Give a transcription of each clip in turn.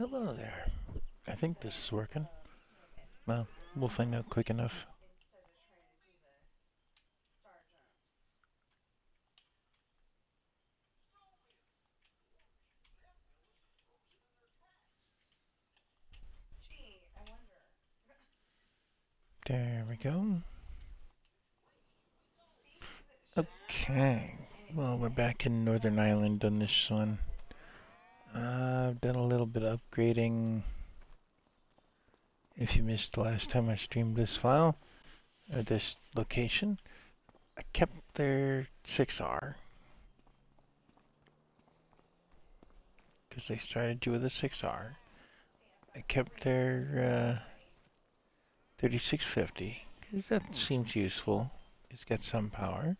Hello there. I think this is working. Well, we'll find out quick enough. There we go. Okay. Well, we're back in Northern Ireland on this one. I've done a little bit of upgrading. If you missed the last time I streamed this file, or this location, I kept their 6R. Because they started you with a 6R. I kept their 3650, because that seems useful. It's got some power.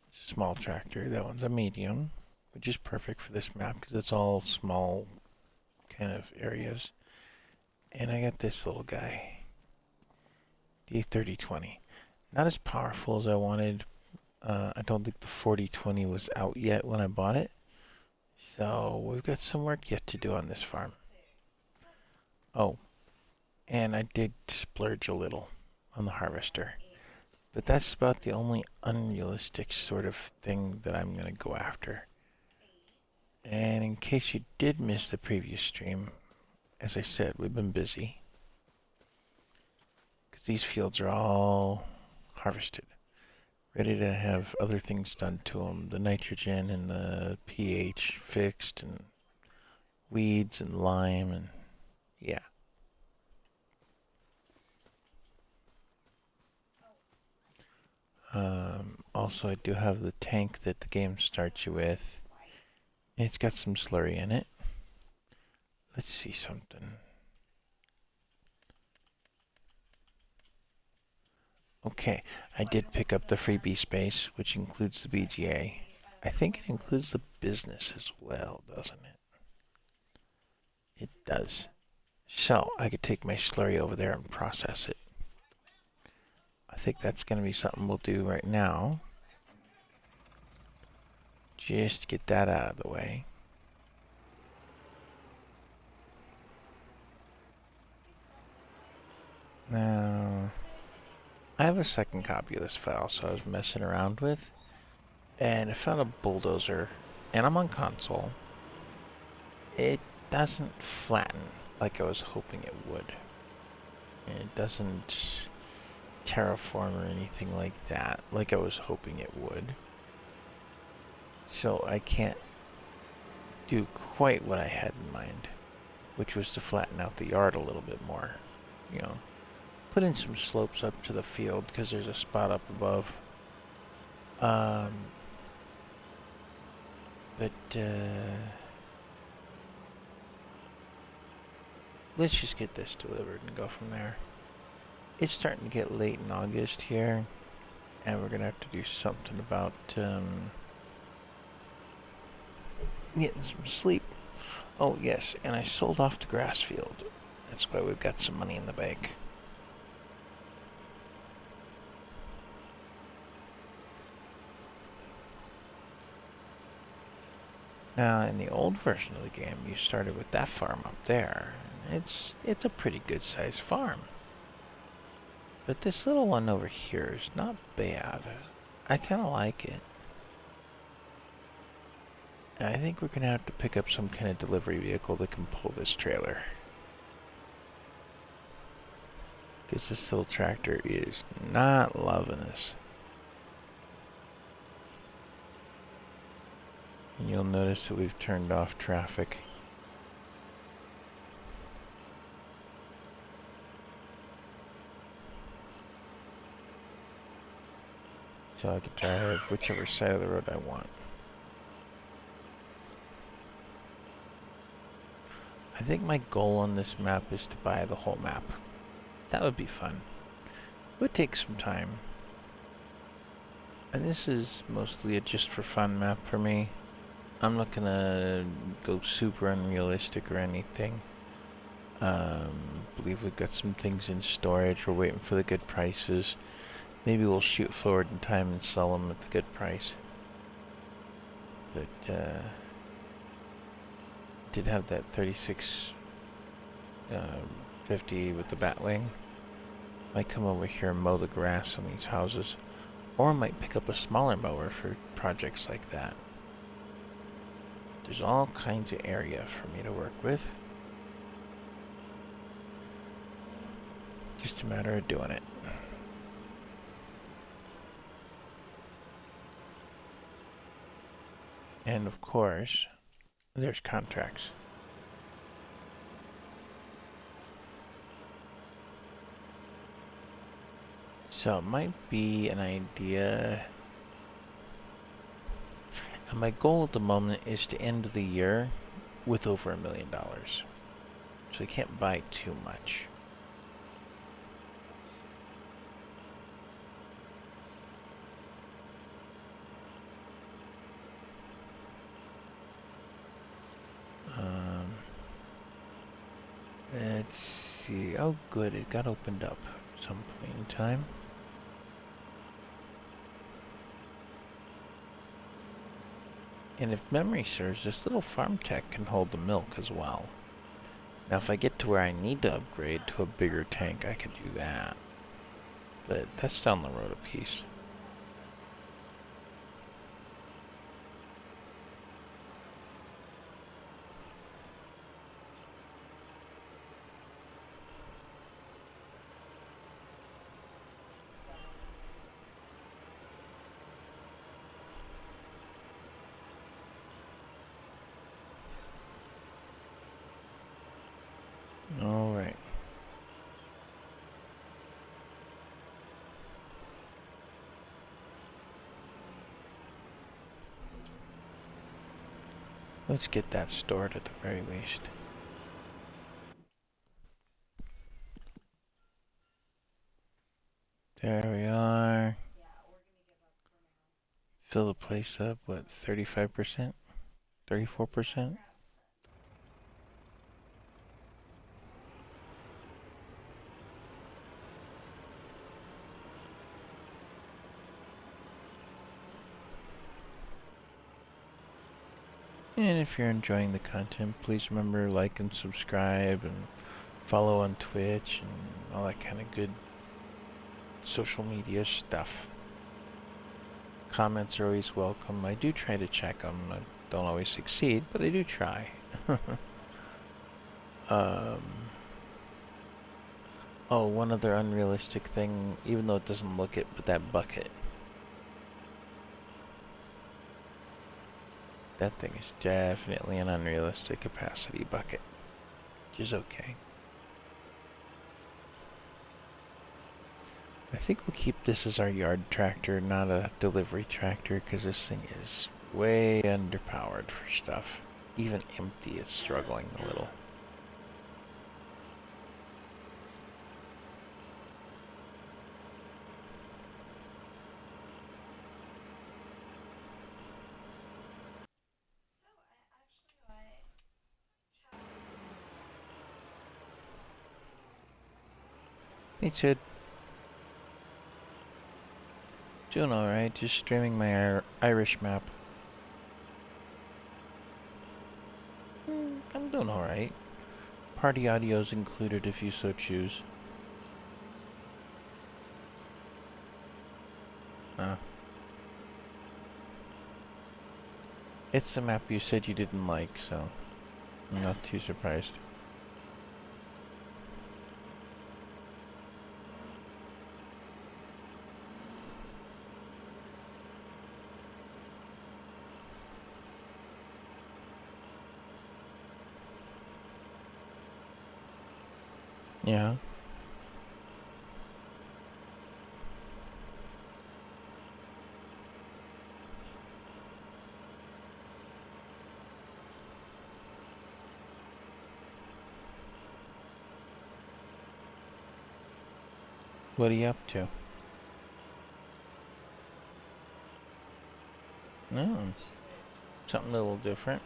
It's a small tractor. That one's a medium, which is perfect for this map because it's all small kind of areas. And I got this little guy, the 3020. Not as powerful as I wanted. I don't think the 4020 was out yet when I bought it. So we've got some work yet to do on this farm. Oh, and I did splurge a little on the harvester. But that's about the only unrealistic sort of thing that I'm going to go after. And in case you did miss the previous stream, as I said, we've been busy. Because these fields are all harvested. Ready to have other things done to them. The nitrogen and the pH fixed and weeds and lime and yeah. Also, I do have the tank that the game starts you with. It's got some slurry in it. Let's see something. Okay, I did pick up the freebie space, which includes the BGA. I think it includes the business as well, doesn't it? It does. So, I could take my slurry over there and process it. I think that's going to be something we'll do right now. Just to get that out of the way. Now, I have a second copy of this file, so I was messing around with. And I found a bulldozer, and I'm on console. It doesn't flatten like I was hoping it would. And it doesn't terraform or anything like that, like I was hoping it would. So I can't do quite what I had in mind, which was to flatten out the yard a little bit more. You know, put in some slopes up to the field because there's a spot up above. Let's just get this delivered and go from there. It's starting to get late in August here, and we're gonna have to do something about getting some sleep. Oh yes, and I sold off the grass field. That's why we've got some money in the bank. Now, in the old version of the game, you started with that farm up there. It's a pretty good sized farm. But this little one over here is not bad. I kind of like it. I think we're going to have to pick up some kind of delivery vehicle that can pull this trailer. Because this little tractor is not loving us. And you'll notice that we've turned off traffic. So I can drive whichever side of the road I want. I think my goal on this map is to buy the whole map. That would be fun. It would take some time. And this is mostly a just for fun map for me. I'm not gonna go super unrealistic or anything. Believe we've got some things in storage. We're waiting for the good prices. Maybe we'll shoot forward in time and sell them at the good price. But did have that 36 50 with the Batwing. Might come over here and mow the grass on these houses. Or I might pick up a smaller mower for projects like that. There's all kinds of area for me to work with. Just a matter of doing it. And of course, there's contracts. So it might be an idea. And my goal at the moment is to end the year with over $1 million. So I can't buy too much. Let's see. Oh, good. It got opened up at some point in time. And if memory serves, this little farm tech can hold the milk as well. Now, if I get to where I need to upgrade to a bigger tank, I could do that. But that's down the road a piece. All right. Let's get that stored at the very least. There we are. Fill the place up, what, 35%? 34%? And if you're enjoying the content, please remember like and subscribe and follow on Twitch and all that kind of good social media stuff. Comments are always welcome. I do try to check them. I don't always succeed, but I do try. Oh, one other unrealistic thing, even though it doesn't look it, but that bucket. That thing is definitely an unrealistic capacity bucket, which is okay. I think we'll keep this as our yard tractor, not a delivery tractor, because this thing is way underpowered for stuff. Even empty, it's struggling a little. Hey, Sid. Doing alright, just streaming my Irish map. I'm doing alright. Party audio's included if you so choose. It's the map you said you didn't like, so I'm not too surprised. Yeah. What are you up to? No, something a little different.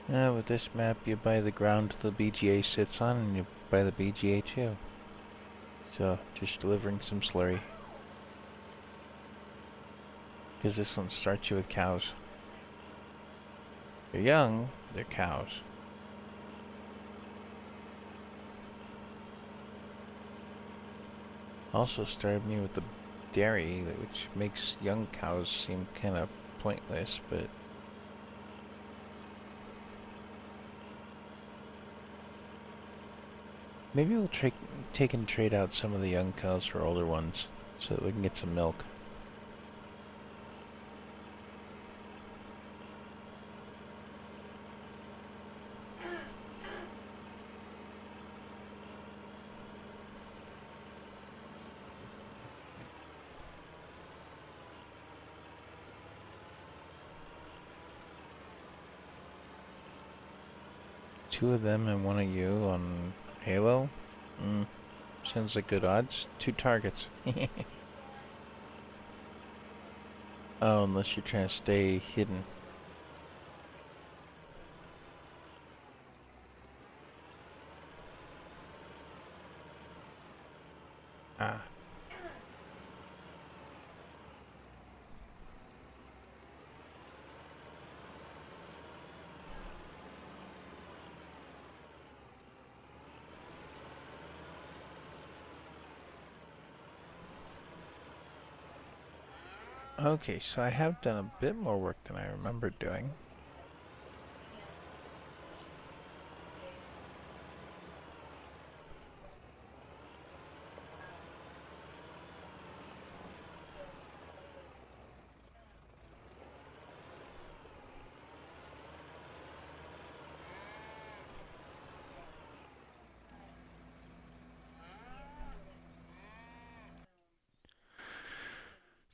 With this map, you buy the ground the BGA sits on, and you buy the BGA too. So, just delivering some slurry. Because this one starts you with cows. They're young, they're cows. Also started me with the dairy, which makes young cows seem kind of pointless, but maybe we'll take and trade out some of the young cows for older ones so that we can get some milk. Two of them and one of you on Halo? Sounds like good odds. 2 targets. Oh, unless you're trying to stay hidden. Ah. Okay, so I have done a bit more work than I remember doing.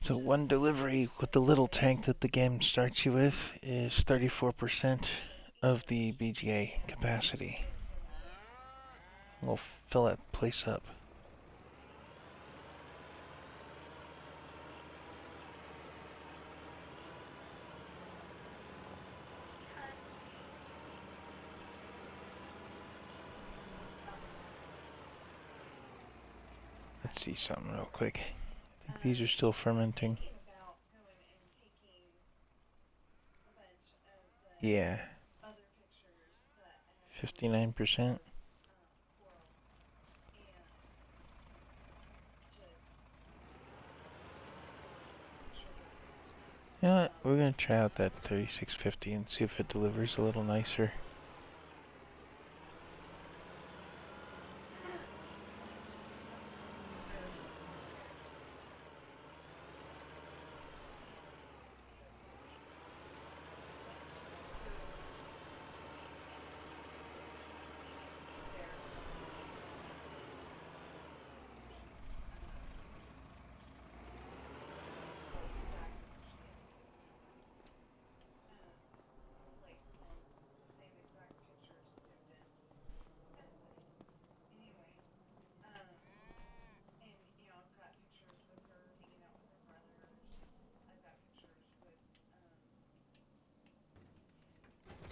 So one delivery with the little tank that the game starts you with is 34% of the BGA capacity. We'll fill that place up. Let's see something real quick. I think these are still fermenting. Yeah. 59%. You know what? We're gonna try out that 3650 and see if it delivers a little nicer.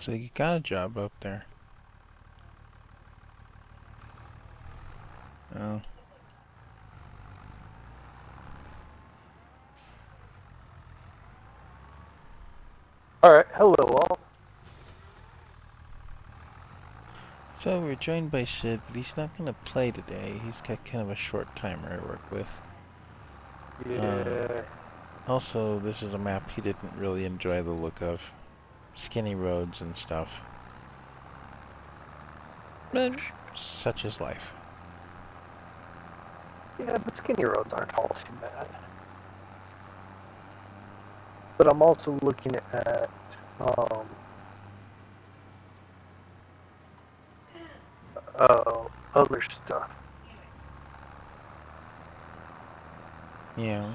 So you got a job up there. Oh. Alright, hello all. So we're joined by Sid, but he's not gonna play today. He's got kind of a short timer to work with. Yeah. Also, this is a map he didn't really enjoy the look of. Skinny roads and stuff. But such is life. Yeah, but skinny roads aren't all too bad. But I'm also looking at other stuff. Yeah.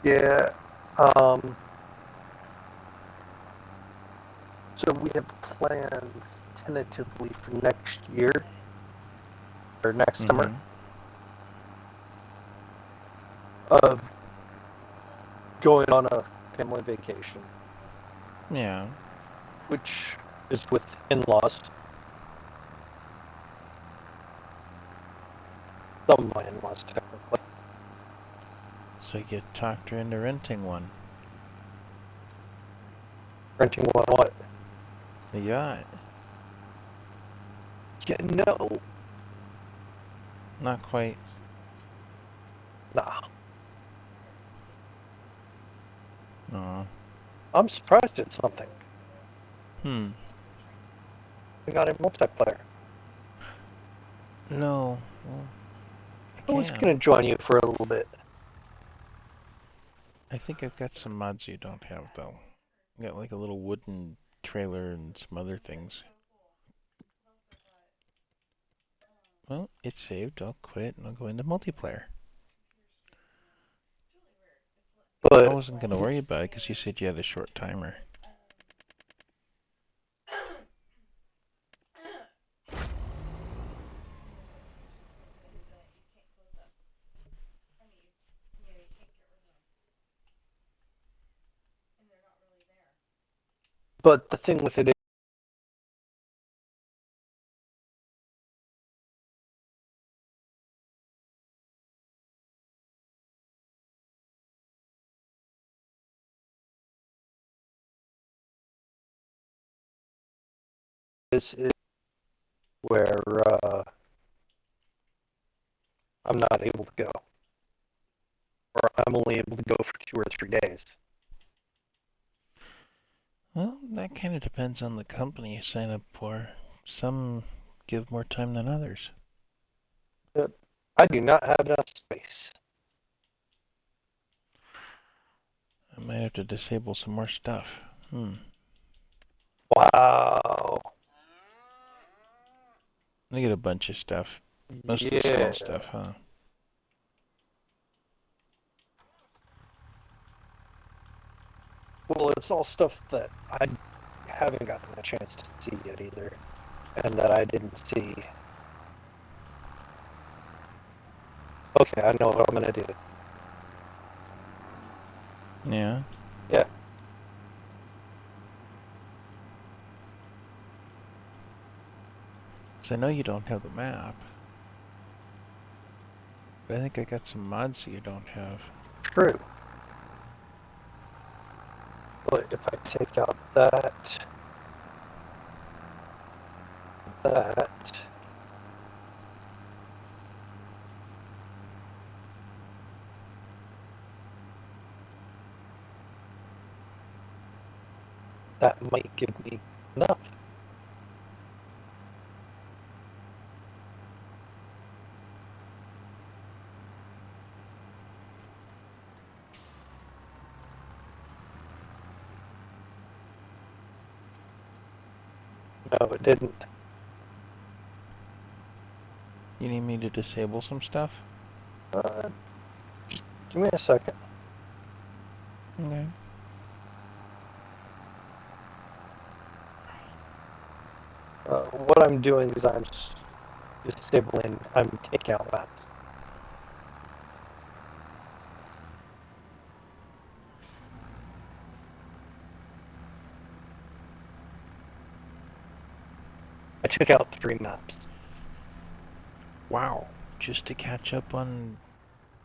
Yeah. So we have plans tentatively for next year or next summer of going on a family vacation. Yeah. Which is with in-laws. Some of my in-laws, technically. So you talked her into renting one. Renting one what? The yacht. Yeah, no. Not quite. Nah. Aw. I'm surprised at something. Hmm. We got a multiplayer. No. Well, I I was can. gonna join you for a little bit. I think I've got some mods you don't have, though. I got like a little wooden trailer and some other things. Well, it's saved. I'll quit and I'll go into multiplayer. I But wasn't going to worry about it because you said you had a short timer. the thing with it is where I'm not able to go, or I'm only able to go for 2 or 3 days. Well, that kind of depends on the company you sign up for. Some give more time than others. I do not have enough space. I might have to disable some more stuff. Wow. I get a bunch of stuff. Most of the Yeah. small stuff, huh? Well, it's all stuff that I haven't gotten a chance to see yet either, and that I didn't see. Okay, I know what I'm gonna do. Yeah. Yeah. So I know you don't have the map. But I think I got some mods that you don't have. True. But if I take out that, that might give me enough. No, it didn't. You need me to disable some stuff? Just give me a second. Okay. What I'm doing is I'm disabling, I'm taking out maps. I took out 3 maps. Wow. Just to catch up on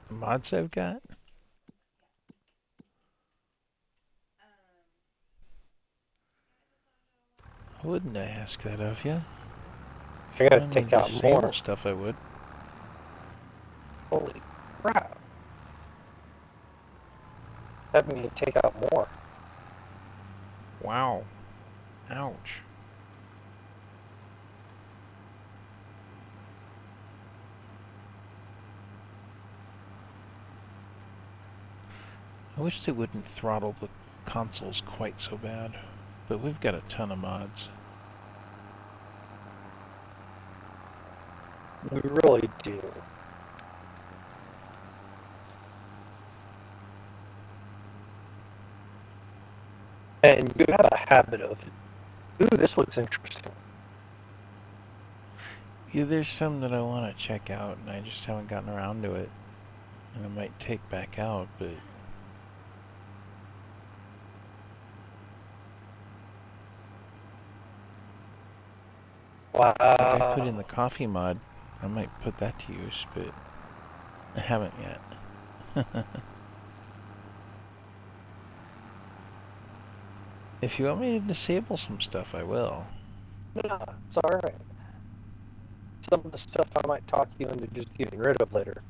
the mods I've got? Wouldn't I ask that of you? I gotta Let me take out disable more. stuff, I would. Holy crap. That means to take out more. Wow. Ouch. I wish they wouldn't throttle the consoles quite so bad. But we've got a ton of mods. We really do. And you have a habit of, ooh, this looks interesting. Yeah, there's some that I want to check out, and I just haven't gotten around to it. And I might take back out, but... Wow. Like I put in the coffee mod. I might put that to use, but I haven't yet. If you want me to disable some stuff, I will. No, it's alright. Some of the stuff I might talk you into just getting rid of later.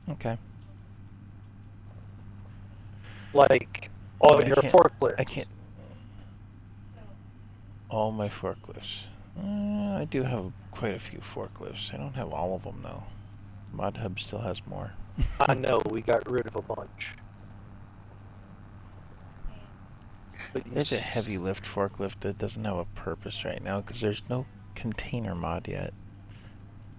Okay. Like all I your can't. forklifts. I can't. All my forklifts. I do have quite a few forklifts. I don't have all of them though. Mod Hub still has more. I know we got rid of a bunch. But you There's a heavy lift forklift that doesn't have a purpose right now because there's no container mod yet.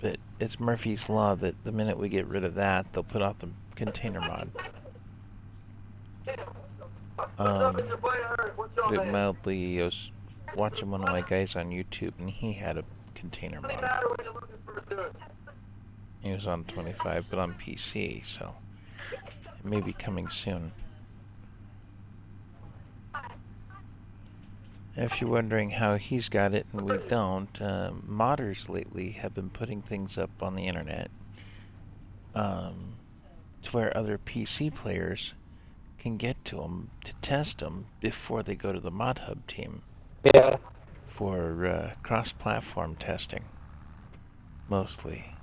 But it's Murphy's Law that the minute we get rid of that, they'll put out the container mod. Put it mildly, I was watching one of my guys on YouTube and he had a container mod. He was on 25, but on PC, so it may be coming soon. If you're wondering how he's got it and we don't, modders lately have been putting things up on the internet to where other PC players can get to them to test them before they go to the Mod Hub team. Yeah. For cross-platform testing, mostly.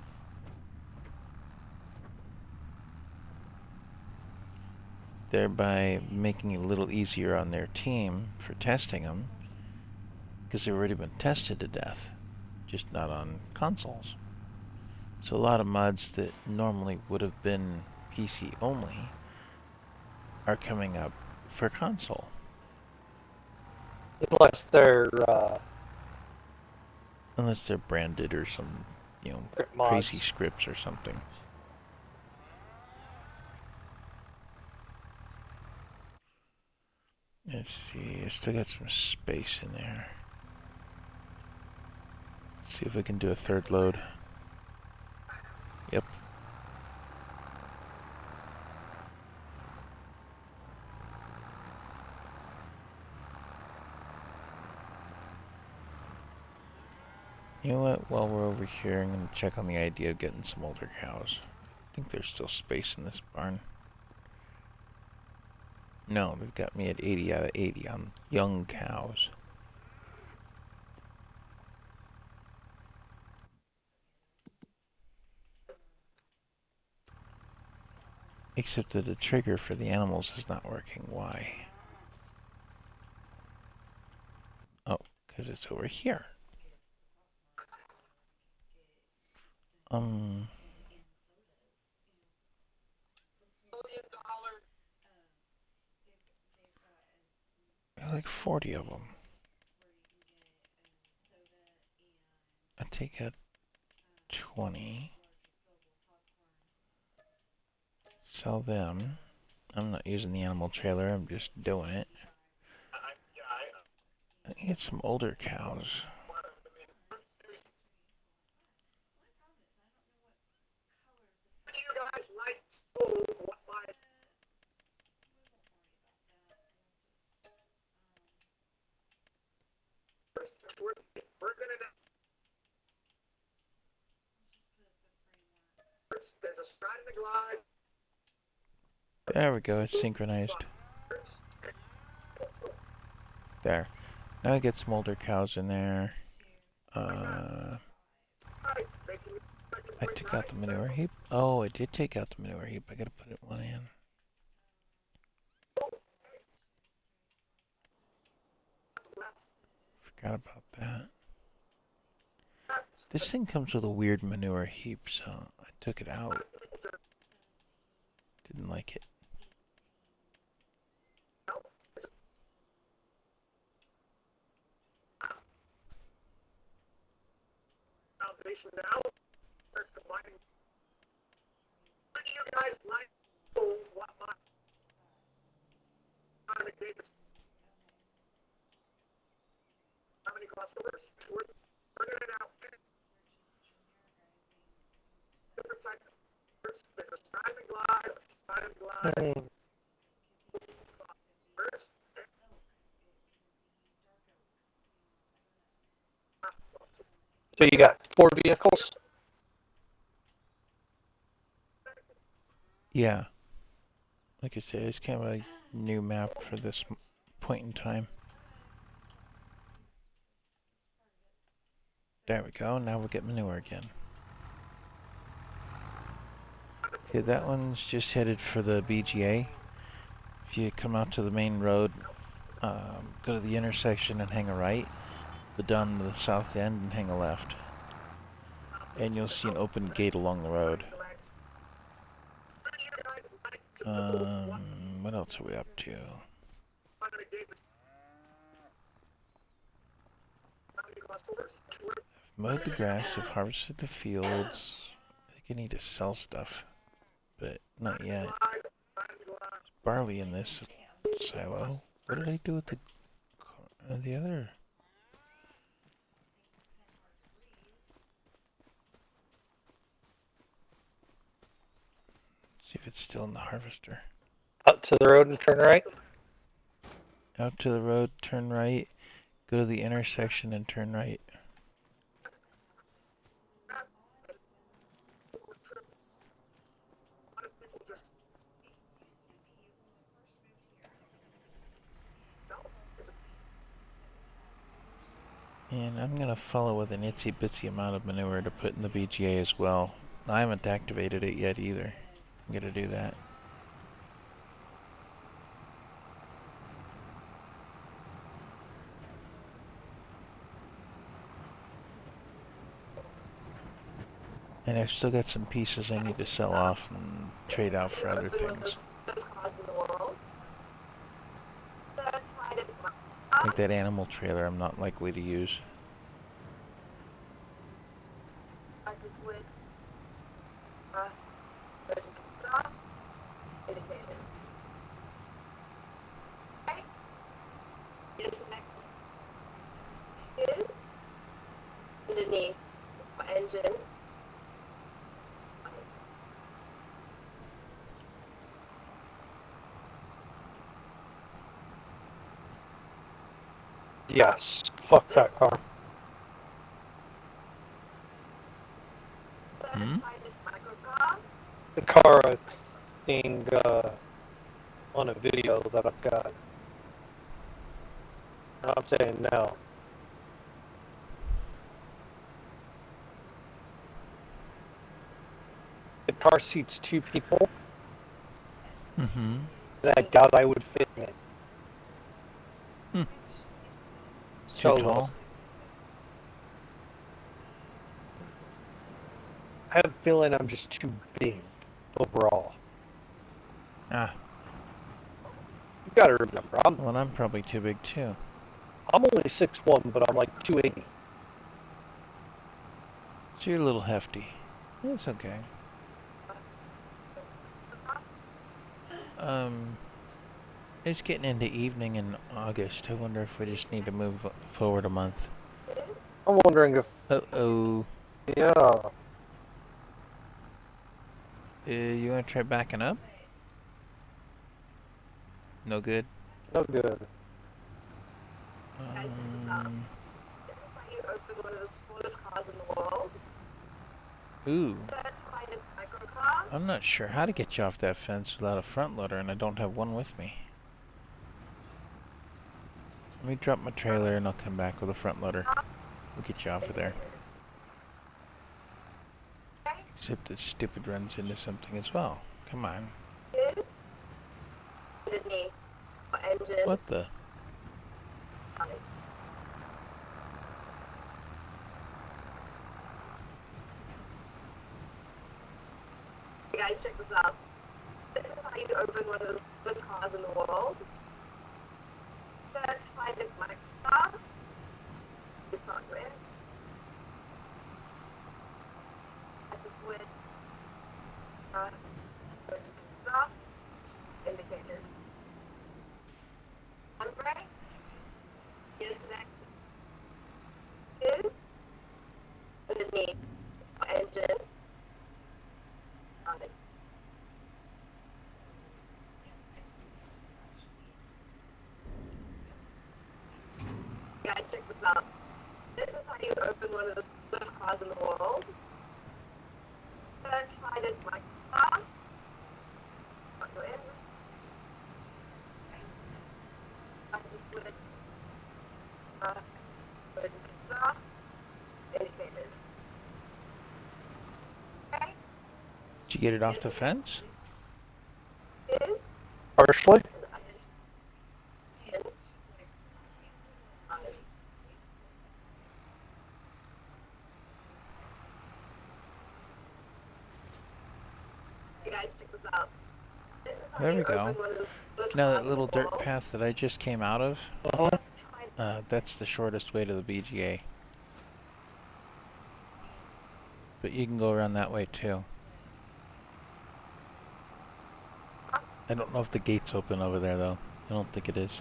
Thereby making it a little easier on their team for testing them, because they've already been tested to death, just not on consoles. So a lot of mods that normally would have been PC only are coming up for console. Unless they're branded or some, mods. crazy scripts or something. Let's see, I still got some space in there. Let's see if we can do a third load. Yep. You know what, while we're over here, I'm going to check on the idea of getting some older cows. I think there's still space in this barn. No, they've got me at 80 out of 80 on young cows. Except that the trigger for the animals is not working. Why? Oh, because it's over here. Like 40 of them. I take out 20. Sell them. I'm not using the animal trailer, I'm just doing it. I get some older cows. There we go, it's synchronized. There. Now I get some older cows in there. I took out the manure heap. Oh, I did take out the manure heap. I gotta put one in. Forgot about that. This thing comes with a weird manure heap, so I took it out. Didn't like it. Now, start combining. What do you guys like? What my how many customers? We're gonna now different types of first. There's a stride and glide, First. So you got 4 vehicles? Yeah. Like I said, it's kind of a new map for this point in time. There we go. Now we'll get manure again. Okay, that one's just headed for the BGA. If you come out to the main road, go to the intersection and hang a right. Go down to the south end and hang a left. And you'll see an open gate along the road. What else are we up to? I've mowed the grass, I've harvested the fields. I think I need to sell stuff, but not yet. There's barley in this silo. What did I do with the other? See if it's still in the harvester. Out to the road and turn right. Out to the road, turn right. Go to the intersection and turn right. And I'm gonna follow with an itsy bitsy amount of manure to put in the BGA as well. I haven't activated it yet either. I'm gonna do that. And I've still got some pieces I need to sell off and trade out for other things. Like that animal trailer I'm not likely to use. Underneath engine. Yes. Fuck that car. Hmm? The car I've seen on a video that I've got. I'm saying now. The car seats 2 people, Mm-hmm. and I doubt I would fit in it. Hmm. So Too tall? I have a feeling I'm just too big overall. Ah, You gotta remember, well, I'm probably too big too. I'm only 6'1", but I'm like 280. So you're a little hefty. It's okay. It's getting into evening in August. I wonder if we just need to move forward a month. I'm wondering if, Uh-oh. yeah, You wanna try backing up? No good? no good. Ooh. I'm not sure how to get you off that fence without a front loader, and I don't have one with me. Let me drop my trailer and I'll come back with a front loader. We'll get you off of there. Except this stupid runs into something as well. Come on. What the? Guys, check this out. This is how you open one of the slowest cars in the world. First, find the microphone. You start with. At the switch. Go to stop. Indicators. On brake. Here's next. Two. Underneath. Engine. On it. Guys, check this out. This is how you open one of the slowest cars in the world. First, find it microphone. go in. Up the switch. Switch gets off. Indicated. Okay. Did you get it off the fence? Is. Partially. In. You guys check this out. This is how There you we go. open one of those Now that closets little dirt below. path that I just came out of, that's the shortest way to the BGA. But you can go around that way too. I don't know if the gate's open over there though. I don't think it is.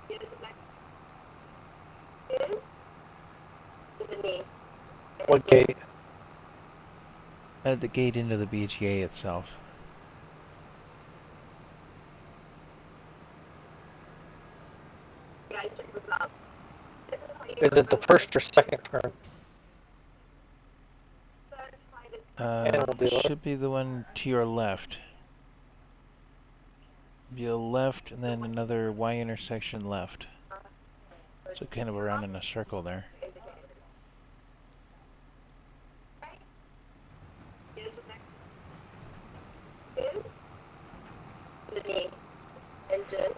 Is the knee. What gate? The gate into the BGA itself. You guys check this out. This is how you Is it the open first or second turn? And we'll do it. Should be the one to your left. Be a left and then another Y intersection left. So kind of around in a circle there. Is the knee. Engine.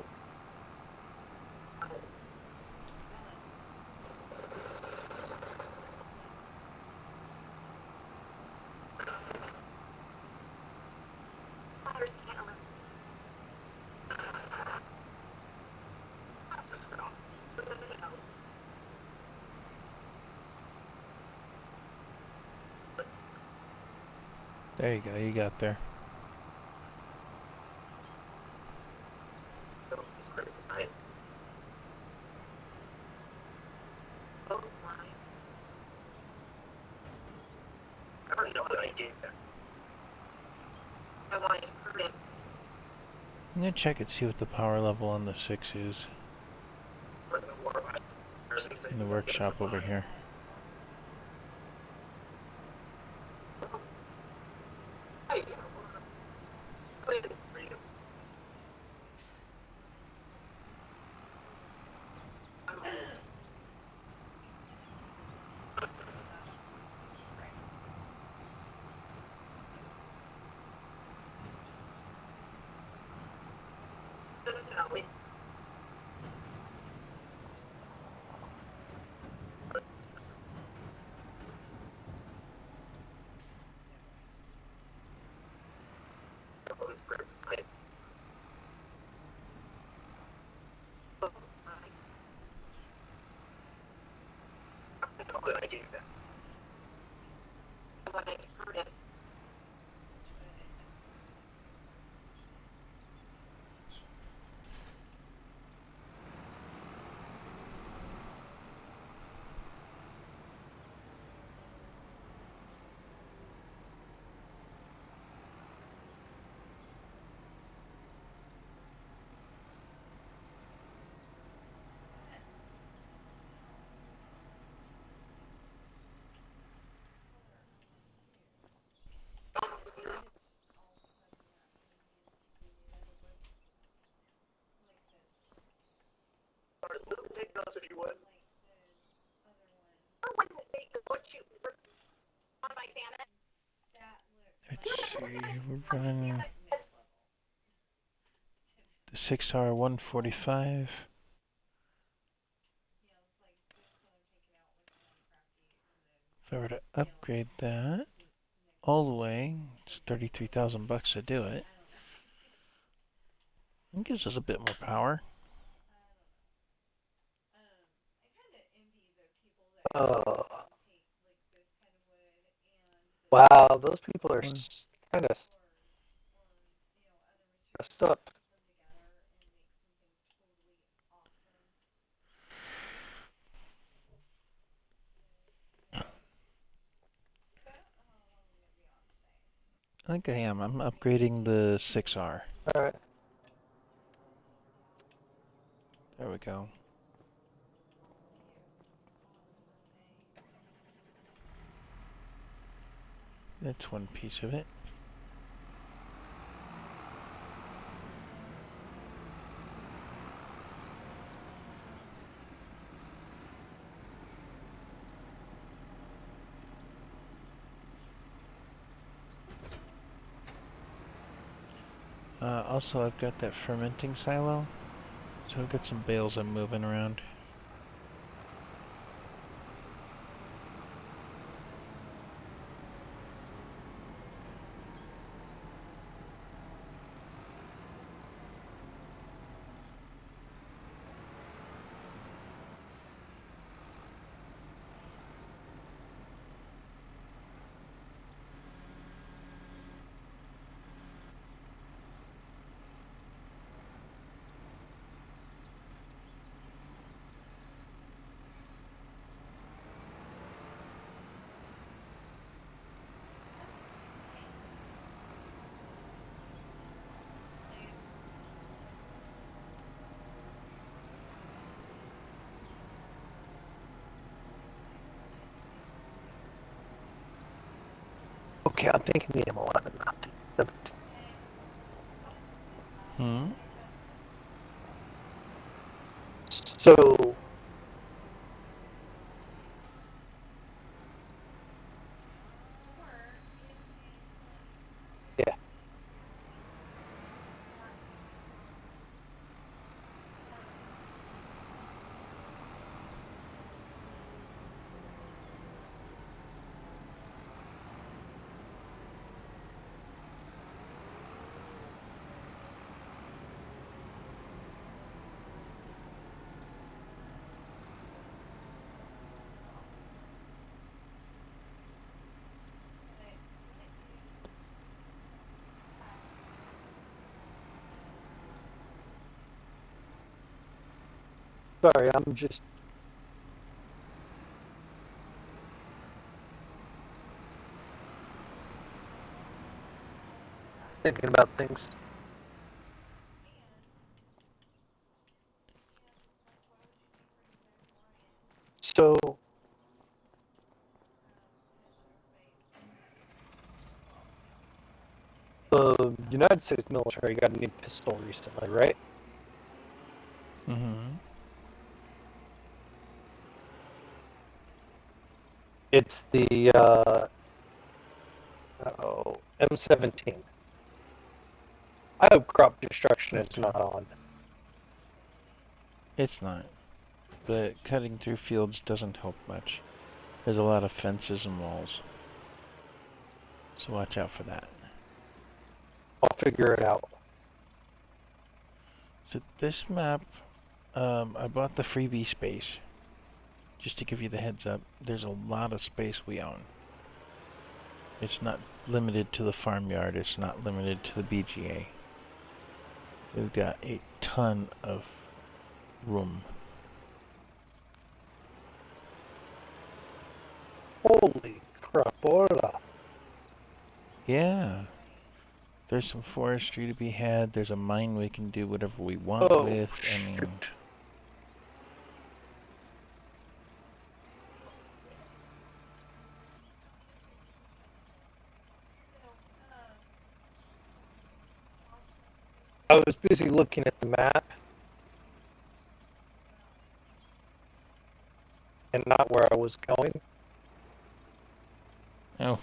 There you go, you got there. I'm gonna check and see what the power level on the 6 is. In the workshop over here. Take notes if you would. Let's see, we're running the 6R 145. If I were to upgrade that all the way, it's 33,000 bucks to do it. It gives us a bit more power. Oh. Wow, those people are kind of messed up. I think I am. I'm upgrading the 6R. Alright. There we go. That's one piece of it. Also, I've got that fermenting silo, so I've got some bales I'm moving around. Okay, I'm thinking the M11, not the 17. Hmm? So, yeah. Sorry, I'm just thinking about things. So, the United States military got a new pistol recently, right? Mm-hmm. It's the M17. I hope crop destruction is not on. It's not. But cutting through fields doesn't help much. There's a lot of fences and walls. So watch out for that. I'll figure it out. So this map, I bought the freebie space. Just to give you the heads up, there's a lot of space we own. It's not limited to the farmyard, it's not limited to the BGA. We've got a ton of room. Holy crapola. Yeah. There's some forestry to be had. There's a mine we can do whatever we want Oh, with. I mean, shoot. I was busy looking at the map and not where I was going. oh,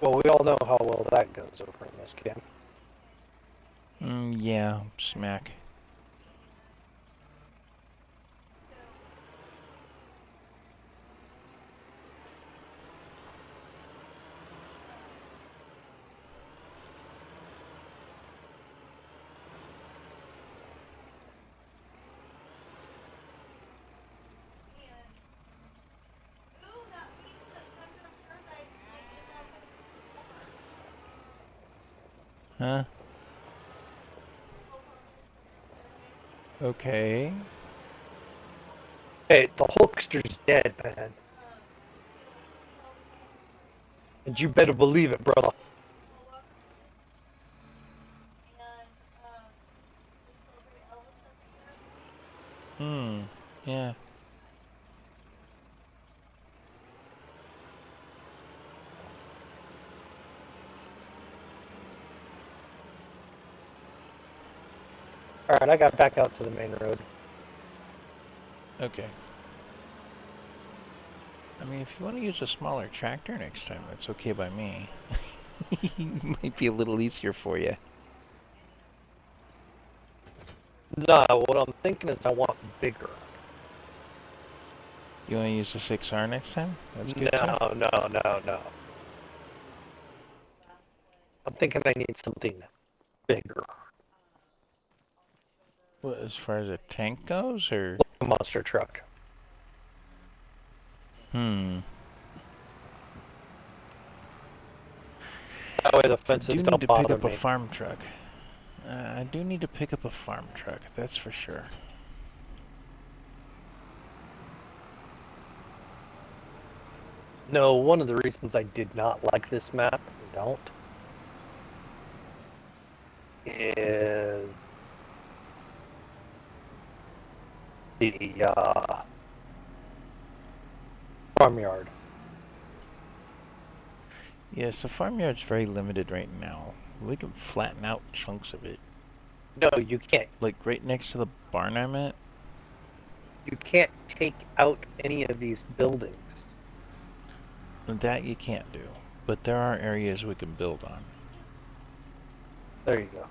Well, we all know how well that goes over in this game. yeah, smack. Huh? Okay. Hey, the Hulkster's dead, man. And you better believe it, brother. Yeah. Alright, I got back out to the main road. Okay. I mean, if you want to use a smaller tractor next time, that's okay by me. Might be a little easier for you. No, what I'm thinking is I want bigger. You want to use the 6R next time? That's good too. No. I'm thinking I need something bigger. Well, as far as a tank goes, or? A monster truck. Hmm. That way the I fences do don't need to pick bother up a me. farm truck. I do need to pick up a farm truck, that's for sure. No, one of the reasons I did not like this map, don't, is the farmyard. Yes, the farmyard's very limited right now. We can flatten out chunks of it. No, you can't. Like right next to the barn I'm at. You can't take out any of these buildings. That you can't do. But there are areas we can build on. There you go.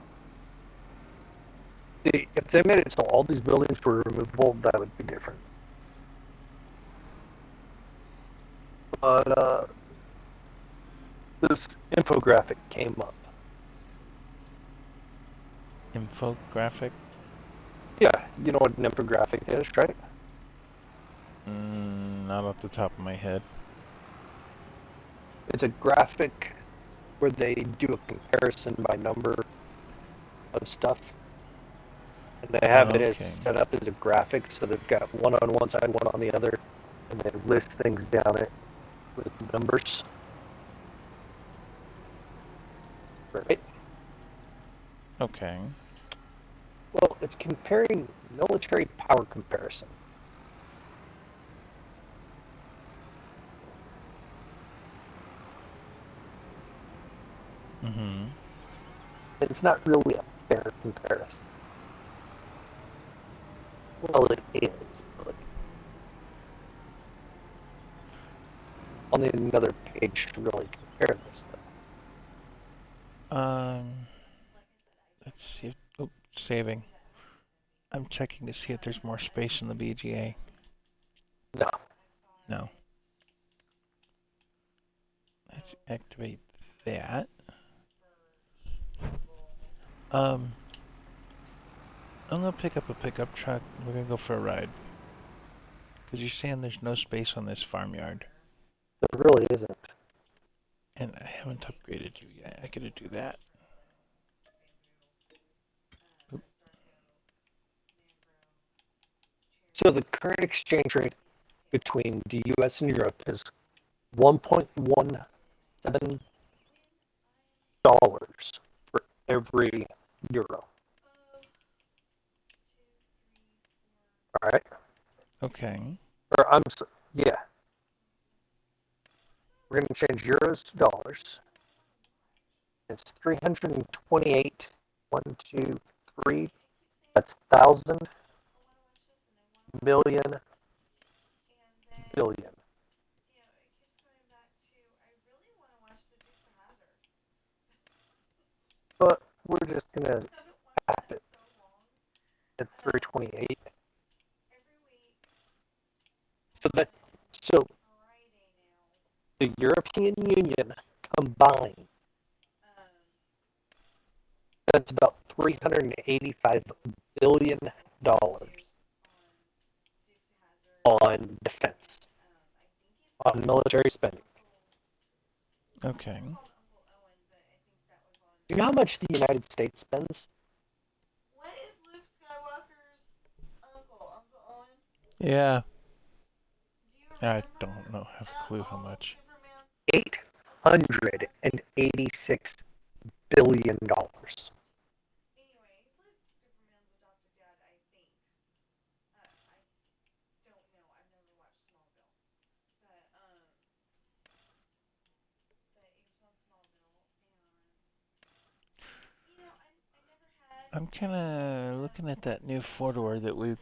See, if they made it so all these buildings were removable, that would be different. But this infographic came up. Infographic? Yeah, you know what an infographic is, right? Not off the top of my head. It's a graphic where they do a comparison by number of stuff. And they have it as set up as a graphic, so they've got one on one side, one on the other, and they list things down it with numbers. Right? Okay. Well, it's comparing military power comparison. Mm-hmm. It's not really a fair comparison. Well, it is, but I'll need another page to really compare this stuff. Let's see. Oh, saving. I'm checking to see if there's more space in the BGA. No. No. Let's activate that. I'm gonna pick up a pickup truck. We're gonna go for a ride. Because you're saying there's no space on this farmyard. There really isn't. And I haven't upgraded you yet. I gotta do that. Oop. So the current exchange rate between the US and Europe is $1.17 for every euro. All right. Okay. Or yeah. We're going to change euros to dollars. It's 328. 1, 2, 3. That's 1,000 million billion. But we're just going to cap it at 328. So the European Union combined, that's about $385 billion on defense, on military spending. Okay. Do you know how much the United States spends? What is Luke Skywalker's uncle? Uncle Owen? Yeah. Do you I remember? don't know. Have a clue how much. Superman's $886 billion. Anyway, he plays Superman's adopted dad, I think. I don't know. I've never watched Smallville. But he was on Smallville, and I never had I'm kind of looking at that new four-door that we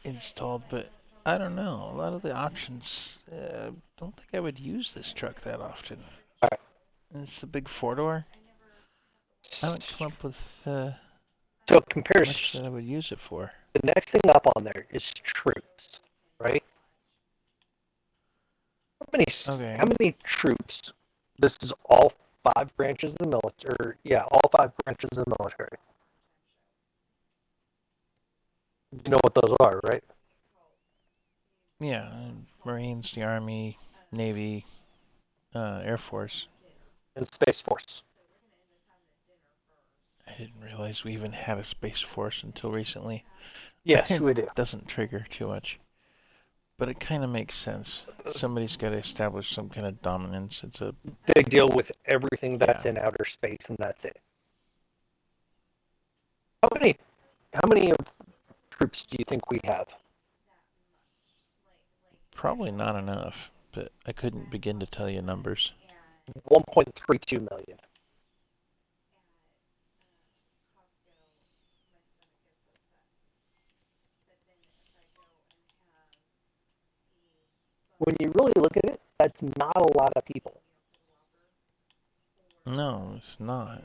installed, but I don't know. A lot of the options, don't think I would use this truck that often. Alright. And it's the big four-door. I haven't come up with So much compares that I would use it for. the next thing up on there is troops, right? Okay. How many troops? This is all 5 branches of the military. Or, yeah, all 5 branches of the military. You know what those are, right? Yeah, Marines, the Army, Navy, Air Force. And Space Force. I didn't realize we even had a Space Force until recently. Yes, we do. Doesn't trigger too much. But it kind of makes sense. Somebody's got to establish some kind of dominance. It's a They deal with everything that's Yeah. in outer space, and that's it. How many of troops do you think we have? probably not enough, but I couldn't begin to tell you numbers. 1.32 million. When you really look at it, that's not a lot of people. No, it's not.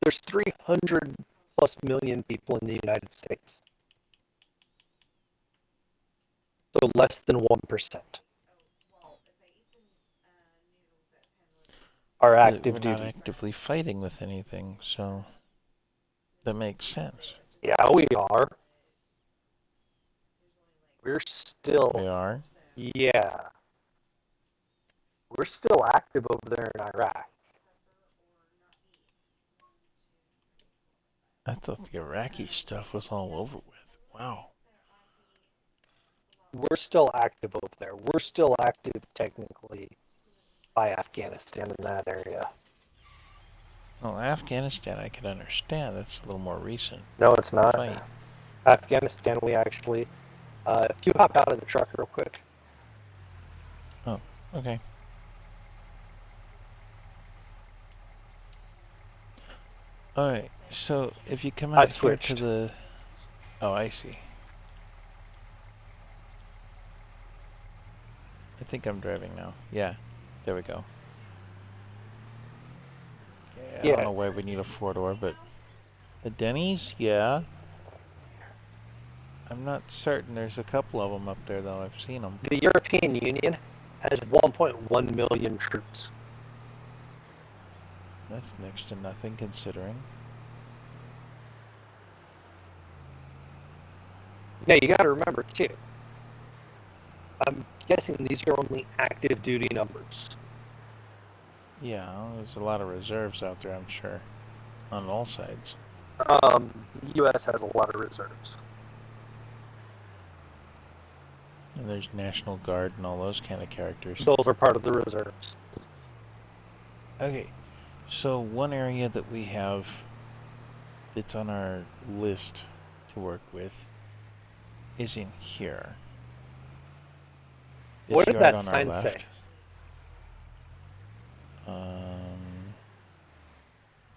There's 300 plus million people in the United States. So less than 1% are But active we're not duty. actively fighting with anything, so that makes sense. Yeah, we are. We're still, We are. yeah. We're still active over there in Iraq. I thought the Iraqi stuff was all over with. Wow. We're still active over there. We're still active technically by Afghanistan in that area. Well, Afghanistan I could understand. That's a little more recent No, it's not. fight. Afghanistan, we actually, if you hop out of the truck real quick. Okay. Alright, so if you come I out here to switched. the... Oh, I see. I think I'm driving now. Yeah, there we go. Yeah, I Yeah. don't know why we need a four-door, but... The Denny's? Yeah. I'm not certain. There's a couple of them up there, though. I've seen them. The European Union has 1.1 million troops. That's next to nothing, considering. Now, you gotta remember, too, I'm guessing these are only active duty numbers. Yeah, there's a lot of reserves out there, I'm sure. On all sides. The U.S. has a lot of reserves. And there's National Guard and all those kind of characters. Those are part of the reserves. Okay, so one area that we have that's on our list to work with is in here. This What did yard that on our sign left. say?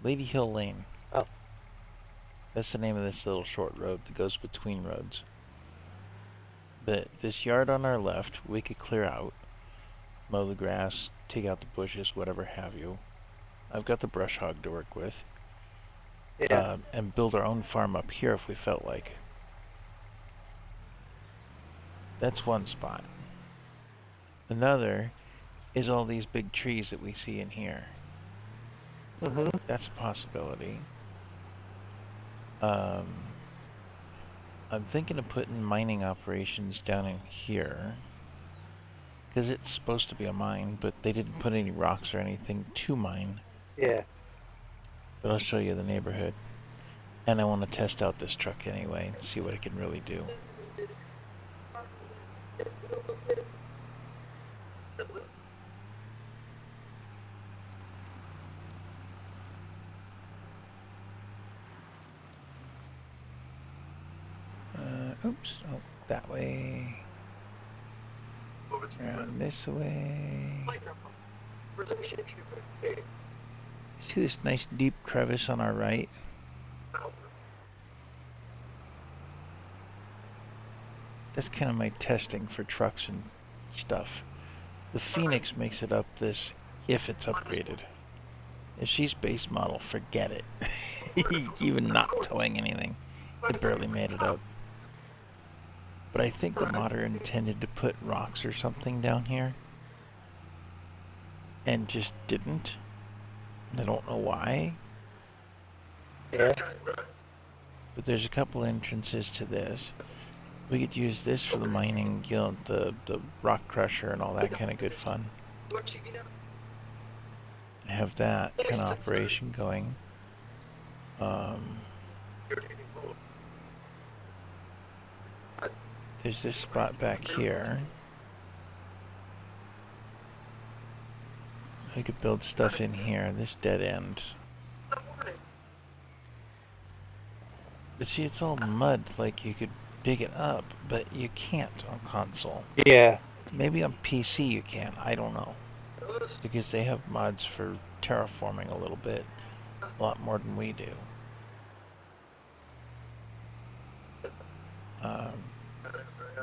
Lady Hill Lane. Oh. That's the name of this little short road that goes between roads. But this yard on our left, we could clear out, mow the grass, take out the bushes, whatever have you. I've got the brush hog to work with. Yeah. And build our own farm up here if we felt like. That's one spot. Another is all these big trees that we see in here. Mm-hmm. That's a possibility. I'm thinking of putting mining operations down in here. Because it's supposed to be a mine, but they didn't put any rocks or anything to mine. Yeah. But I'll show you the neighborhood. And I want to test out this truck anyway and see what it can really do. Oops. Oh, that way. Around this way. See this nice deep crevice on our right? That's kind of my testing for trucks and stuff. The Phoenix makes it up this if it's upgraded. If she's base model, forget it. Even not towing anything, it barely made it up. But I think the modder intended to put rocks or something down here and just didn't. And I don't know why. Yeah. But there's a couple entrances to this. We could use this for the mining, you know, the rock crusher and all that kind of good fun. Have that kind of operation going. There's this spot back here. We could build stuff in here, this dead end. But see, it's all mud, like you could dig it up, but you can't on console. Yeah. Maybe on PC you can, I don't know. Because they have mods for terraforming a little bit, a lot more than we do.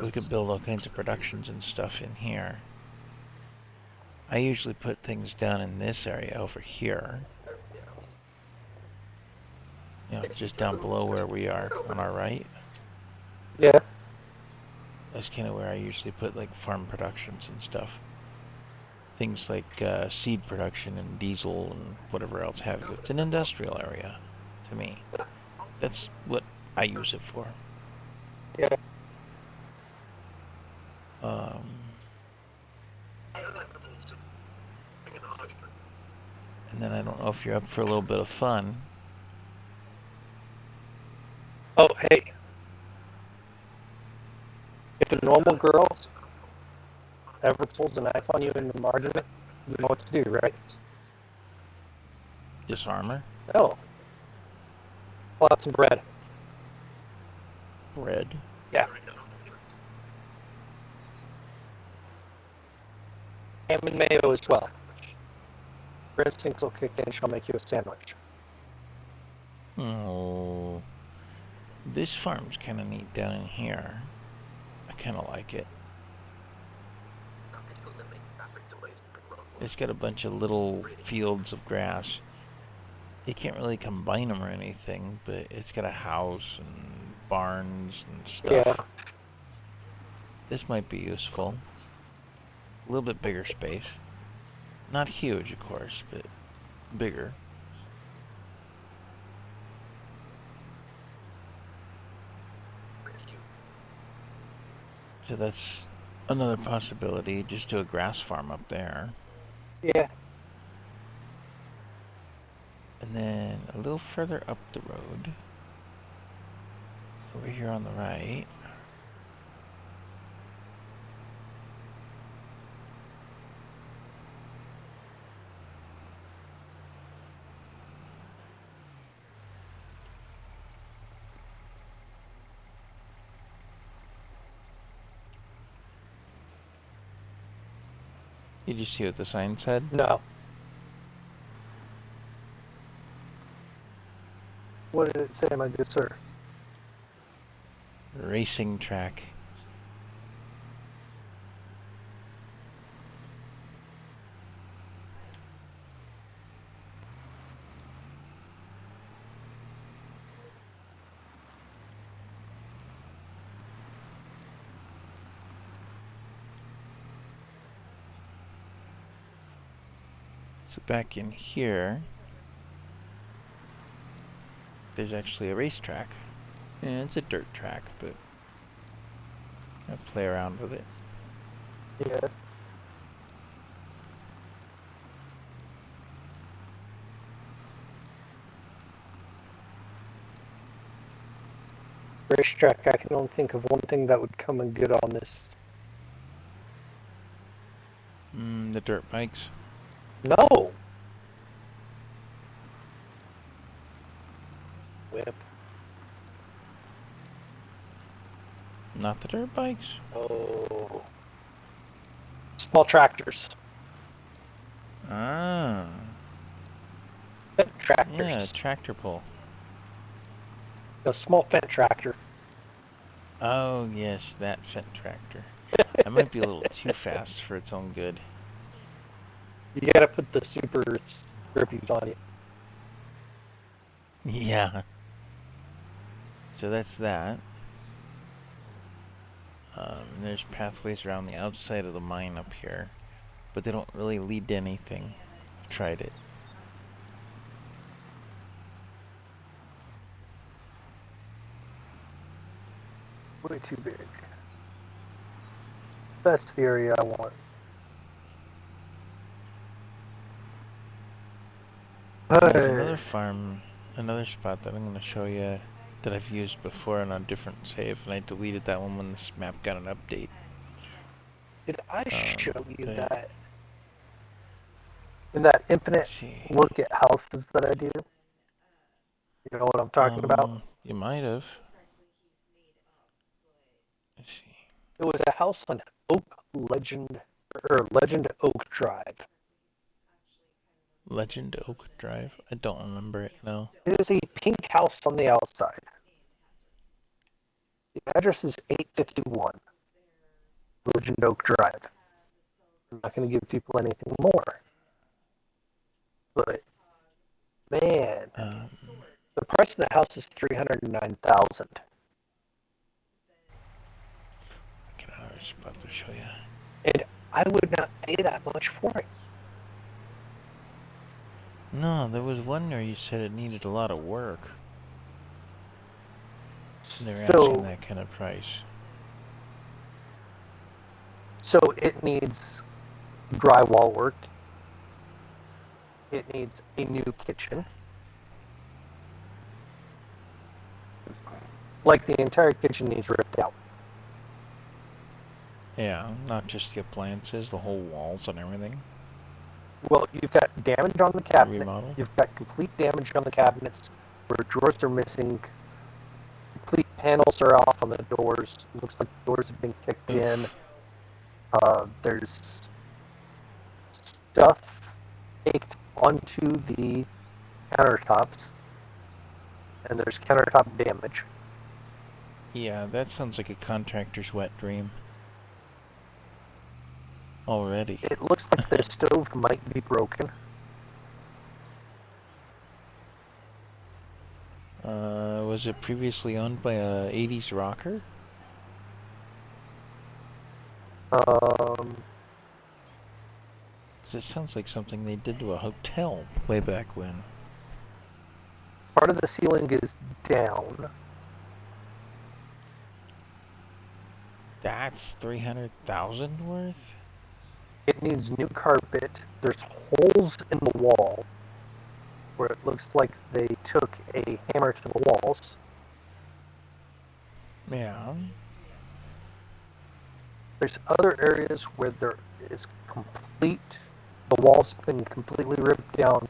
We could build all kinds of productions and stuff in here. I usually put things down in this area over here. You know, just down below where we are on our right. Yeah. That's kind of where I usually put like farm productions and stuff. Things like seed production and diesel and whatever else have you. It's an industrial area to me. That's what I use it for. Yeah. And then I don't know if you're up for a little bit of fun. Oh, hey. If a normal girl ever pulls a knife on you in an argument, you know what to do, right? Disarm her. No. Pull out some bread. Bread. Yeah. Ham and mayo as well. Her instincts will kick in, she'll make you a sandwich. Oh. This farm's kind of neat down in here. I kind of like it. It's got a bunch of little fields of grass. You can't really combine them or anything, but it's got a house and barns and stuff. Yeah. This might be useful. A little bit bigger space. Not huge, of course, but bigger. So that's another possibility. Just do a grass farm up there. Yeah. And then a little further up the road, over here on the right, did you see what the sign said? No. What did it say, my good sir? Racing track. So back in here, there's actually a racetrack. Yeah, it's a dirt track, but I play around with it. Yeah. Racetrack, I can only think of one thing that would come in good on this. The dirt bikes. No! Whip. Not the dirt bikes? Oh. Small tractors. Ah. tractors. Yeah, tractor pull. A small Fendt tractor. Oh, yes, that Fendt tractor. I might be a little too fast for its own good. You gotta put the super grippies on it. Yeah. So that's that. And there's pathways around the outside of the mine up here, but they don't really lead to anything. I've tried it. Way too big. That's the area I want. There's another farm, another spot that I'm going to show you that I've used before on a different save, and I deleted that one when this map got an update. Did I show you but- that? In that infinite Let's see. look at houses that I do? You know what I'm talking about? You might have. Let's see. It was a house on Legend Oak Drive. Legend Oak Drive? I don't remember it, no. It is a pink house on the outside. The address is 851 Legend Oak Drive. I'm not going to give people anything more. But, man, the price of the house is $309,000. Get another spot to show you. And I would not pay that much for it. No, there was one where you said it needed a lot of work. And they were asking that kind of price. So it needs drywall work. It needs a new kitchen. Like the entire kitchen needs ripped out. Yeah, not just the appliances, the whole walls and everything. Well, you've got damage on the cabinet. Remodel. You've got complete damage on the cabinets where drawers are missing. Complete panels are off on the doors. Looks like the doors have been kicked in. There's stuff baked onto the countertops. And there's countertop damage. Yeah, that sounds like a contractor's wet dream. Already. It looks like the stove might be broken. Was it previously owned by a 80s rocker? Um, 'Cause it sounds like something they did to a hotel way back when. part of the ceiling is down. That's 300,000 worth? It needs new carpet. There's holes in the wall where it looks like they took a hammer to the walls. Yeah. There's other areas where there is complete, the walls have been completely ripped down,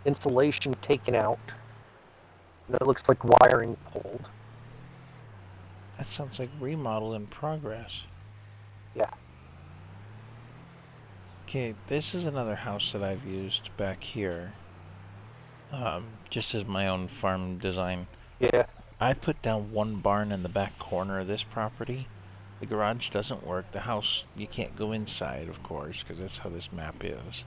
insulation taken out, and it looks like wiring pulled. That sounds like remodel in progress. Yeah. Okay, this is another house that I've used back here. Just as my own farm design. Yeah. I put down one barn in the back corner of this property. The garage doesn't work. The house, you can't go inside, of course, because that's how this map is.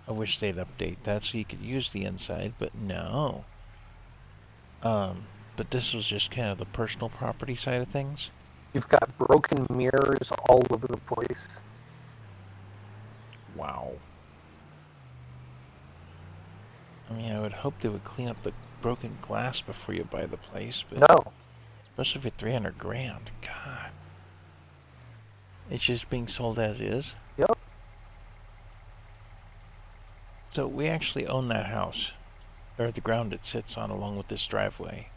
I wish they'd update that so you could use the inside, but no. But this was just kind of the personal property side of things. You've got broken mirrors all over the place. Wow. I mean, I would hope they would clean up the broken glass before you buy the place, but No. especially for 300 grand. God. It's just being sold as is. Yep. So we actually own that house, or the ground it sits on, along with this driveway.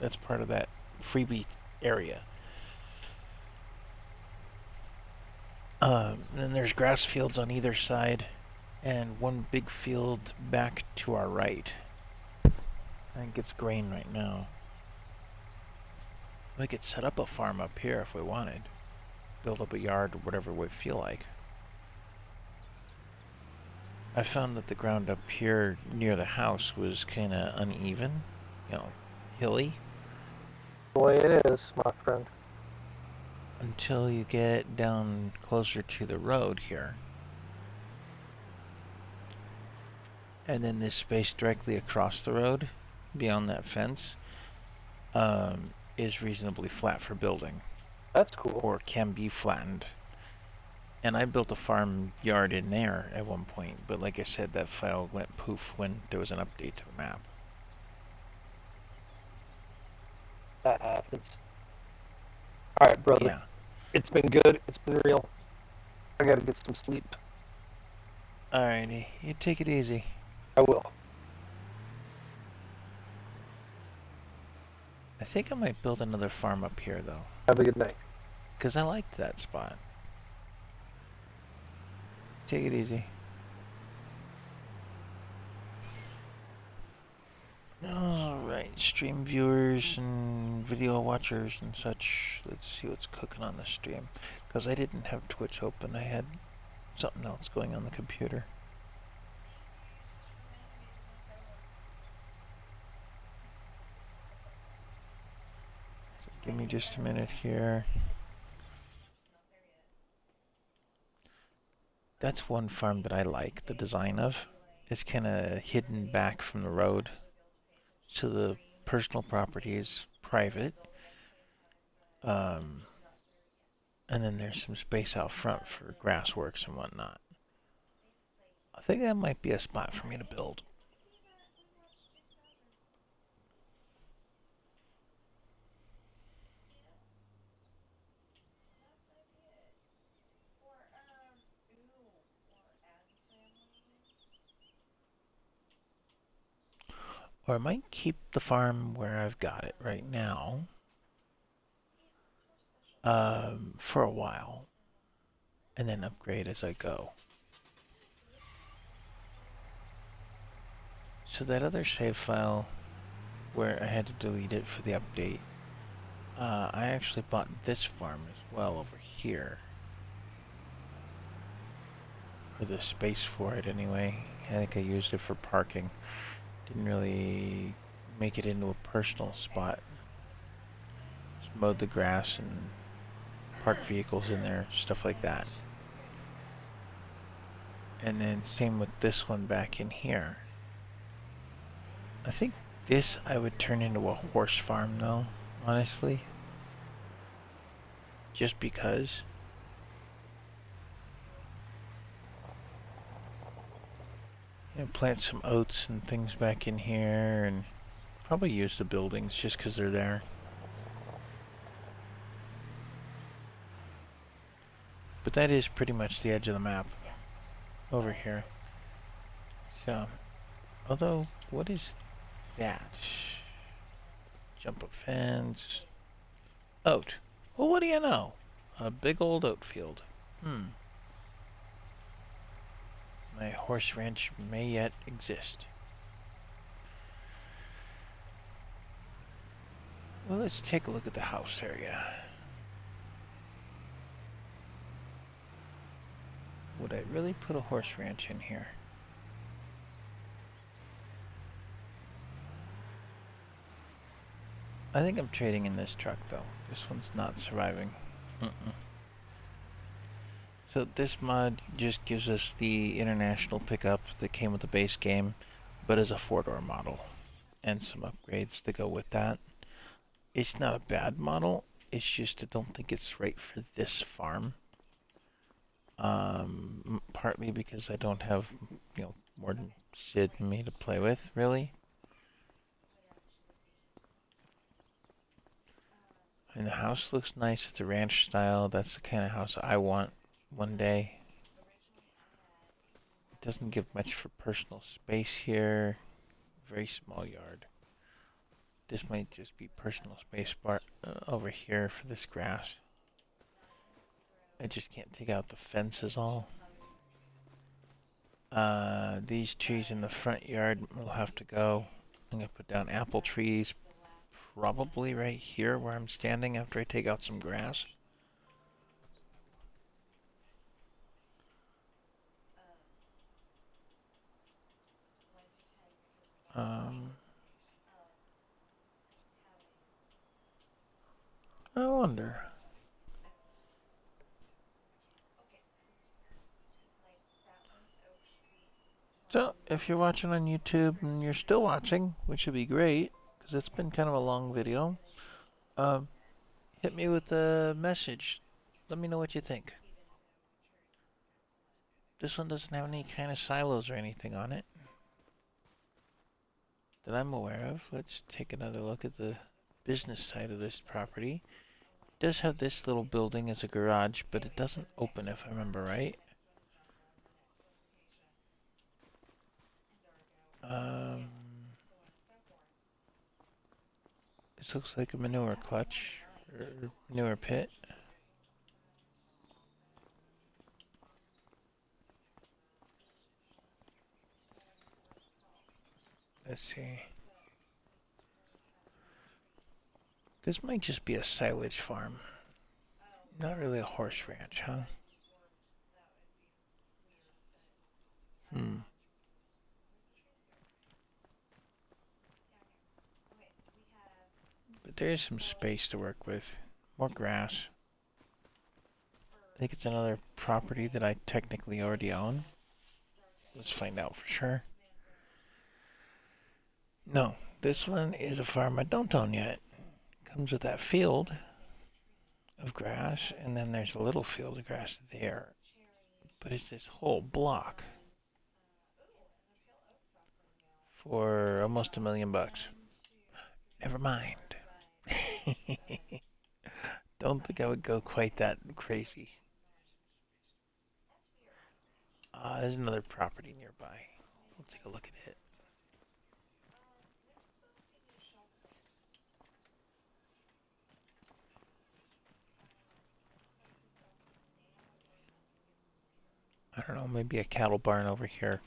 That's part of that freebie area. Then there's grass fields on either side, and one big field back to our right. I think it's grain right now. We could set up a farm up here if we wanted. Build up a yard or whatever we feel like. I found that the ground up here near the house was kind of uneven, you know, hilly, The way it is, my friend. until you get down closer to the road here. And then this space directly across the road, beyond that fence, is reasonably flat for building, That's cool. or can be flattened. And I built a farm yard in there at one point, but like I said, that file went poof when there was an update to the map. That happens. All right, brother. Yeah. It's been good. It's been real. I gotta get some sleep. Alrighty, you take it easy. I will. I think I might build another farm up here though, Have a good night. because I liked that spot. Take it easy. Alright, stream viewers and video watchers and such. Let's see what's cooking on the stream. Because I didn't have Twitch open, I had something else going on the computer. So give me just a minute here. That's one farm that I like the design of. It's kind of hidden back from the road, so the personal property is private. And then there's some space out front for grass works and whatnot. I think that might be a spot for me to build. Or I might keep the farm where I've got it right now. For a while. And then upgrade as I go. So that other save file where I had to delete it for the update, I actually bought this farm as well over here. Or the space for it anyway. I think I used it for parking. Didn't really make it into a personal spot. Just mowed the grass and parked vehicles in there, stuff like that. And then same with this one back in here. I think this I would turn into a horse farm though, honestly. Just because. You know, plant some oats and things back in here and probably use the buildings just because they're there. But that is pretty much the edge of the map over here. So, although, what is that? Jump up fence. Oat. Well, what do you know? A big old oat field. My horse ranch may yet exist. Well, let's take a look at the house area. Would I really put a horse ranch in here? I think I'm trading in this truck though. This one's not surviving. So this mod just gives us the international pickup that came with the base game, but as a 4-door model, and some upgrades that go with that. It's not a bad model, it's just I don't think it's right for this farm. Partly because I don't have, you know, more than Sid and me to play with, really. And the house looks nice, it's a ranch style, that's the kind of house I want one day. It doesn't give much for personal space here. Very small yard. This might just be personal space over here for this grass. I just can't take out the fence is all. These trees in the front yard will have to go. I'm gonna put down apple trees probably right here where I'm standing after I take out some grass. I wonder. So, if you're watching on YouTube and you're still watching, which would be great, because it's been kind of a long video, hit me with a message. Let me know what you think. This one doesn't have any kind of silos or anything on it that I'm aware of. Let's take another look at the business side of this property. It does have this little building as a garage, but it doesn't open if I remember right. This looks like a manure clutch, or manure pit. Let's see. This might just be a silage farm. Not really a horse ranch, huh? But there is some space to work with. More grass. I think it's another property that I technically already own. Let's find out for sure. No, this one is a farm I don't own yet. Comes with that field of grass, and then there's a little field of grass there. But it's this whole block for almost $1 million. Never mind. Don't think I would go quite that crazy. There's another property nearby. We'll take a look at it. I don't know, maybe a cattle barn over here.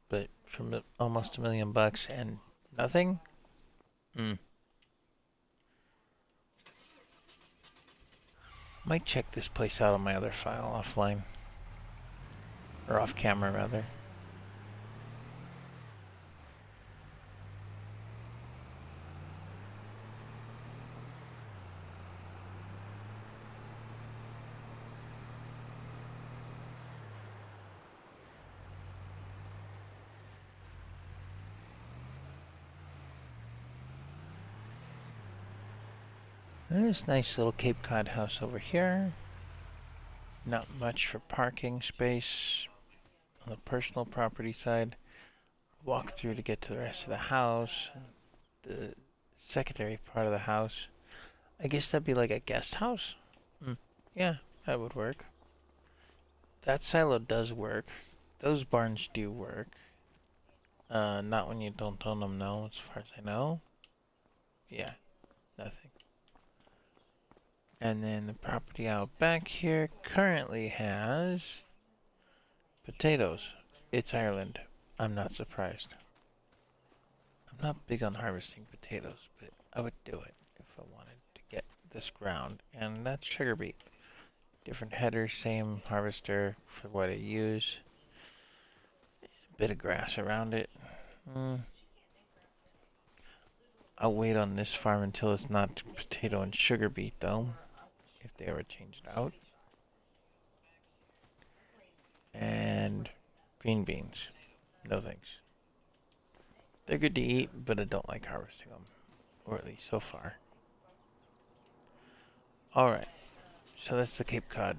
But from almost $1 million and nothing? Might check this place out on my other file offline. Or off camera, rather. There's a nice little Cape Cod house over here. Not much for parking space on the personal property side. Walk through to get to the rest of the house. The secondary part of the house. I guess that'd be like a guest house. Yeah, that would work. That silo does work. Those barns do work. Not when you don't own them, no, as far as I know. Yeah, nothing. And then the property out back here currently has potatoes. It's Ireland. I'm not surprised. I'm not big on harvesting potatoes, but I would do it if I wanted to get this ground. And that's sugar beet. Different headers, same harvester for what I use. A bit of grass around it. I'll wait on this farm until it's not potato and sugar beet though, if they ever change it out. And green beans. No thanks. They're good to eat, but I don't like harvesting them. Or at least so far. Alright. So that's the Cape Cod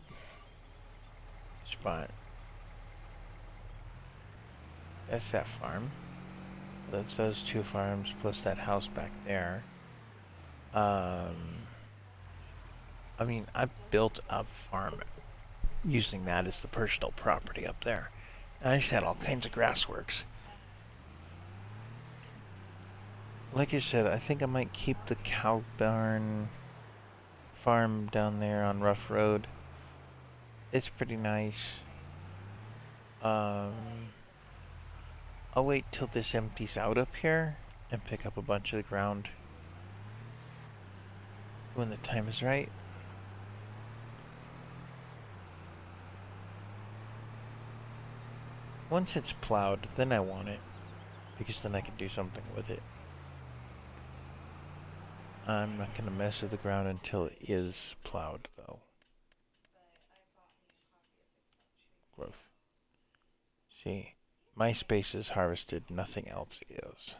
spot. That's that farm. That's those two farms plus that house back there. I mean, I built a farm using that as the personal property up there. And I just had all kinds of grassworks. Like I said, I think I might keep the cow barn farm down there on Rough Road. It's pretty nice. I'll wait till this empties out up here and pick up a bunch of the ground when the time is right. Once it's plowed, then I want it. because then I can do something with it. I'm not gonna mess with the ground until it is plowed, though. Growth. See, my space is harvested, nothing else is.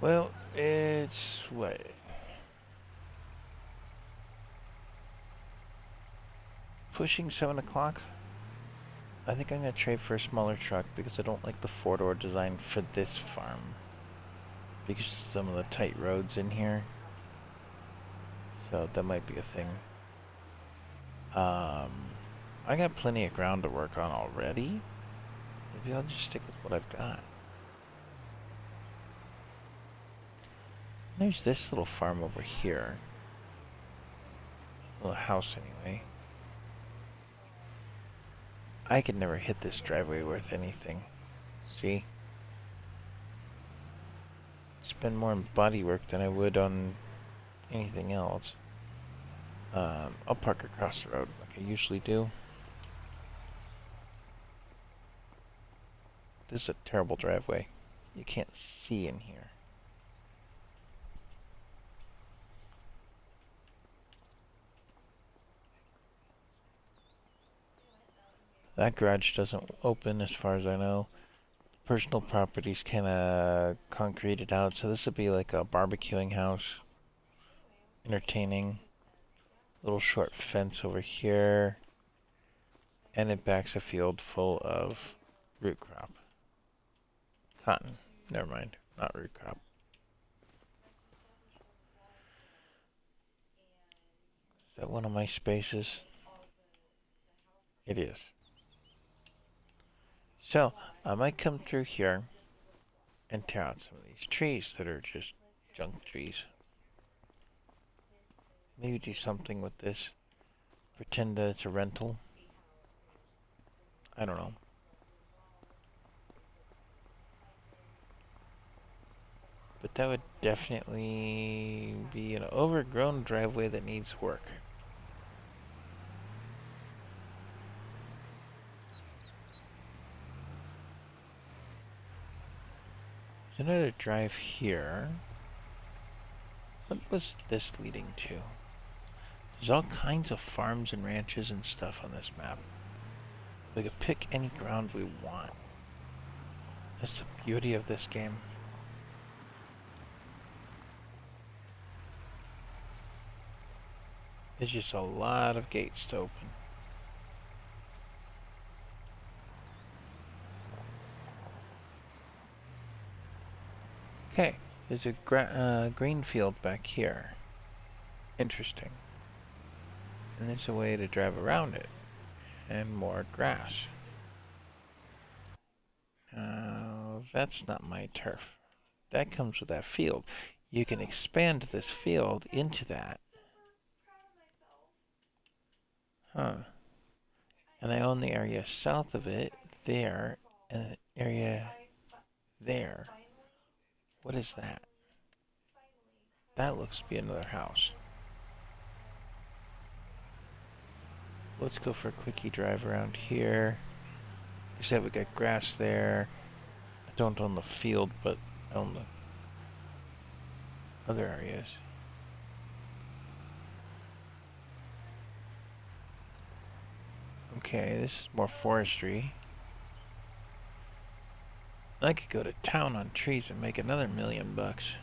Well, it's what? Pushing 7 o'clock? I think I'm gonna trade for a smaller truck because I don't like the four-door design for this farm. Because some of the tight roads in here. So that might be a thing. I got plenty of ground to work on already. Maybe I'll just stick with what I've got. There's this little farm over here. Little house anyway. I could never hit this driveway worth anything. See? Spend more on body work than I would on anything else. I'll park across the road like I usually do. This is a terrible driveway. You can't see in here. That garage doesn't open as far as I know. Personal property's kinda concreted out, so this would be like a barbecuing house. Entertaining. Little short fence over here. And it backs a field full of root crop. Cotton. Never mind. Not root crop. Is that one of my spaces? It is. So, I might come through here and tear out some of these trees that are just junk trees. Maybe do something with this. Pretend that it's a rental. I don't know. But that would definitely be an overgrown driveway that needs work. There's another drive here. What was this leading to? There's all kinds of farms and ranches and stuff on this map. We could pick any ground we want. That's the beauty of this game. There's just a lot of gates to open. Okay, there's a green field back here. Interesting. And there's a way to drive around it. And more grass. That's not my turf. That comes with that field. You can expand this field into that. Huh. And I own the area south of it, there, and the area there. What is that? That looks to be another house. Let's go for a quickie drive around here. You said we got grass there. I don't own the field, but I own the other areas. Okay, this is more forestry. I could go to town on trees and make another $1,000,000.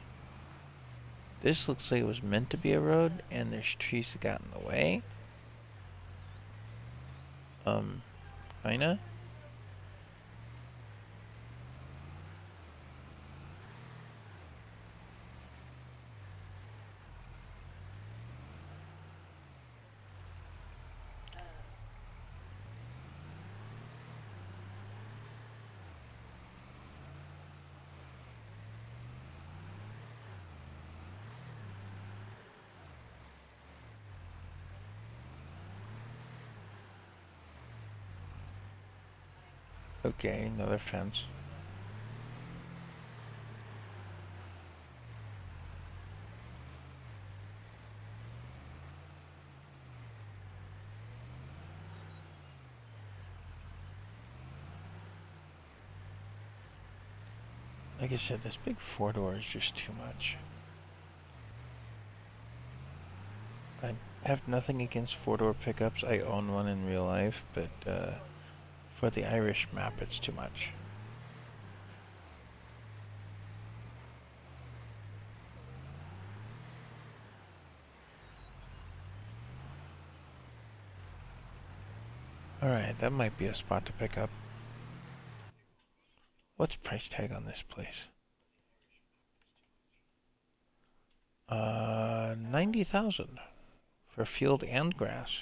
This looks like it was meant to be a road, and there's trees that got in the way. Kinda. Okay, another fence. Like I said, this big 4-door is just too much. I have nothing against 4-door pickups. I own one in real life, but for the Irish map, it's too much. Alright, that might be a spot to pick up. What's price tag on this place? 90,000 for field and grass.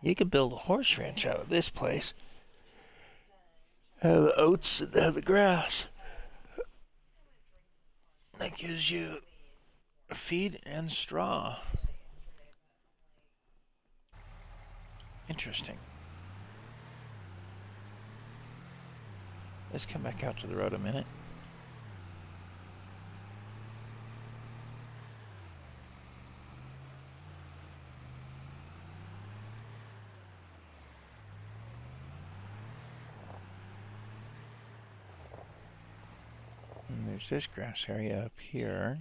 You could build a horse ranch out of this place. Have the oats and have the grass. That gives you feed and straw. Interesting. Let's come back out to the road a minute. And there's this grass area up here.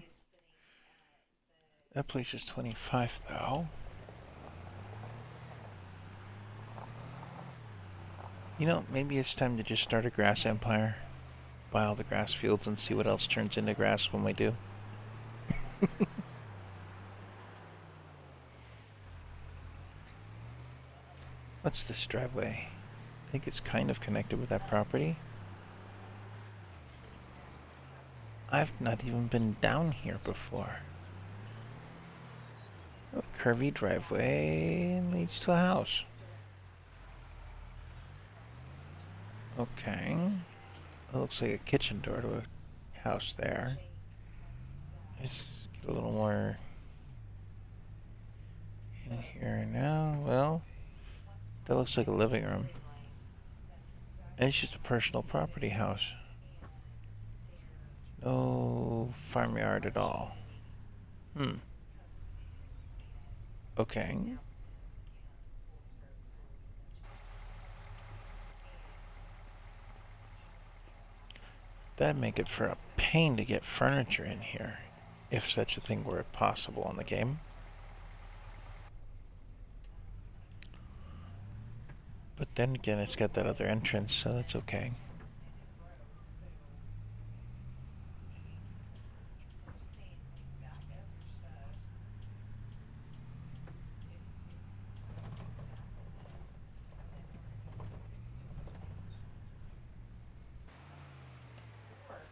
That place is 25 though. You know, maybe it's time to just start a grass empire. Buy all the grass fields and see what else turns into grass when we do. What's this driveway? I think it's kind of connected with that property. I've not even been down here before. A curvy driveway leads to a house. Okay. It looks like a kitchen door to a house there. Let's get a little more in here now. Well, that looks like a living room. And it's just a personal property house. No farmyard at all. Okay. That'd make it for a pain to get furniture in here, if such a thing were possible in the game. But then again, it's got that other entrance, so that's okay.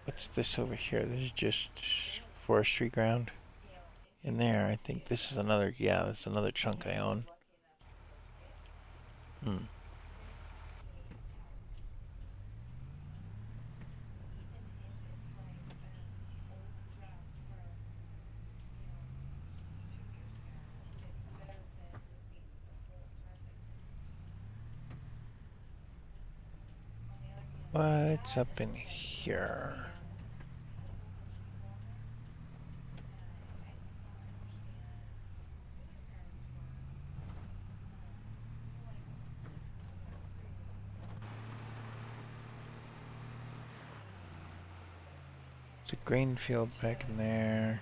What's this over here? This is just forestry ground. In there, I think this is another, yeah, that's another chunk I own. What's up in here? The grain field back in there.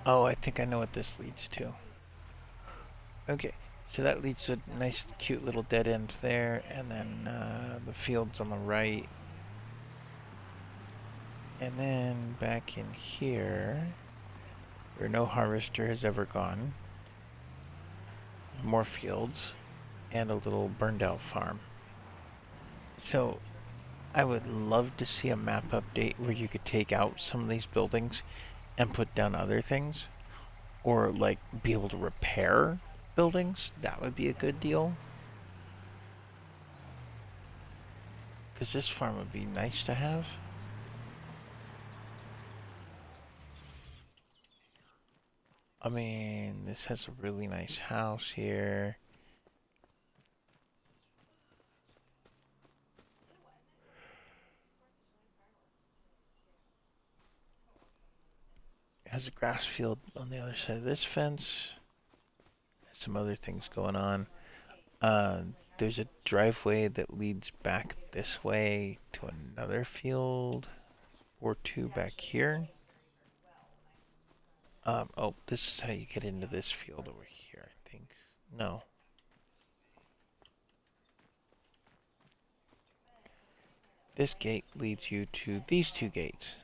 Oh, I think I know what this leads to. Okay, so that leads to a nice, cute little dead end there, and then the fields on the right. And then back in here, where no harvester has ever gone. More fields, and a little burned out farm. So, I would love to see a map update where you could take out some of these buildings and put down other things. Or, like, be able to repair buildings. That would be a good deal. Because this farm would be nice to have. I mean, this has a really nice house here. It has a grass field on the other side of this fence. Some other things going on. there's a driveway that leads back this way to another field or two back here. Oh, this is how you get into this field over here, I think. No. This gate leads you to these two gates.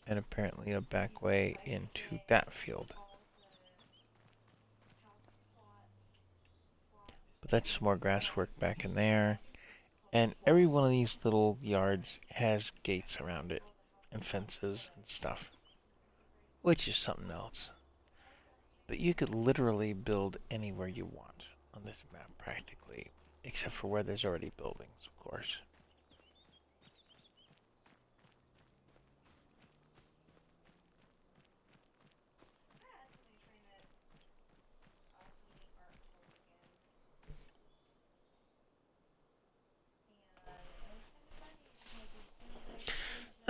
And apparently a back way into that field. But that's some more grass work back in there. And every one of these little yards has gates around it. And fences and stuff. Which is something else. But you could literally build anywhere you want on this map, practically. Except for where there's already buildings, of course.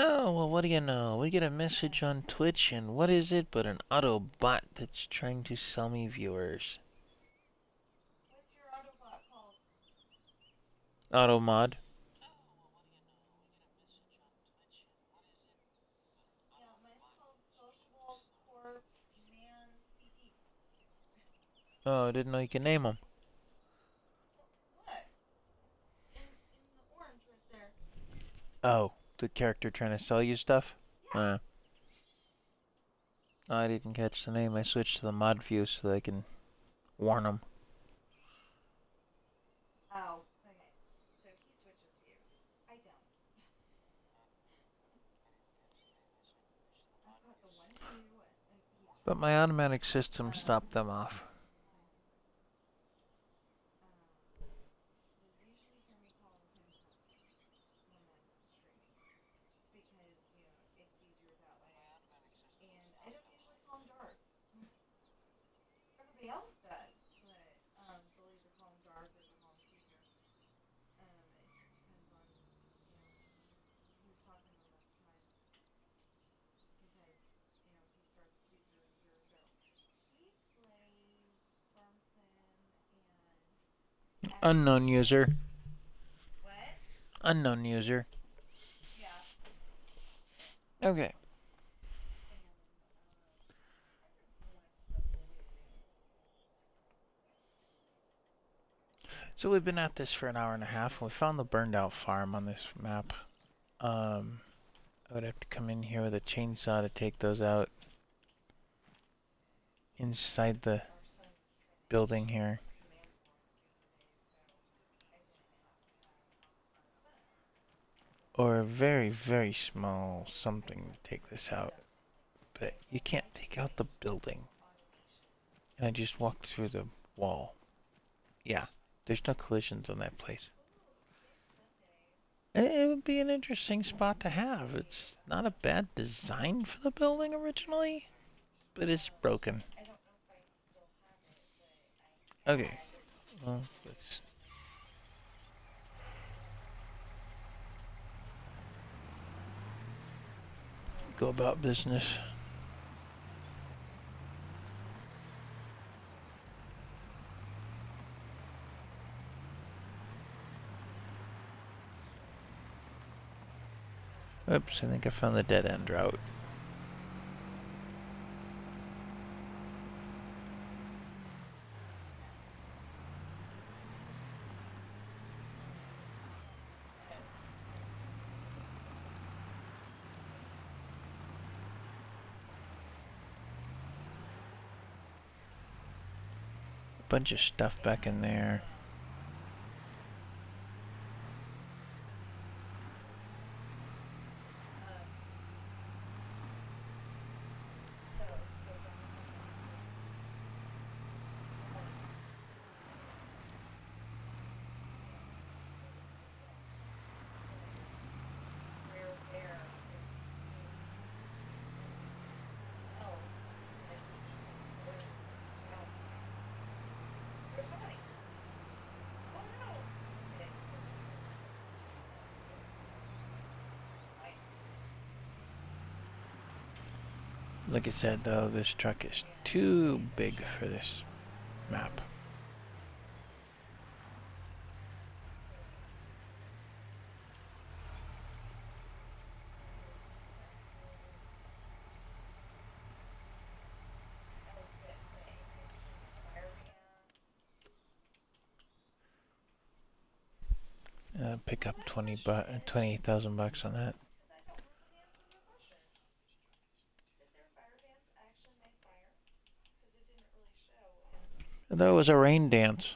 Oh, well, what do you know? We get a message on Twitch, and what is it but an Autobot that's trying to sell me viewers? What's your Autobot called? Automod. Yeah, mine's called Sociable Corp Man CP. Oh, I didn't know you could name them. What? In the orange right there. Oh, the character trying to sell you stuff? I didn't catch the name. I switched to the mod view so that I can warn them. Oh, okay. So he switches views. I don't. I've got the one view and he's But my automatic system stopped them off. you usually hear me call him Preston when I'm streaming. Just because, it's easier that way. And I don't usually call him Dark. Everybody else does, but they'll either call him Dark or they'll call him Seeker. It just depends on, who's talking to him at the time. Because, he starts Caesar 00. He plays Farmson and Unknown user. what? Unknown user. Yeah. Okay. So we've been at this for an hour and a half, and we found the burned out farm on this map. I would have to come in here with a chainsaw to take those out inside the building here. Or a very, very small something to take this out. But you can't take out the building. And I just walked through the wall. Yeah, there's no collisions on that place. It would be an interesting spot to have. It's not a bad design for the building originally, but it's broken. Okay, well, let's go about business. Oops, I think I found the dead end route. Bunch of stuff back in there. Like I said, though, this truck is too big for this map. pick up 28,000 bucks on that. Because I don't know the answer to the question. Did their fire dance actually make fire? Because it didn't really show in. That was a rain dance.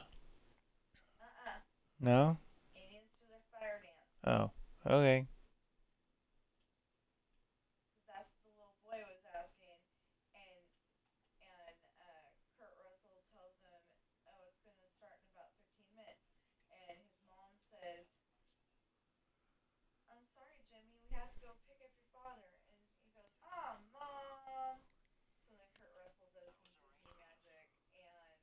No? Aliens do their fire dance. Oh, okay. Because that's what the little boy was asking, and Kurt Russell tells him, "Oh, it's going to start in about 15 minutes," and his mom says, "I'm sorry, Jimmy, we have to go pick up your father," and he goes, "Oh, Mom." So then Kurt Russell does some Disney magic and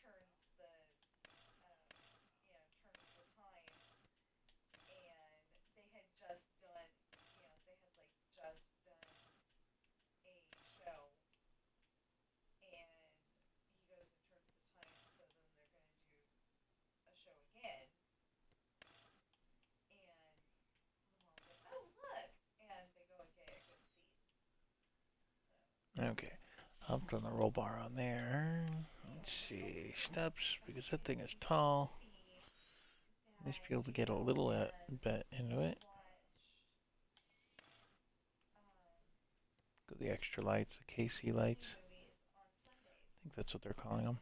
turns the turns the time, and they had just done, they had like just done a show, and he goes and turns the time, so then they're going to do a show again, and the mom's like, "Oh, look," and they go and get a good seat. So. Okay. I'll put the roll bar on there. Let's see. Steps, because that thing is tall. At least be able to get a little bit into it. Got the extra lights, the KC lights. I think that's what they're calling them.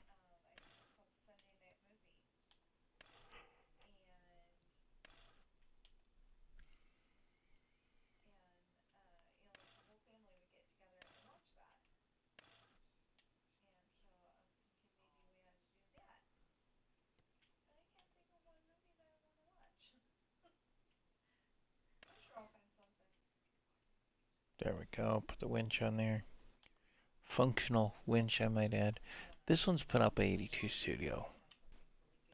There we go. Put the winch on there. Functional winch, I might add. This one's put up by 82 Studio.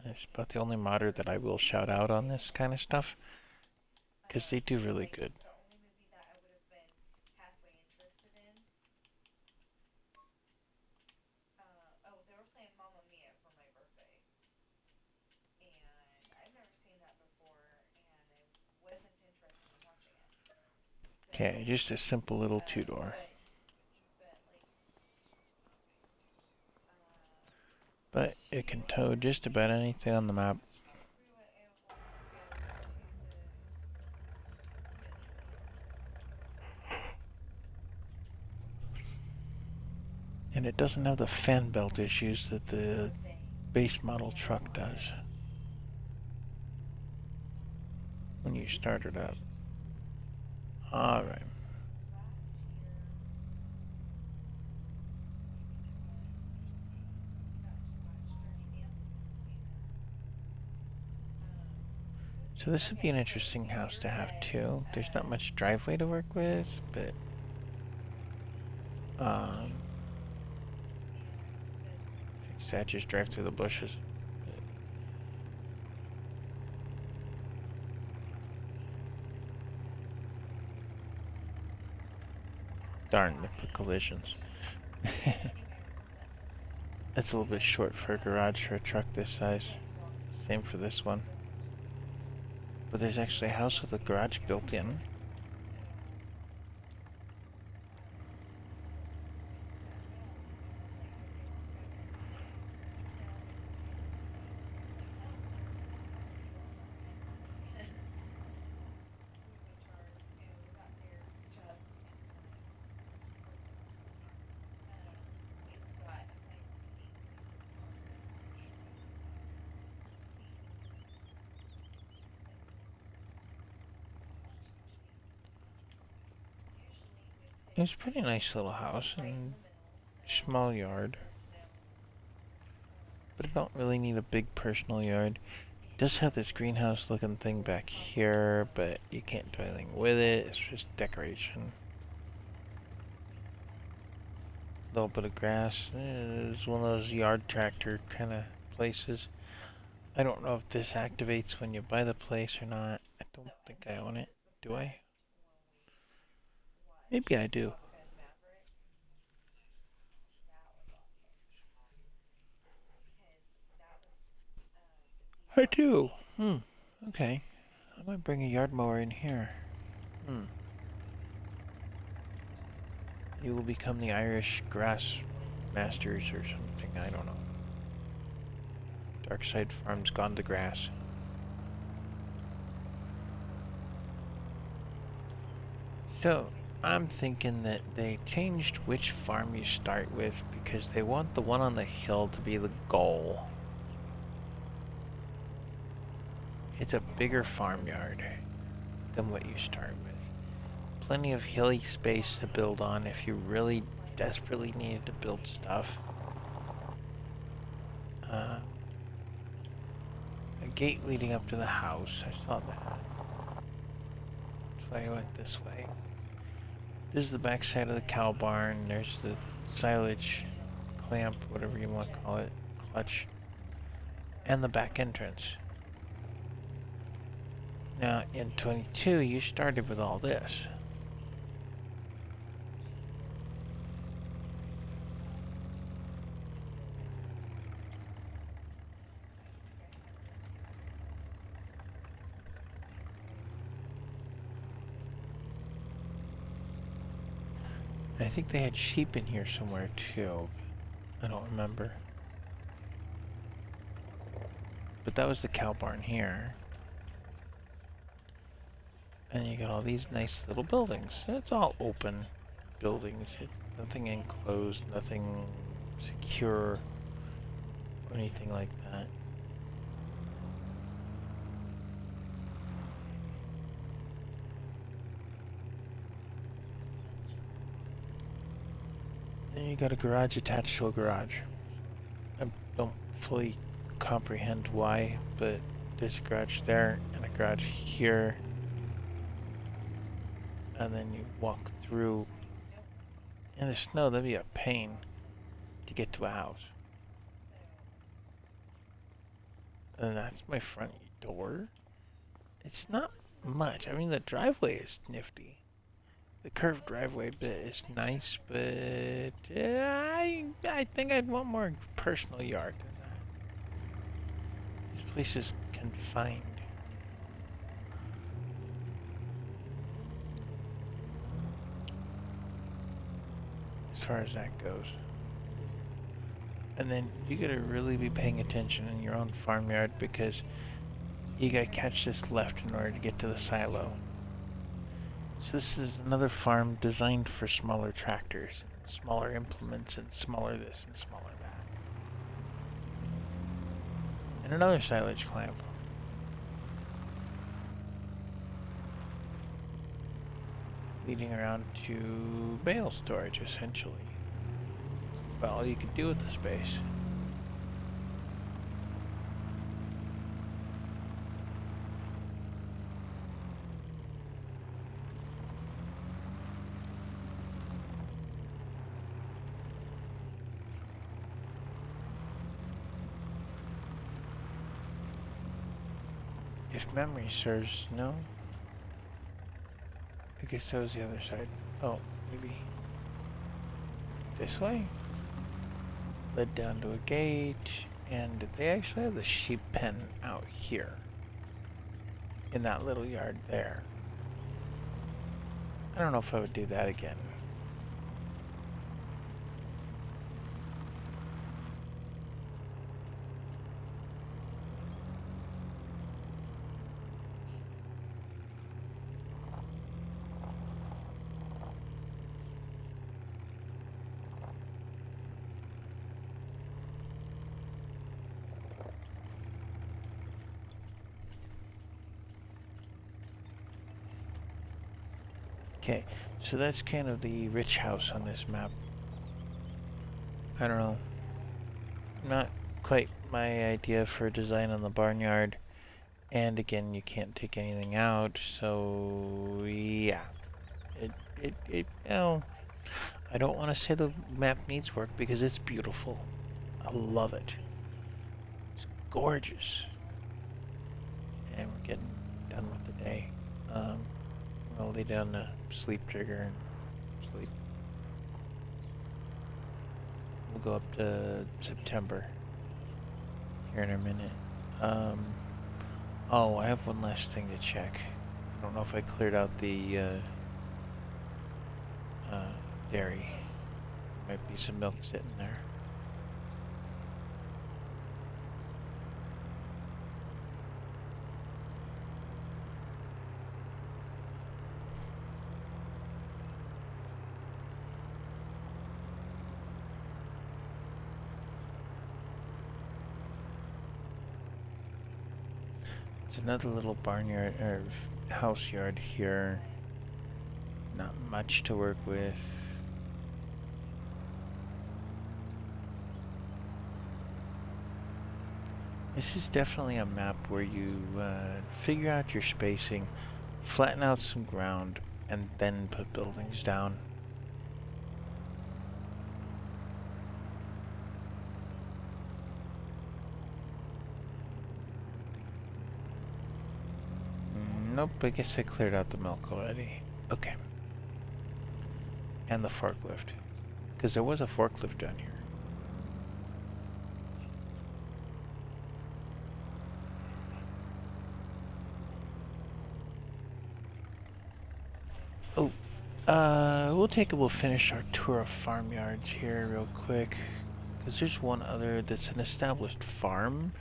It's about the only modder that I will shout out on this kind of stuff, because they do really good. The only movie that I would have been halfway interested in. They were playing Mamma Mia for my birthday, and I've never seen that before, and I wasn't interested in watching it. Okay, just a simple little two-door. But it can tow just about anything on the map. And it doesn't have the fan belt issues that the base model truck does when you start it up. Alright. So this would be an interesting house to have too. There's not much driveway to work with, but fix that, just drive through the bushes. Darn, they put collisions. That's a little bit short for a garage for a truck this size. Same for this one. But there's actually a house with a garage built in. It's a pretty nice little house and small yard. But I don't really need a big personal yard. It does have this greenhouse looking thing back here, but you can't do anything with it. It's just decoration. A little bit of grass. It's one of those yard tractor kind of places. I don't know if this activates when you buy the place or not. I don't think I own it. Do I? Maybe I do. I do. Okay. I might bring a yard mower in here. You will become the Irish grass masters or something. I don't know. Darkside Farms gone to grass. So, I'm thinking that they changed which farm you start with because they want the one on the hill to be the goal. It's a bigger farmyard than what you start with. Plenty of hilly space to build on if you really desperately needed to build stuff. A gate leading up to the house, I saw that. That's why I went this way. This is the back side of the cow barn. There's the silage clamp, whatever you want to call it, clutch, and the back entrance. Now, in 22, you started with all this. I think they had sheep in here somewhere too. I don't remember. But that was the cow barn here. And you got all these nice little buildings. It's all open buildings. It's nothing enclosed, nothing secure, or anything like that. And you got a garage attached to a garage. I don't fully comprehend why, but there's a garage there and a garage here. And then you walk through. In the snow, that'd be a pain to get to a house. And that's my front door. It's not much. I mean, the driveway is nifty. The curved driveway bit is nice, but I think I'd want more personal yard than that. This place is confined. As far as that goes. And then you gotta really be paying attention in your own farmyard because you gotta catch this left in order to get to the silo. So this is another farm designed for smaller tractors, smaller implements, and smaller this and smaller that. And another silage clamp. Leading around to bale storage, essentially. About all you can do with the space. If memory serves, no? I guess that was the other side. Oh, maybe this way? Led down to a gate, and they actually have the sheep pen out here. In that little yard there. I don't know if I would do that again. Okay, so that's kind of the rich house on this map. I don't know. Not quite my idea for design on the barnyard. And again, you can't take anything out, so yeah. You know, I don't want to say the map needs work because it's beautiful. I love it. It's gorgeous. And we're getting done with the day. I'll lay down the sleep trigger and sleep. We'll go up to September here in a minute. Oh, I have one last thing to check. I don't know if I cleared out the dairy. Might be some milk sitting there. There's another little barnyard or house yard here. Not much to work with. This is definitely a map where you figure out your spacing, flatten out some ground, and then put buildings down. Nope, I guess I cleared out the milk already. Okay. And the forklift. Because there was a forklift down here. Oh, we'll finish our tour of farmyards here real quick. Because there's one other that's an established farm,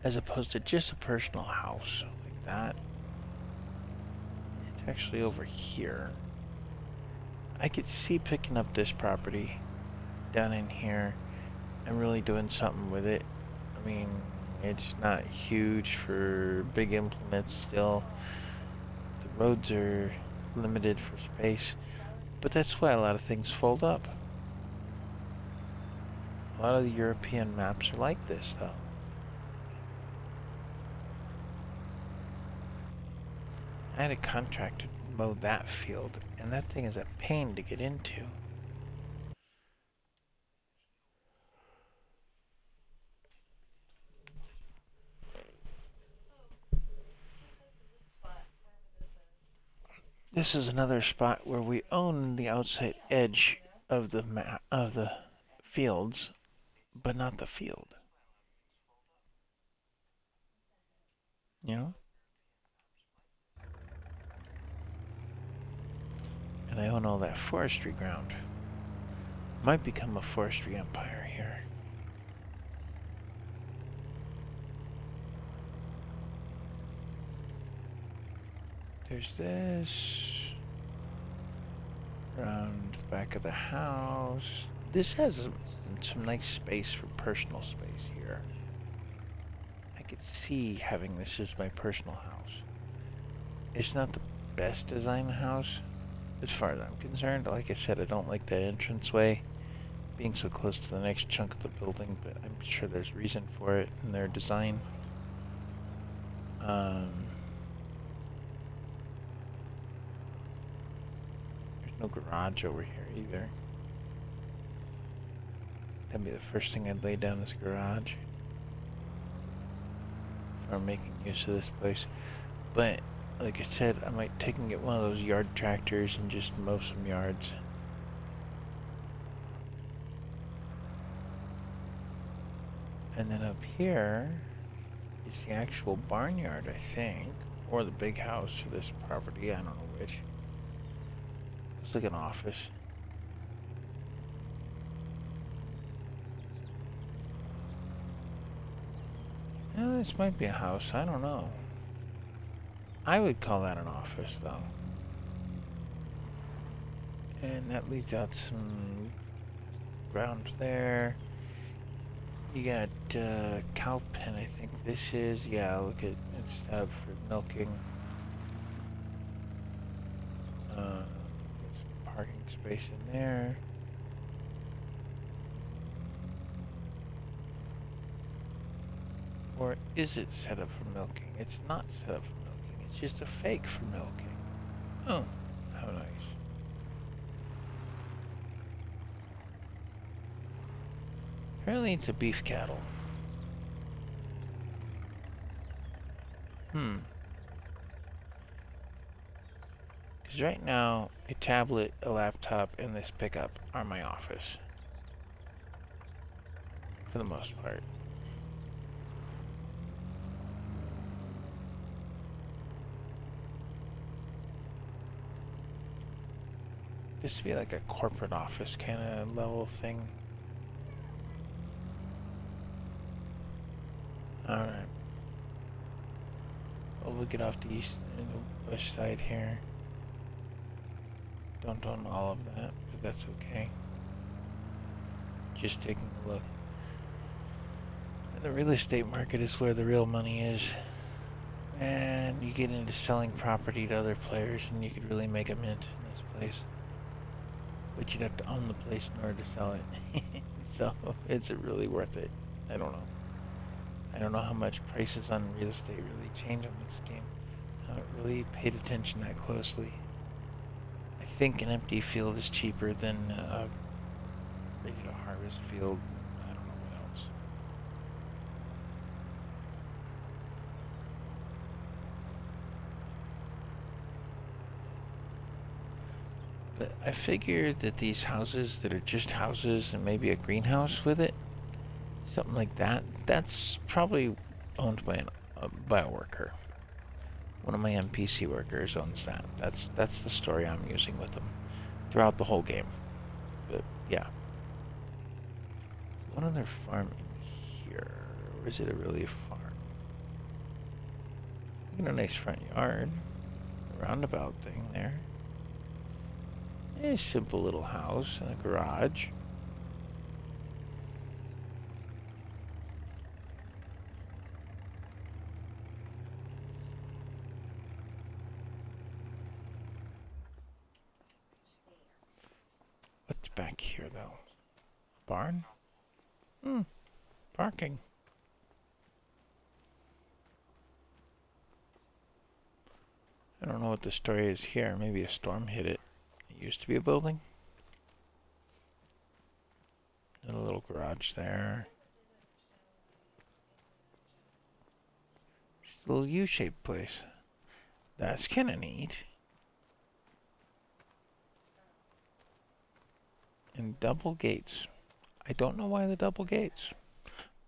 as opposed to just a personal house like that. It's actually over here. I could see picking up this property down in here and really doing something with it. I mean, it's not huge for big implements still. The roads are limited for space, but that's why a lot of things fold up. A lot of the European maps are like this, though. I had a contractor mow that field, and that thing is a pain to get into. This is another spot where we own the outside edge of the fields, but not the field. You know? And I own all that forestry ground. Might become a forestry empire here. There's this. Around the back of the house. This has some nice space for personal space here. I could see having this as my personal house. It's not the best design house, as far as I'm concerned. Like I said, I don't like that entranceway being so close to the next chunk of the building, but I'm sure there's reason for it in their design. There's no garage over here either. That'd be the first thing I'd lay down, is a garage if I'm making use of this place. But like I said, I might take and get one of those yard tractors and just mow some yards. And then up here is the actual barnyard, I think, or the big house for this property. I don't know which. Looks like an office. This might be a house. I don't know. I would call that an office, though. And that leads out some ground there. You got cow pen, I think this is. Yeah, look at it's set up for milking. There's some parking space in there. Or is it set up for milking? It's not set up for milking. It's just a fake for milking. Oh, how nice. Apparently it's a beef cattle. Because right now, a tablet, a laptop, and this pickup are my office. For the most part. This would be like a corporate office kind of level thing. Alright. Well, we'll get off the east and the west side here. Don't own all of that, but that's okay. Just taking a look. And the real estate market is where the real money is. And you get into selling property to other players, and you could really make a mint in this place. But you'd have to own the place in order to sell it. So, is it really worth it? I don't know. I don't know how much prices on real estate really change on this game. I haven't really paid attention that closely. I think an empty field is cheaper than a ready to harvest field. I don't know what else. But I figured that these houses that are just houses and maybe a greenhouse with it, something like that, that's probably owned by a worker. One of my NPC workers owns that. That's the story I'm using with them throughout the whole game. But yeah. One other farm in here, or is it really a farm? Look at a nice front yard. A roundabout thing there. A simple little house and a garage. What's back here, though? Barn? Parking. I don't know what the story is here. Maybe a storm hit it. It used to be a building. And a little garage there. Just a little U-shaped place. That's kind of neat. And double gates. I don't know why the double gates.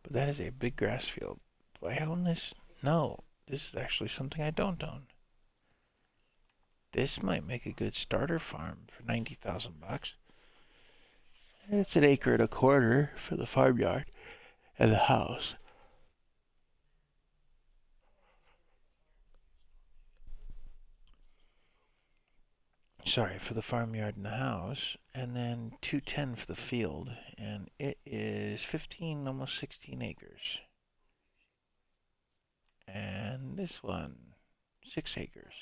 But that is a big grass field. Do I own this? No. This is actually something I don't own. This might make a good starter farm for 90,000 bucks. It's an acre and a quarter for the farmyard and the house. Sorry, for the farmyard and the house, and then 210 for the field, and it is 15, almost 16 acres. And this one, 6 acres.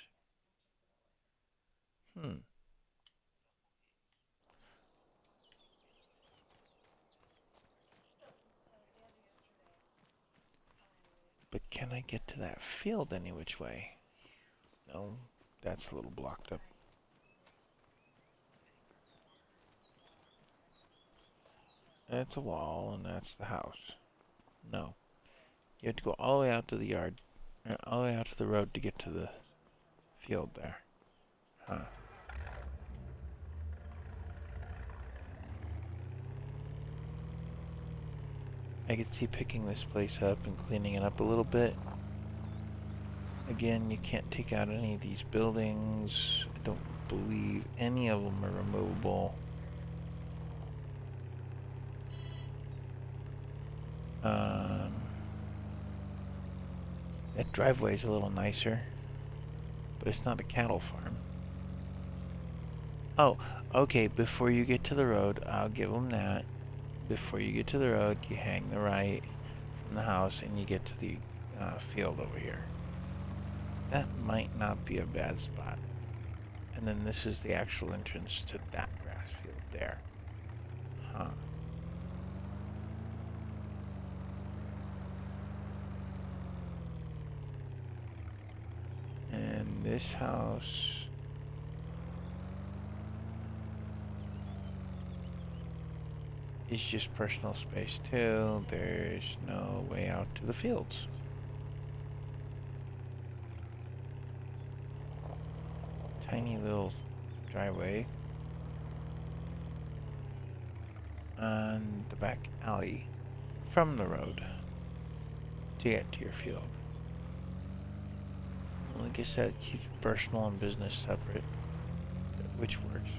But can I get to that field any which way? No, that's a little blocked up. That's a wall, and that's the house. No. You have to go all the way out to the yard, all the way out to the road to get to the field there. Huh. I could see picking this place up and cleaning it up a little bit. Again, you can't take out any of these buildings. I don't believe any of them are removable. That driveway's a little nicer, but it's not a cattle farm. Oh, okay, before you get to the road, I'll give them that. Before you get to the road, you hang the right from the house and you get to the field over here. That might not be a bad spot. And then this is the actual entrance to that grass field there. Huh. And this house... is just personal space too. There's no way out to the fields. Tiny little driveway on the back alley from the road to get to your field. Well, I guess that keeps personal and business separate, which works.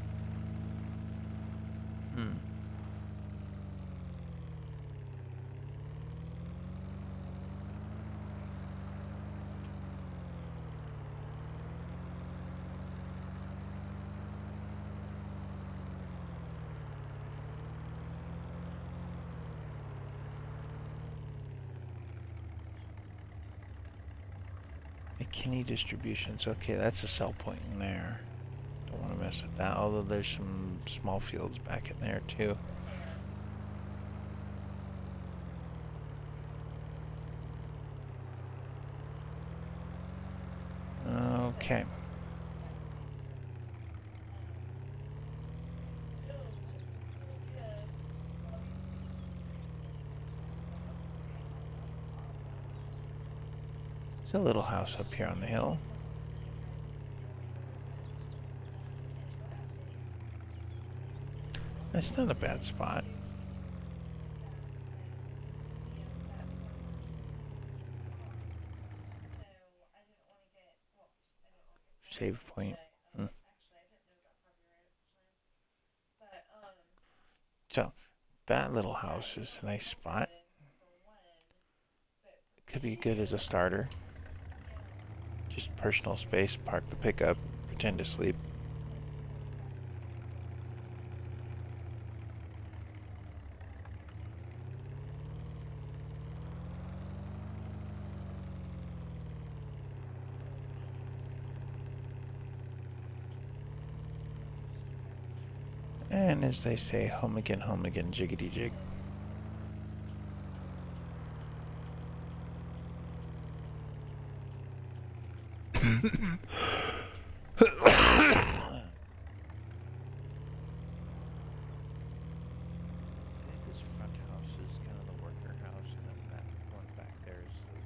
I McKinney Distributions. Okay, that's a sell point in there. Don't want to mess with that. Although there's some small fields back in there too. Okay. There's a little house up here on the hill. That's not a bad spot. Save point. So, that little house is a nice spot. Could be good as a starter. Just personal space, park the pickup, pretend to sleep. And as they say, home again, jiggity jig. This front house is kind of the worker house, and then that one back there is the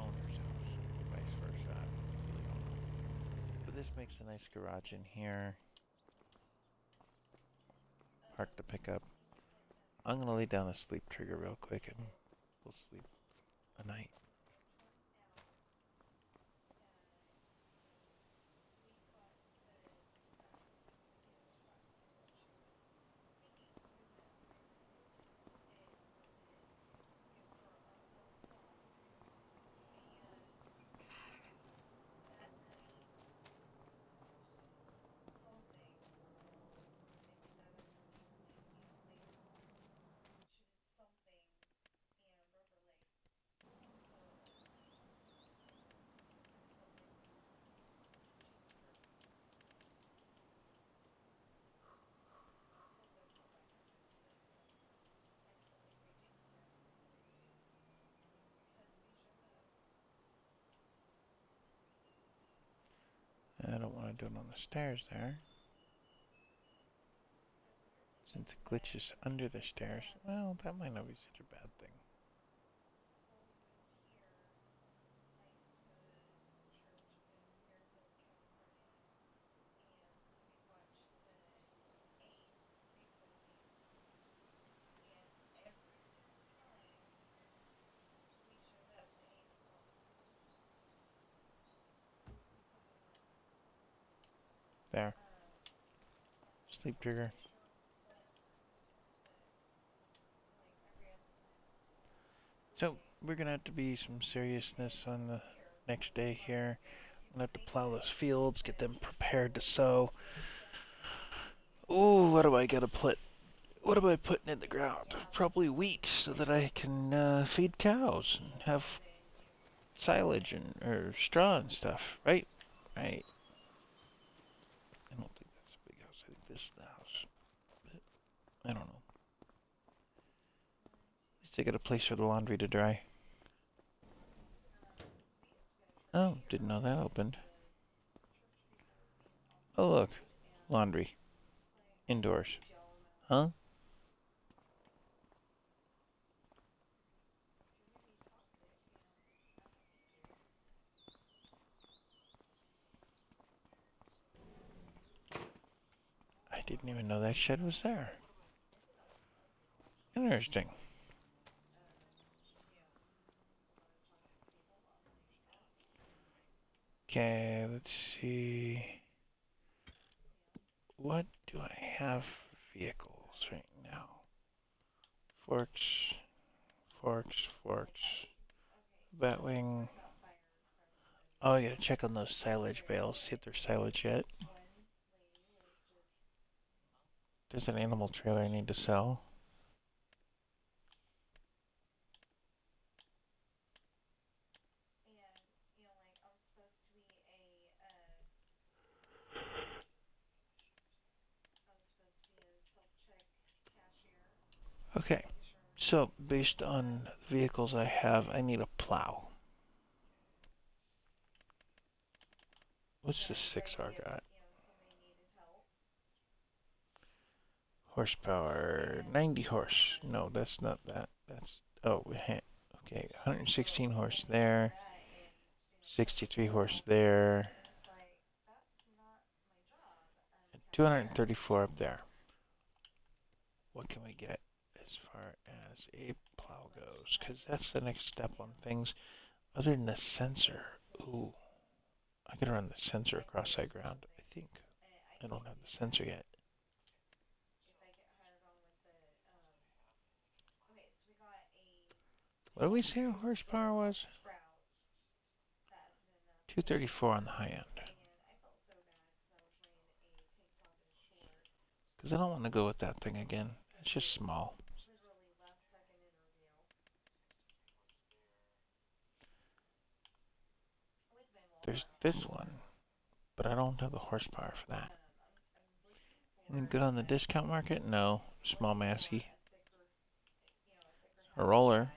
owner's house, vice versa. I really don't know. But this makes a nice garage in here. Park the pickup. I'm gonna lay down a sleep trigger real quick, and we'll sleep a night. I don't want to do it on the stairs there. Since it glitches under the stairs, well, that might not be such a bad thing. There. Sleep trigger. So, we're gonna have to be some seriousness on the next day here. I'm gonna have to plow those fields, get them prepared to sow. Ooh, what do I gotta put? What am I putting in the ground? Probably wheat, so that I can feed cows and have silage and or straw and stuff. Right? Right. I don't think that's a big house. I think this is the house. But I don't know. At least I got a place for the laundry to dry. Oh, didn't know that opened. Oh, look. Laundry. Indoors. Huh? I didn't even know that shed was there. Interesting. Okay, let's see. What do I have for vehicles right now? Forks, forks, forks. Batwing. Oh, I gotta check on those silage bales, see if there's silage yet. There's an animal trailer I need to sell. Okay, so based on the vehicles I have, I need a plow. What's the 6R got? Horsepower, 90 horse. No, that's not that. That's, oh, okay, 116 horse there, 63 horse there, and 234 up there. What can we get as far as a plow goes? Because that's the next step on things. Other than the sensor. Ooh, I gotta run the sensor across that ground. I think I don't have the sensor yet. What did we say our horsepower was? 234 on the high end. Because I don't want to go with that thing again. It's just small. There's this one, but I don't have the horsepower for that. Anything good on the discount market? No. Small Massey. A roller.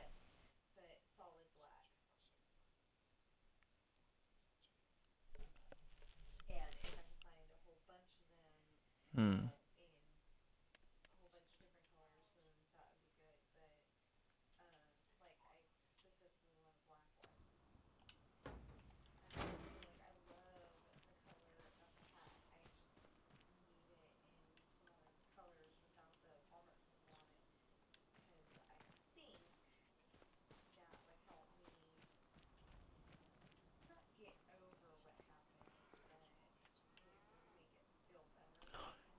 Hmm.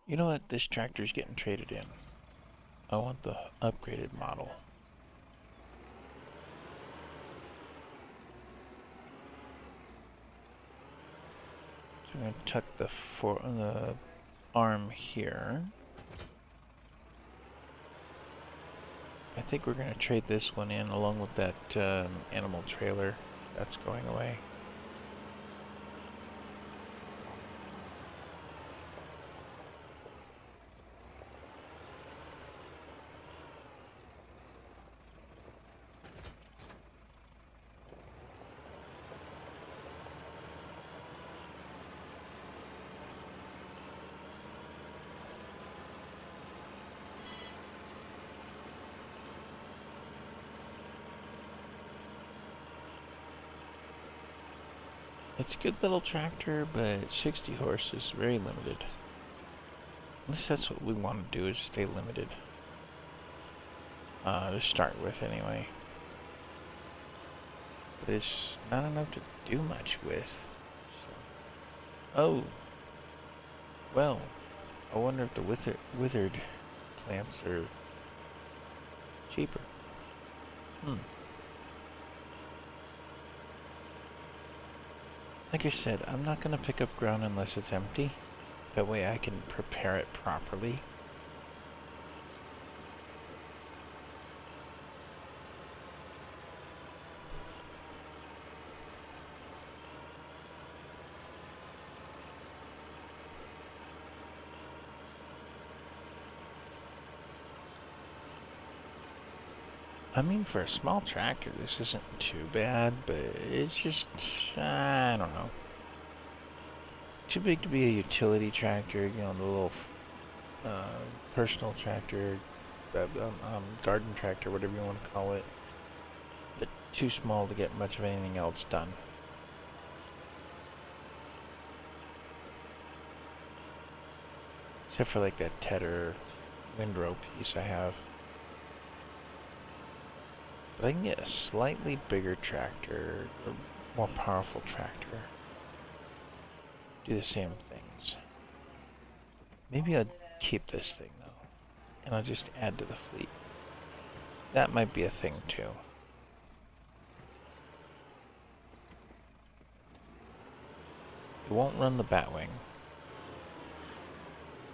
You know what? This tractor's getting traded in. I want the upgraded model. So I'm going to tuck the arm here. I think we're going to trade this one in along with that animal trailer that's going away. It's a good little tractor, but 60 horse is very limited. At least that's what we want to do, is stay limited. To start with, anyway. But it's not enough to do much with. So. Oh. Well, I wonder if the withered plants are cheaper. Like I said, I'm not going to pick up ground unless it's empty. That way I can prepare it properly. I mean, for a small tractor, this isn't too bad, but it's just, I don't know. Too big to be a utility tractor, you know, the little personal tractor, garden tractor, whatever you want to call it. But too small to get much of anything else done. Except for like that Tedder windrow piece I have. But I can get a slightly bigger tractor, or more powerful tractor. Do the same things. Maybe I'll keep this thing though, and I'll just add to the fleet. That might be a thing too. It won't run the Batwing.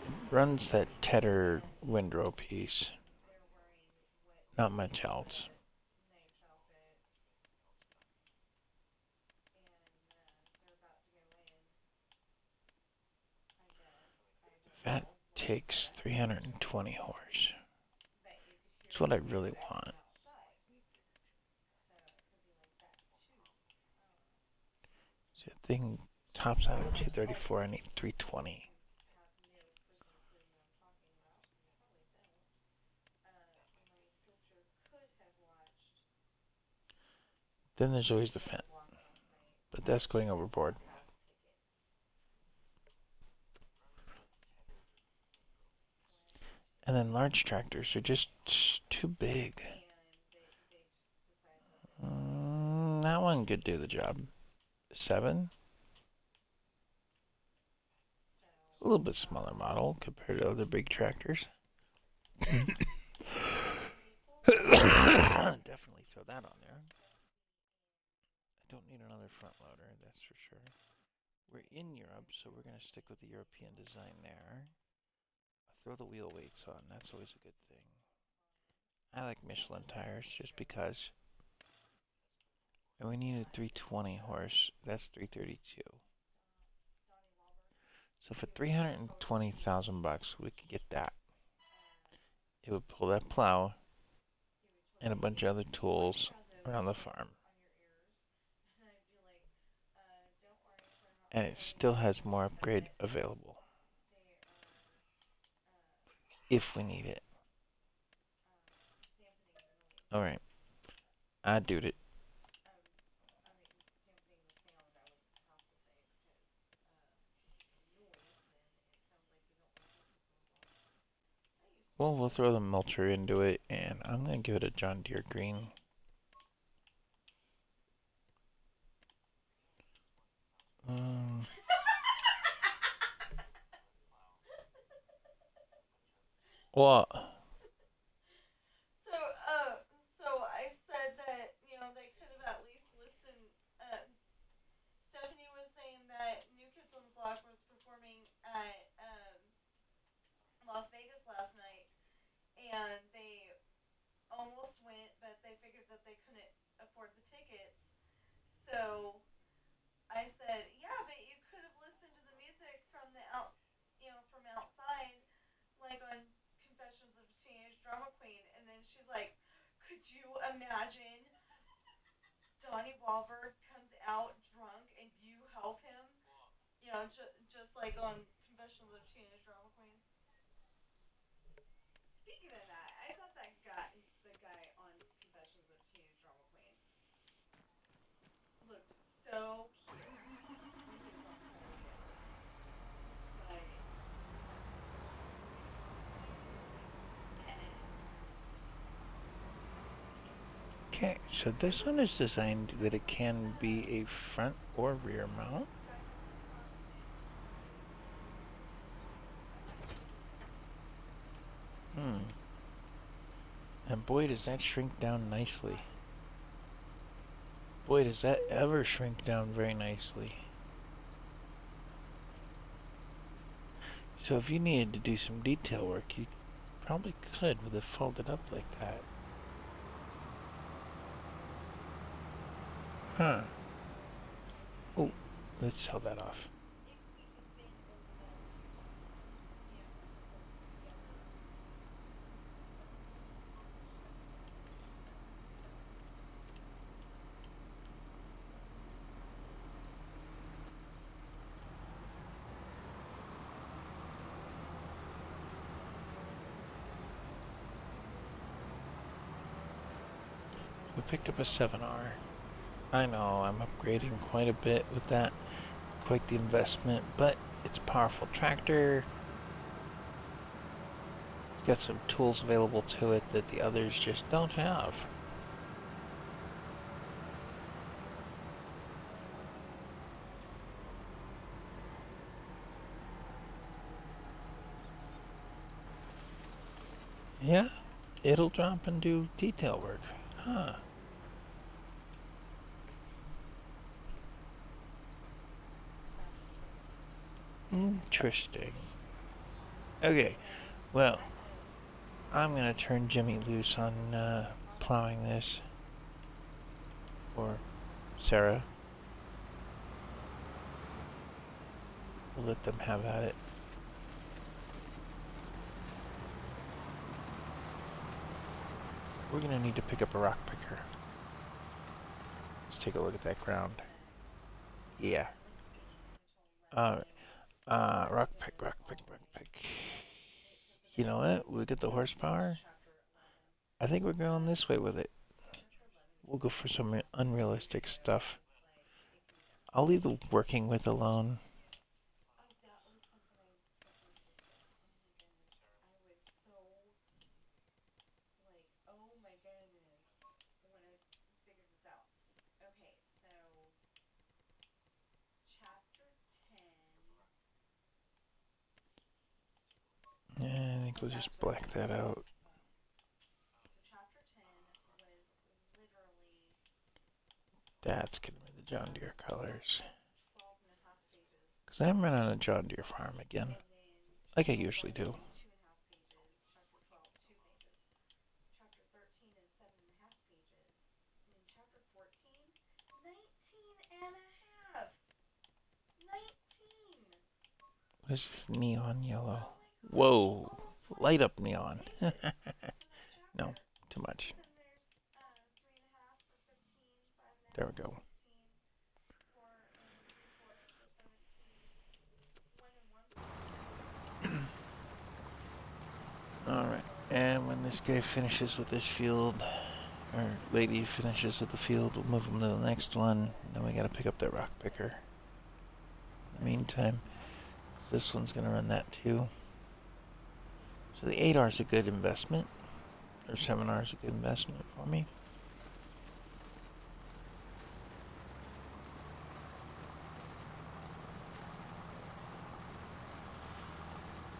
It runs that Tedder windrow piece. Not much else. That takes 320 horse. It's what I really want. So the thing tops out at 234. I need 320. Then there's always the fence, but that's going overboard. And then large tractors are just too big. That one could do the job. 7. A little bit smaller model compared to other big tractors. Definitely throw that on there. I don't need another front loader, that's for sure. We're in Europe, so we're going to stick with the European design there. I'll throw the wheel weights on, that's always a good thing. I like Michelin tires just because. And we needed 320 horse, that's 332. So for 320,000 bucks, we could get that. It would pull that plow and a bunch of other tools around the farm. And it still has more upgrade available. If we need it. Alright. I do it. Well, we'll throw the mulcher into it, and I'm going to give it a John Deere green. What? So I said that, they could have at least listened. Stephanie was saying that New Kids on the Block was performing at Las Vegas last night, and they almost went, but they figured that they couldn't afford the tickets. So I said, yeah, but you could have listened to the music from from outside, like on Confessions of a Teenage Drama Queen. And then she's like, could you imagine Donnie Wahlberg comes out drunk and you help him? Just like on Confessions of a Teenage Drama Queen. Speaking of that, I thought the guy on Confessions of a Teenage Drama Queen looked so cute when he was on Foley. Like, Okay, so this one is designed that it can be a front or rear mount. And boy, does that shrink down nicely. Boy, does that ever shrink down very nicely. So if you needed to do some detail work, you probably could with it folded up like that. Huh. Oh, let's sell that off. We picked up a 7R. I know, I'm upgrading quite a bit with that. Quite the investment, but it's a powerful tractor. It's got some tools available to it that the others just don't have. Yeah, it'll drop and do detail work. Huh. Interesting. Okay, well, I'm gonna turn Jimmy loose on plowing this. Or Sarah. We'll let them have at it. We're gonna need to pick up a rock picker. Let's take a look at that ground. Yeah. Rock pick, rock pick, rock pick. You know what? We get the horsepower. I think we're going this way with it. We'll go for some unrealistic stuff. I'll leave the working with alone. Yeah, I think we'll just black that out. That's gonna be the John Deere colors. Because I haven't run on a John Deere farm again, like I usually do. What is this neon yellow? Whoa, light up neon. No, too much. There we go. Alright, and when this guy finishes with this field, or lady finishes with the field, we'll move him to the next one. Then we gotta pick up that rock picker. In the meantime, this one's gonna run that too. So the 8R is a good investment, or 7R is a good investment for me.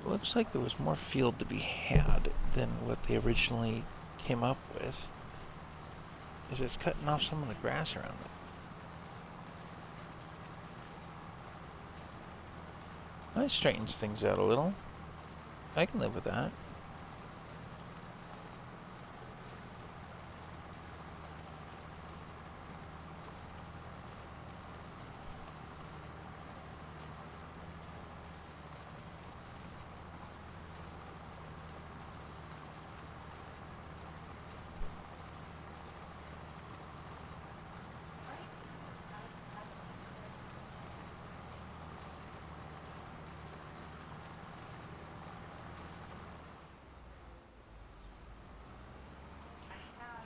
Looks like there was more field to be had than what they originally came up with. Is it's cutting off some of the grass around it. That straightens things out a little. I can live with that.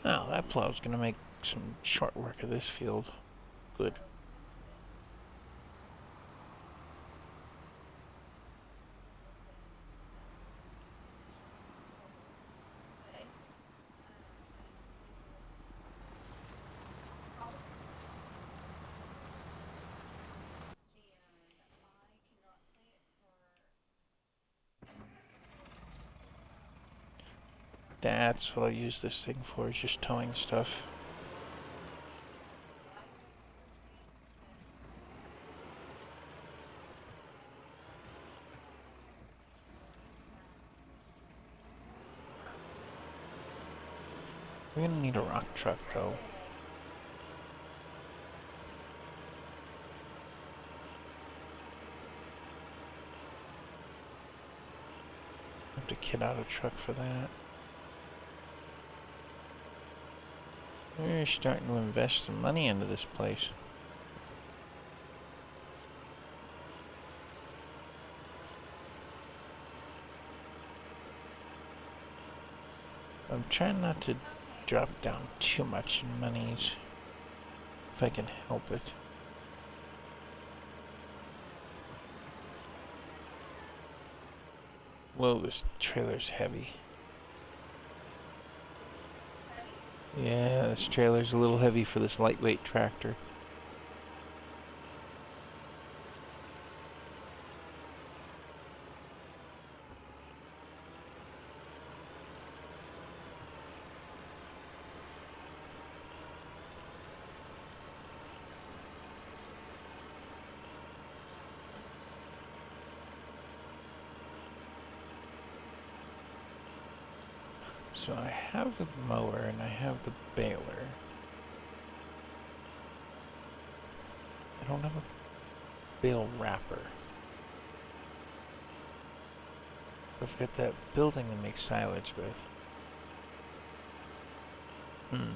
Oh, that plow's gonna make some short work of this field. Good. That's what I use this thing for, is just towing stuff. We're gonna need a rock truck though. Have to kit out a truck for that. We're starting to invest some money into this place. I'm trying not to drop down too much in monies, if I can help it. Whoa, this trailer's heavy. Yeah, this trailer's a little heavy for this lightweight tractor. So I have the mower and I have the baler. I don't have a bale wrapper. I've got that building to make silage with. Hmm.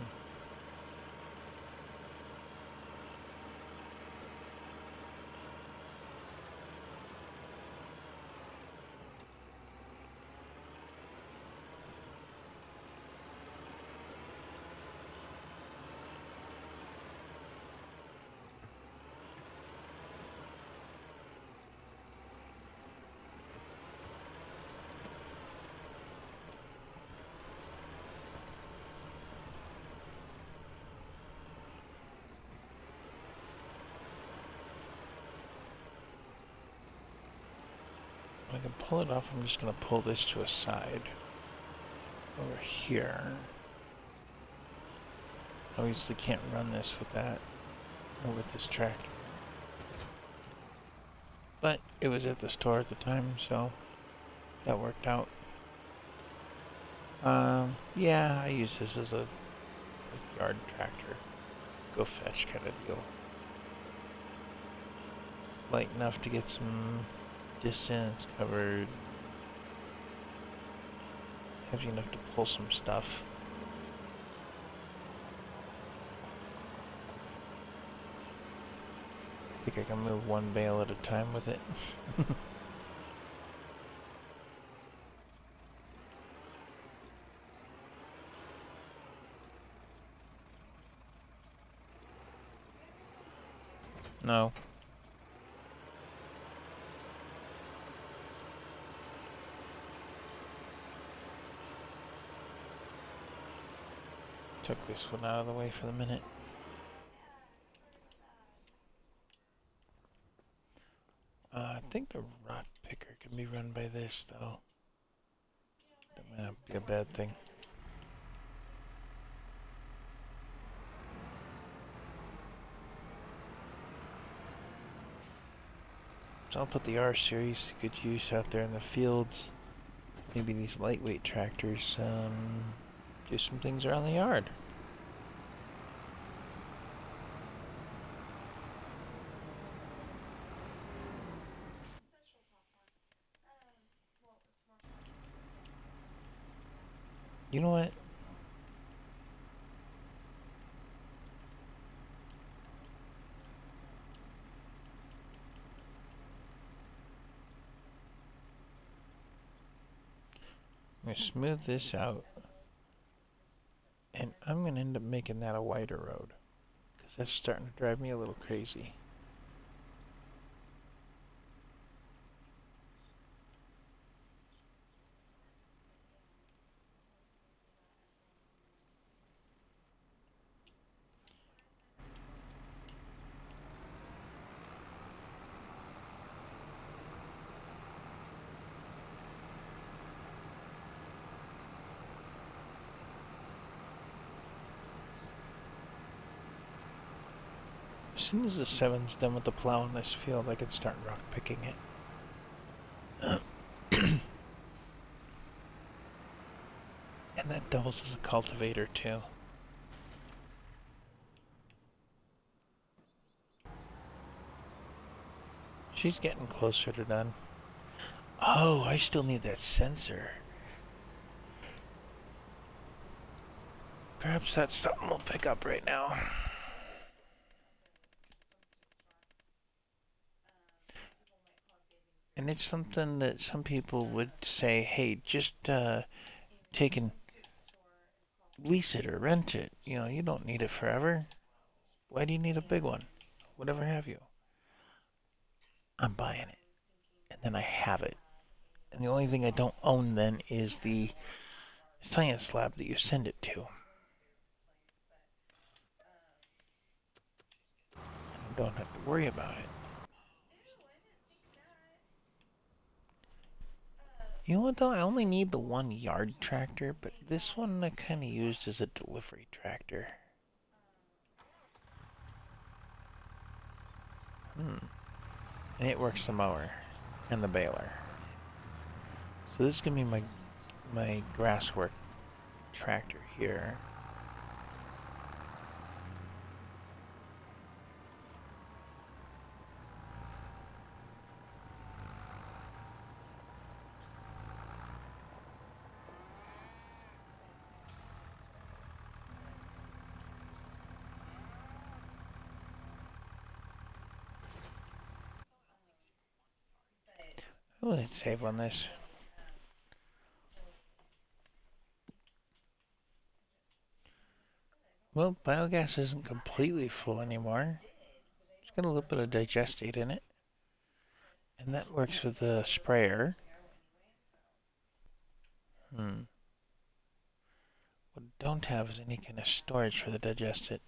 I can pull it off. I'm just going to pull this to a side over here. Obviously can't run this with that or with this tractor. But it was at the store at the time, so that worked out. Yeah, I use this as a yard tractor. Go fetch kind of deal. Light enough to get some distance covered. Heavy enough to pull some stuff. I think I can move one bale at a time with it. No. Took this one out of the way for the minute. I think the rock picker can be run by this, though. That might not be a bad thing. So I'll put the R series to good use out there in the fields. Maybe these lightweight tractors do some things around the yard. You know what? I'm going to smooth this out. And I'm going to end up making that a wider road. Because that's starting to drive me a little crazy. As soon as the 7's done with the plow in this field, I can start rock picking it. And that doubles as a cultivator too. She's getting closer to done. Oh, I still need that sensor. Perhaps that's something we'll pick up right now. And it's something that some people would say, hey, just take and lease it or rent it. You know, you don't need it forever. Why do you need a big one? Whatever have you. I'm buying it. And then I have it. And the only thing I don't own then is the science lab that you send it to. I don't have to worry about it. You know what though? I only need the one yard tractor, but this one I kind of used as a delivery tractor. And it works the mower and the baler. So this is gonna be my grasswork tractor here. We'll hit save on this. Well, biogas isn't completely full anymore. It's got a little bit of digestate in it. And that works with the sprayer. What I don't have is any kind of storage for the digestate.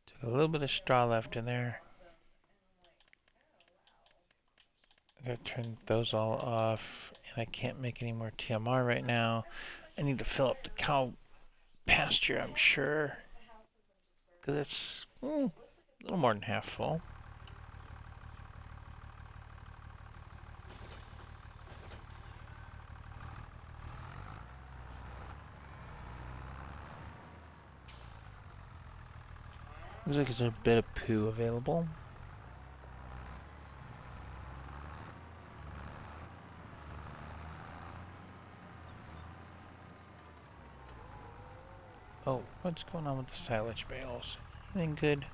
Took a little bit of straw left in there. I gotta turn those all off, and I can't make any more TMR right now. I need to fill up the cow pasture, I'm sure, because it's a little more than half full. Looks like there's a bit of poo available. Oh, what's going on with the silage bales? Anything good?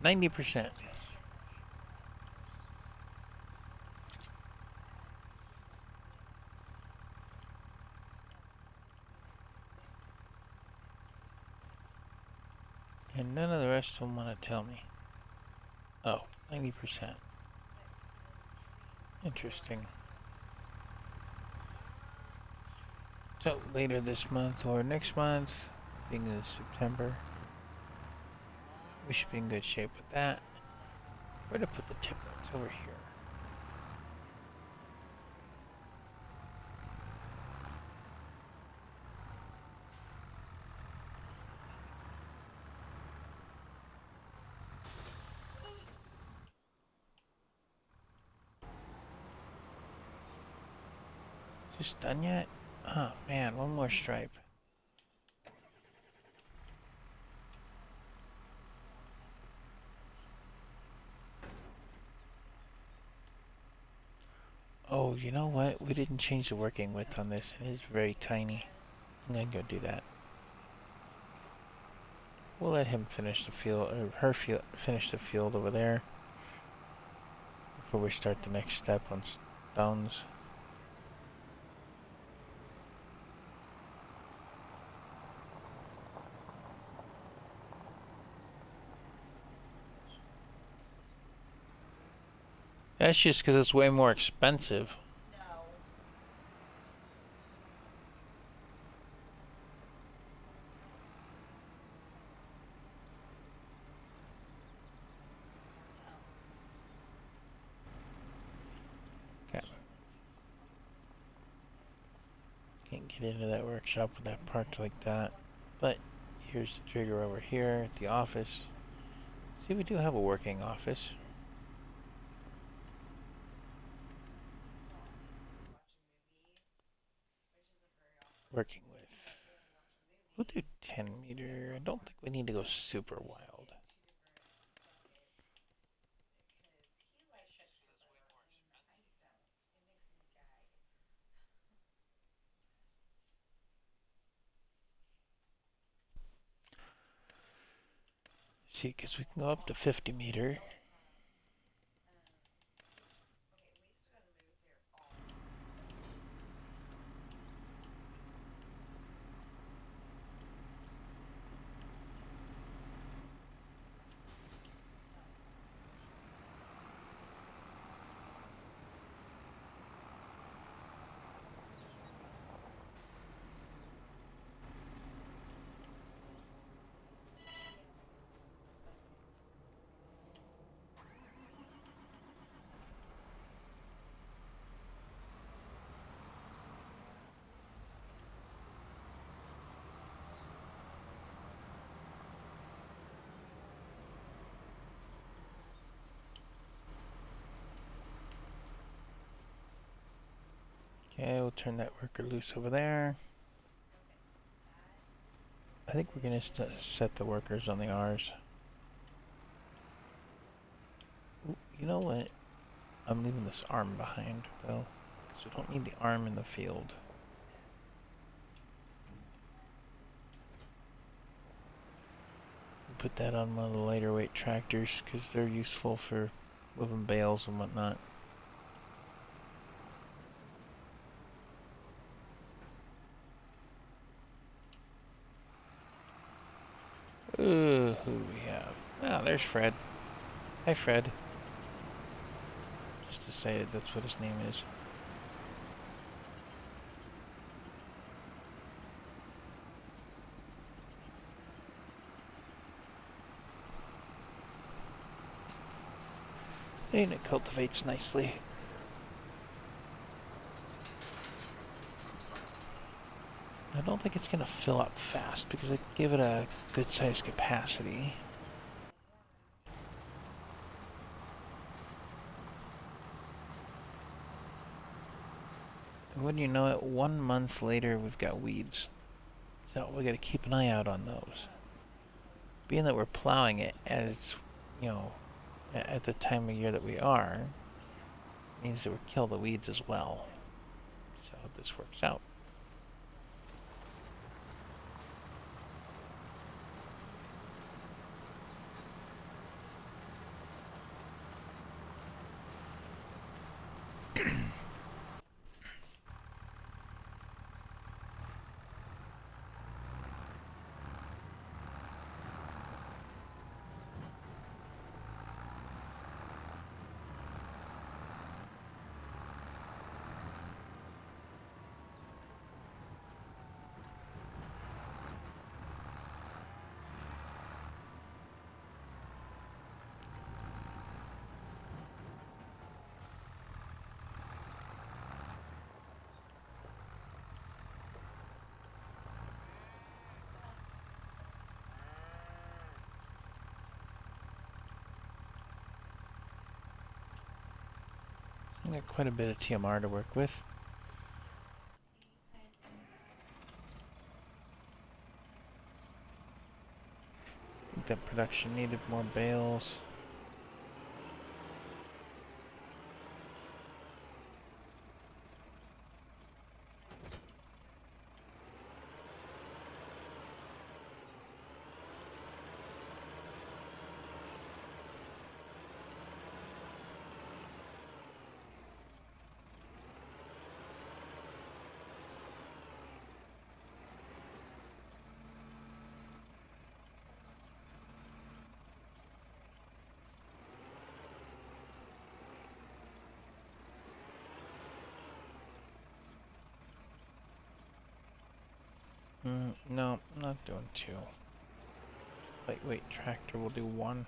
90%. And none of the rest of them want to tell me. Oh, 90%. Interesting. So later this month or next month, beginning of September, we should be in good shape with that. Where to put the tip notes? Over here. Is this done yet? Oh man, one more stripe. Oh, you know what? We didn't change the working width on this. It is very tiny. I'm gonna go do that. We'll let him finish the field, or her finish the field over there before we start the next step on stones. That's just because it's way more expensive. Okay. Can't get into that workshop with that parked like that. But here's the trigger over here at the office. See, we do have a working office. Working with. We'll do 10 meter. I don't think we need to go super wild. See, because we can go up to 50 meter. Okay, we'll turn that worker loose over there. I think we're going to set the workers on the R's. Ooh, you know what? I'm leaving this arm behind, though, because we don't need the arm in the field. Put that on one of the lighter weight tractors, because they're useful for moving bales and whatnot. Ooh, who do we have? Ah, there's Fred. Hi, Fred. Just decided that's what his name is. And it cultivates nicely. I don't think it's gonna fill up fast because I give it a good size capacity. And wouldn't you know it, 1 month later we've got weeds. So we gotta keep an eye out on those. Being that we're plowing it as, you know, at the time of year that we are, means that we kill the weeds as well. So this works out. I got quite a bit of TMR to work with. I think that production needed more bales. No, I'm not doing 2. Lightweight tractor will do 1.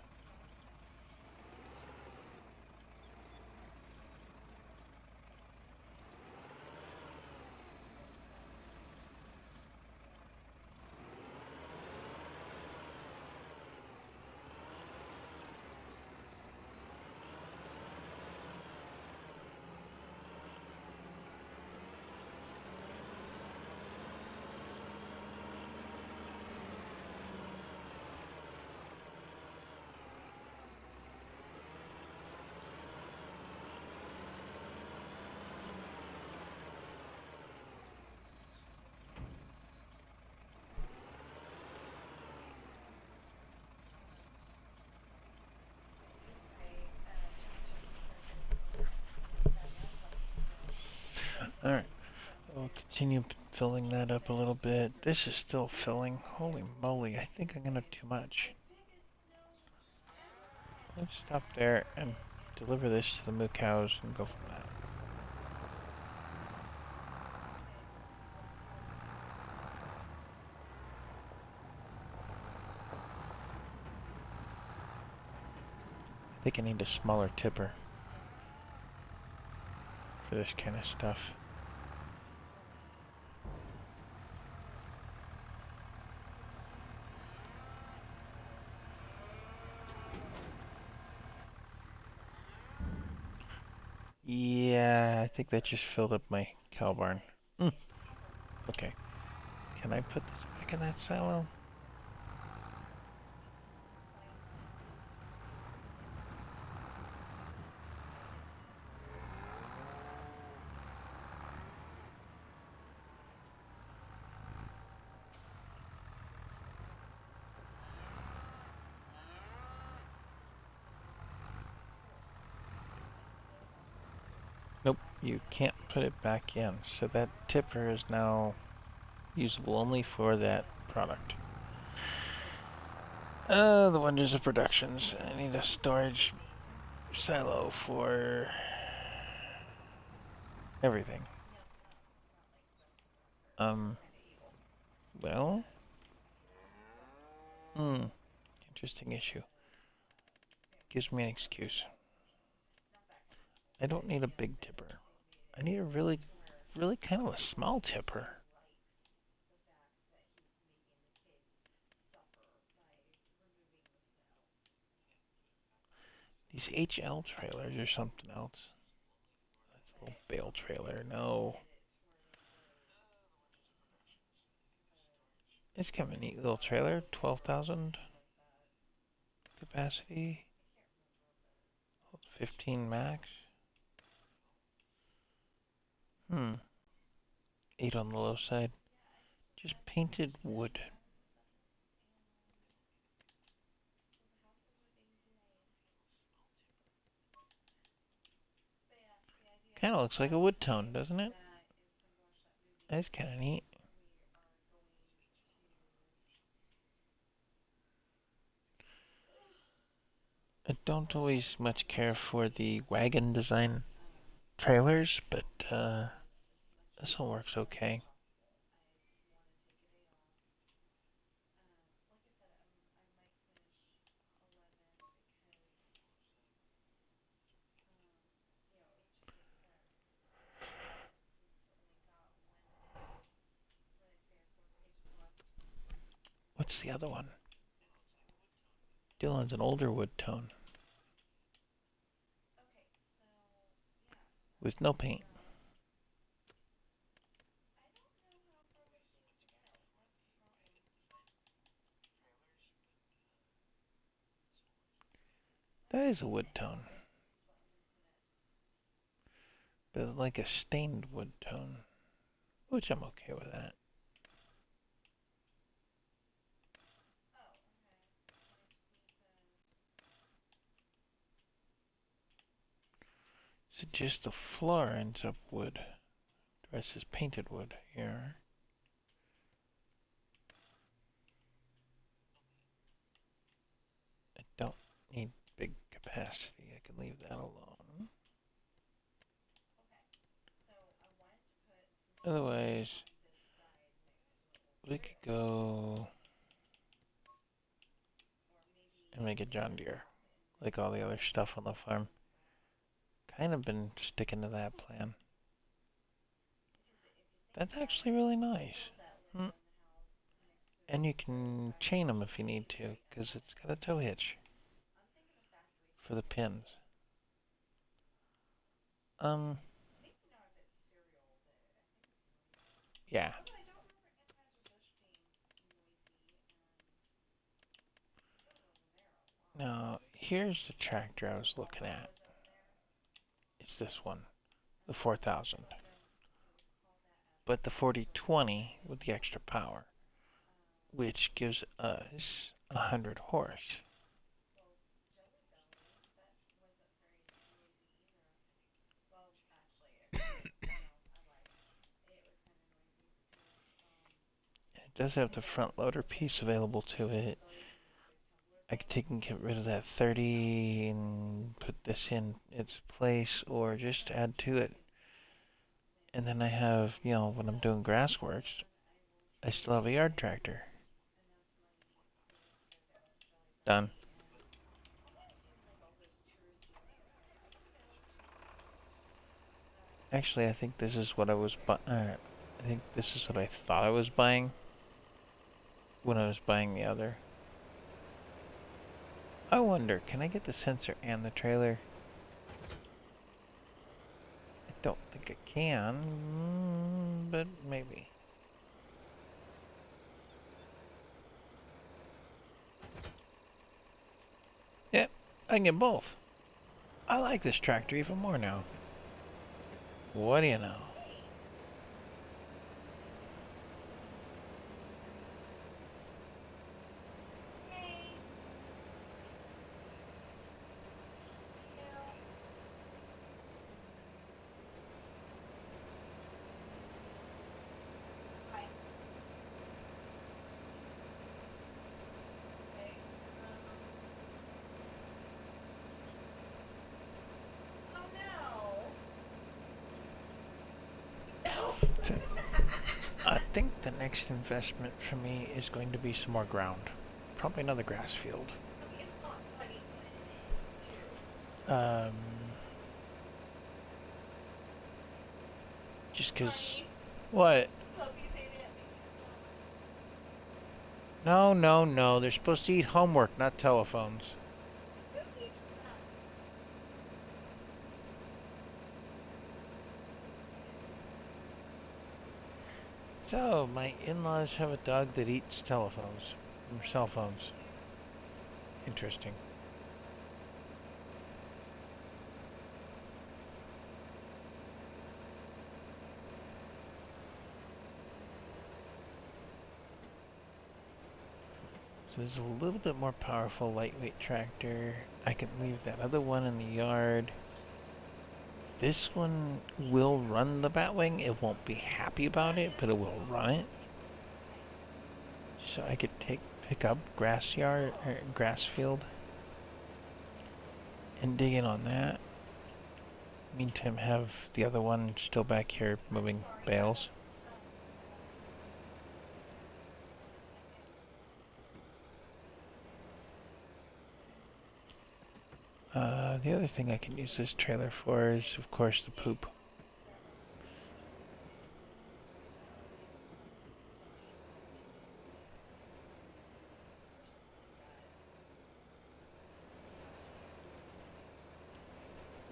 Alright, we'll continue filling that up a little bit. This is still filling. Holy moly, I think I'm gonna have too much. Let's stop there and deliver this to the moo cows and go from that. I think I need a smaller tipper for this kind of stuff. Yeah, I think that just filled up my cow barn. Okay. Can I put this back in that silo? Nope, you can't put it back in. So that tipper is now usable only for that product. The wonders of productions. I need a storage silo for everything. Well, interesting issue. Gives me an excuse. I don't need a big tipper. I need a really kind of a small tipper. These HL trailers or something else. That's a little bale trailer. No. It's kind of a neat little trailer. 12,000 capacity. 15 max. 8 on the low side. Just painted wood. Kind of looks like a wood tone, doesn't it? That's kind of neat. I don't always much care for the wagon design trailers, but this one works okay. What's the other one? Dylan's an older wood tone. With no paint. That is a wood tone. But like a stained wood tone. Which I'm okay with that. So just the floor ends up wood. The rest is painted wood here. I don't need big capacity. I can leave that alone. Otherwise, we could go and make a John Deere, like all the other stuff on the farm. Kind of been sticking to that plan. That's actually really nice. And you can chain them if you need to, because it's got a tow hitch for the pins. Yeah. Now, here's the tractor I was looking at. It's this one, the 4000. But the 4020 with the extra power, which gives us 100 horse. It does have the front loader piece available to it. I could take and get rid of that 30 and put this in its place, or just add to it. And then I have, you know, when I'm doing grass works, I still have a yard tractor. Done. Actually, I think this is what I was I think this is what I thought I was buying when I was buying the other. I wonder, can I get the sensor and the trailer? I don't think I can, but maybe. Yep, I can get both. I like this tractor even more now. What do you know? I think the next investment for me is going to be some more ground. Probably another grass field. It's not funny, but it is true. Just because. Funny. What? Puppy say that because No, no, no. They're supposed to eat homework, not telephones. go teach them that. So, my in-laws have a dog that eats telephones, or cell phones. Interesting. So this is a little bit more powerful lightweight tractor. I can leave that other one in the yard. This one will run the Batwing. It won't be happy about it, but it will run it. So I could pick up grass yard or grass field and dig in on that. Meantime, have the other one still back here moving bales. The other thing I can use this trailer for is, of course, the poop.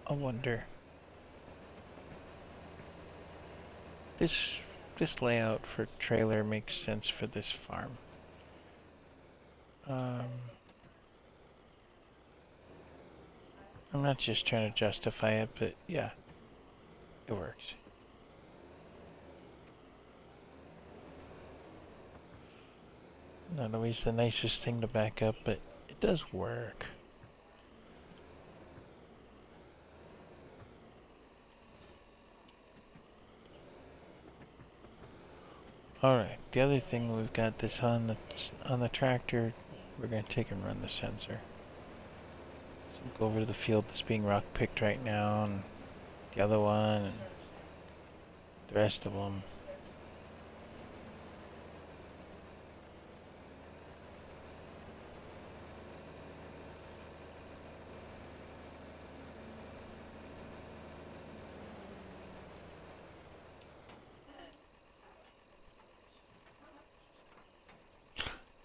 I wonder. This layout for trailer makes sense for this farm. I'm not just trying to justify it, but yeah, it works. Not always the nicest thing to back up, but it does work. Alright, the other thing we've got this on the tractor, we're going to take and run the sensor. So we'll go over to the field that's being rock picked right now, and the other one, and the rest of them.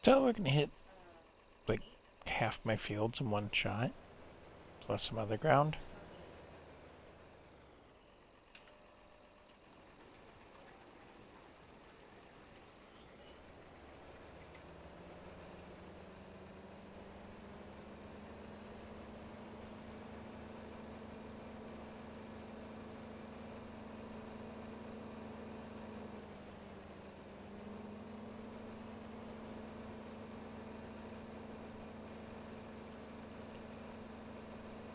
So we're going to hit like half my fields in one shot, plus some other ground.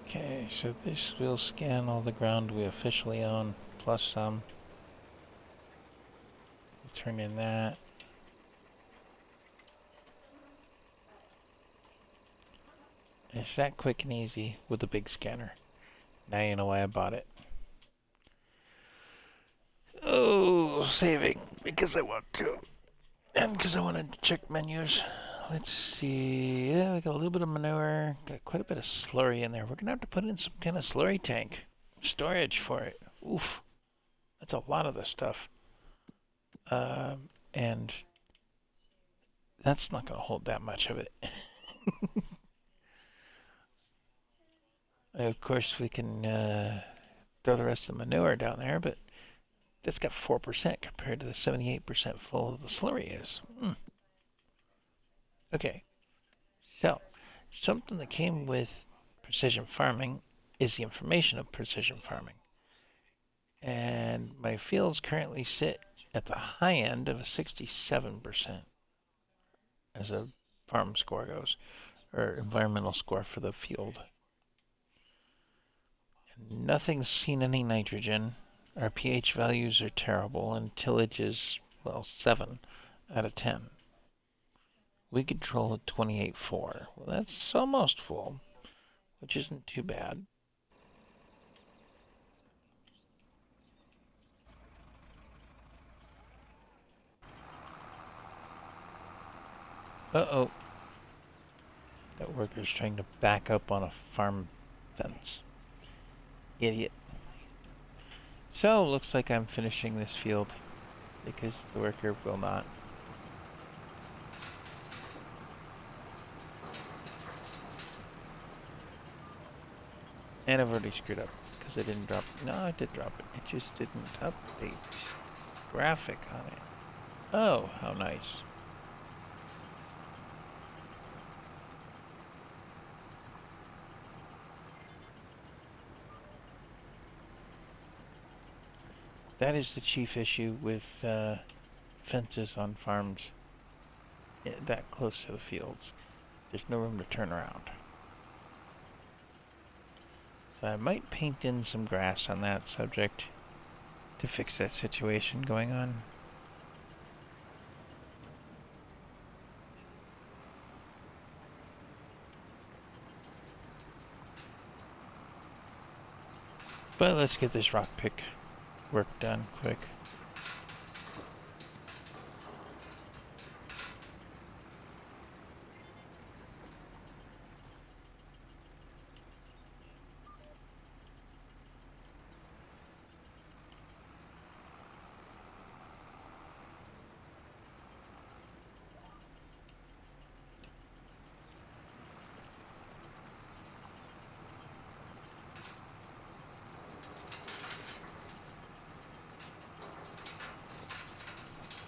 Okay, so this will scan all the ground we officially own, plus some. We'll turn in that. It's that quick and easy with a big scanner. Now you know why I bought it. Oh, saving, because I want to. And because I wanted to check menus. Let's see. Yeah, we got a little bit of manure. Got quite a bit of slurry in there. We're going to have to put in some kind of slurry tank. Storage for it. Oof. That's a lot of the stuff. And that's not going to hold that much of it. Of course, we can throw the rest of the manure down there, but that's got 4% compared to the 78% full of the slurry is. Okay, so something that came with precision farming is the information of precision farming. And my fields currently sit at the high end of a 67% as a farm score goes, or environmental score for the field. And nothing's seen any nitrogen. Our pH values are terrible, and tillage is, well, 7 out of 10. We control at 28.4. Well, that's almost full, which isn't too bad. Uh-oh. That worker's trying to back up on a farm fence. Idiot. So, looks like I'm finishing this field because the worker will not. And I've already screwed up because I didn't drop. No, I did drop it. It just didn't update graphic on it. Oh, how nice. That is the chief issue with fences on farms that close to the fields. There's no room to turn around. So I might paint in some grass on that subject to fix that situation going on. But let's get this rock pick work done quick.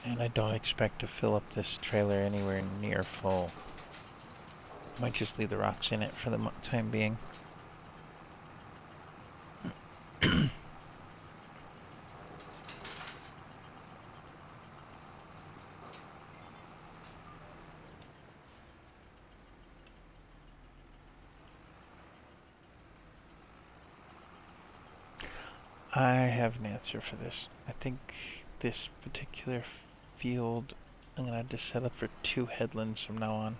And I don't expect to fill up this trailer anywhere near full. Might just leave the rocks in it for the time being. I have an answer for this. I think this particular field, I'm gonna have to set up for 2 headlands from now on.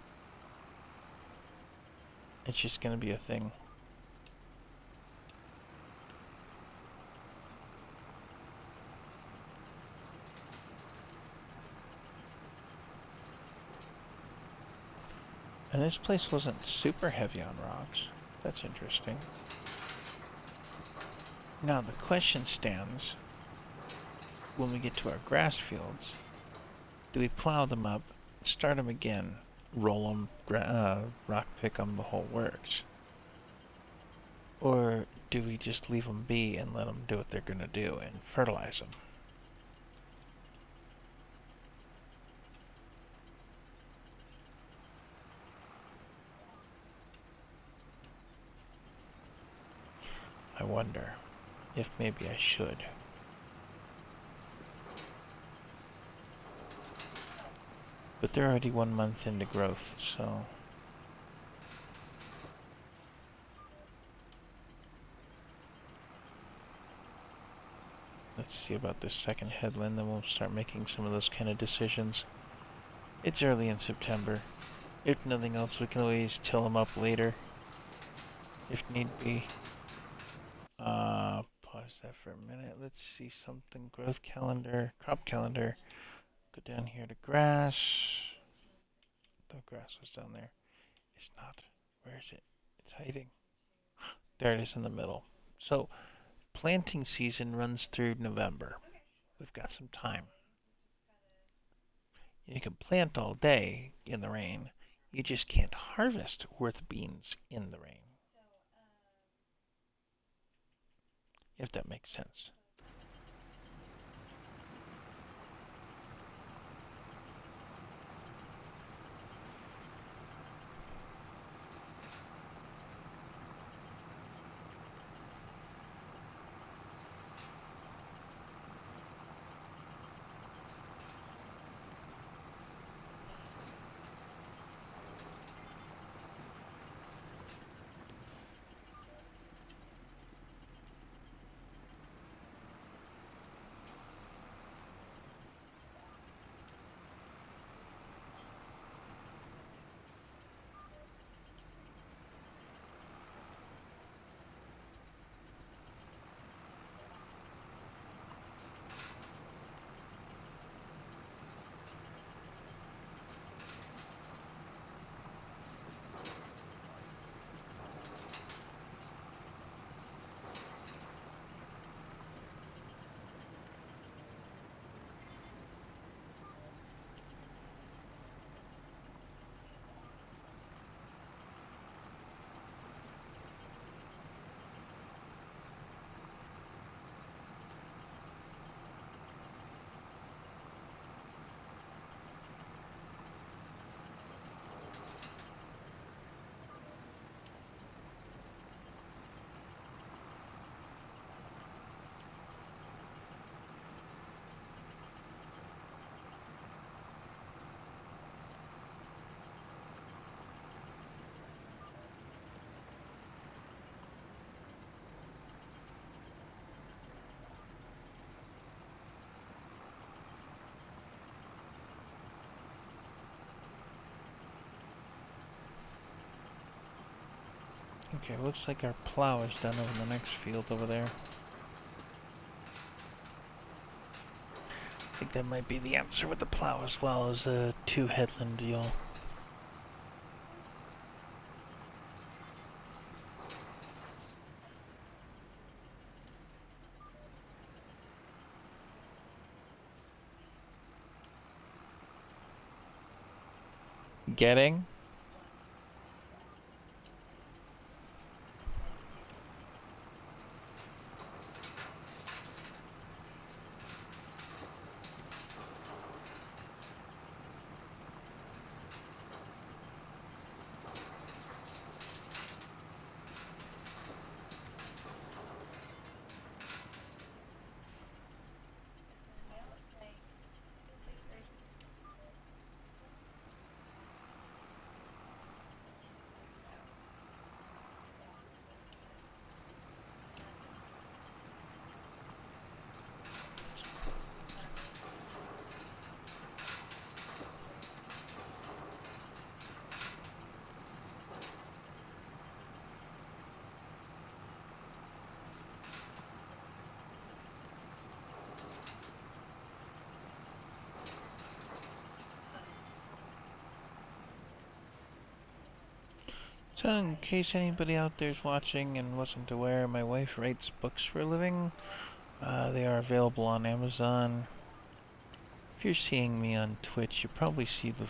It's just gonna be a thing. And this place wasn't super heavy on rocks. That's interesting. Now the question stands, when we get to our grass fields, do we plow them up, start them again, roll them, rock pick them, the whole works? Or do we just leave them be and let them do what they're going to do and fertilize them? I wonder if maybe I should. But they're already 1 month into growth, so... Let's see about this second headland, then we'll start making some of those kind of decisions. It's early in September. If nothing else, we can always till them up later, if need be. Pause that for a minute. Let's see something. Growth calendar, crop calendar. Go down here to grass. The grass was down there. It's not. Where is it? It's hiding. There it is in the middle. So, planting season runs through November. We've got some time. You can plant all day in the rain. You just can't harvest worth beans in the rain. If that makes sense. Okay, looks like our plow is done over the next field over there. I think that might be the answer with the plow as well as the 2 headland deal. Getting? So, in case anybody out there's watching and wasn't aware, my wife writes books for a living. They are available on Amazon. If you're seeing me on Twitch, you probably see the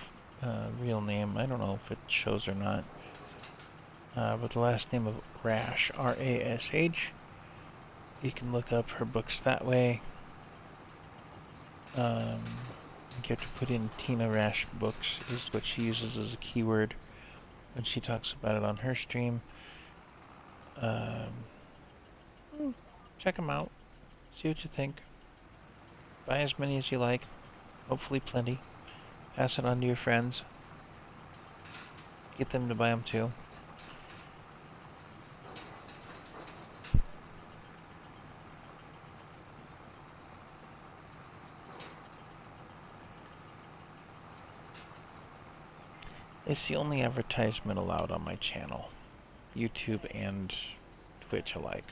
real name. I don't know if it shows or not. But the last name of Rash, R-A-S-H. You can look up her books that way. You have to put in Tina Rash books is what she uses as a keyword when she talks about it on her stream. Check them out. See what you think. Buy as many as you like. Hopefully plenty. Pass it on to your friends. Get them to buy them too. It's the only advertisement allowed on my channel. YouTube and Twitch alike.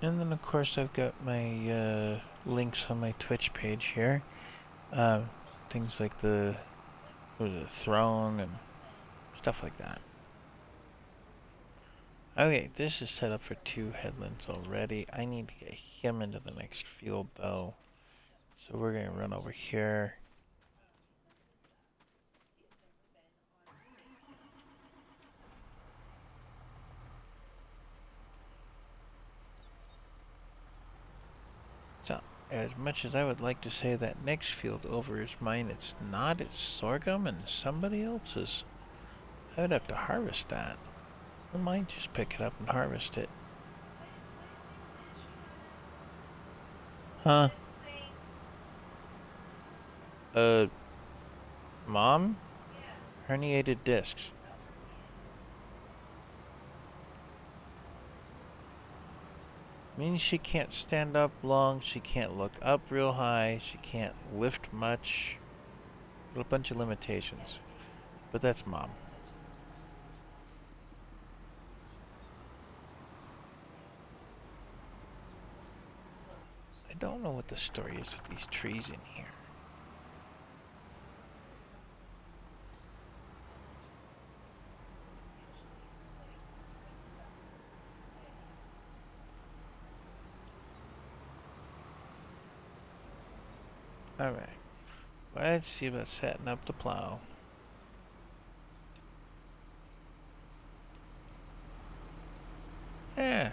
And then of course I've got my links on my Twitch page here. Things like the throne and stuff like that. Okay, this is set up for 2 headlands already. I need to get him into the next field though. So we're gonna run over here. So, as much as I would like to say that next field over is mine, it's not. It's sorghum and somebody else's. I would have to harvest that. I might just pick it up and harvest it. Huh? Mom? Herniated discs. Means she can't stand up long, she can't look up real high, she can't lift much. A bunch of limitations. But that's Mom. I don't know what the story is with these trees in here. Alright. Let's see about setting up the plow. Yeah.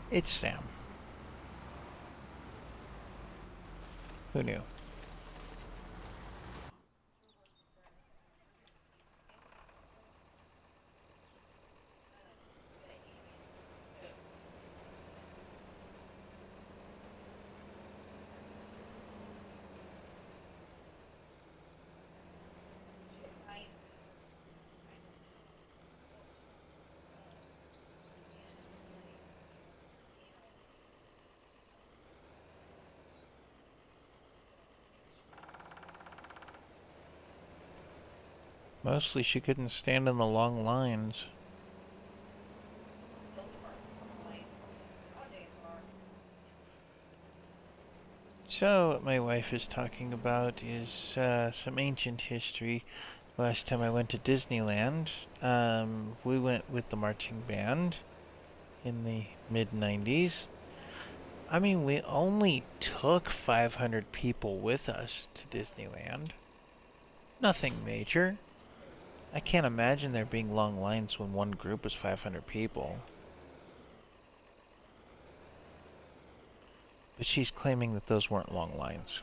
It's Sam. Who knew? Mostly she couldn't stand in the long lines. Those weren't lights. Nowadays are. So, what my wife is talking about is some ancient history. Last time I went to Disneyland, we went with the marching band in the mid 90s. I mean, we only took 500 people with us to Disneyland. Nothing major. I can't imagine there being long lines when one group was 500 people. But she's claiming that those weren't long lines.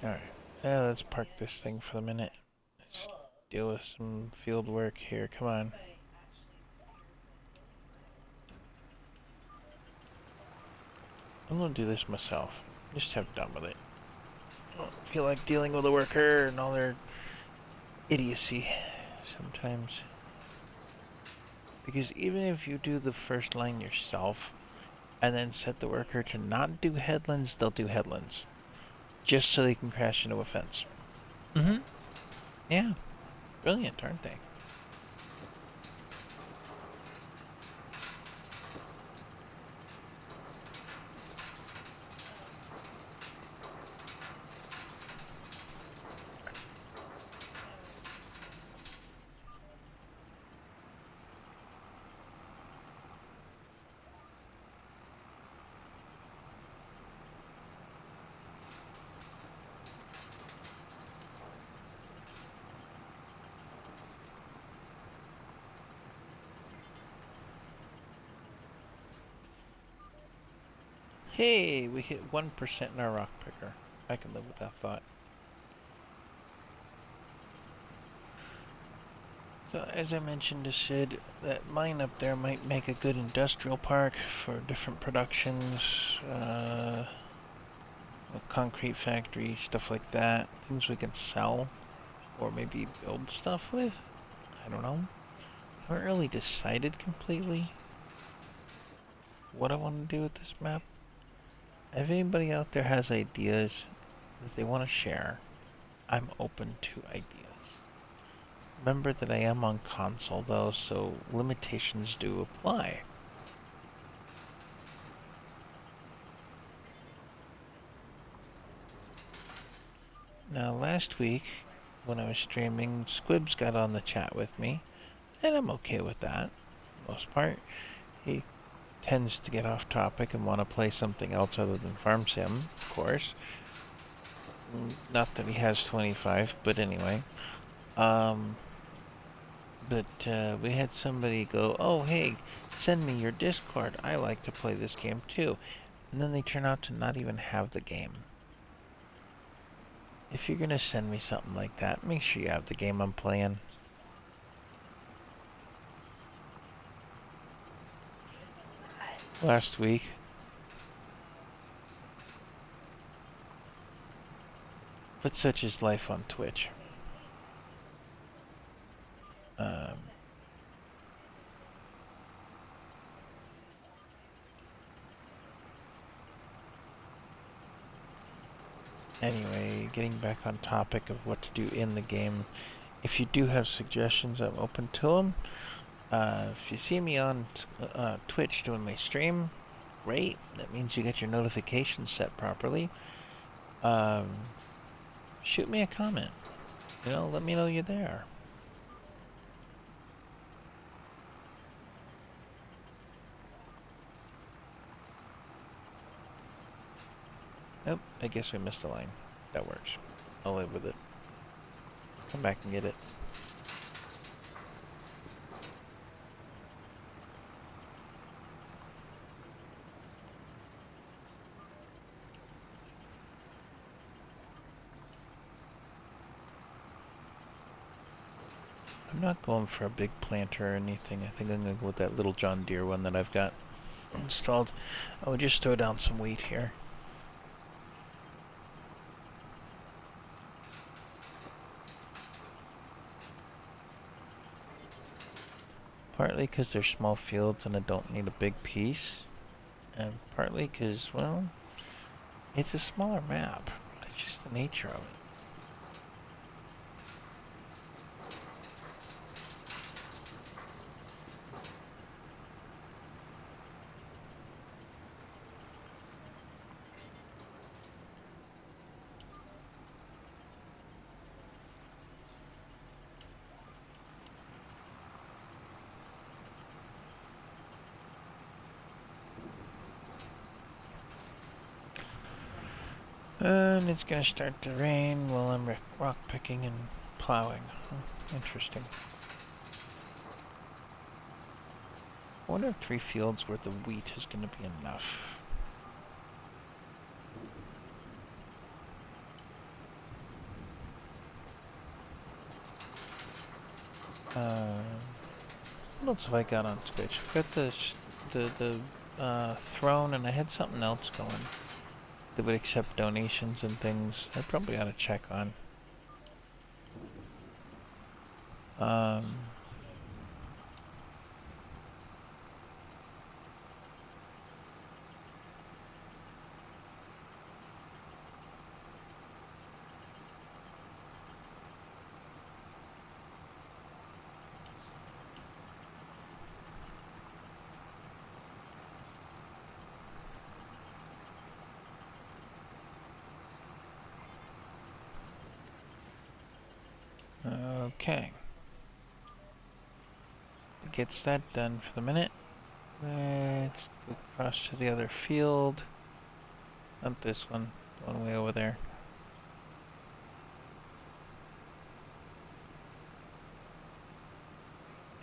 Alright, let's park this thing for a minute. Let's deal with some field work here. Come on. I'm gonna do this myself. Just have done with it. I don't feel like dealing with a worker and all their idiocy sometimes. Because even if you do the first line yourself and then set the worker to not do headlands, they'll do headlands. Just so they can crash into a fence. Mm-hmm. Yeah. Brilliant, aren't they? Hey, we hit 1% in our rock picker. I can live with that thought. So, as I mentioned to Sid, that mine up there might make a good industrial park for different productions, a concrete factory, stuff like that. Things we can sell, or maybe build stuff with. I don't know. I haven't really decided completely what I want to do with this map. If anybody out there has ideas that they want to share, I'm open to ideas. Remember that I am on console though, so limitations do apply. Now last week, when I was streaming, Squibs got on the chat with me, and I'm okay with that, for the most part. He tends to get off topic and want to play something else other than Farm Sim, of course. Not that he has 25, but anyway. We had somebody go, oh hey, send me your Discord, I like to play this game too. And then they turn out to not even have the game. If you're gonna send me something like that, make sure you have the game I'm playing. Last week, but such is life on Twitch. Anyway, getting back on topic of what to do in the game. If you do have suggestions, I'm open to them. If you see me on Twitch doing my stream, great. That means you get your notifications set properly. Shoot me a comment. You know, let me know you're there. Nope, I guess we missed a line. That works. I'll live with it. Come back and get it. I'm not going for a big planter or anything. I think I'm going to go with that little John Deere one that I've got installed. I would just throw down some wheat here. Partly because they're small fields and I don't need a big piece. And partly because, well, it's a smaller map. It's just the nature of it. And it's gonna start to rain while I'm rock picking and plowing. Interesting. I wonder if 3 fields worth of wheat is gonna be enough. What else have I got on Twitch? I've got the throne, and I had something else going that would accept donations and things. I probably ought to check on. Okay. Gets that done for the minute. Let's go across to the other field. Not this one. The one way over there.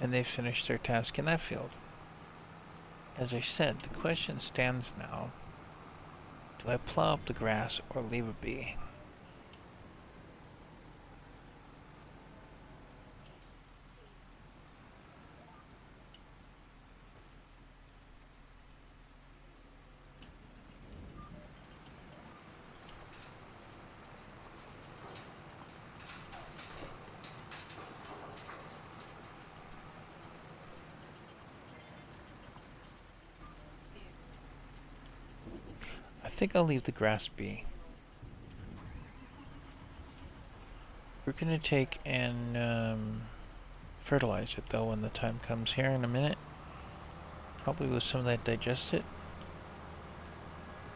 And they finished their task in that field. As I said, the question stands now. Do I plow up the grass or leave it be? I think I'll leave the grass be. We're gonna take and fertilize it though when the time comes here in a minute. Probably with some of that digestate.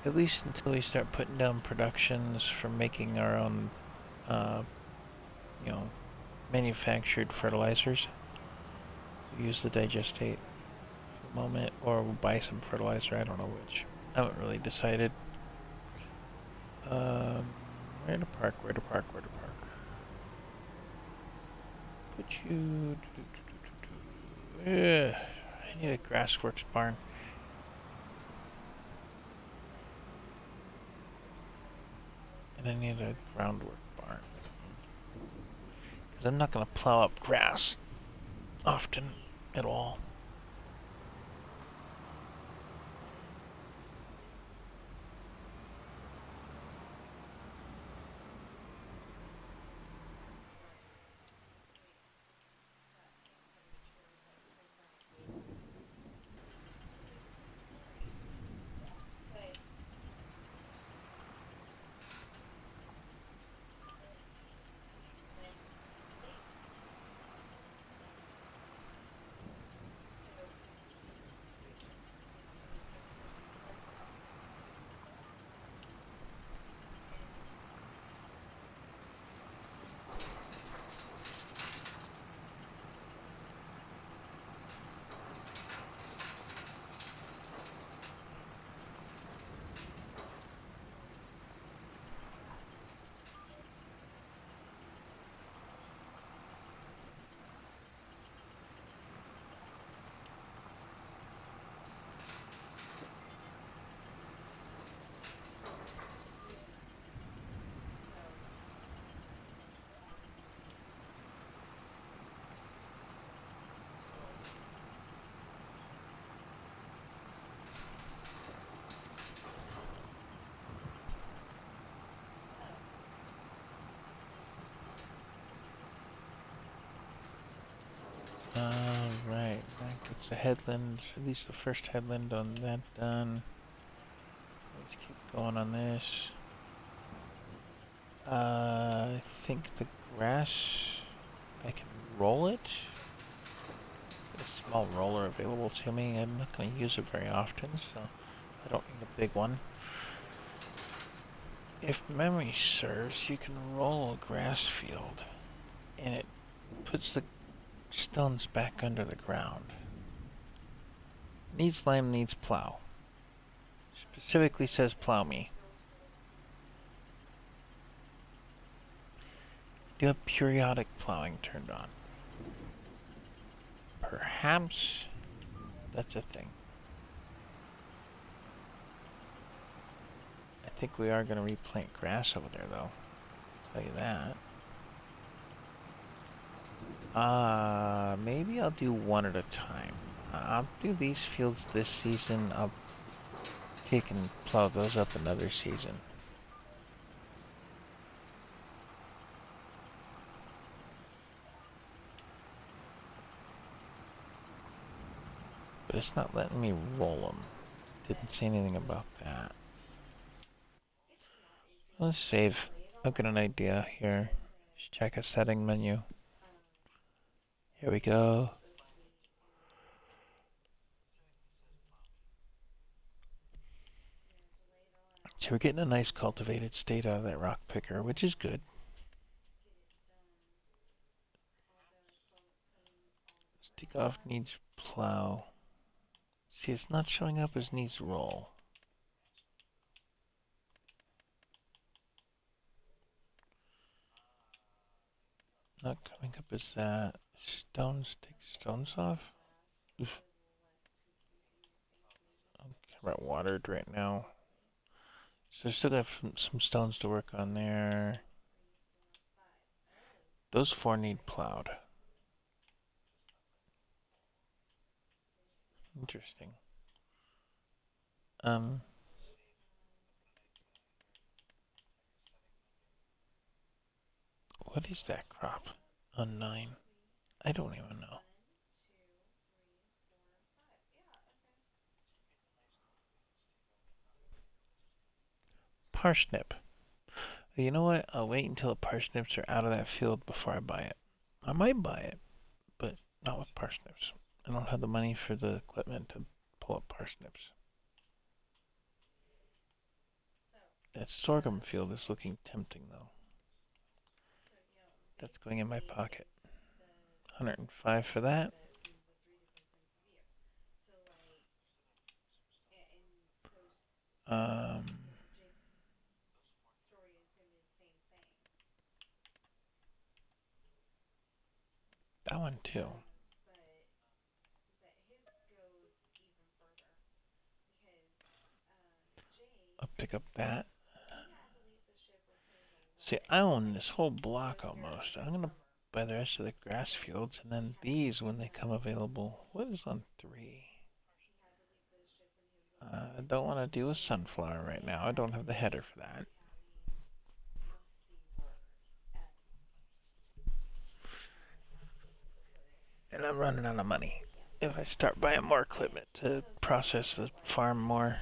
At least until we start putting down productions for making our own, you know, manufactured fertilizers. We'll use the digestate for the moment, or we'll buy some fertilizer. I don't know which. I haven't really decided. Where to park? Where to park? Where to park? Put you. I need a Grassworks barn. And I need a groundwork barn. Because I'm not going to plow up grass often at all. That's the headland, at least the first headland on that done. Let's keep going on this. I think the grass, I can roll it. Got a small roller available to me. I'm not going to use it very often, so I don't need a big one. If memory serves, you can roll a grass field, and it puts the stones back under the ground. Needs lime, needs plow. Specifically says plow me. Do have periodic plowing turned on. Perhaps that's a thing. I think we are going to replant grass over there, though. I'll tell you that. Maybe I'll do one at a time. I'll do these fields this season. I'll take and plow those up another season. But it's not letting me roll them. Didn't say anything about that. Let's save. I've got an idea here. Just check a setting menu. Here we go. So we're getting a nice cultivated state out of that rock picker, which is good. Stick off needs plow. See, it's not showing up as needs roll. Not coming up as that. Stones, take stones off. Oof. I'm about watered right now. So I still got some stones to work on there. Those 4 need plowed. Interesting. What is that crop on 9? I don't even know. Parsnip. You know what? I'll wait until the parsnips are out of that field before I buy it. I might buy it, but not with parsnips. I don't have the money for the equipment to pull up parsnips. That sorghum field is looking tempting, though. That's going in my pocket. 105 for that. That one too. I'll pick up that. See, I own this whole block almost. I'm gonna buy the rest of the grass fields, and then these when they come available. What is on 3? I don't want to do a sunflower right now. I don't have the header for that. And I'm running out of money. If I start buying more equipment to process the farm more.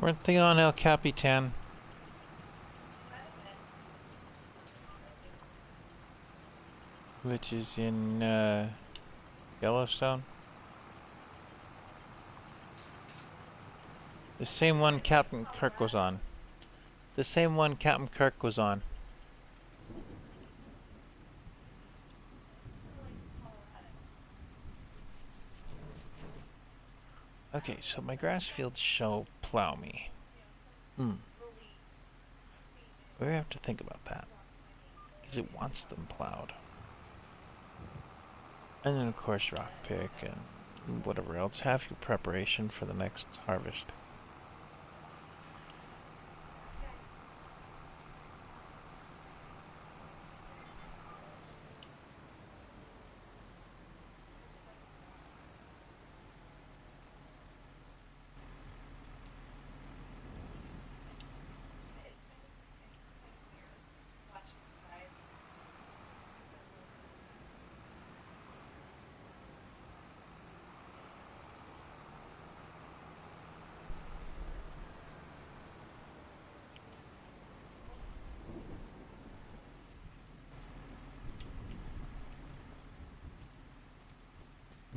Weren't they on El Capitan? Which is in Yellowstone? The same one Captain Kirk was on. The same one Captain Kirk was on. Okay, so my grass fields show plow me. We have to think about that. Because it wants them plowed. And then of course rock pick and whatever else. Have your preparation for the next harvest.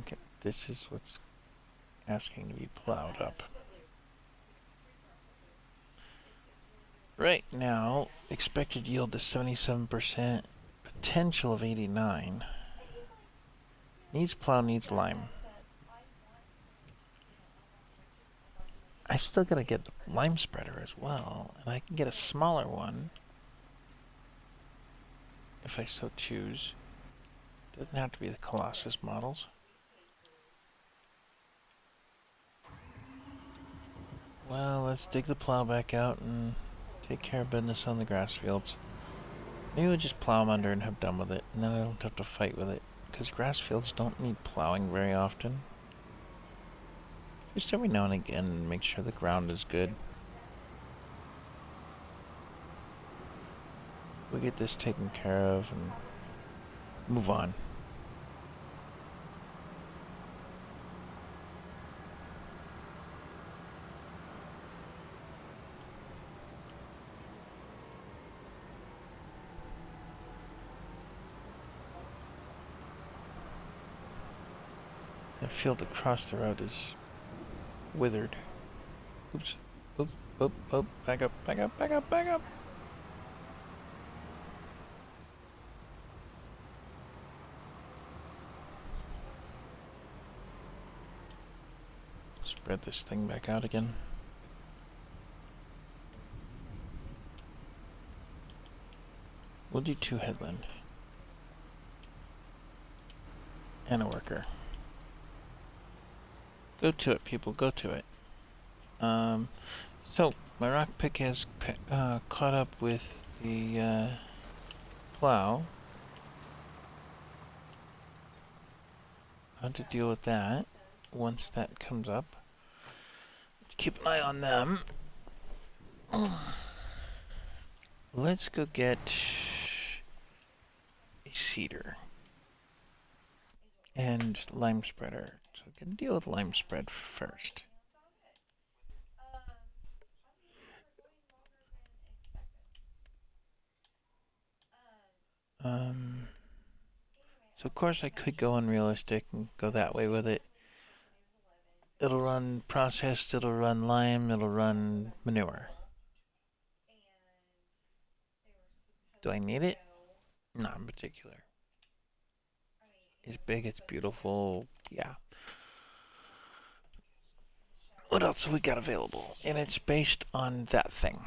Okay, this is what's asking to be plowed up. Right now, expected yield is 77%, potential of 89. Needs plow, needs lime. I still gotta get the lime spreader as well, and I can get a smaller one if I so choose. Doesn't have to be the Colossus models. Well, let's dig the plow back out and take care of business on the grass fields. Maybe we'll just plow them under and have done with it, and then I don't have to fight with it. Because grass fields don't need plowing very often. Just every now and again, make sure the ground is good. We'll get this taken care of and move on. The field across the road is withered. Oops. Oop, oop, oop. Back up, back up, back up, back up. Spread this thing back out again. We'll do 2 headland. And a worker. Go to it, people, go to it. So, my rock pick has caught up with the plow. How to deal with that once that comes up. Keep an eye on them. Let's go get a seeder and lime spreader. So we can deal with lime spread first. So of course I could go unrealistic and go that way with it. It'll run processed, it'll run lime, it'll run manure. Do I need it? Not in particular. It's big, it's beautiful, yeah. What else have we got available? And it's based on that thing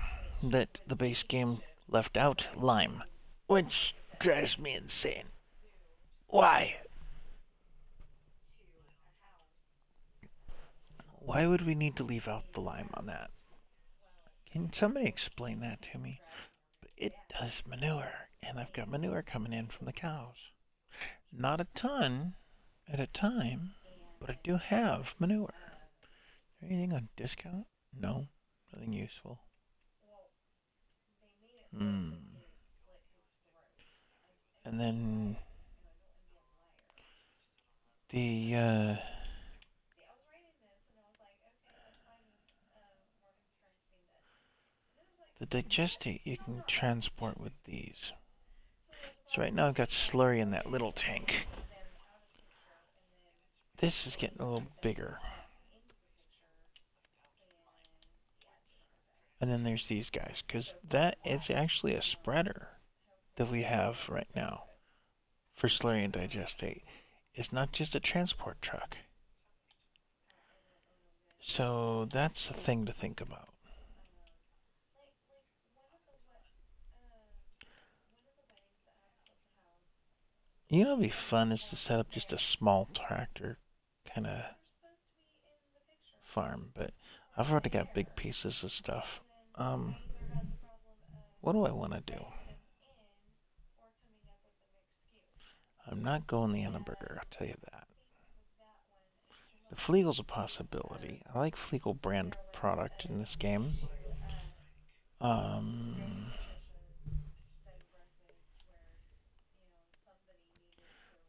that the base game left out, lime, which drives me insane. Why? Why would we need to leave out the lime on that? Can somebody explain that to me? But it does manure, and I've got manure coming in from the cows. Not a ton at a time, but I do have manure. Anything on discount? No, nothing useful. And then the The digestate you can transport with these. So right now I've got slurry in that little tank. This is getting a little bigger. And then there's these guys, because that is actually a spreader that we have right now for slurry and digestate. It's not just a transport truck. So that's a thing to think about. You know, what'd be fun is to set up just a small tractor kind of farm, but I've already got big pieces of stuff. What do I want to do? I'm not going the Enneberger, I'll tell you that. The Fleagle's a possibility. I like Fleagle brand product in this game.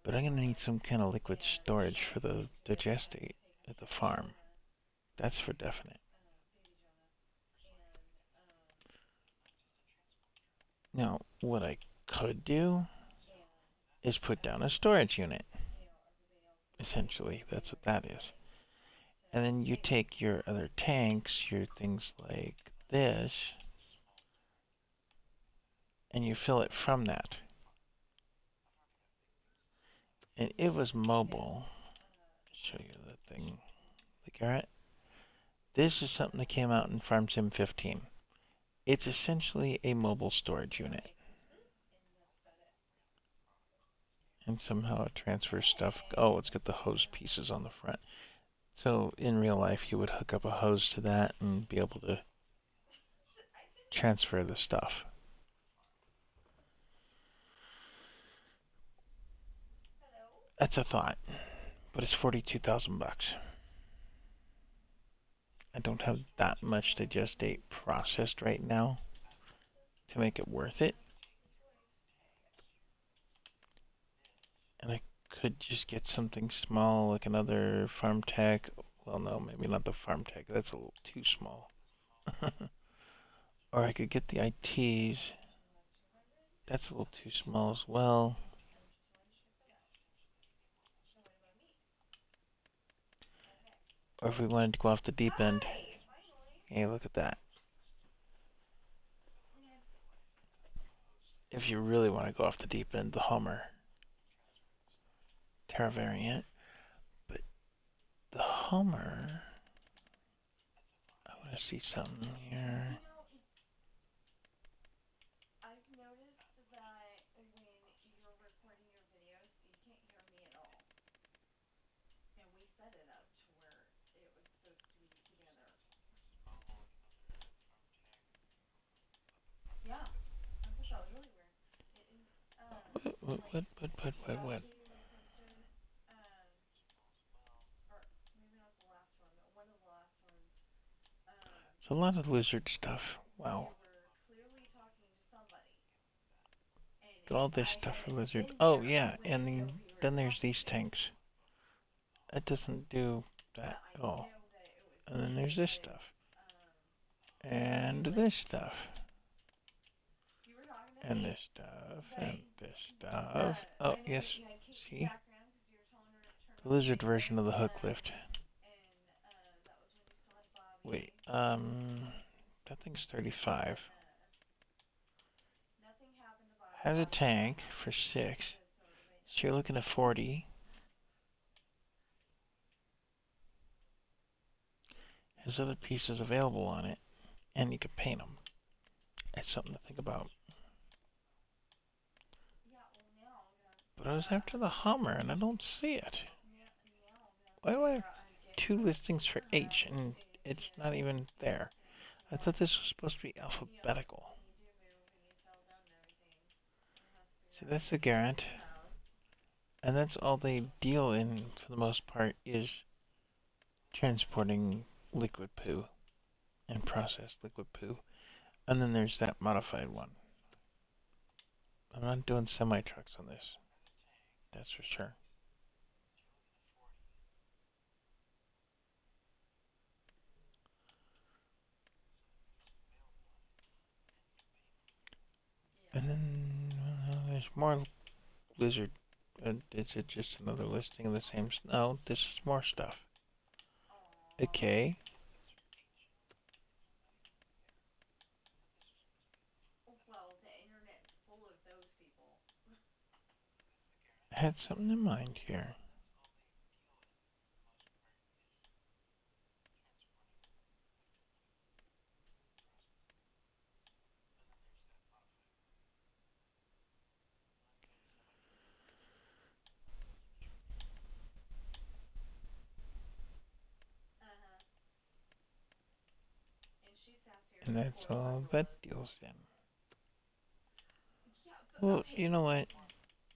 But I'm gonna need some kind of liquid storage for the digestate at the farm. That's for definite. Now, what I could do is put down a storage unit. Essentially, that's what that is. And then you take your other tanks, your things like this, and you fill it from that. And it was mobile. Show you the thing. The Garrett. This is something that came out in Farm Sim 15. It's essentially a mobile storage unit. And somehow it transfers stuff. Oh, it's got the hose pieces on the front. So in real life, you would hook up a hose to that and be able to transfer the stuff. That's a thought, but it's 42,000 bucks. I don't have that much digestate processed right now to make it worth it. And I could just get something small, like another Farm Tech. Well, no, maybe not the Farm Tech. That's a little too small. Or I could get the ITs. That's a little too small as well. Or if we wanted to go off the deep end. Hey, look at that. If you really want to go off the deep end, the Hummer. Terra variant. But the Hummer... I want to see something here. I've noticed that when you're recording your videos, you can't hear me at all. And we set it up to where it was supposed to be together. Yeah, I thought that was really weird. What? Last video that I posted, or maybe not the last one, but one of the last ones, So a lot of lizard stuff. Wow. we were clearly talking to somebody. Got all this stuff for lizard. Oh yeah, and then there's these tanks. That doesn't do that at all. And then there's this stuff. And this stuff. And this stuff. And this stuff. Oh, yes. See? The lizard version of the hook lift. Wait, that thing's 35. Has a tank for 6. So you're looking at 40. Has other pieces available on it. And you could paint them. That's something to think about. But I was after the Hummer and I don't see it. Why do I have 2 listings for H and it's not even there? I thought this was supposed to be alphabetical. See, that's the Garant. And that's all they deal in, for the most part, is transporting liquid poo and processed liquid poo. And then there's that modified one. I'm not doing semi-trucks on this. That's for sure. And then there's more lizard. Is it just another listing of the same? No, this is more stuff. Okay. Well, the internet's full of those people. I had something in mind here. Uh-huh. And she's sassier And than that's Florida all Vodka that was. deals in. Yeah, but Well, okay. you know what?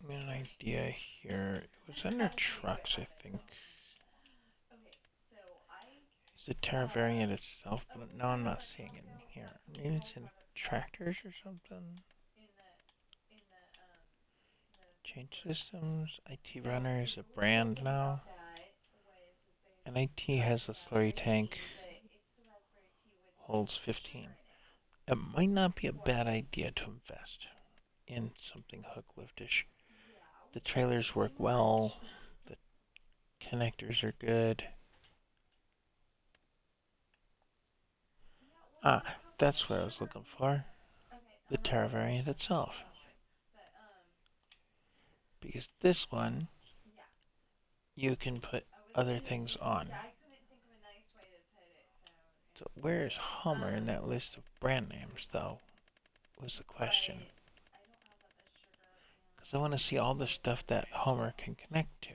I got an idea here. It was under trucks, I think. Okay, so I It's the Terra variant itself, but no, I'm not seeing it in here. Maybe it's in tractors or something. in the Change systems. IT Runner is a brand now. And IT has a slurry tank. Holds 15. It might not be a bad idea to invest in something hook liftish. The trailers work well. The connectors are good. Ah, that's what I was looking for. The Terra variant itself. Because this one, you can put other things on. So where's Hummer in that list of brand names, though, was the question. Because I want to see all the stuff that Hummer can connect to.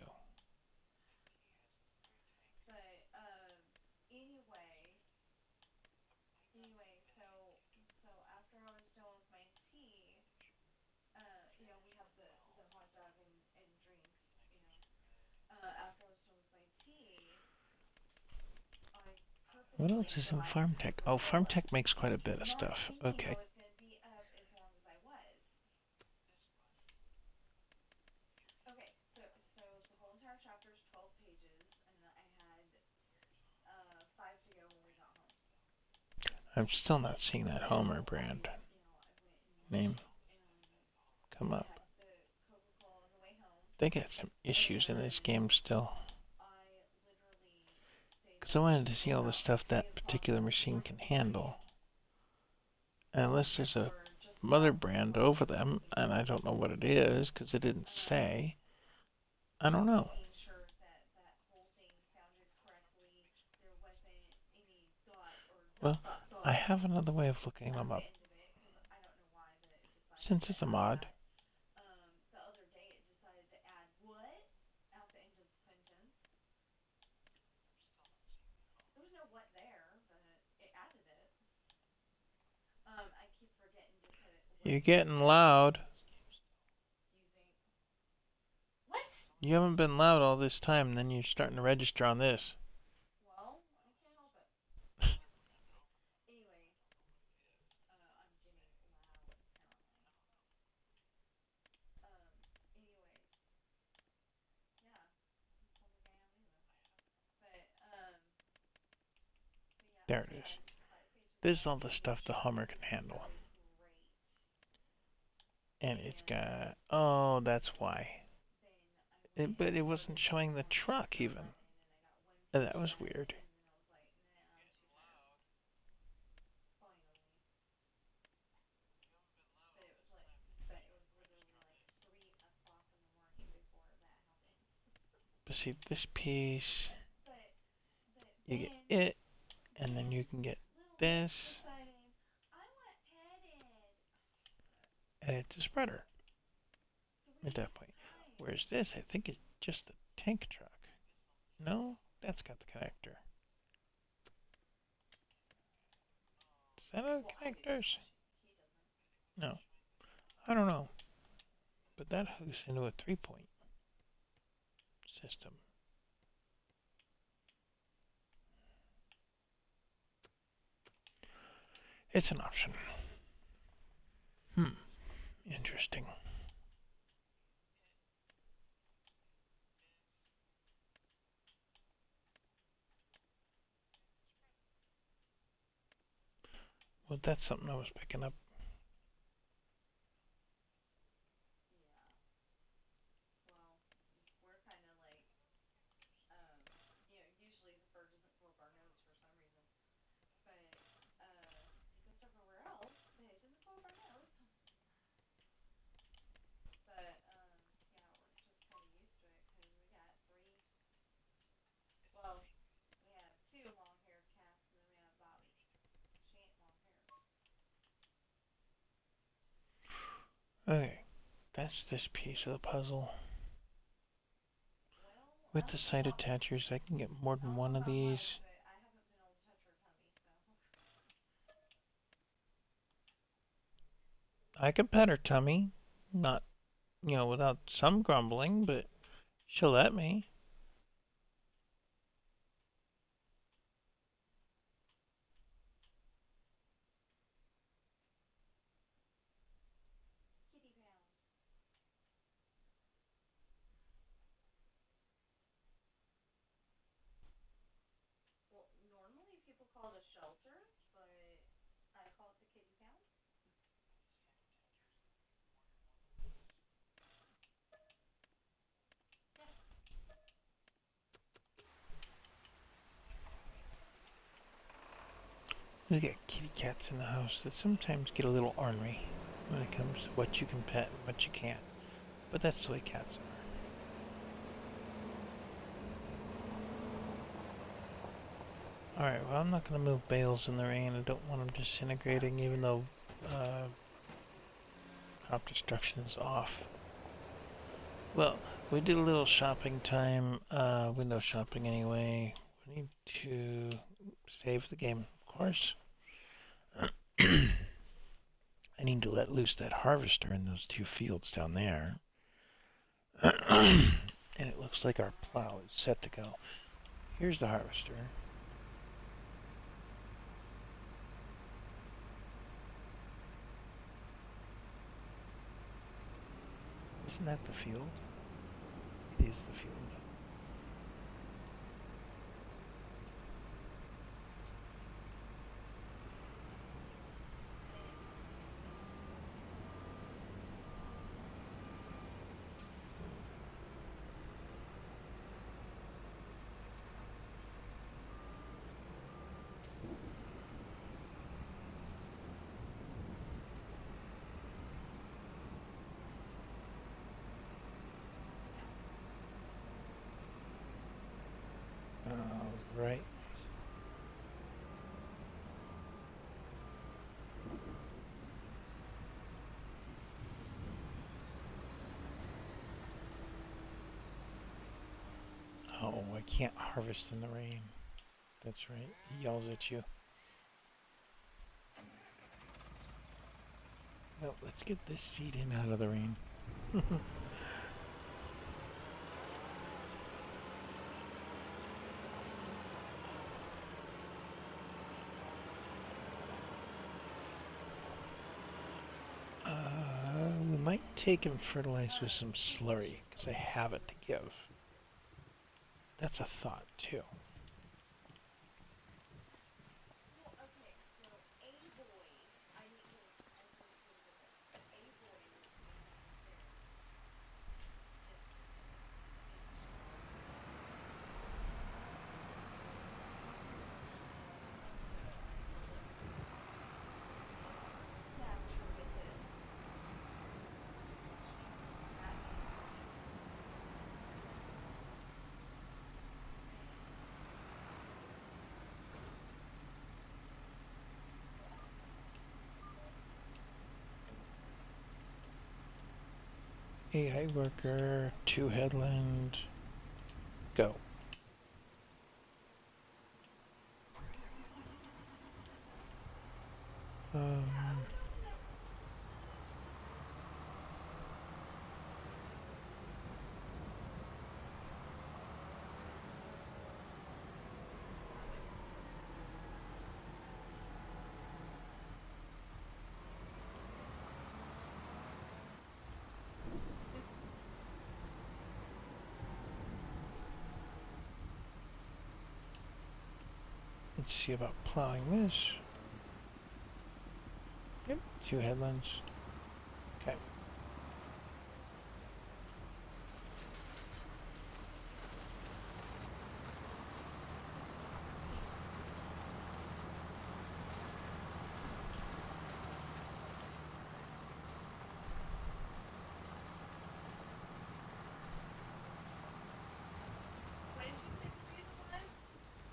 So after I was done with my tea, we have the hot dog and drink, after I was done with my tea, I purposely What else is in Farm Tech? Oh, Farm Tech makes quite a bit of stuff. Okay. I was going to be up as long as I was. Okay, so the whole entire chapter is 12 pages, and I had 5 to go when we got home. I'm still not seeing that Homer brand name come up. They got some issues in this game still. Because I wanted to see all the stuff that particular machine can handle. And unless there's a mother brand over them, and I don't know what it is because it didn't say, I don't know. Well, I have another way of looking them up. Since it's a mod. The other day it decided to add what at the end of the sentence. There was no what there, but it added it. I keep forgetting to put it. You're getting loud. Using what? You haven't been loud all this time, and then you're starting to register on this. Well, I can't help it. Anyway, I'm getting loud apparently. Anyways, yeah, it's not the day I'm either. But There it is. This is all the stuff the Hummer can handle. And it's got... Oh, that's why. But it wasn't showing the truck even. That was weird. But see, this piece... You get it, and then you can get this. And it's a spreader. At that point. Whereas this, I think, is just a tank truck. No? That's got the connector. Does that have connectors? No. I don't know. But that hooks into a 3-point system. It's an option. Interesting. Well, that's something I was picking up. Okay, that's this piece of the puzzle. With the side attachers, I can get more than one of these. But I haven't been able to touch her tummy, so. I can pet her tummy, not, without some grumbling, but she'll let me. Kitty pound. Well, normally people call it a shelter, but I call it the kitty pound. We got kitty cats in the house that sometimes get a little ornery when it comes to what you can pet and what you can't. But that's the way cats are. Alright, well, I'm not going to move bales in the rain. I don't want them disintegrating, even though crop destruction is off. Well, we did a little shopping time, window shopping anyway. We need to save the game, of course. I need to let loose that harvester in those 2 fields down there. And it looks like our plow is set to go. Here's the harvester. Isn't that the field? It is the field. Right. Oh, I can't harvest in the rain. That's right. He yells at you. Well, let's get this seed in out of the rain. We might take and fertilize with some slurry, because I have it to give. That's a thought, too. Well, okay, so a boy, I need to, a boy was being upstairs. Stature with it. That means AI worker, 2 headland, go. Let's see about plowing this. Yep, 2 headlands. Okay. what did you say the reason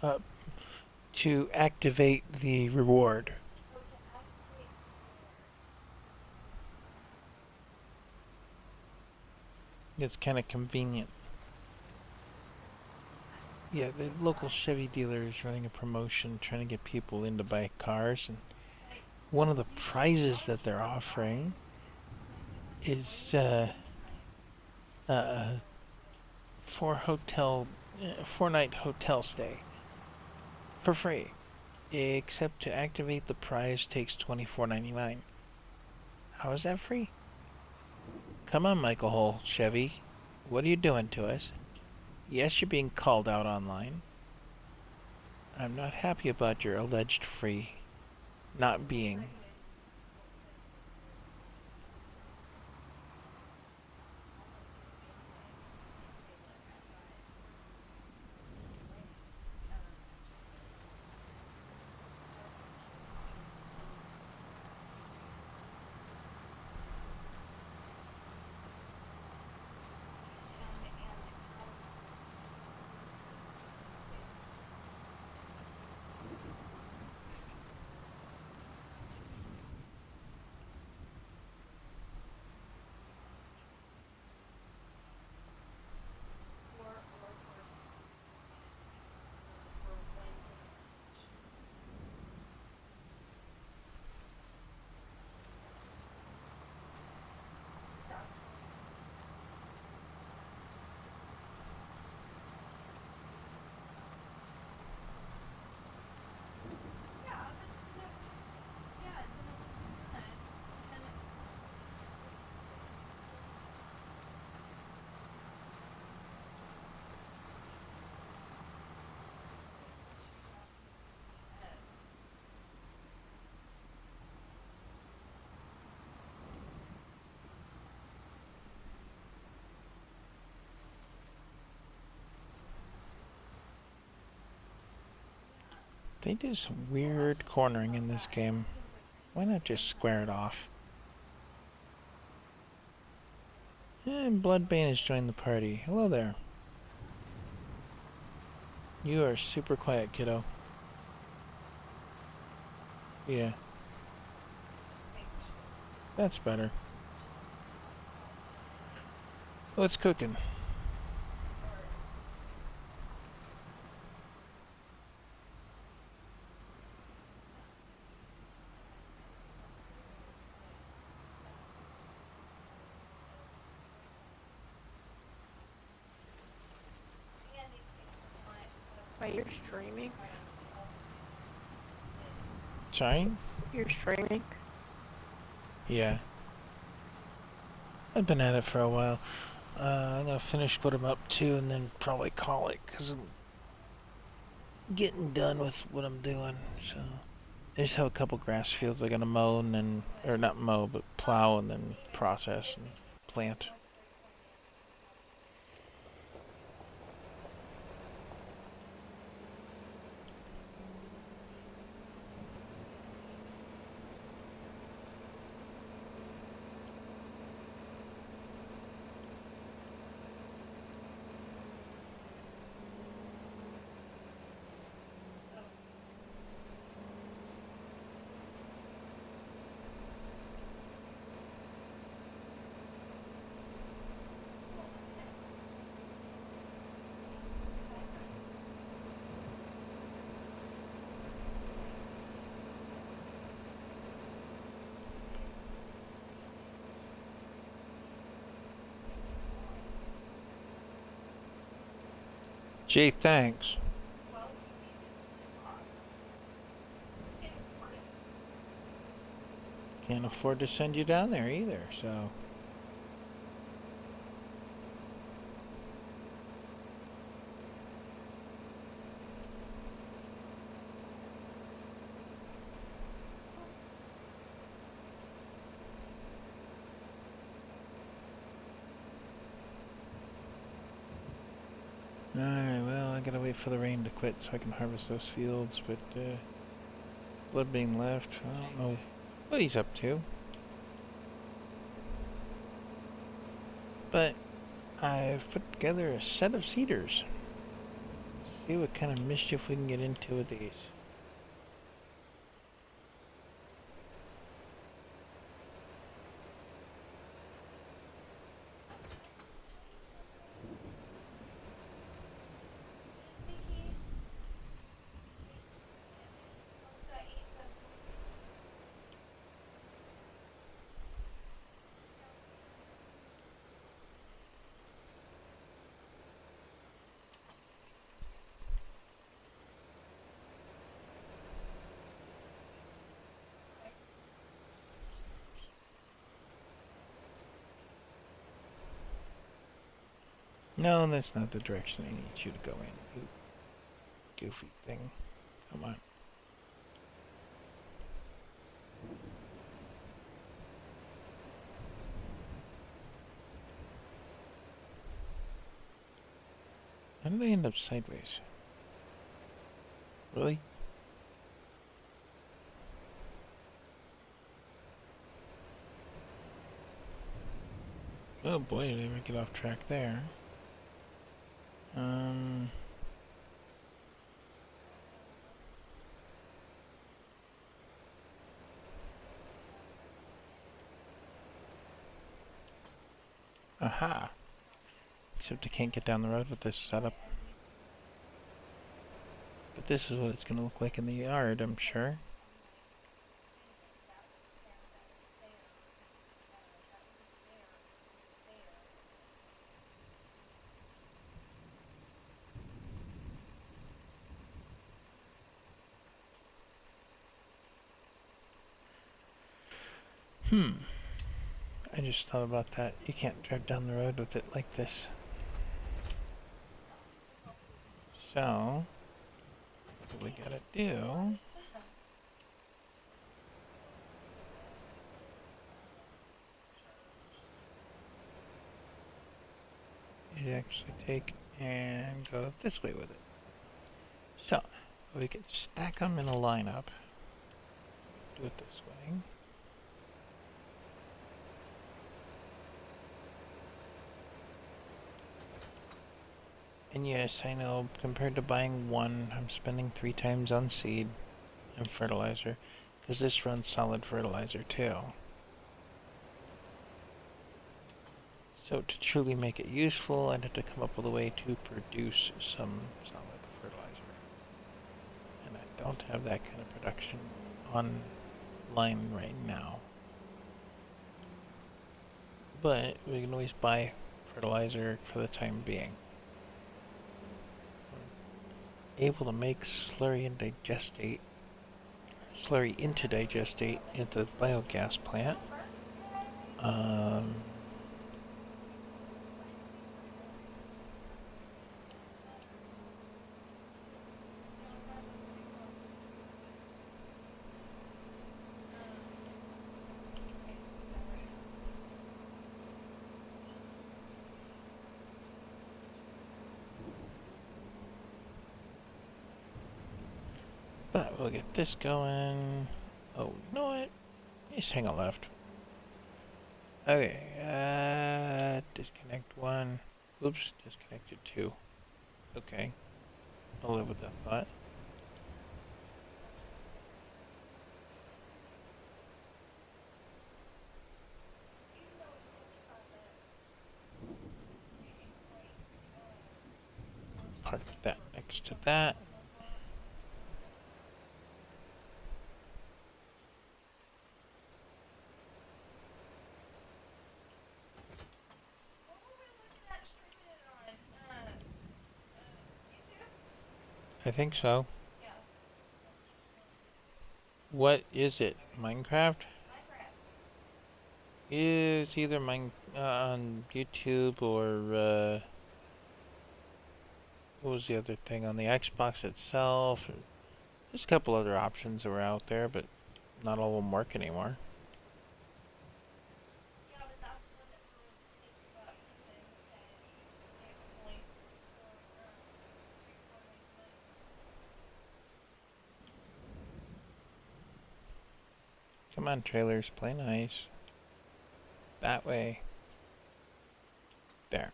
was? To activate the reward. Oh, to activate the It's kind of convenient. Yeah, the local Chevy dealer is running a promotion trying to get people in to buy cars, and one of the prizes that they're offering is uh, four-night hotel stay for free. Except to activate the prize takes $24.99. How is that free? Come on, Michael Hull, Chevy. What are you doing to us? Yes, you're being called out online. I'm not happy about your alleged free not being. They do some weird cornering in this game. Why not just square it off? And Bloodbane has joined the party. Hello there. You are super quiet, kiddo. Yeah. That's better. What's cooking? Wait, you're streaming? Sorry? You're streaming? Yeah. I've been at it for a while. I'm gonna finish what I'm up to and then probably call it, because I'm getting done with what I'm doing, so. I just have a couple grass fields I gotta mow and then, or not mow, but plow and then process and plant. Gee, thanks. Can't afford to send you down there either, so. Alright, well, I gotta wait for the rain to quit so I can harvest those fields, but, Bloodbane left. I don't know what he's up to. But I've put together a set of cedars. See what kind of mischief we can get into with these. No, that's not the direction I need you to go in. You goofy thing. Come on. How did I end up sideways? Really? Oh boy, did I ever get off track there. Aha! Except I can't get down the road with this setup. But this is what it's gonna look like in the yard, I'm sure. I just thought about that. You can't drive down the road with it like this. So, what we gotta do is actually take and go this way with it. So, we can stack them in a lineup. Do it this way. And yes, I know, compared to buying one, I'm spending 3 times on seed and fertilizer, because this runs solid fertilizer too. So to truly make it useful, I'd have to come up with a way to produce some solid fertilizer. And I don't have that kind of production online right now. But we can always buy fertilizer for the time being. Able to make slurry into digestate at the biogas plant. But we'll get this going. Oh, you know what? Just hang a left. Okay, disconnect 1. Oops, disconnected 2. Okay. I'll live with that thought. Park that next to that. I think so. Yeah. What is it? Minecraft? Is either on YouTube or what was the other thing on the Xbox itself? There's a couple other options that were out there, but not all of them work anymore. Yeah, but that's the one that we're thinking about using because it's only for 3-4 days. Come on, trailers, play nice. That way. There.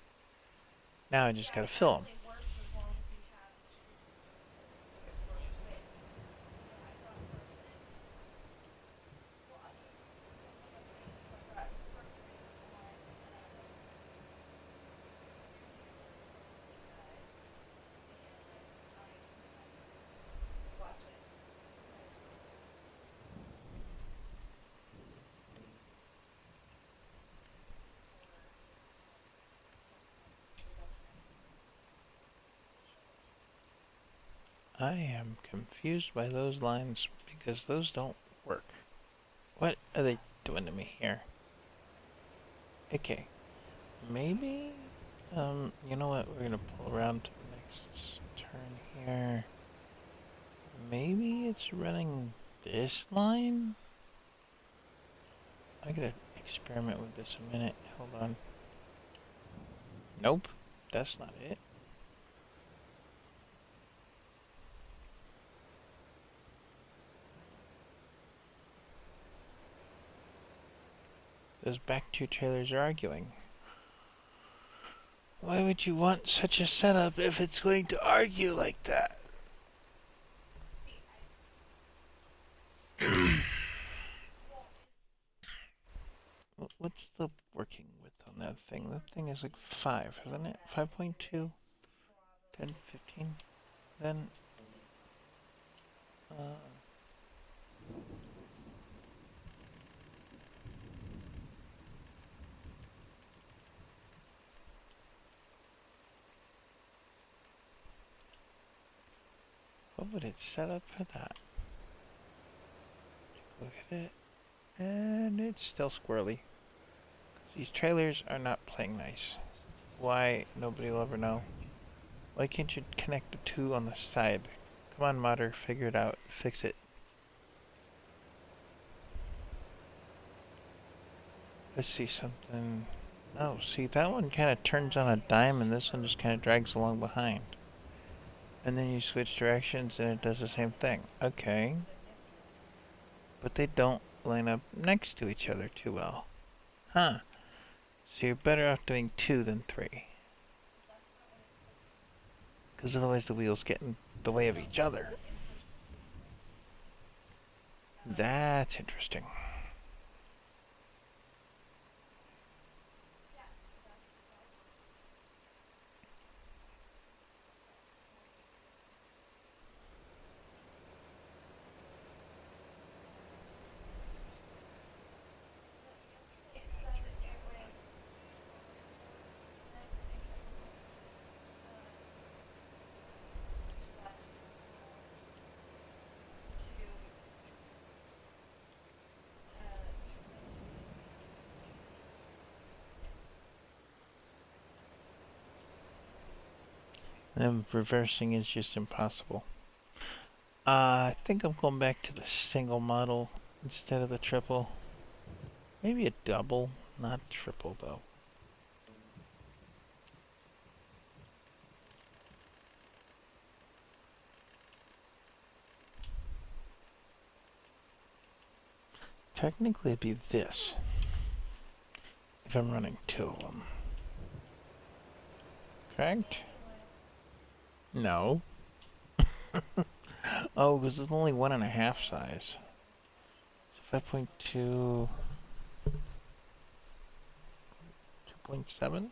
Now I just gotta fill them. It works as long as you have screws. It works with. So I got frozen. Well, I mean, I got frozen on and I watch it. I am confused by those lines because those don't work. What are they doing to me here? Okay. Maybe You know what? We're gonna pull around to the next turn here. Maybe it's running this line? I gotta experiment with this a minute. Hold on. Nope, that's not it. Those back two trailers are arguing. Why would you want such a setup if it's going to argue like that? What's the working width on that thing? That thing is like 5, isn't it? 5.2? 10, 15? Then... what would it set up for that? Look at it. And it's still squirrely. These trailers are not playing nice. Why? Nobody will ever know. Why can't you connect the two on the side? Come on, modder, figure it out. Fix it. Let's see something. Oh, see, that one kind of turns on a dime and this one just kind of drags along behind. And then you switch directions and it does the same thing. Okay. But they don't line up next to each other too well. Huh. So you're better off doing 2 than 3. Because otherwise the wheels get in the way of each other. That's interesting. And reversing is just impossible. I think I'm going back to the single model instead of the triple. Maybe a double, not triple though. Technically it'd be this, if I'm running 2 of them. Correct? No. Oh, because it's only 1.5 size. So 5.2... 2.7?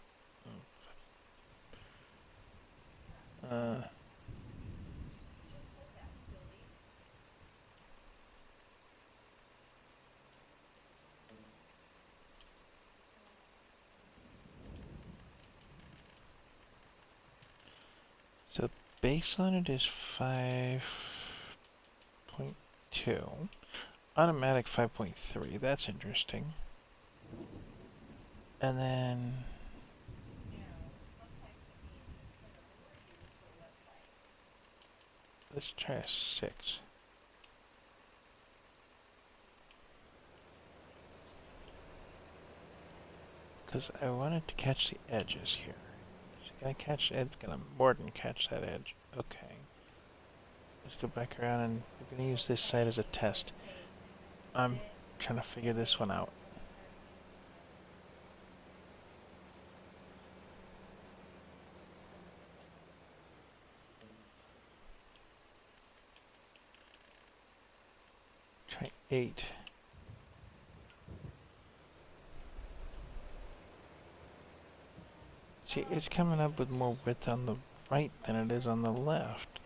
So base on it is 5.2. Automatic 5.3. That's interesting. And then... let's try a 6. Because I wanted to catch the edges here. Is it gonna catch it? It's gonna more than catch that edge. Okay. Let's go back around and we're gonna use this side as a test. I'm trying to figure this one out. Try 8. See, it's coming up with more width on the right than it is on the left.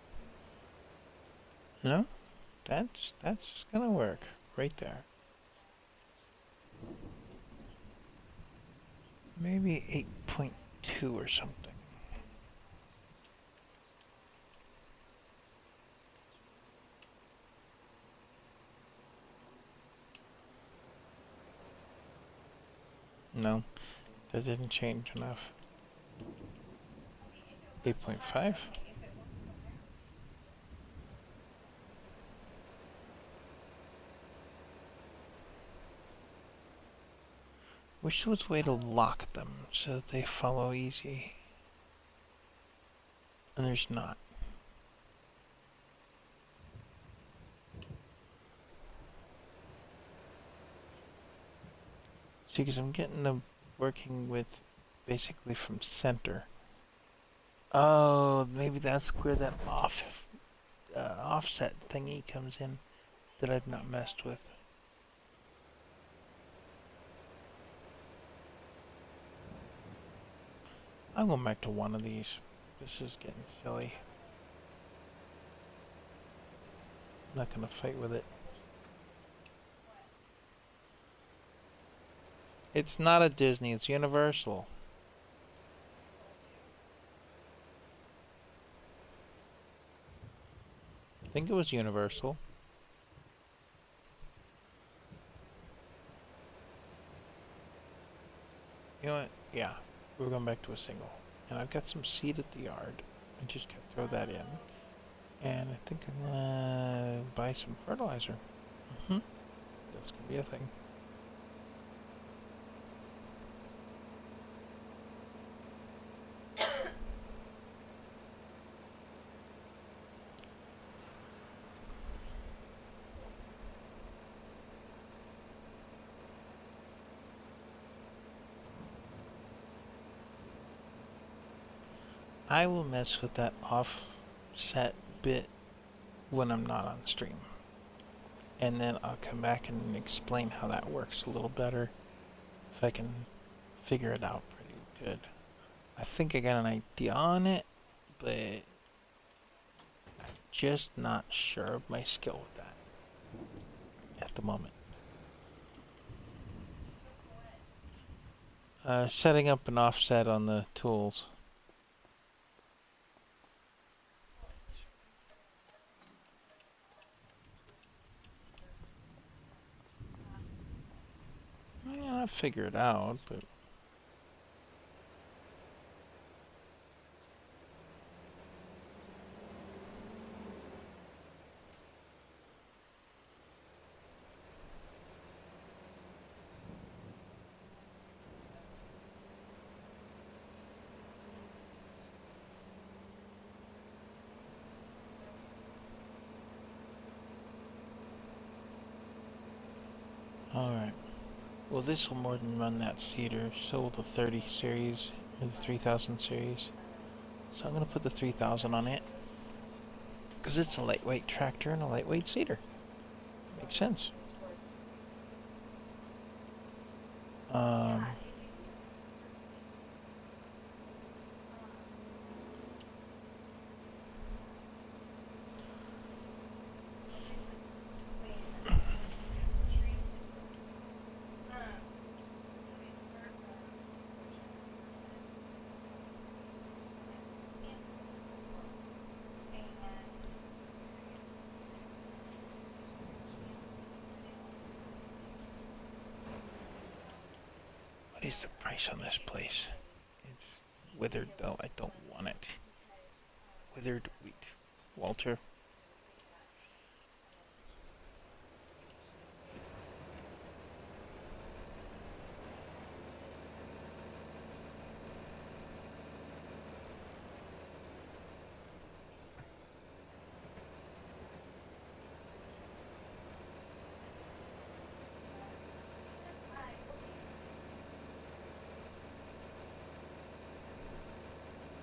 No? That's gonna work right there. Maybe 8.2 or something. No, that didn't change enough. 8.5. Wish there was a way to lock them so that they follow easy. And there's not. See, because I'm getting them working with basically from center. Oh, maybe that's where that offset thingy comes in that I've not messed with. I'm going back to one of these. This is getting silly. I'm not going to fight with it. It's not a Disney, it's Universal. I think it was Universal. You know what? Yeah, we're going back to a single. And I've got some seed at the yard. I just gotta throw that in. And I think I'm gonna buy some fertilizer. That's gonna be a thing. I will mess with that offset bit when I'm not on stream. And then I'll come back and explain how that works a little better if I can figure it out pretty good. I think I got an idea on it, but I'm just not sure of my skill with that at the moment. Setting up an offset on the tools. Yeah, I'll figure it out, but... Alright. Well, this will more than run that cedar, so will the 30 series, or the 3000 series. So I'm going to put the 3000 on it. Because it's a lightweight tractor and a lightweight cedar. Makes sense. What is the price on this place? It's withered though, I don't want it. Withered wheat. Walter.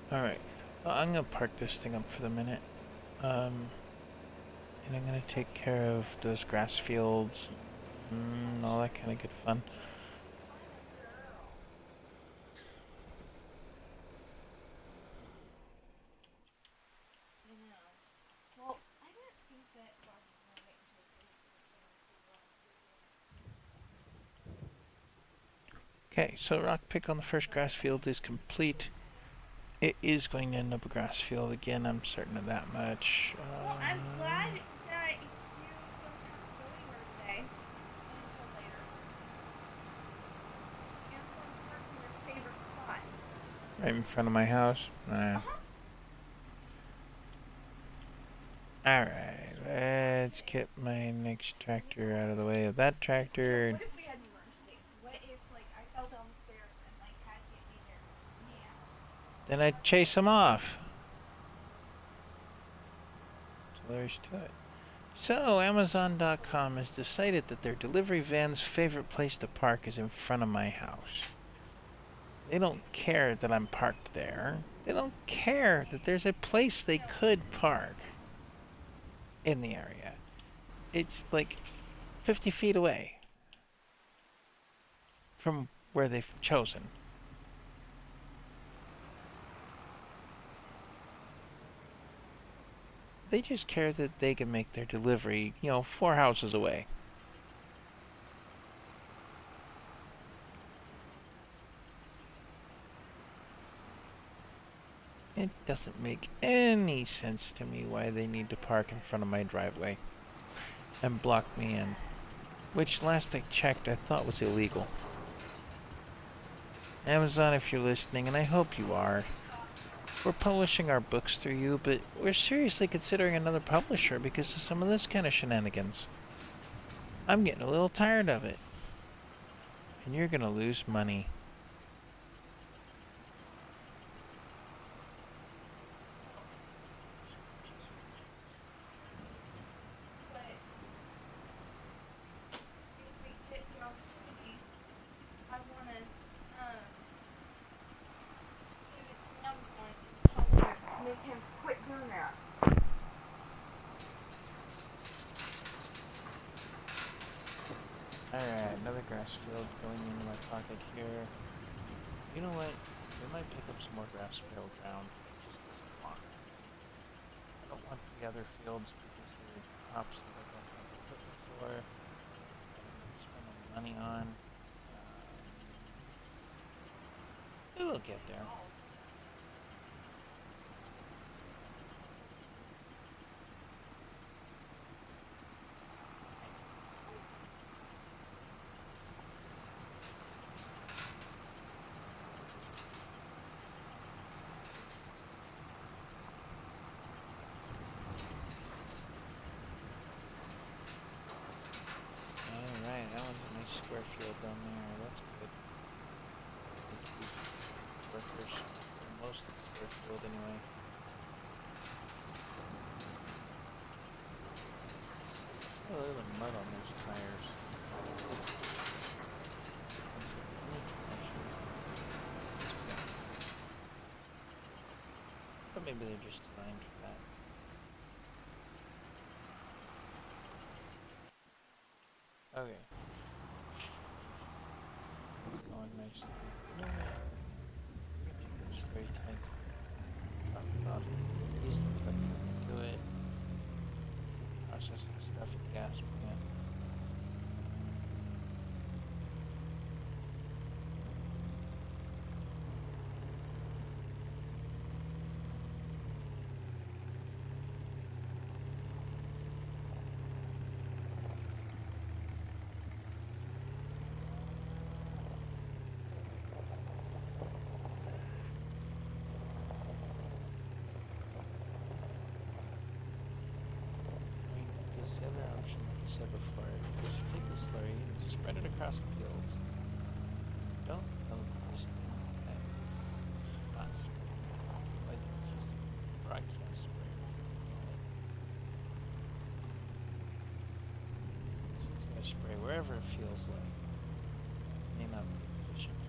Alright, I'm gonna park this thing up for the minute. And I'm gonna take care of those grass fields and all that kind of good fun. I know. Well, I didn't think that Bob was gonna wait until Okay, so rock pick on the first grass field is complete. It is going to end up a grass field again, I'm certain of that much. Well, I'm glad that you don't have to go anywhere today until later. Anselm's parking your favorite spot. Right in front of my house. Uh-huh. Alright, let's get my next tractor out of the way of that tractor. What if we had an emergency? What if, like, I fell down the stairs and, like, had to get me there now? Then I'd chase him off. So there's to it. So, Amazon.com has decided that their delivery van's favorite place to park is in front of my house. They don't care that I'm parked there. They don't care that there's a place they could park in the area. It's like 50 feet away from where they've chosen. They just care that they can make their delivery, 4 houses away. It doesn't make any sense to me why they need to park in front of my driveway and block me in. Which, last I checked, I thought was illegal. Amazon, if you're listening, and I hope you are, we're publishing our books through you, but we're seriously considering another publisher because of some of this kind of shenanigans. I'm getting a little tired of it. And you're gonna lose money. But if we get the opportunity, I wanna, send it to Amazon and tell him, make him quit doing that. Alright, another grass field going into my pocket here. You know what? We might pick up some more grass field ground. Just this block. I don't want the other fields because they're crops that I don't have equipment for. I'm spending money on. We will get there. Alright, that one's a nice square field down there. That's good. Workers for most of the square field anyway. Oh, look at the mud on those tires. But maybe they're just designed for that. Okay. It's going nicely. It's very tight. Top it off. Easily click do it. Processing stuff at the gas plant. This other option, like I said before, is you take the slurry and just spread it across the fields. Don't know this thing as spot spray. Like it's just broadcast spray. So it's gonna spray wherever it feels like. It may not be efficient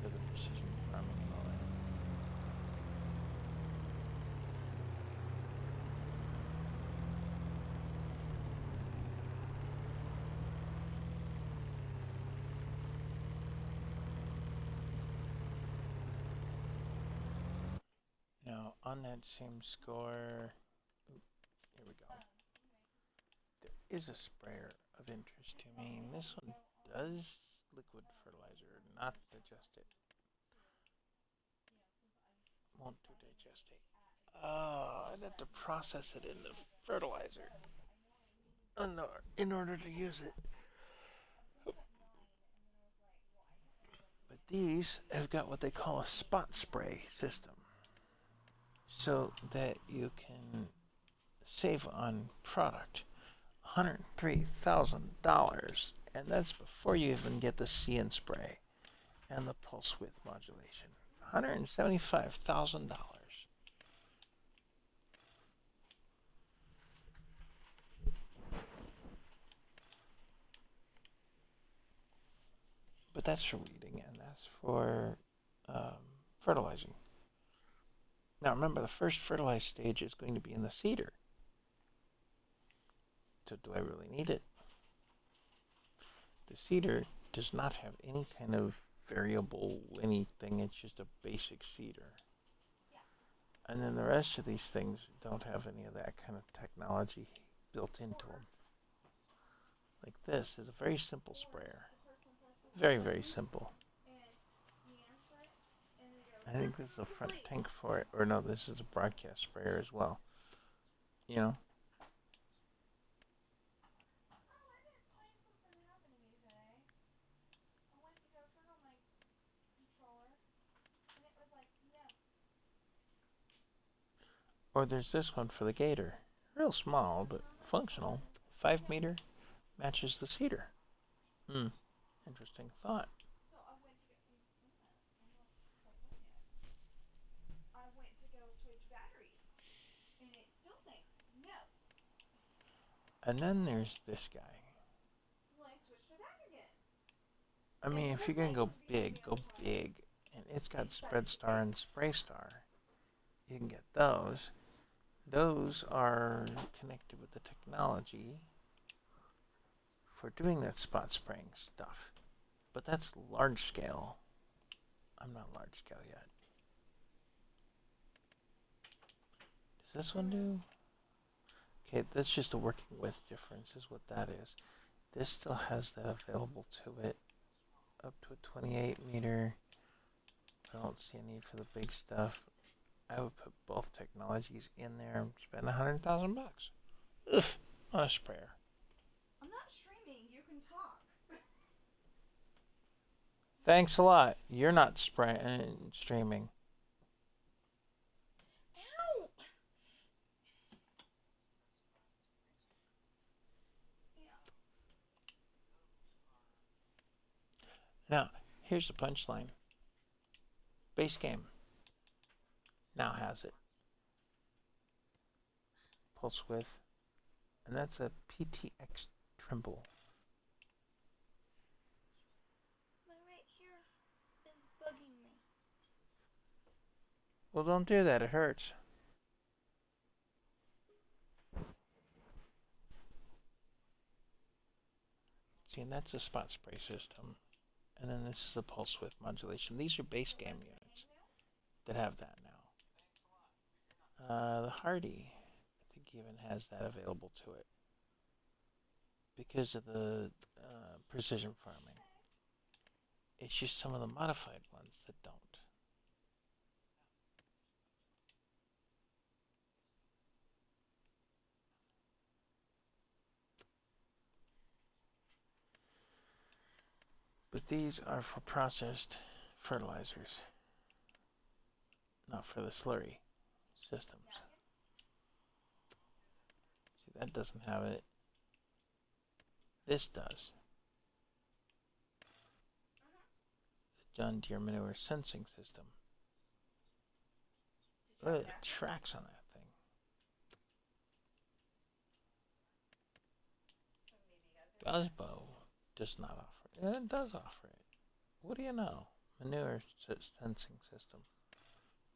for the precision farming and all that. Now, on that same score, here we go. There is a sprayer of interest to me, and this one does liquid fertilizer, not digestate. Won't do digestate. Oh, I'd have to process it into fertilizer in order to use it. But these have got what they call a spot spray system. so that you can save on product. $103,000, and that's before you even get the See and Spray and the pulse width modulation. $175,000. But that's for weeding, and that's for fertilizing. Now remember, the first fertilized stage is going to be in the cedar. So do I really need it? The cedar does not have any kind of variable anything. It's just a basic cedar. And then the rest of these things don't have any of that kind of technology built into them. Like this is a very simple sprayer. Very, very simple. I think this is a front tank for it. Or no, this is a broadcast sprayer as well. You know? Or there's this one for the gator. Real small, but functional. 5 meter, matches the cedar. Interesting thought. And then there's this guy. I mean, if you're gonna go big, go big. And it's got Spread Star and Spray Star. You can get those. Those are connected with the technology for doing that spot spraying stuff. But that's large scale. I'm not large scale yet. Does this one do? Okay, that's just a working with difference is what that is. This still has that available to it. Up to a 28 meter. I don't see a need for the big stuff. I would put both technologies in there and spend $100,000 bucks. Ugh, on a sprayer. I'm not streaming. You can talk. Thanks a lot. You're not streaming. Ow! Now, here's the punchline. Base game now has it. Pulse width. And that's a PTX Trimble. My right here is bugging me. Well, don't do that. It hurts. See, and that's a spot spray system. And then this is the pulse width modulation. These are base game units that have that now. The Hardy, I think, even has that available to it because of the precision farming. It's just some of the modified ones that don't. But these are for processed fertilizers, not for the slurry systems. See, that doesn't have it. This does. The John Deere manure sensing system. Look at the tracks on that thing. Guzbo does not offer it. Yeah, it does offer it. What do you know? Manure sensing system.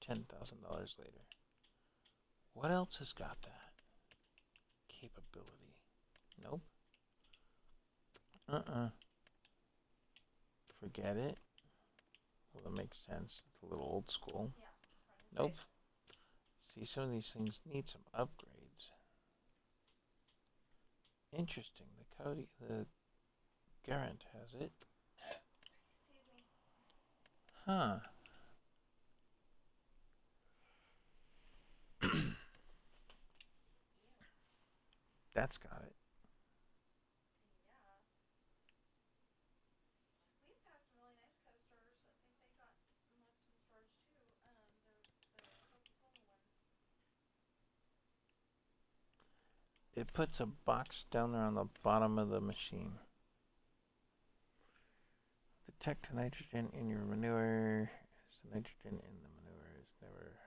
$10,000 later. What else has got that capability? Nope. Forget it. Well, that makes sense. It's a little old school. Nope. See, some of these things need some upgrades. Interesting. The Garant has it. Huh. That's got it. it puts a box down there on the bottom of the machine. Detect nitrogen in your manure. Is the nitrogen in the manure is never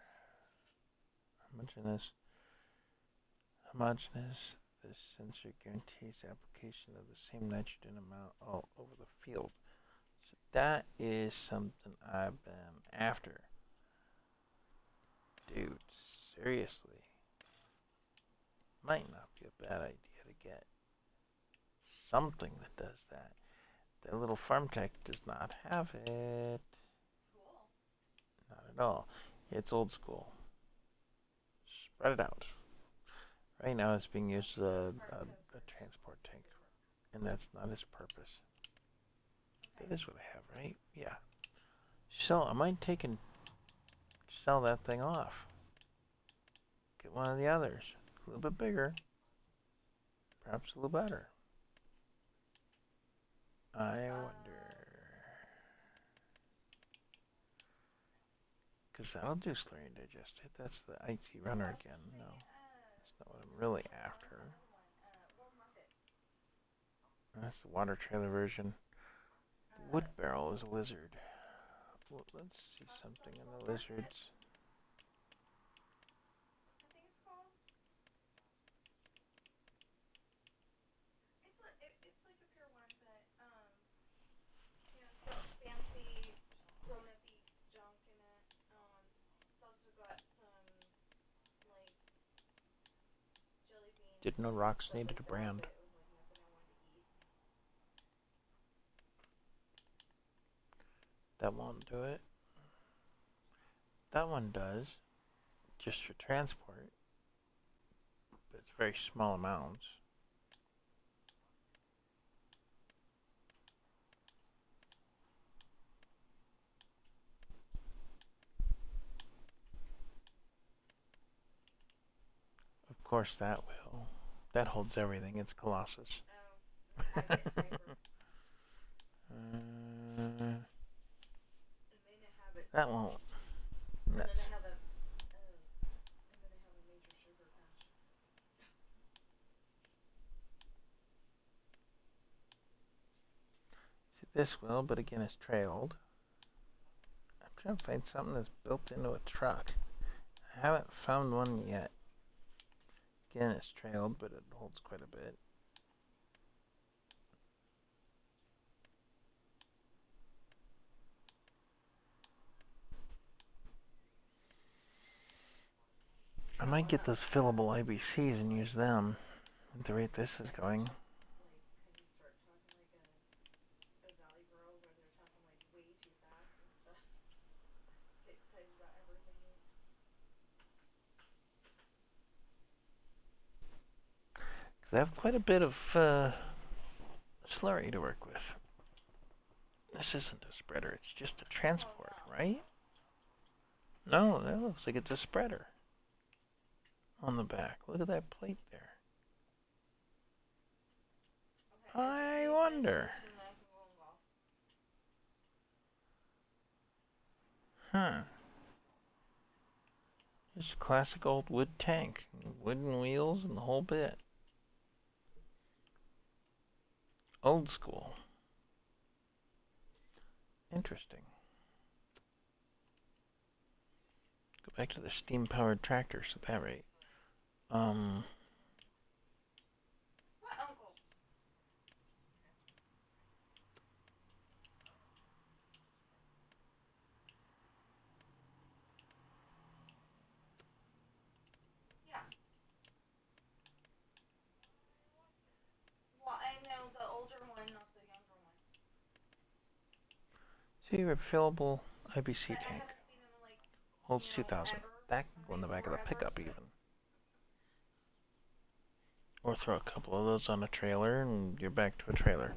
homogeneous. This sensor guarantees application of the same nitrogen amount all over the field. So that is something I've been after. Dude, seriously. Might not be a bad idea to get something that does that. The little farm tech does not have it. Cool. Not at all. It's old school. Spread it out. Right now it's being used as a transport tank. And that's not its purpose. That is what I have, right? Yeah. So I might take and sell that thing off. Get one of the others. A little bit bigger. Perhaps a little better. I wonder. Because that'll do slurry and digest it. That's the IT runner again. No. That's not what I'm really after. That's the water trailer version. The wood barrel is a lizard. Well, let's see something in the lizards. I think it's called. It's like a pure one, but you know, it's got fancy grown-up-y junk in it. It's also got some like jelly beans. Didn't know rocks needed a brand. It was like nothing I wanted to eat. That won't do it. That one does, just for transport, but it's very small amounts. Of course that will. That holds everything. It's Colossus. I get Viper. And then I have it. That won't. And then That's, I have a. And then I have a major sugar crash. see, this will, but again, it's trailed. I'm trying to find something that's built into a truck. I haven't found one yet. Again, it's trailed, but it holds quite a bit. I might get those fillable IBCs and use them at the rate this is going. Like, how you start talking like a valley girl where they're talking like way too fast and stuff. Get excited about everything. Because I have quite a bit of slurry to work with. This isn't a spreader, it's just a transport, right? No, that looks like it's a spreader. On the back. Look at that plate there. I wonder. Huh. Just a classic old wood tank. Wooden wheels and the whole bit. Old school. Interesting. Go back to the steam-powered tractors at that rate. What, uncle? Yeah. Well, I know the older one, not the younger one. See your refillable IBC But I tank. haven't seen them like Holds you know, 2,000. ever. That can go in the back of the Forever, pickup so- even. Or throw a couple of those on a trailer and you're back to a trailer.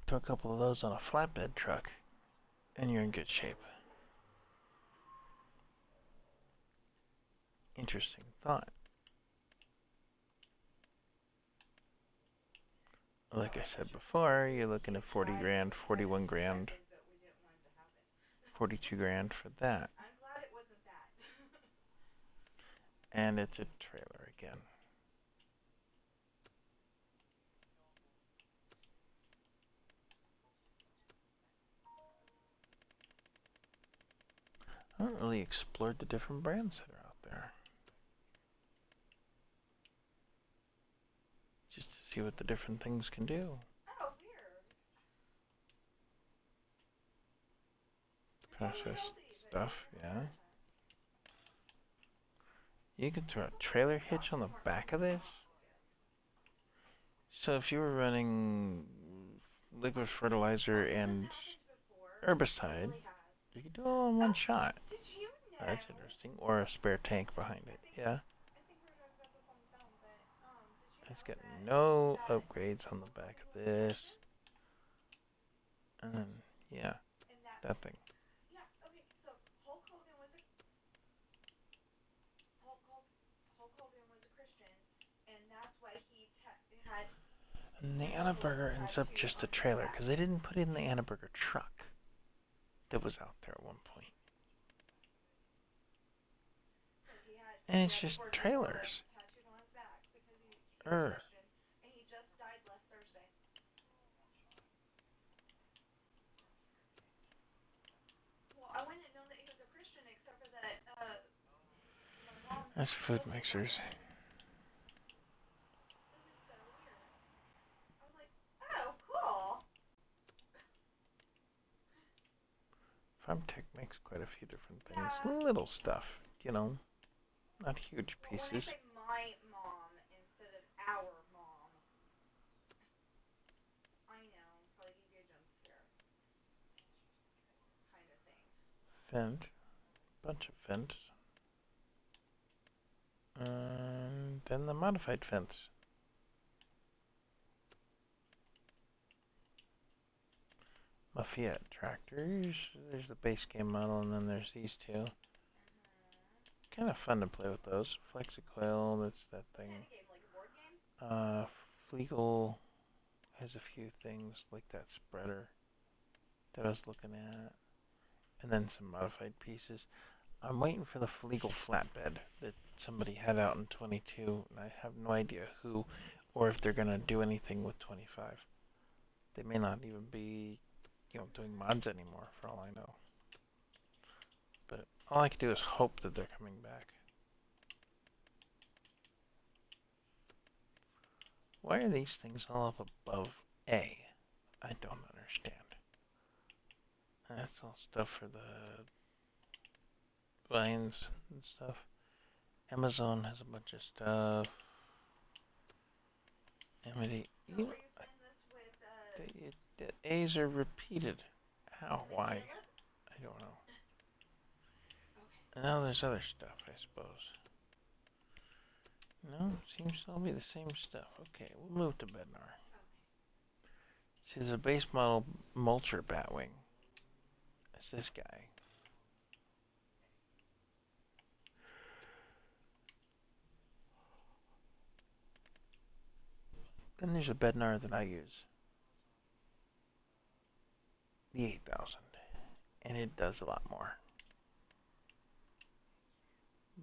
Throw a couple of those on a flatbed truck and you're in good shape. Interesting thought. Like I said before, you're looking at 40 grand, 41 grand, 42 grand for that. I'm glad it wasn't that. And it's a trailer again. I haven't really explored the different brands that are out there. Just to see what the different things can do. Oh, weird. Processed stuff, yeah. You can throw a trailer hitch on the back of this? So if you were running liquid fertilizer and herbicide, you could do it all in one shot. Did you know? That's interesting. Or a spare tank behind it, yeah. I think we were talking about this on the phone, but did you It's know got that no upgrades on the back of this. And then, yeah, and that's that thing. yeah, okay, so Hulk Hogan was a Hulk Hogan was a Christian, and that's why he had And the Anna Burger ends up just a trailer, because they didn't put in the Anna Burger truck that was out there at one point. so he had And it's he had just the word trailers. tattooed on his back because he was Christian, and he just died last Thursday. Well, I wouldn't have known that he was a Christian except for that my mom That's food posted mixers. something. It was so weird. I was like, oh, cool. FarmTech makes quite a few different things. Yeah. Little stuff, you know, not huge Well, when I pieces. say my mom instead of our mom, I know, probably give you a jump scare. Kind of thing. Fent. Bunch of Fent. And then the modified fence. Mafia tractors. There's the base game model, and then there's these two. Kind of fun to play with those. Flexicoil, that's that thing. Kind of game, like a board game? Fleagle has a few things like that spreader that I was looking at. And then some modified pieces. I'm waiting for the Fleagle flatbed that somebody had out in 22, and I have no idea who or if they're going to do anything with 25. They may not even be, doing mods anymore for all I know. But all I can do is hope that they're coming back. Why are these things all up above A? I don't understand. That's all stuff for the vines and stuff. Amazon has a bunch of stuff. Amity. So were you playing this with, The A's are repeated. How? Why? Caleb? I don't know. Okay. And now there's other stuff, I suppose. No, seems to all be the same stuff. Okay, we'll move to Bednar. See, there's a base model mulcher batwing. It's this guy. Then there's a Bednar that I use. The 8000. And it does a lot more.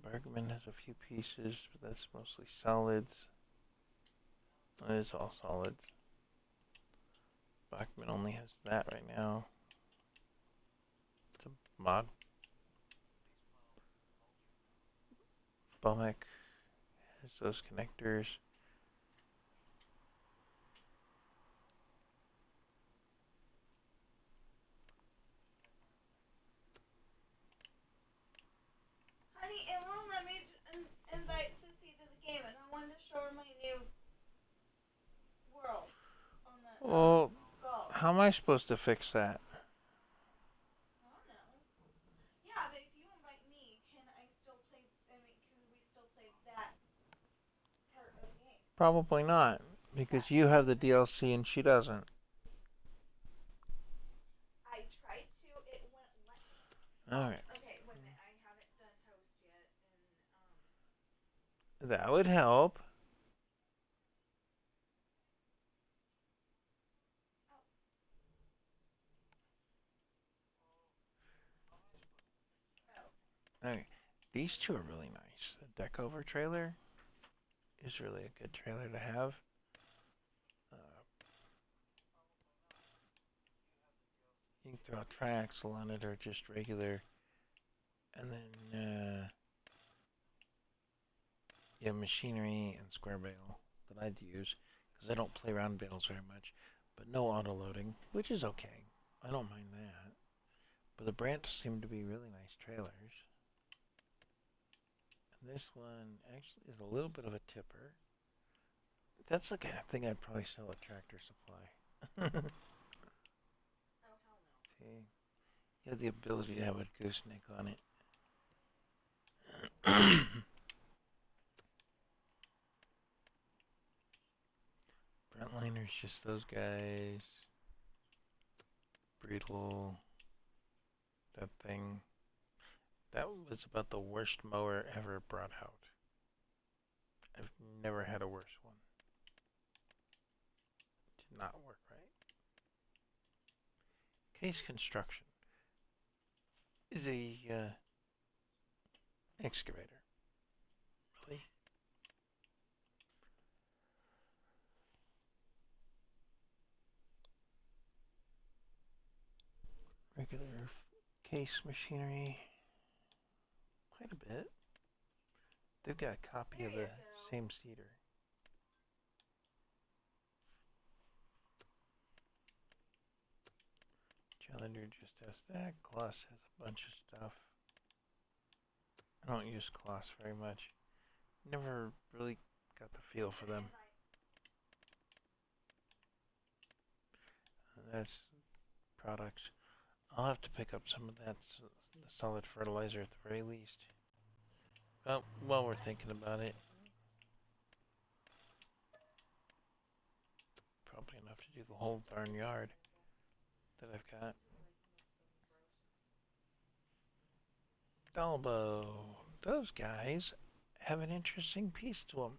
Bergman has a few pieces, but that's mostly solids. It is all solids. Bachman only has that right now. It's a mod. Bomek has those connectors. Honey, it won't let me invite Sissy to the game, and I wanted to show her my new world on the Well, golf. how am I supposed to fix that? I don't know. Yeah, but if you invite me, can I still play? I mean, can we still play that part of the game? Probably not, because you have the DLC and she doesn't. I tried to. It wouldn't let me. Alright, Okay, wait a minute. I haven't done host yet, and that would help. Okay. These two are really nice. The deck over trailer is really a good trailer to have. You can throw a triaxle on it or just regular, and then you have machinery and square bale that I'd use because I don't play around bales very much, but no auto loading, which is okay. I don't mind that. But the Brandt seem to be really nice trailers. And this one actually is a little bit of a tipper. That's the kind of thing I'd probably sell at Tractor Supply. See, you have the ability to have a gooseneck on it. Frontliner's just those guys. Breedle. That thing. That was about the worst mower ever brought out. I've never had a worse one. Did not work right. Case Construction is a excavator. Really? Regular case machinery. Quite a bit. They've got a copy of the same seeder. Challenger just has that. Kloss has a bunch of stuff. I don't use Kloss very much. Never really got the feel for them. That's products. I'll have to pick up some of that solid fertilizer at the very least. Well, while we're thinking about it, probably enough to do the whole darn yard that I've got. Dalbo. Those guys have an interesting piece to them.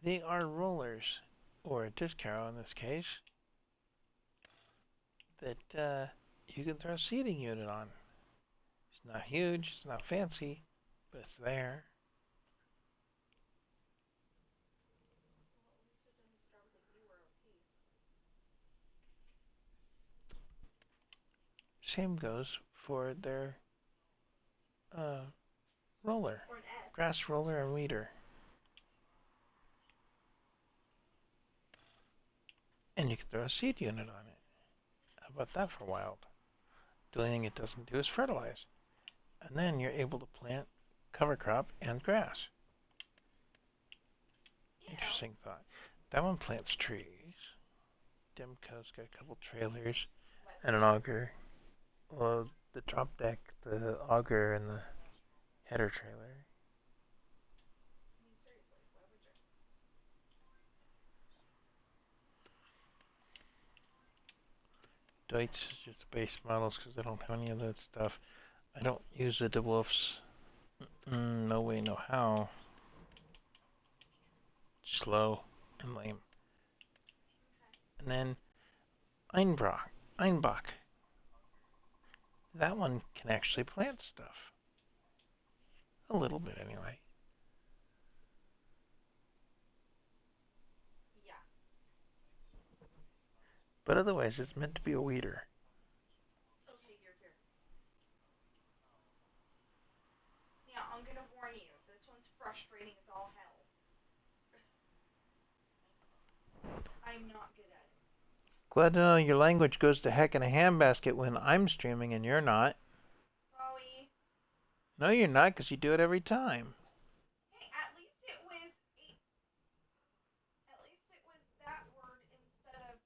They are rollers, or a disc harrow in this case, that you can throw a seeding unit on. It's not huge, it's not fancy, but it's there. Same goes for their roller, grass roller and weeder. And you can throw a seed unit on it. How about that for wild? The only thing it doesn't do is fertilize. And then you're able to plant cover crop and grass. Interesting thought. That one plants trees. Demco's got a couple trailers and an auger. Well, the drop deck, the auger, and the header trailer. Deutz is just base models because I don't have any of that stuff. I don't use the DeWolfs. No way, no how. Slow and lame. And then Einbach. That one can actually plant stuff. A little bit anyway. Yeah. But otherwise it's meant to be a weeder. Okay, here. Yeah, I'm gonna warn you. This one's frustrating as all hell. I'm not good at it. Glad to know your language goes to heck in a handbasket when I'm streaming and you're not. Chloe. No, you're not, because you do it every time. Hey, at least it was that word instead of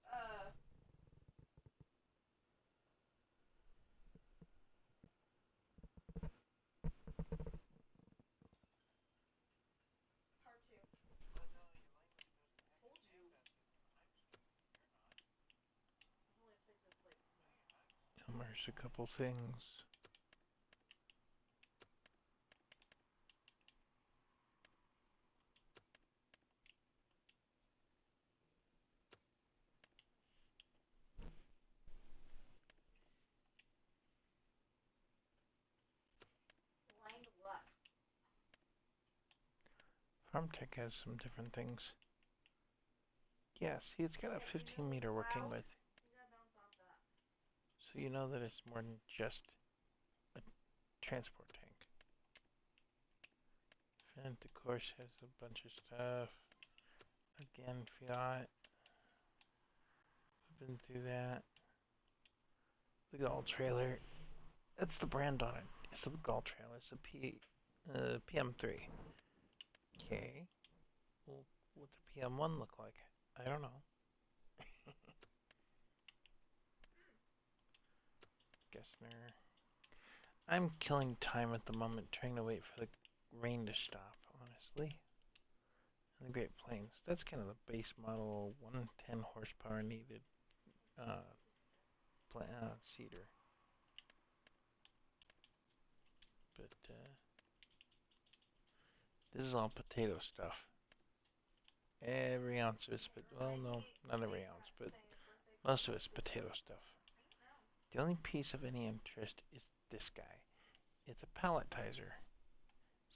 part two. Told you. I've only played this like There's a couple things. blind luck. FarmTech has some different things. Yeah, see, it's got a 15-meter working width. You gotta bounce off that. So you know that it's more than just a transport tank. Fent, of course, has a bunch of stuff. Again, Fiat. We've been through that. The Gall trailer. That's the brand on it. It's the Gall trailer. It's a PM3. Okay. Well, what's a PM1 look like? I don't know. Gessner. I'm killing time at the moment trying to wait for the rain to stop, honestly. And the Great Plains. That's kind of the base model, 110 horsepower needed cedar. But this is all potato stuff. Every ounce of it's, well, no, not every ounce, but most of it's potato stuff. The only piece of any interest is this guy. It's a palletizer.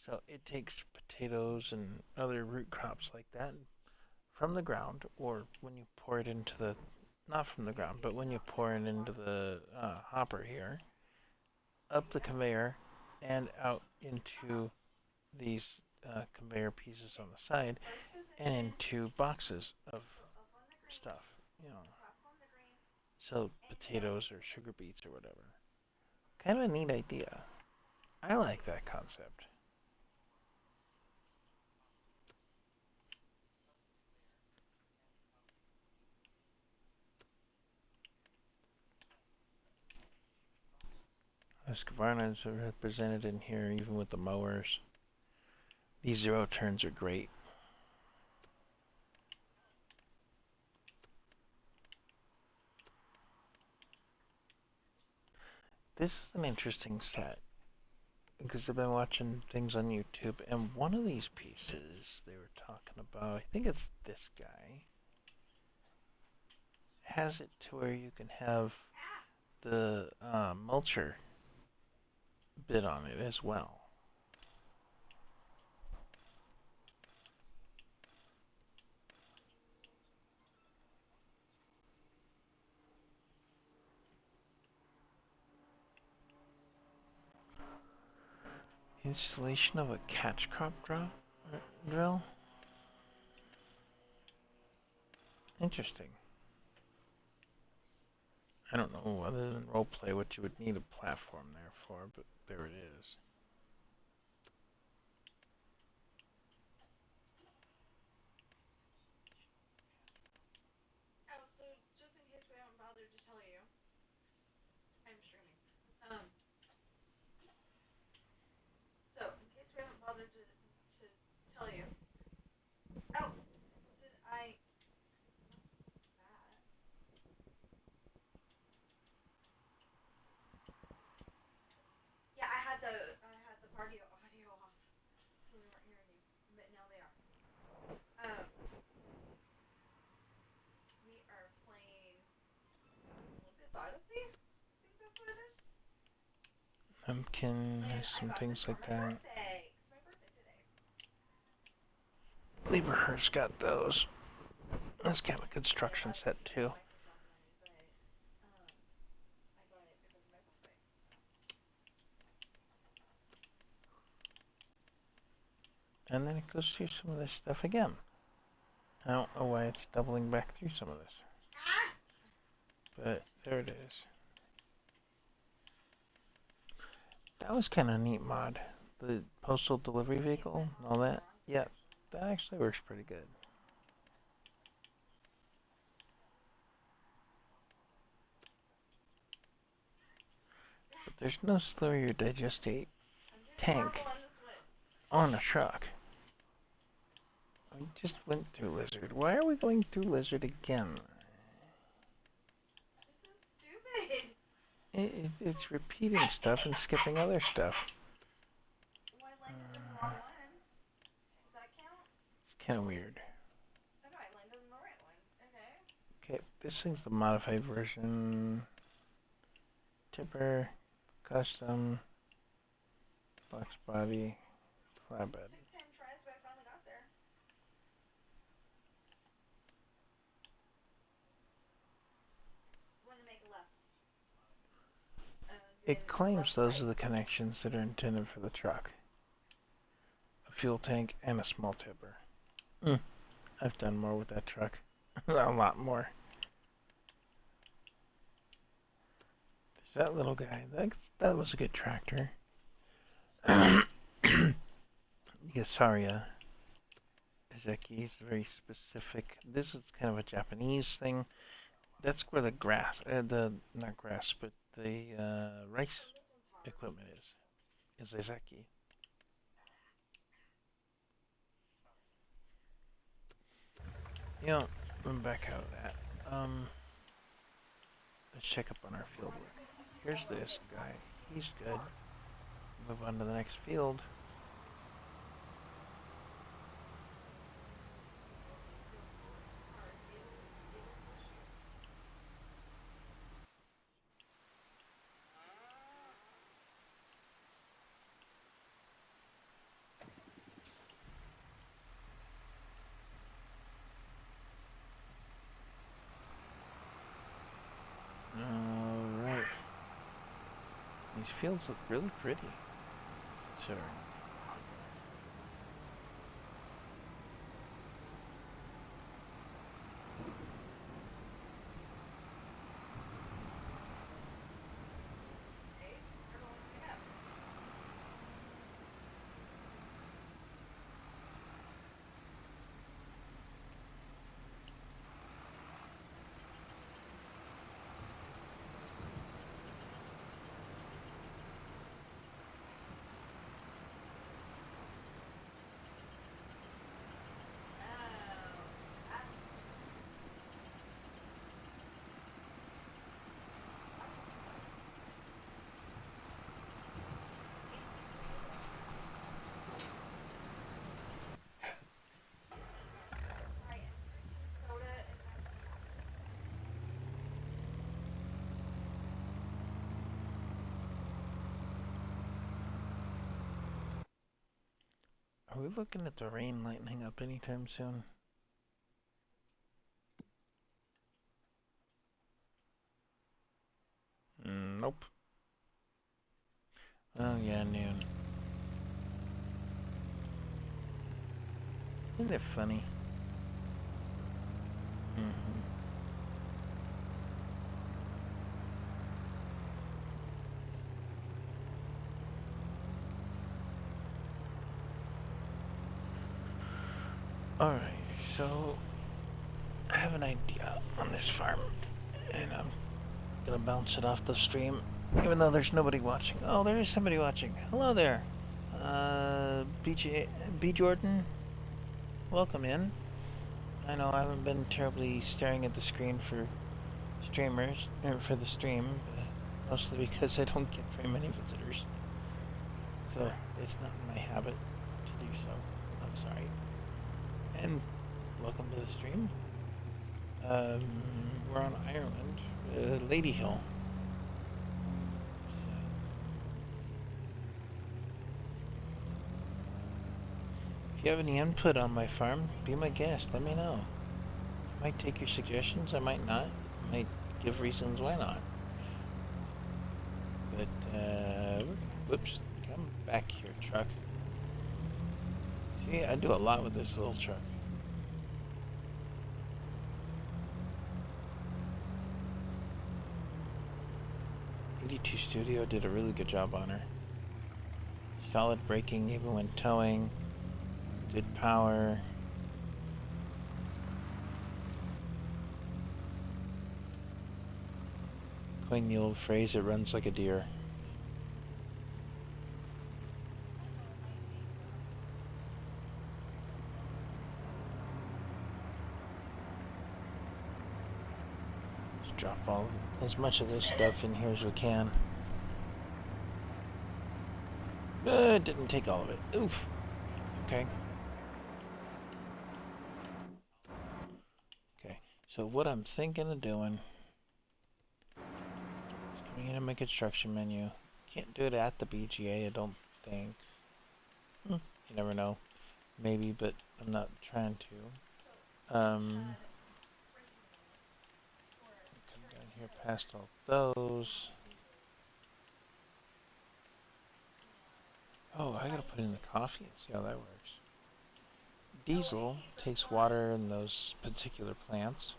So it takes potatoes and other root crops like that from the ground, or when you pour it into the, not from the ground, but when you pour it into the hopper here, up the conveyor and out into these conveyor pieces on the side and into boxes of stuff, you know. So potatoes or sugar beets or whatever. Kind of a neat idea. I like that concept. Husqvarnas are represented in here, even with the mowers. These zero turns are great. This is an interesting set because I've been watching things on YouTube, and one of these pieces they were talking about, I think it's this guy, has it to where you can have the mulcher bit on it as well. Installation of a catch crop drill? Interesting. I don't know, other than roleplay, what you would need a platform there for, but there it is. Oh, so just in case we haven't bothered to tell you, I'm streaming. So in case we haven't bothered to tell you. Oh, did I? That. Yeah, I had the party audio off, so we weren't hearing you. But now they are. We are playing Olympus Odyssey. I think that's what it is. Pumpkin, And some I got things this like for my that. birthday. It's my birthday today. Lieberher's got those. That's kind of a construction set too. Microsoft money, but I got it because of my birthday. And then it goes through some of this stuff again. I don't know why it's doubling back through some of this. But there it is. That was kind of a neat mod. The postal delivery vehicle and all that. Yeah, that actually works pretty good. But there's no slower your digestate tank on a truck. We just went through Lizard. Why are we going through Lizard again? This is stupid. It's repeating stuff and skipping other stuff. Well, I landed in the wrong one. Does that count? It's kind of weird. Oh no, I landed in the right one. Okay. Okay, this thing's the modified version. Tipper, custom, box body, flatbed. Took 10 tries, but I finally got there. It claims those are the connections that are intended for the truck. A fuel tank and a small tipper. I've done more with that truck. A lot more. There's that little guy. That was a good tractor. Yasaria Ezeki is very specific. This is kind of a Japanese thing. That's where the grass, not grass, but the rice equipment is Ezeki. You know, I'm back out of that. Let's check up on our field work. Here's this guy. He's good. Move on to the next field. Alright. These fields look really pretty. Sir. Are we looking at the rain lightening up anytime soon? Nope. Oh yeah, noon. Isn't it funny? Alright, so I have an idea on this farm, and I'm gonna bounce it off the stream, even though there's nobody watching. Oh, there is somebody watching. Hello there. B Jordan, welcome in. I know I haven't been terribly staring at the screen for streamers, or for the stream, mostly because I don't get very many visitors. So it's not in my habit to do so. I'm sorry. And welcome to the stream. We're on Ireland, Lady Hill. So, if you have any input on my farm, be my guest. Let me know. I might take your suggestions. I might not. I might give reasons why not. But whoops! Come back here, truck. See, I do a lot with this little truck. ED2 Studio did a really good job on her. Solid braking even when towing. Good power. Coin the old phrase, it runs like a deer. Drop as much of this stuff in here as we can. It didn't take all of it. Oof. Okay. Okay. So what I'm thinking of doing is coming into my construction menu. Can't do it at the BGA, I don't think. You never know. Maybe, but I'm not trying to. Come down here past all those. Oh, I gotta put in the coffee and see how that works. Diesel takes water in those particular plants.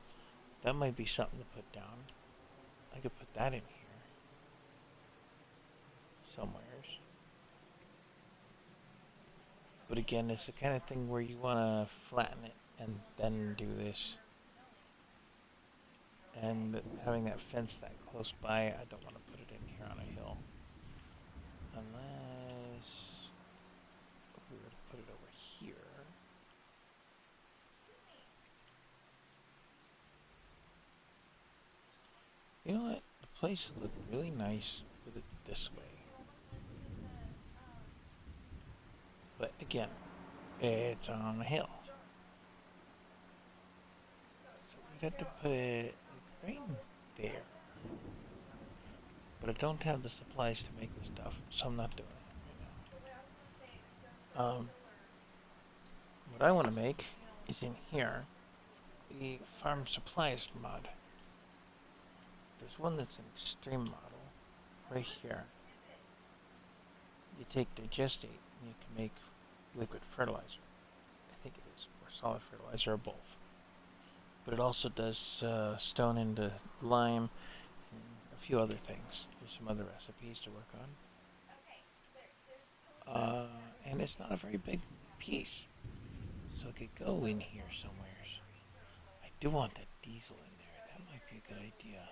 That might be something to put down. I could put that in here. Somewheres. But again, it's the kind of thing where you want to flatten it and then do this. And having that fence that close by, I don't want to put it in here on a hill. Unless we were to put it over here. You know what? The place would look really nice with it this way. But again, it's on a hill. So we'd have to put it right there. But I don't have the supplies to make the stuff, so I'm not doing it right now. What I want to make is in here the farm supplies mod. There's one that's an extreme model right here. You take digestate and you can make liquid fertilizer. I think it is, or solid fertilizer, or both. But it also does stone into lime and a few other things. There's some other recipes to work on. And it's not a very big piece. So it could go in here somewheres. I do want that diesel in there. That might be a good idea.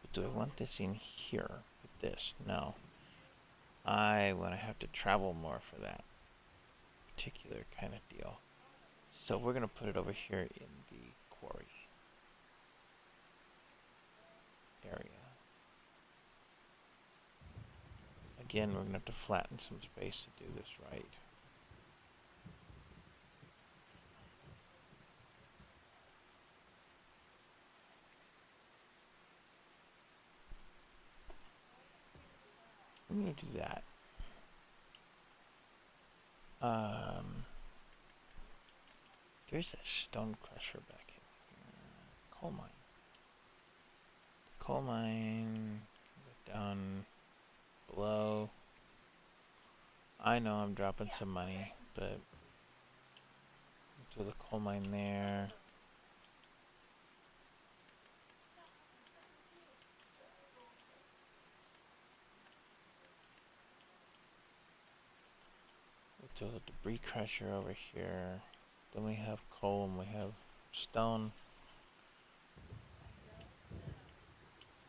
But do I want this in here with this? No. I want to have to travel more for that particular kind of deal. So we're going to put it over here in the quarry area. Again, we're going to have to flatten some space to do this right. I'm going to do that. There's a stone crusher back in here. Coal mine. Coal mine. Go down below. I know I'm dropping some money, but do the coal mine there. Do the debris crusher over here. Then we have coal and we have stone.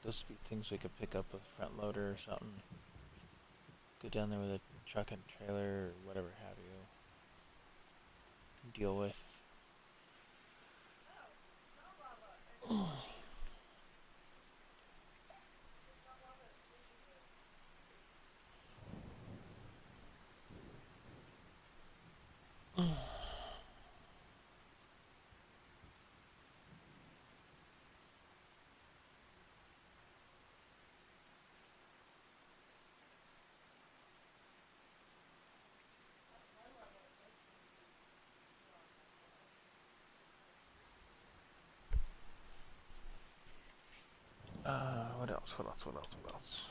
Those would be things we could pick up with a front loader or something. Go down there with a truck and trailer or whatever have you. Deal with. What else? What else? What else? What else?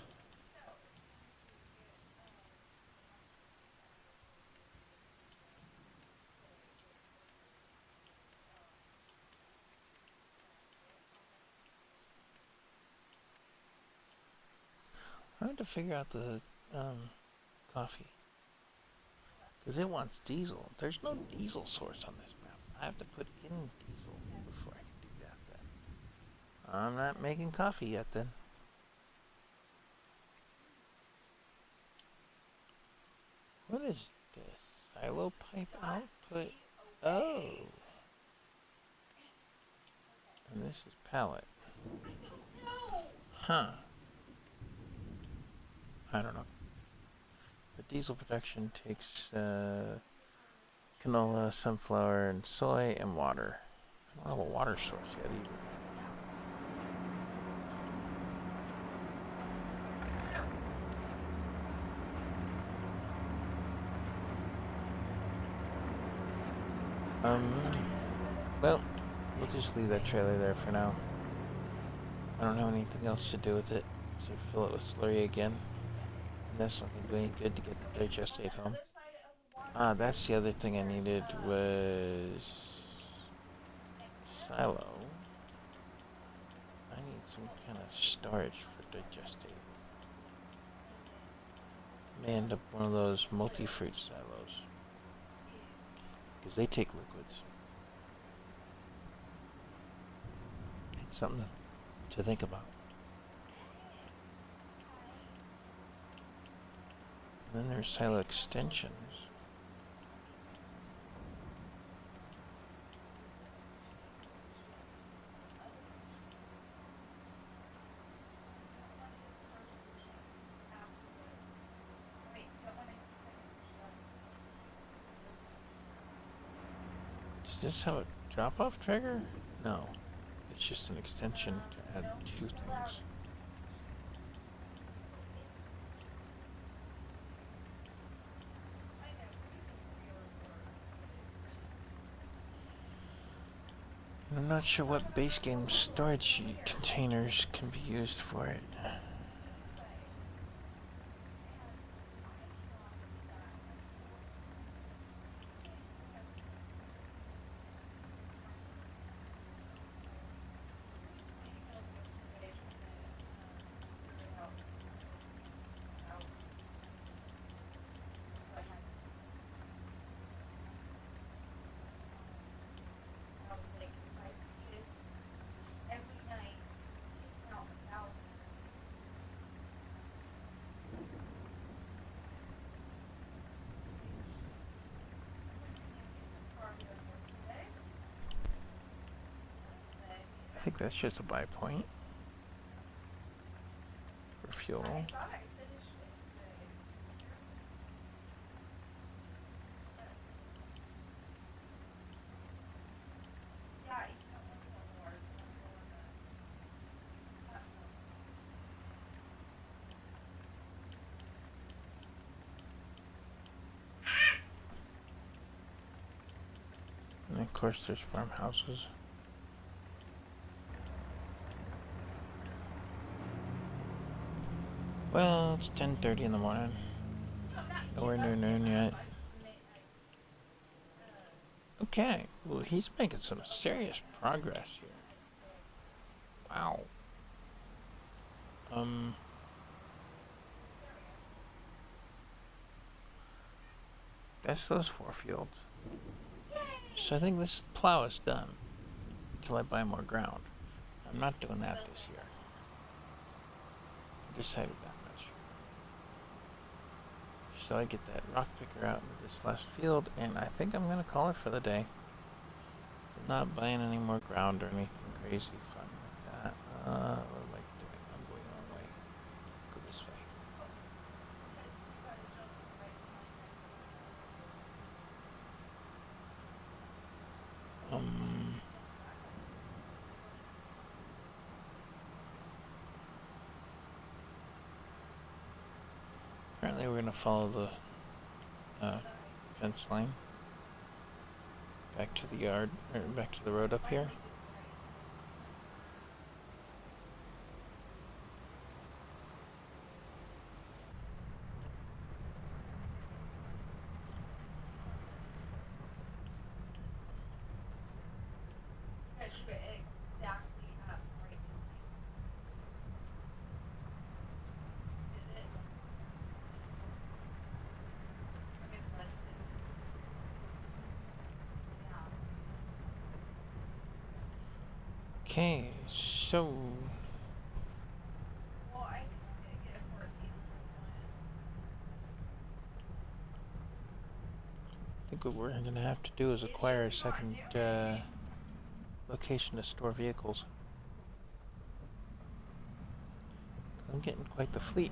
I have to figure out the coffee. Because it wants diesel. There's no diesel source on this map. I have to put in diesel before I can do that then. I'm not making coffee yet then. What is this? Silo pipe output? Oh. And this is pallet. Huh. I don't know. But diesel production takes canola, sunflower, and soy, and water. I don't have a water source yet either. Well, we'll just leave that trailer there for now. I don't have anything else to do with it, so fill it with slurry again. And that's not gonna do any good to get the digestate home. Ah, that's the other thing I needed was silo. I need some kind of storage for digestate. May end up one of those multi-fruit silos. Because they take liquids. It's something to think about. And then there's silo extensions. Does this have a drop-off trigger? No. It's just an extension to add two things. I'm not sure what base game storage containers can be used for it. I think that's just a buy point for fuel. And of course there's farmhouses. Well, it's 10:30 in the morning. Nowhere near noon yet. Okay, well he's making some serious progress here. Wow. That's those 4 fields. So I think this plow is done. Until I buy more ground. I'm not doing that this year. I decided that much. So I get that rock picker out into this last field, and I think I'm gonna call it for the day. I'm not buying any more ground or anything crazy fun like that. What am I doing? I'm going the wrong way. Go this way. Apparently we're gonna follow the fence line back to the yard, or back to the road up here. Okay, so I think what we're gonna have to do is acquire a second location to store vehicles. I'm getting quite the fleet.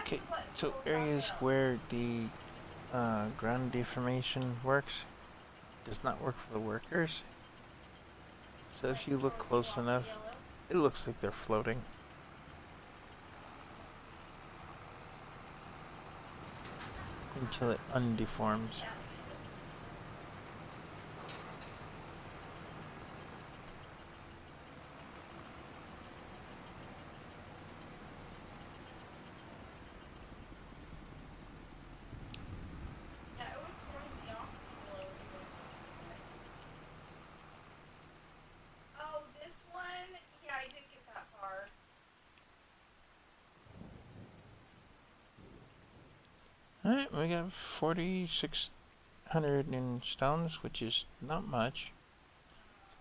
Okay, so areas where the ground deformation works does not work for the workers. So if you look close enough, it looks like they're floating. Until it undeforms. Yeah, it was throwing me off below the Oh, this one? Yeah, I didn't get that far. Alright, we got 4,600 in stones, which is not much,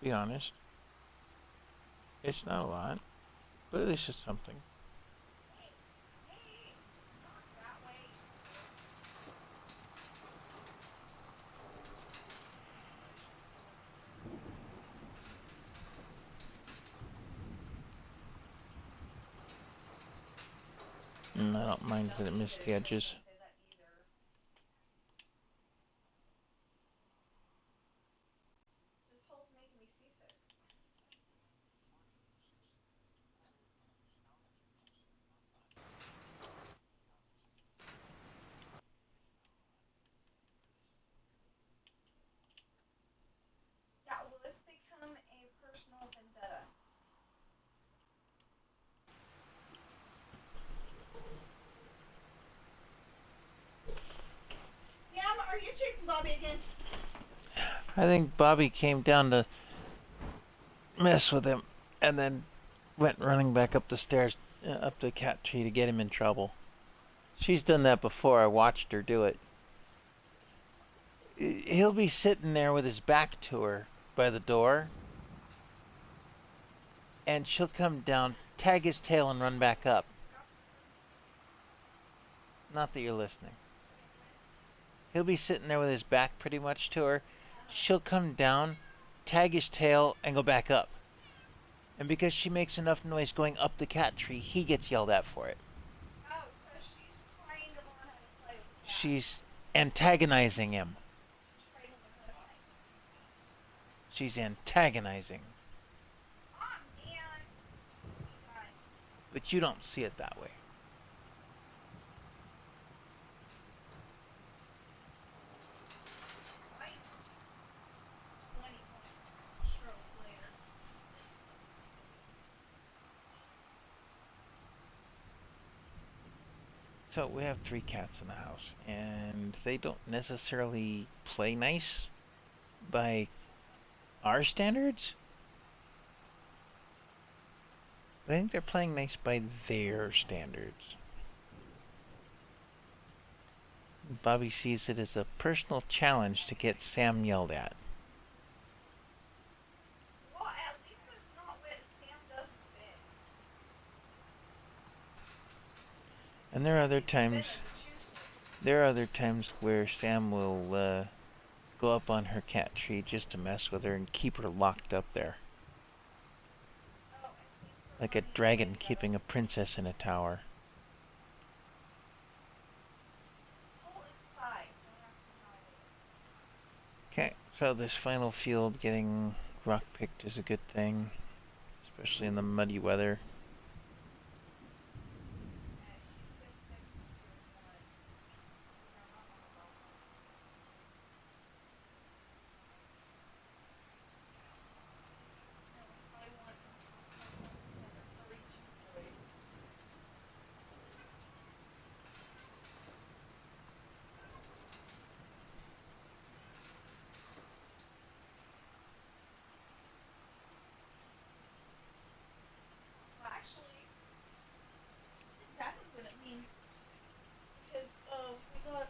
to be honest. It's not a lot, but at least it's something. Hey, not that way. I don't mind that it missed the edges. Say that either. This hole's making me seasick. Yeah, well, it's become a personal vendetta. Sam, are you chasing Bobby again? I think Bobby came down to mess with him and then went running back up the stairs, up the cat tree to get him in trouble. She's done that before. I watched her do it. He'll be sitting there with his back to her by the door, and she'll come down, tag his tail, and run back up. Not that you're listening. He'll be sitting there with his back pretty much to her. She'll come down, tag his tail, and go back up. And because she makes enough noise going up the cat tree, he gets yelled at for it. Oh, so she's trying to learn how to play with the cat. She's antagonizing him. Training with her. She's antagonizing. Aw, man. Fine. But you don't see it that way. Right? 20 strokes later. So we have 3 cats in the house, and they don't necessarily play nice by our standards. But I think they're playing nice by their standards. Bobby sees it as a personal challenge to get Sam yelled at. Well, at least it's not what Sam does fit. And there are other He's fit times as a choose there are other times where Sam will go up on her cat tree just to mess with her and keep her locked up there. Oh, and he's Like a providing dragon ways keeping a princess in a tower. Pull inside. Don't ask me how it is. Okay, so this final field getting rock picked is a good thing, especially in the muddy weather. And he's been fixed since he was born. They're not on the welcome. No, I want another furry chew toy. Well, actually, that's exactly what it means. Because we got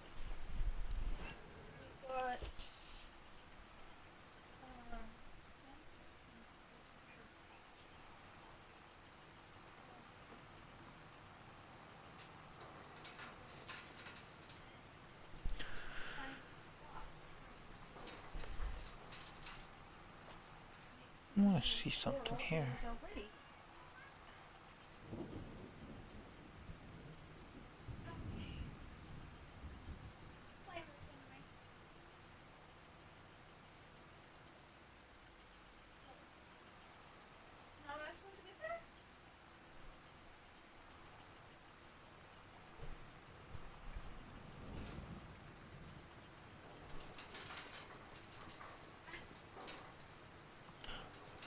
I want to see something here. No,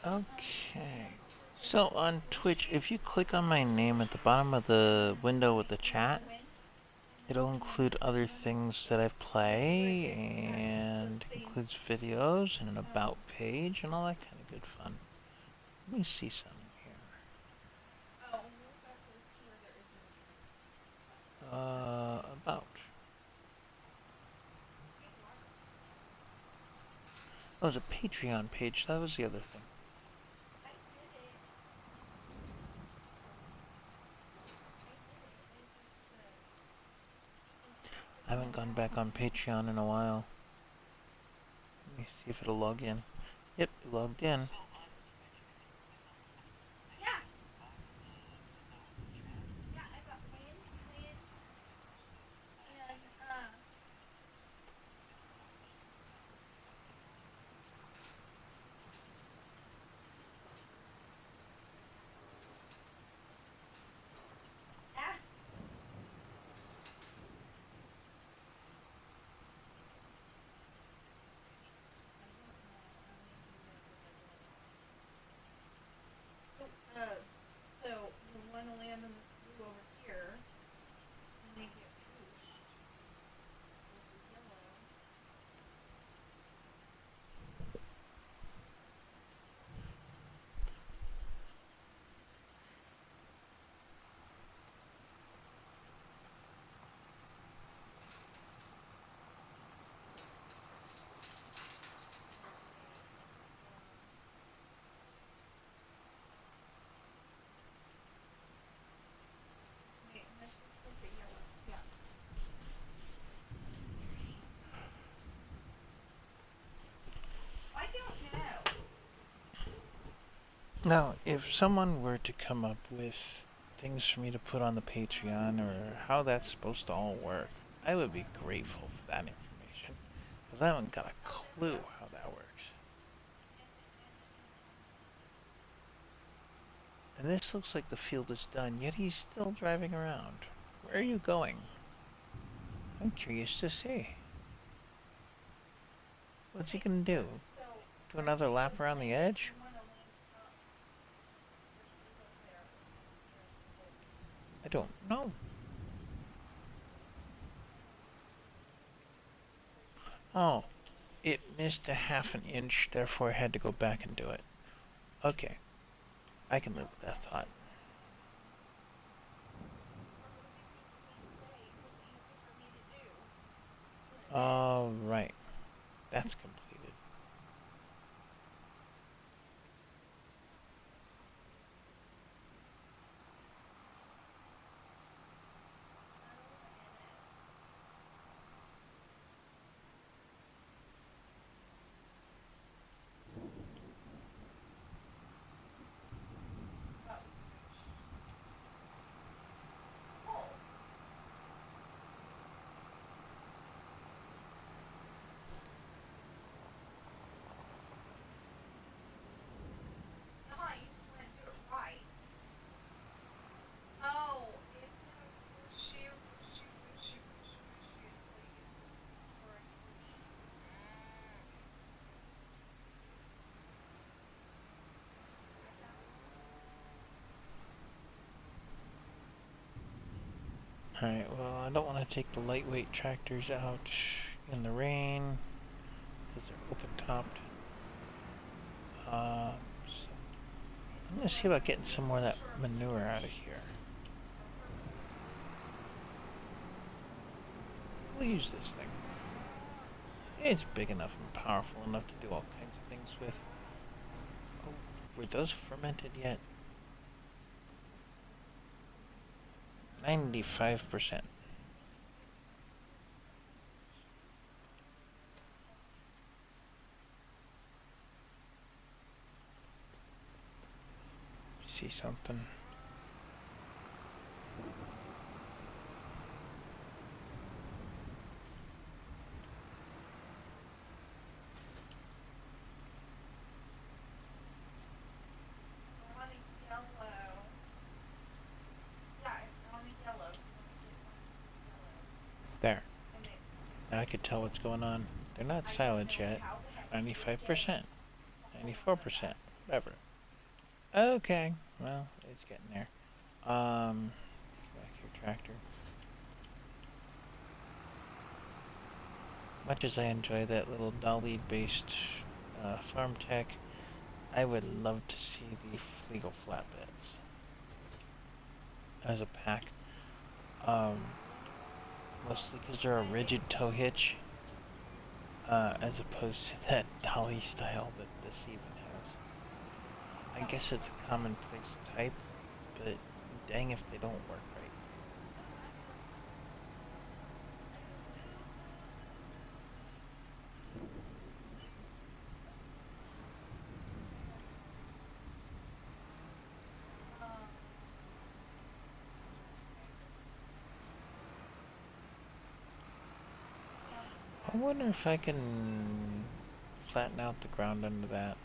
Okay. So on Twitch, if you click on my name at the bottom of the window with the chat, it'll include other things that I play, and includes videos and an about page and all that kind of good fun. Let me see something here. About. Oh, there's a Patreon page. That was the other thing. I haven't gone back on Patreon in a while. Let me see if it'll log in. Yep, it logged in. So you want to land on this blue over here, and they get pushed with the yellow. Wait, let's just look at yellow. Yeah. I don't know. Now, if someone were to come up with things for me to put on the Patreon or how that's supposed to all work, I would be grateful for that information. Because I haven't got a clue how that works. And this looks like the field is done, yet he's still driving around. Where are you going? I'm curious to see. What's he gonna do? So Do another lap around the edge? you want to land up. I don't know. Oh, it missed a half an inch, therefore I had to go back and do it. Okay. I can live with that thought. All right. That's completed. You just want to do it right. Oh, it's gonna push you until you get to the right push. Alright, well, I don't want to take the lightweight tractors out in the rain because they're open-topped. So I'm going to see about getting some more of that manure out of here. We'll use this thing. It's big enough and powerful enough to do all kinds of things with. Oh, were those fermented yet? 95%. See something? On a yellow. Yeah, it's on a yellow. There. And it, Now I could tell what's going on. They're not silent yet. 95%. 94%. Whatever. Okay. Well, it's getting there. Back here, tractor. Much as I enjoy that little dolly-based farm tech, I would love to see the legal flatbeds as a pack. Mostly because they're a rigid tow hitch, as opposed to that dolly style that this even has. I guess it's a commonplace type, but dang if they don't work right. I wonder if I can flatten out the ground under that.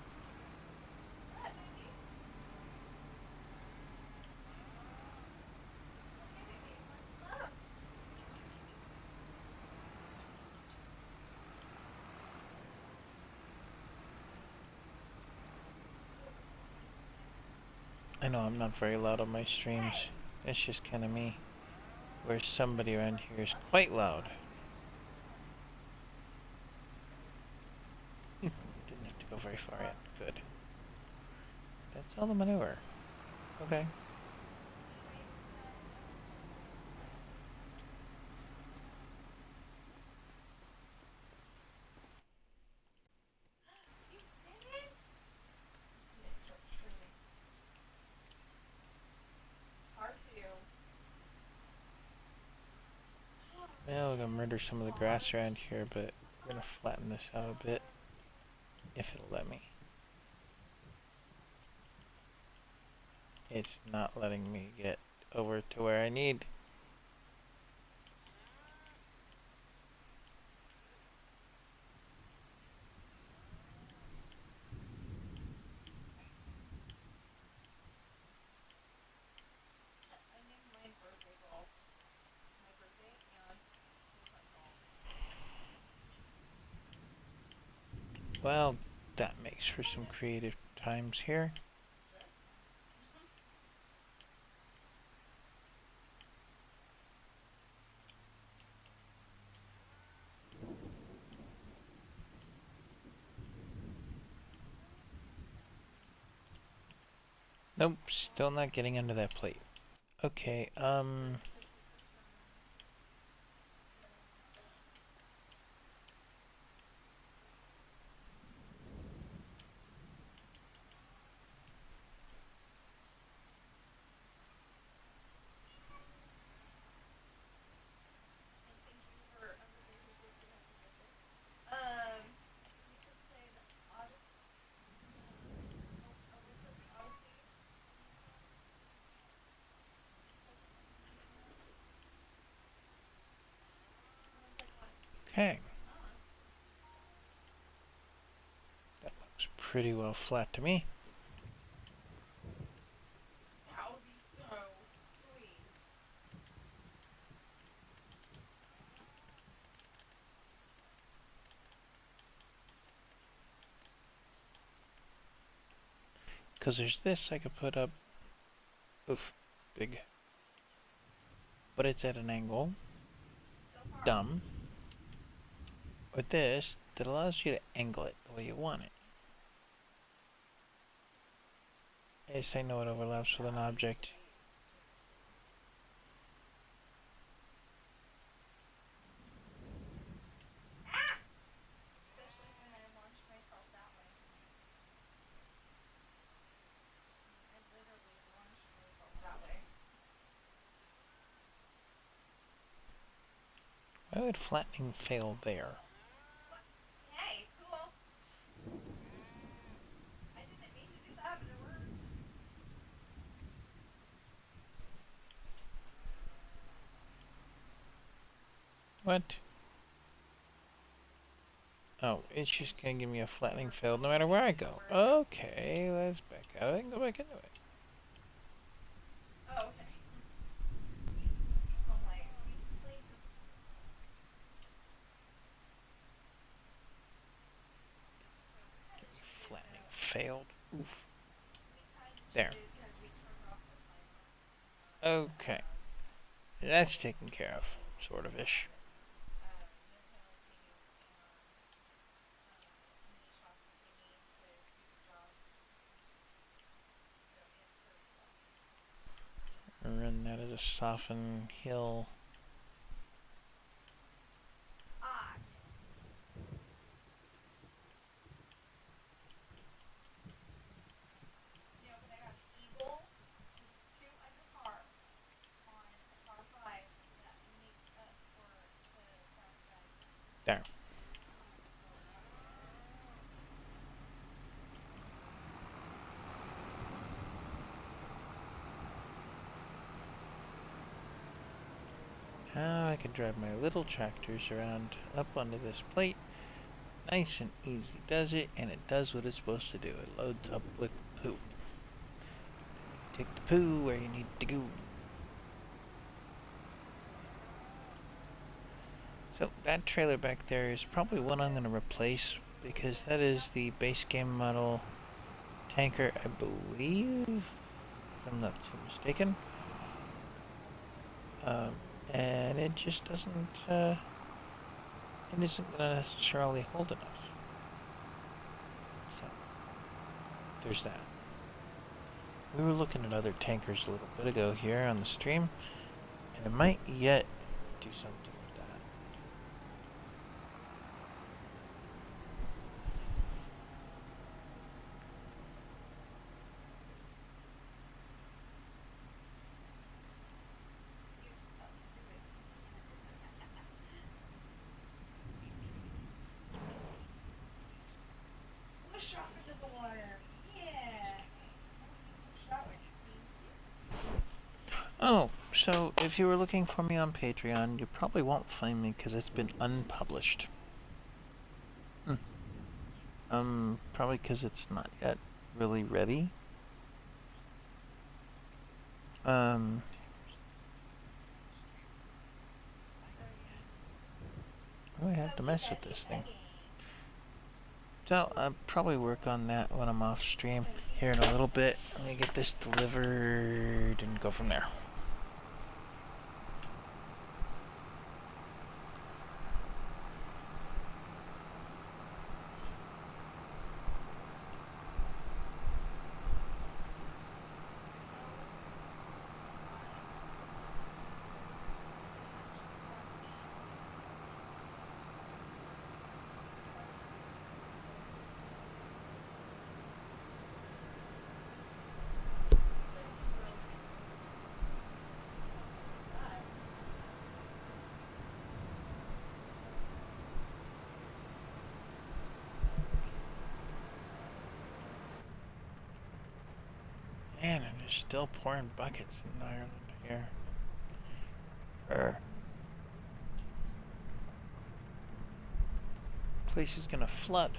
I know I'm not very loud on my streams. It's just kind of me. Where somebody around here is quite loud. Didn't have to go very far yet. Good. That's all the manure. Okay. Well, we're gonna murder some of the grass around here, but we're gonna flatten this out a bit. If it'll let me. It's not letting me get over to where I need. Well, that makes for some creative times here. Nope, still not getting under that plate. Okay, okay. That looks pretty well flat to me. Because there's this I could put up. Oof, big. But it's at an angle. Dumb. With this, that allows you to angle it the way you want it. Yes, I know it overlaps with an object. Why would flattening fail there? Hey, cool. I didn't mean to do that, but it worked. What? Oh, it's just gonna give me a flattening fail no matter where I go. Okay, let's back out and go back into it. Oh, okay. I'm like, please. Flattening failed. Oof. There. Okay. That's taken care of, sort of ish. Run that as a soften hill. There. Now I can drive my little tractors around up onto this plate. Nice and easy does it, and it does what it's supposed to do. It loads up with poo. Take the poo where you need to go. So that trailer back there is probably one I'm going to replace because that is the base game model tanker, I believe, if I'm not too mistaken. And it just doesn't, it isn't going to necessarily hold enough. So, there's that. We were looking at other tankers a little bit ago here on the stream, and it might yet do something with that. Oh, so if you were looking for me on Patreon, you probably won't find me because it's been unpublished. Probably because it's not yet really ready. Oh, I have to mess with this thing. So I'll probably work on that when I'm off stream here in a little bit. Let me get this delivered and go from there. Man, and they're still pouring buckets in Ireland here. Place is gonna flood.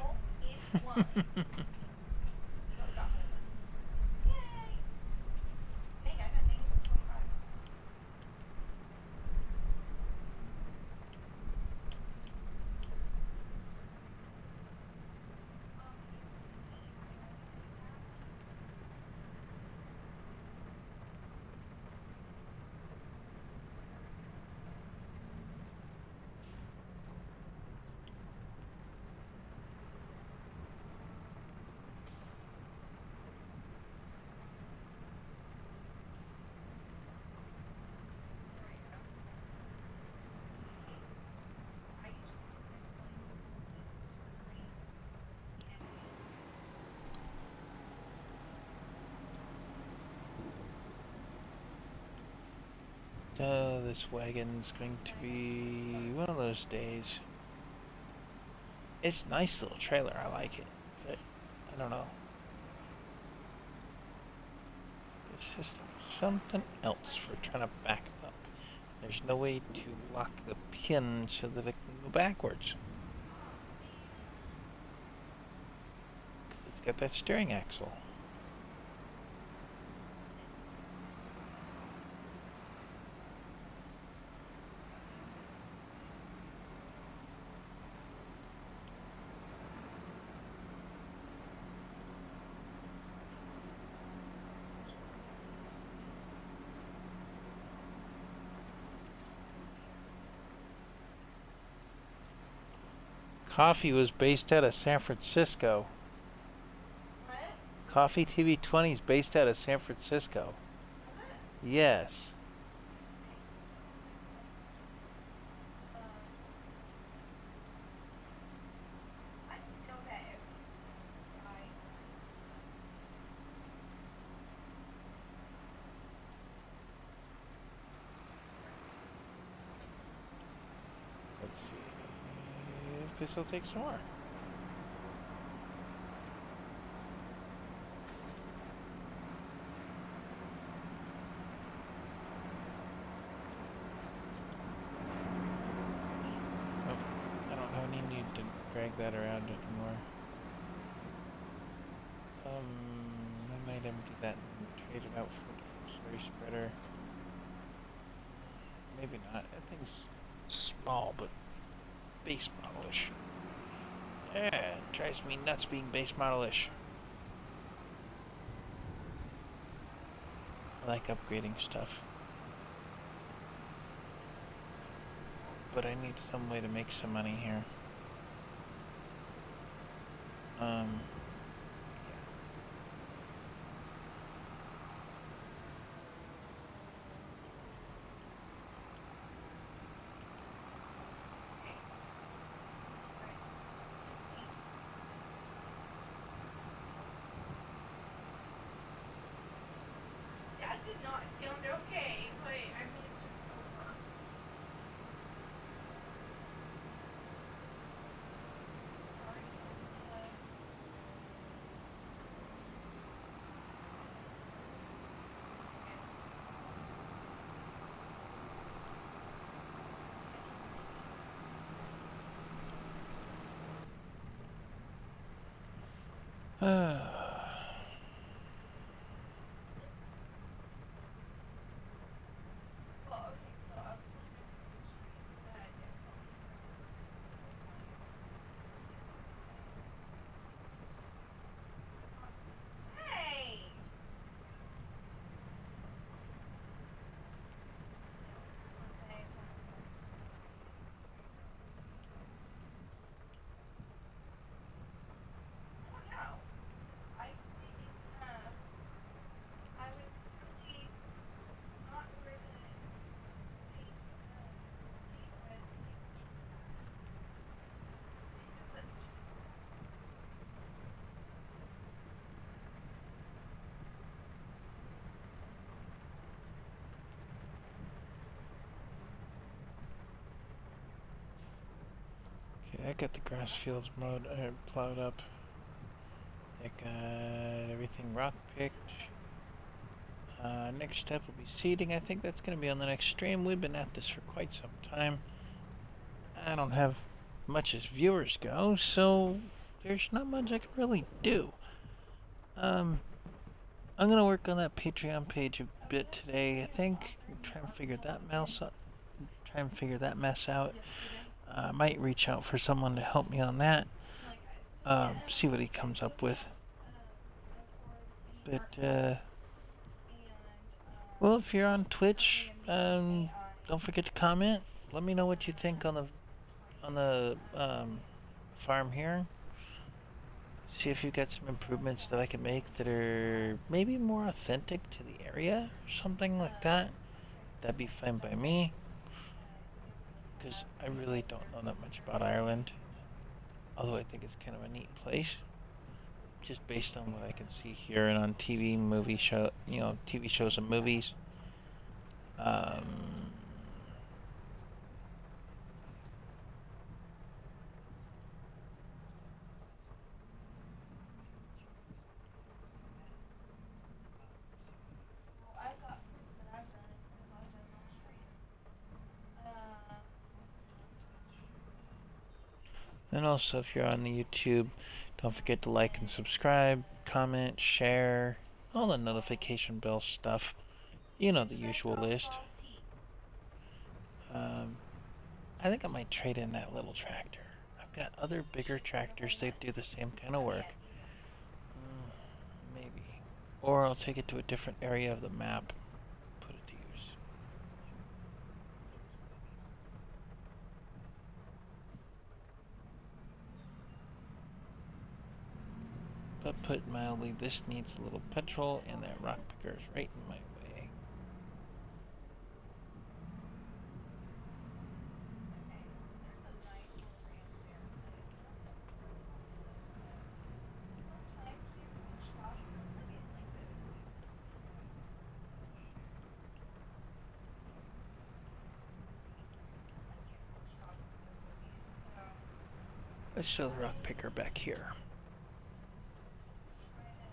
Oh, this wagon's going to be one of those days. It's a nice little trailer, I like it, but I don't know. It's just something else for trying to back up. There's no way to lock the pin so that it can go backwards. Because it's got that steering axle. Coffee was based out of San Francisco. What? Coffee TV 20 is based out of San Francisco. Is it? Yes. I just know that every guy. Let's see if this will take some more. Oh, I don't have any need to drag that around anymore. I might empty that and trade it out for a different slurry spreader. Maybe not. That thing's small, but base modelish. Yeah, it drives me nuts being base modelish. I like upgrading stuff. But I need some way to make some money here. That did not sound okay, but I mean. Sorry. Well, okay, so I was looking at the streams that if something Hey! Oh no. I think, I was really not where the date, date was. It doesn't. Okay, I got the grass fields mowed, plowed up. I got everything rock picked. Next step will be seeding. I think that's going to be on the next stream. We've been at this for quite some time. I don't have much as viewers go, so there's not much I can really do. I'm going to work on that Patreon page a bit today, I think. Try and figure that mess out. I might reach out for someone to help me on that. See what he comes up with. But, well, if you're on Twitch, don't forget to comment. Let me know what you think on the farm here. See if you've got some improvements that I can make that are maybe more authentic to the area or something like that. That'd be fine by me. Because I really don't know that much about Ireland. Although I think it's kind of a neat place. Just based on what I can see here and on TV, movie show, TV shows and movies. Well, I got proof that I've done it because I've done it on stream. And also, if you're on the YouTube, don't forget to like and subscribe, comment, share, all the notification bell stuff. You know the usual list. I think I might trade in that little tractor. I've got other bigger tractors that do the same kind of work. Maybe. Or I'll take it to a different area of the map. Put it to use. But put mildly, this needs a little petrol, and that rock picker is right in my way. Okay, there's a nice little ramp there, but not necessarily because sometimes people push off and look at it like this. Like it pushed off and so Let's show the rock picker back here. try to.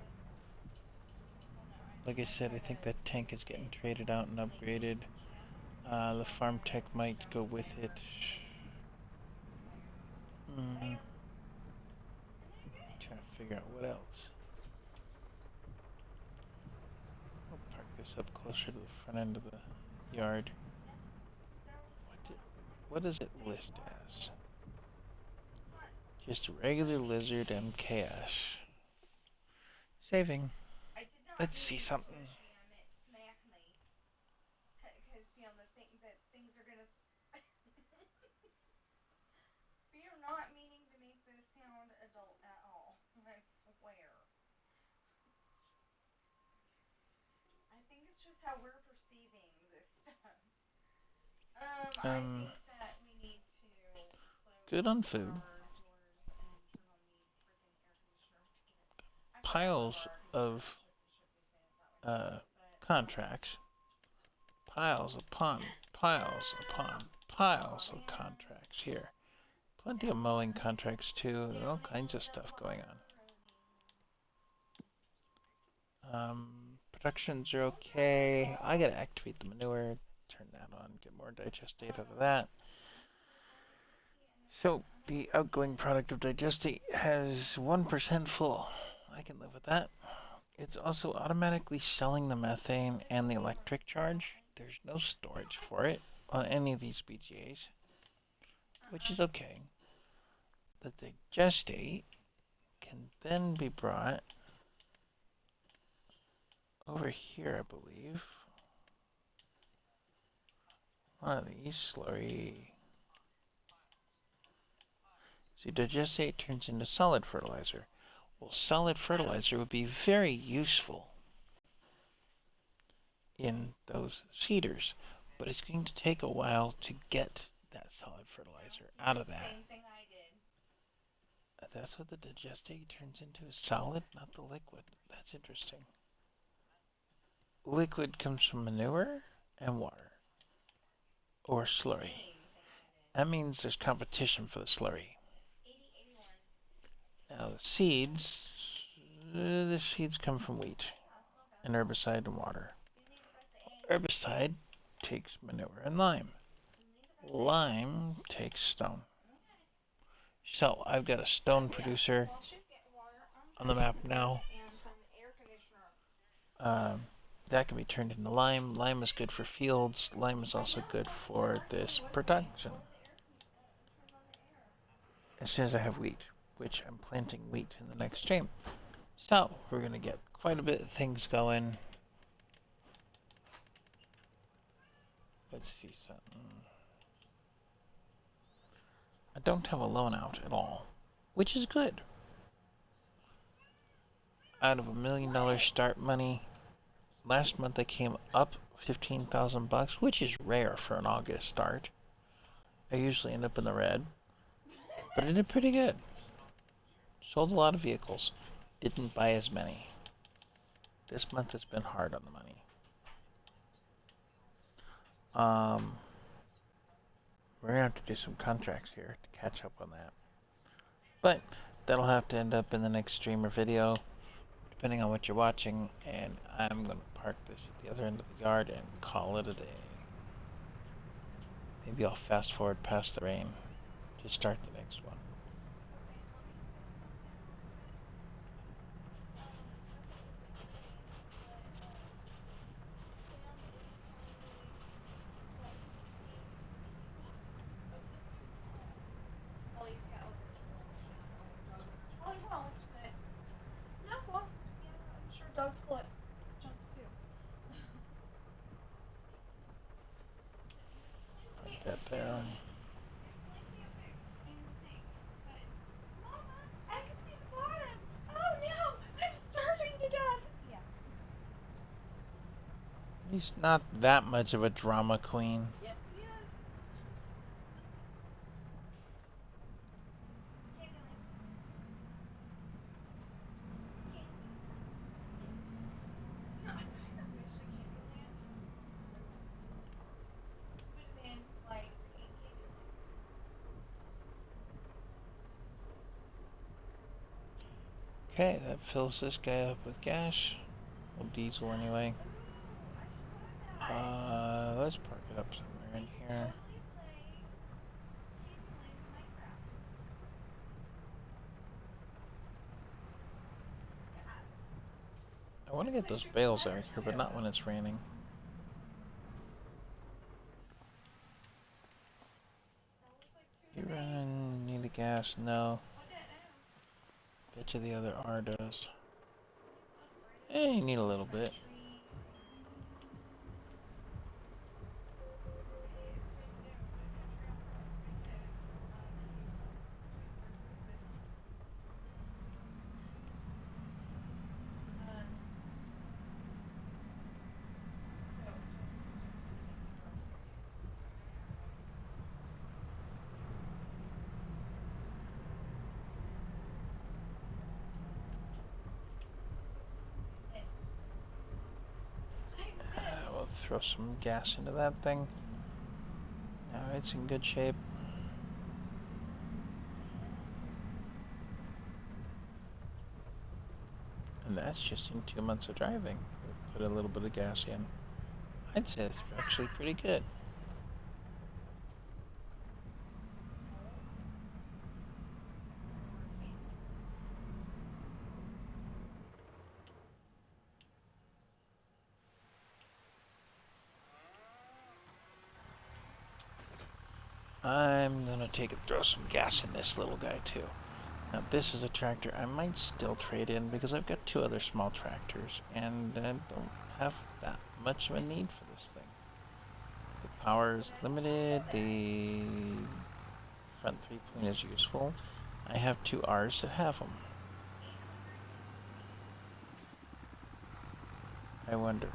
Well, no, Like I said, I think that tank is getting traded out and upgraded. The farm tech might go with it. Trying to figure out what else. I'll park this up closer to the front end of the yard. What does it list as? Just a regular lizard MKS. Saving. Let's see something. Because you know that things are gonna. We are not meaning to make this sound adult at all. I swear. I think it's just how we're perceiving this stuff. I think that we need to close Good on food. our doors and turn on the freaking air conditioner. Piles of contracts. Piles upon piles upon piles of contracts here. Plenty of mowing contracts too. There's all kinds of stuff going on. Productions are okay. I gotta activate the manure, turn that on, get more digestate out of that. So the outgoing product of digestate has 1% full. I can live with that. It's also automatically selling the methane and the electric charge. There's no storage for it on any of these BGAs, which is okay. The digestate can then be brought over here, I believe. One of these slurry. See, digestate turns into solid fertilizer. Well, solid fertilizer would be very useful in those seeders, but it's going to take a while to get that solid fertilizer out of that. Same thing I did. That's what the digestate turns into, is solid, not the liquid. That's interesting. Liquid comes from manure and water, or slurry. That means there's competition for the slurry. Now the seeds come from wheat and herbicide and water. Herbicide takes manure and lime. Lime takes stone. So I've got a stone producer on the map now. That can be turned into lime. Lime is good for fields. Lime is also good for this production. As soon as I have wheat, which I'm planting wheat in the next stream. So we're going to get quite a bit of things going. Let's see something. I don't have a loan out at all, which is good. Out of $1 million start money, last month I came up $15,000, which is rare for an August start. I usually end up in the red, but I did pretty good. Sold a lot of vehicles, didn't buy as many. This month has been hard on the money. We're gonna have to do some contracts here to catch up on that. But that'll have to end up in the next stream or video, depending on what you're watching, and I'm gonna park this at the other end of the yard and call it a day. Maybe I'll fast forward past the rain to start the next one. Dogs pull it. Jump too. Put that there. He's not that much of a drama queen. Yes, he is. I kind of wish a Candyland would have been like in Candyland. Okay, that fills this guy up with gas. Well, diesel anyway. I just thought of that. Let's park it up somewhere in here. Totally play Candyland in Minecraft. Yeah. I want to get those bales out of here, but not when it's raining. You running? Need a gas? No. Bet you the other R does. Hey, you need a little bit. We'll throw some gas into that thing. Now it's in good shape. And that's just in 2 months of driving. We've put a little bit of gas in. I'd say it's actually pretty good. I'm gonna throw some gas in this little guy too. Now this is a tractor I might still trade in because I've got 2 other small tractors and I don't have that much of a need for this thing. The power is limited, the front 3-point is useful. I have 2 R's that have them. I wonder,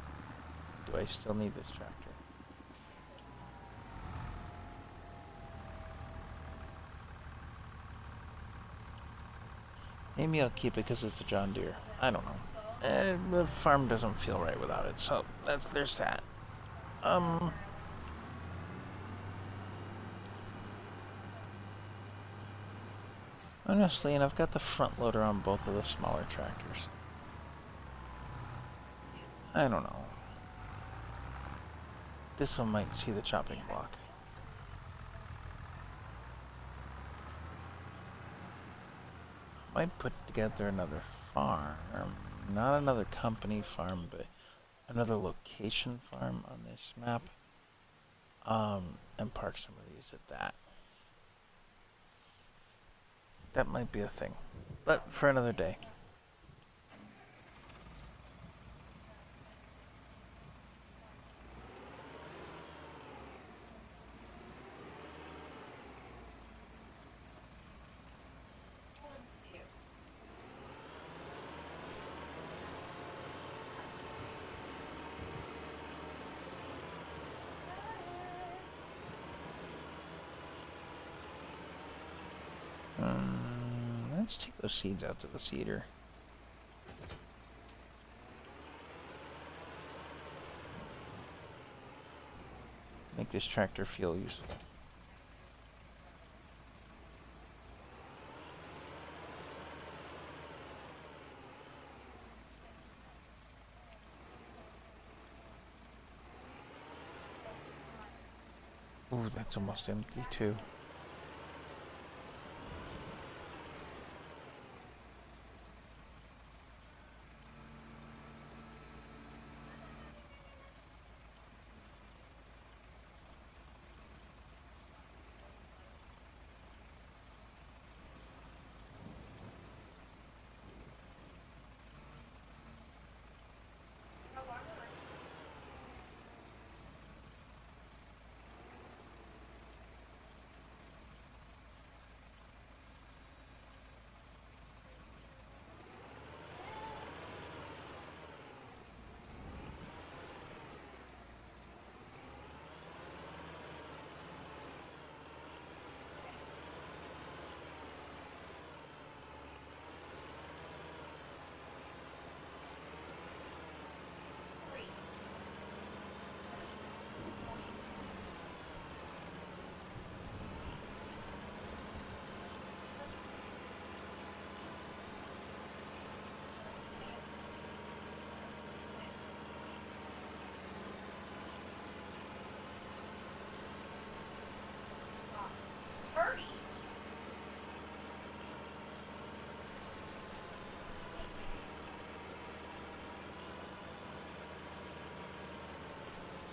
do I still need this tractor? Maybe I'll keep it because it's a John Deere. I don't know. The farm doesn't feel right without it, so there's that. Honestly, and I've got the front loader on both of the smaller tractors. I don't know. This one might see the chopping block. Might put together another farm, not another company farm, but another location farm on this map, and park some of these at that. That might be a thing, but for another day. Let's take those seeds out to the seeder. Make this tractor feel useful. Ooh, that's almost empty too.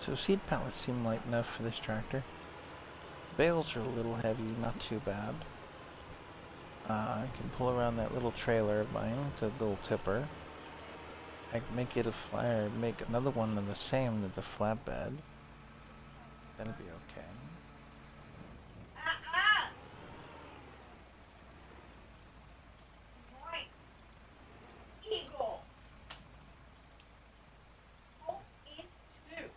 So seed pallets seem light enough for this tractor. Bales are a little heavy, not too bad. I can pull around that little trailer of mine, the little tipper. I can make it a flyer, make another one of the same with the flatbed. That'll be okay. Nice. Eagle. Hold it too.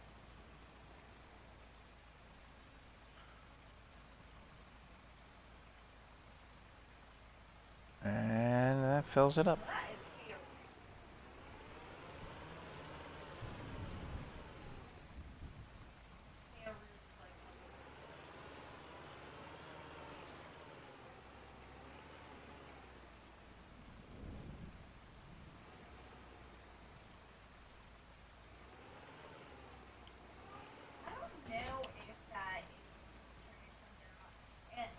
And that fills it up. That is cute. Yeah, Ruth is like, I don't know if that is tradition or not. And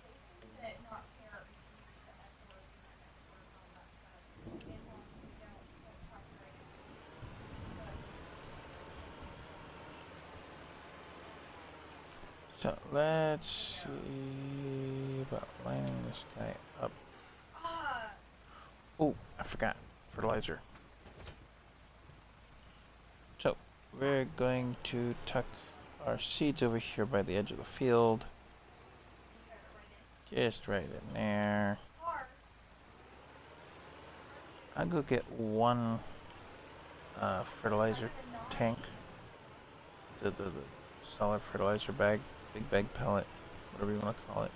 places that not care if you use the S words and the S words and all that stuff, as long as you don't put copyrighted stuff. So let's see about lining this guy up. Ah, Oh, I forgot. Fertilizer. So we're going to tuck our seeds over here by the edge of the field. you got it right in. Just right in there. Or, I'll go get one fertilizer tank. The solid fertilizer bag, big bag pellet, whatever you want to call it.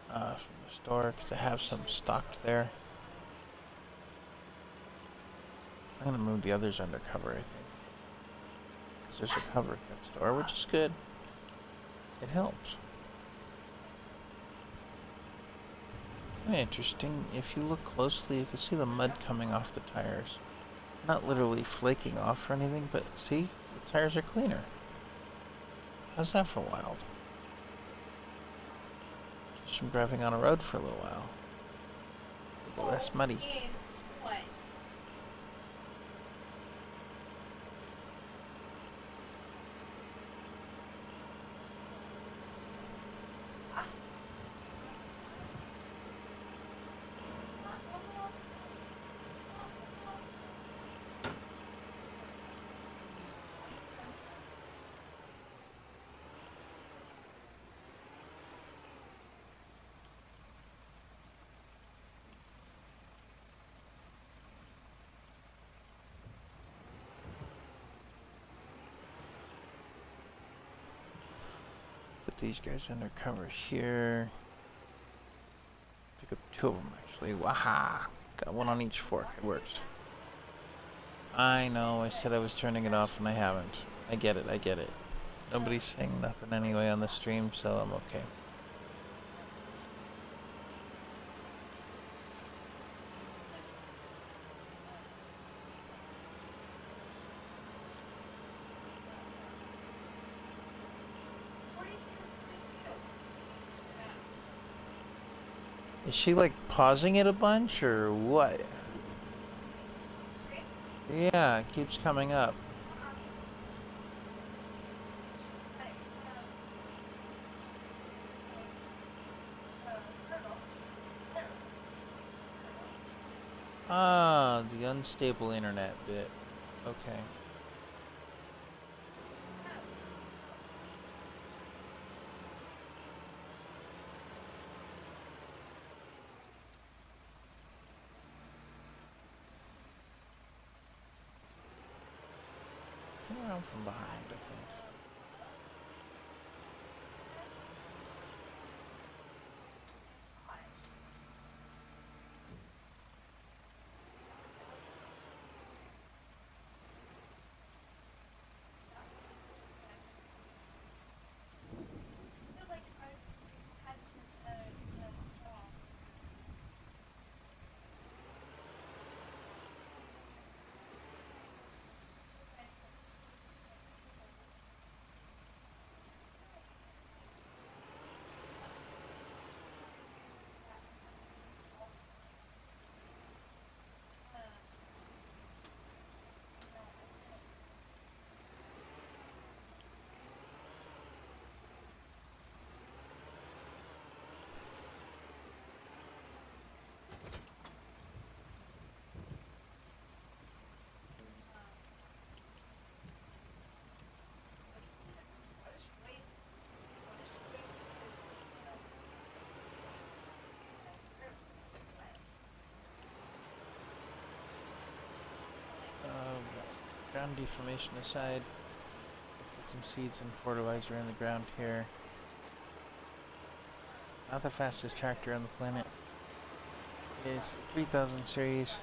From the store, because I have some stocked there. I'm gonna move the others undercover, I think. Because there's a cover at that store, which is good. It helps. Kinda interesting. If you look closely, you can see the mud coming off the tires. Not literally flaking off or anything, but see? The tires are cleaner. How's that for wild? Just from driving on a road for a little while. A little less muddy. in what? Put these guys undercover here. Pick up two of them actually. Waha! Got one on each fork. It works. I know, I said I was turning it off and I haven't. I get it, I get it. Nobody's saying nothing anyway on the stream, so I'm okay. Is she like pausing it a bunch or what? Yeah, it keeps coming up. Ah, the unstable internet bit. Okay. Come around from behind, I think. ground deformation aside, let's get some seeds and fertilizer in the ground here. Not the fastest tractor on the planet. Is 3000 series.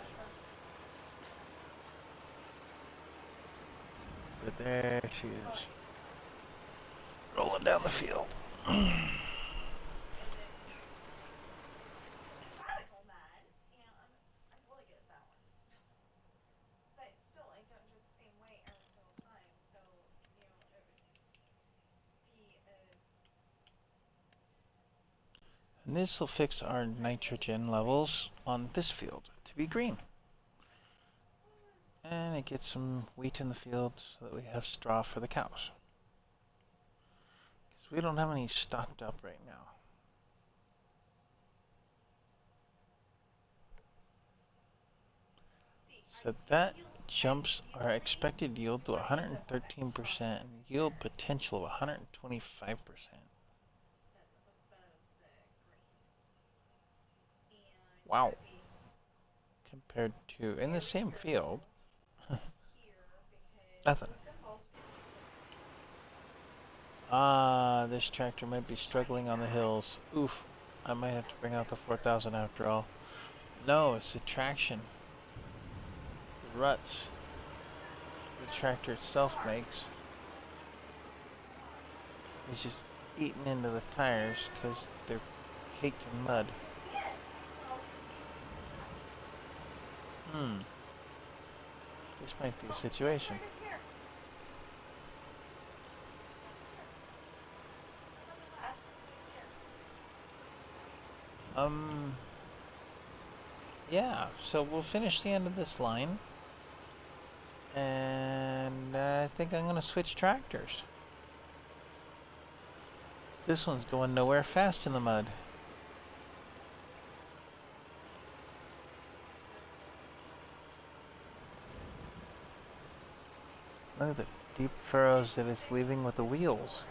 But there she is. Rolling down the field. Radical mad, and I'm really good at that one. But still, I don't do it the same way every single time, so, you know, it would be a... And this will fix our nitrogen levels on this field to be green. And it gets some wheat in the field so that we have straw for the cows. Because we don't have any stocked up right now. So that jumps our expected yield to 113% and yield potential of 125%. Wow. Compared to, in the same field, nothing. Ah, this tractor might be struggling on the hills. Oof, I might have to bring out the 4000 after all. No, it's the traction. The ruts the tractor itself makes. It's just eating into the tires because they're caked in mud. This might be a situation. Yeah, so we'll finish the end of this line. And I think I'm going to switch tractors. This one's going nowhere fast in the mud. Look at the deep furrows that it's leaving with the wheels.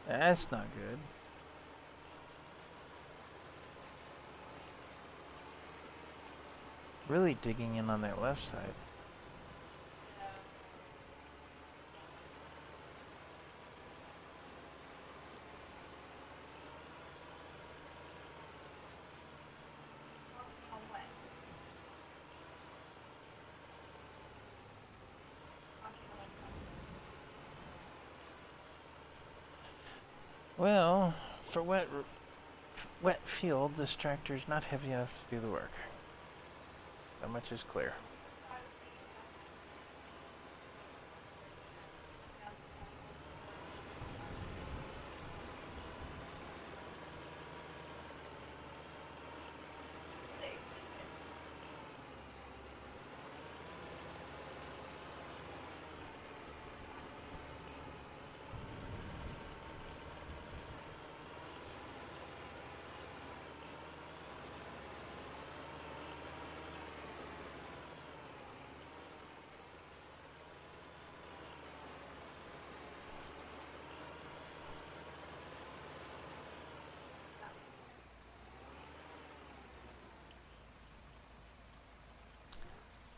That's not good. Really digging in on that left side. Well, for wet field, this tractor is not heavy enough to do the work. That much is clear.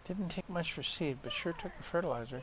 Didn't take much for seed, but sure took the fertilizer.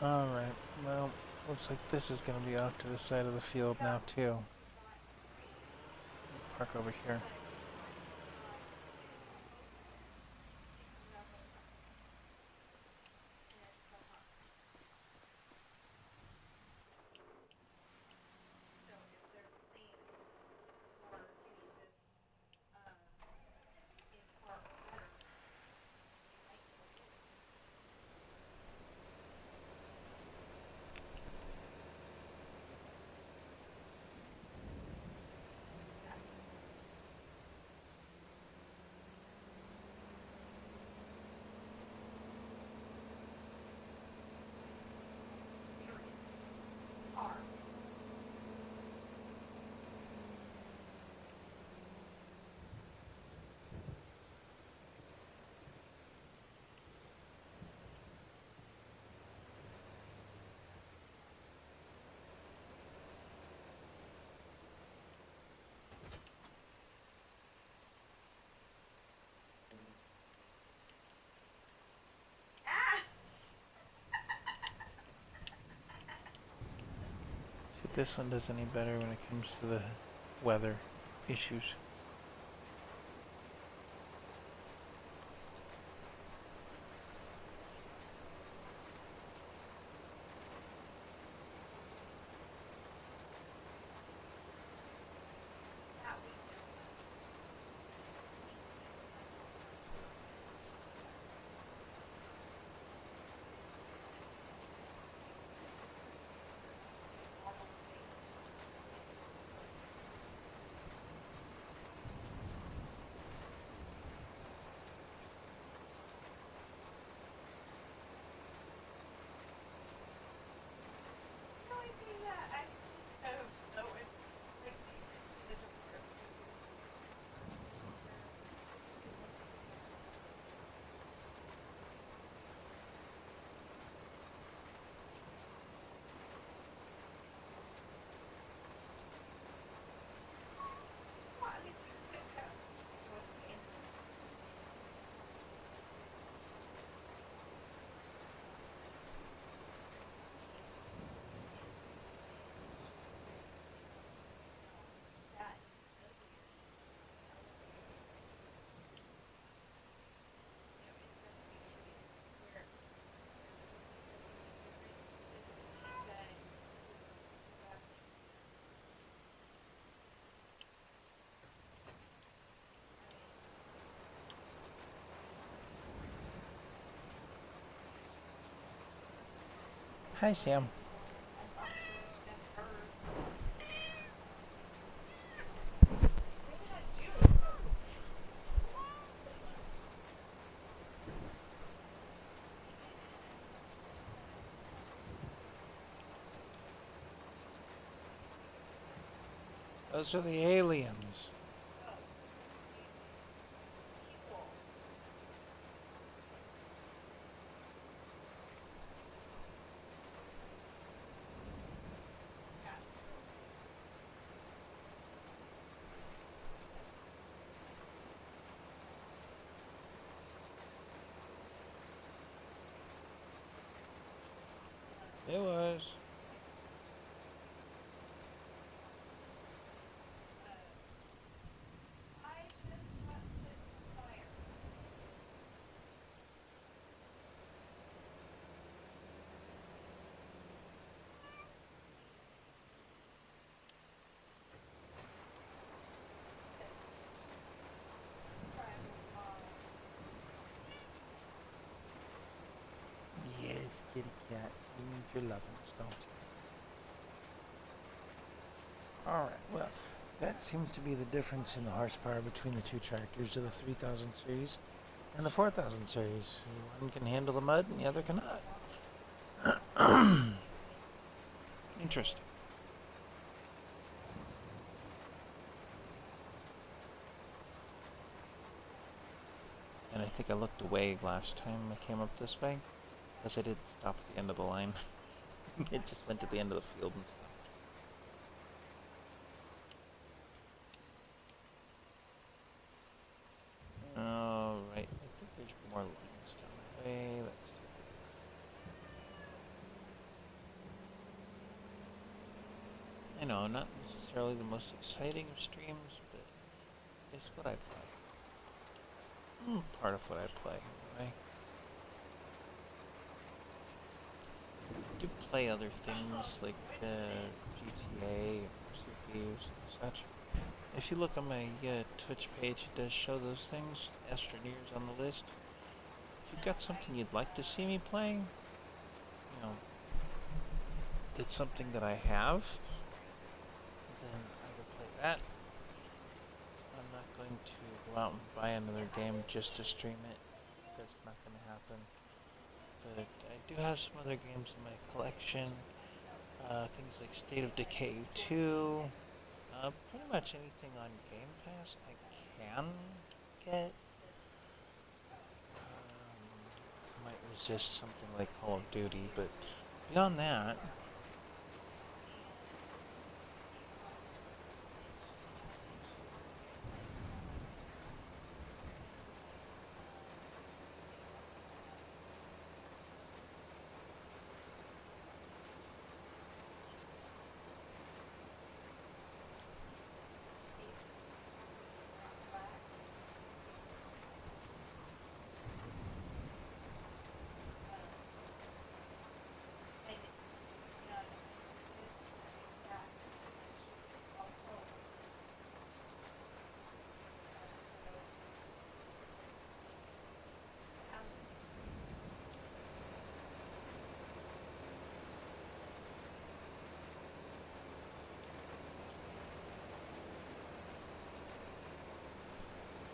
Alright, well, looks like this is going to be off to the side of the field now, too. Park over here. think this one does any better when it comes to the weather issues. Hi, Sam. Those are the aliens. It was. Yes, kitty cat. You need your lovingness, don't you? Alright, well, that seems to be the difference in the horsepower between the two tractors of the 3000 series and the 4000 series. One can handle the mud and the other cannot. Interesting. And I think I looked away last time I came up this way, because I didn't stop at the end of the line. It just went to the end of the field and stuff. Alright, I think there's more lines down the way. Let's take a look. I know, not necessarily the most exciting of streams, but it's what I play. Part of what I play, anyway. I do play other things like GTA, CPUs, and such. If you look on my Twitch page, it does show those things. Astroneer's on the list. If you've got something you'd like to see me playing, you know, that's something that I have, then I will play that. I'm not going to go out and buy another game just to stream it. That's not going to happen. But I do have some other games in my collection. Things like State of Decay 2. Pretty much anything on Game Pass I can get. I might resist something like Call of Duty, but beyond that,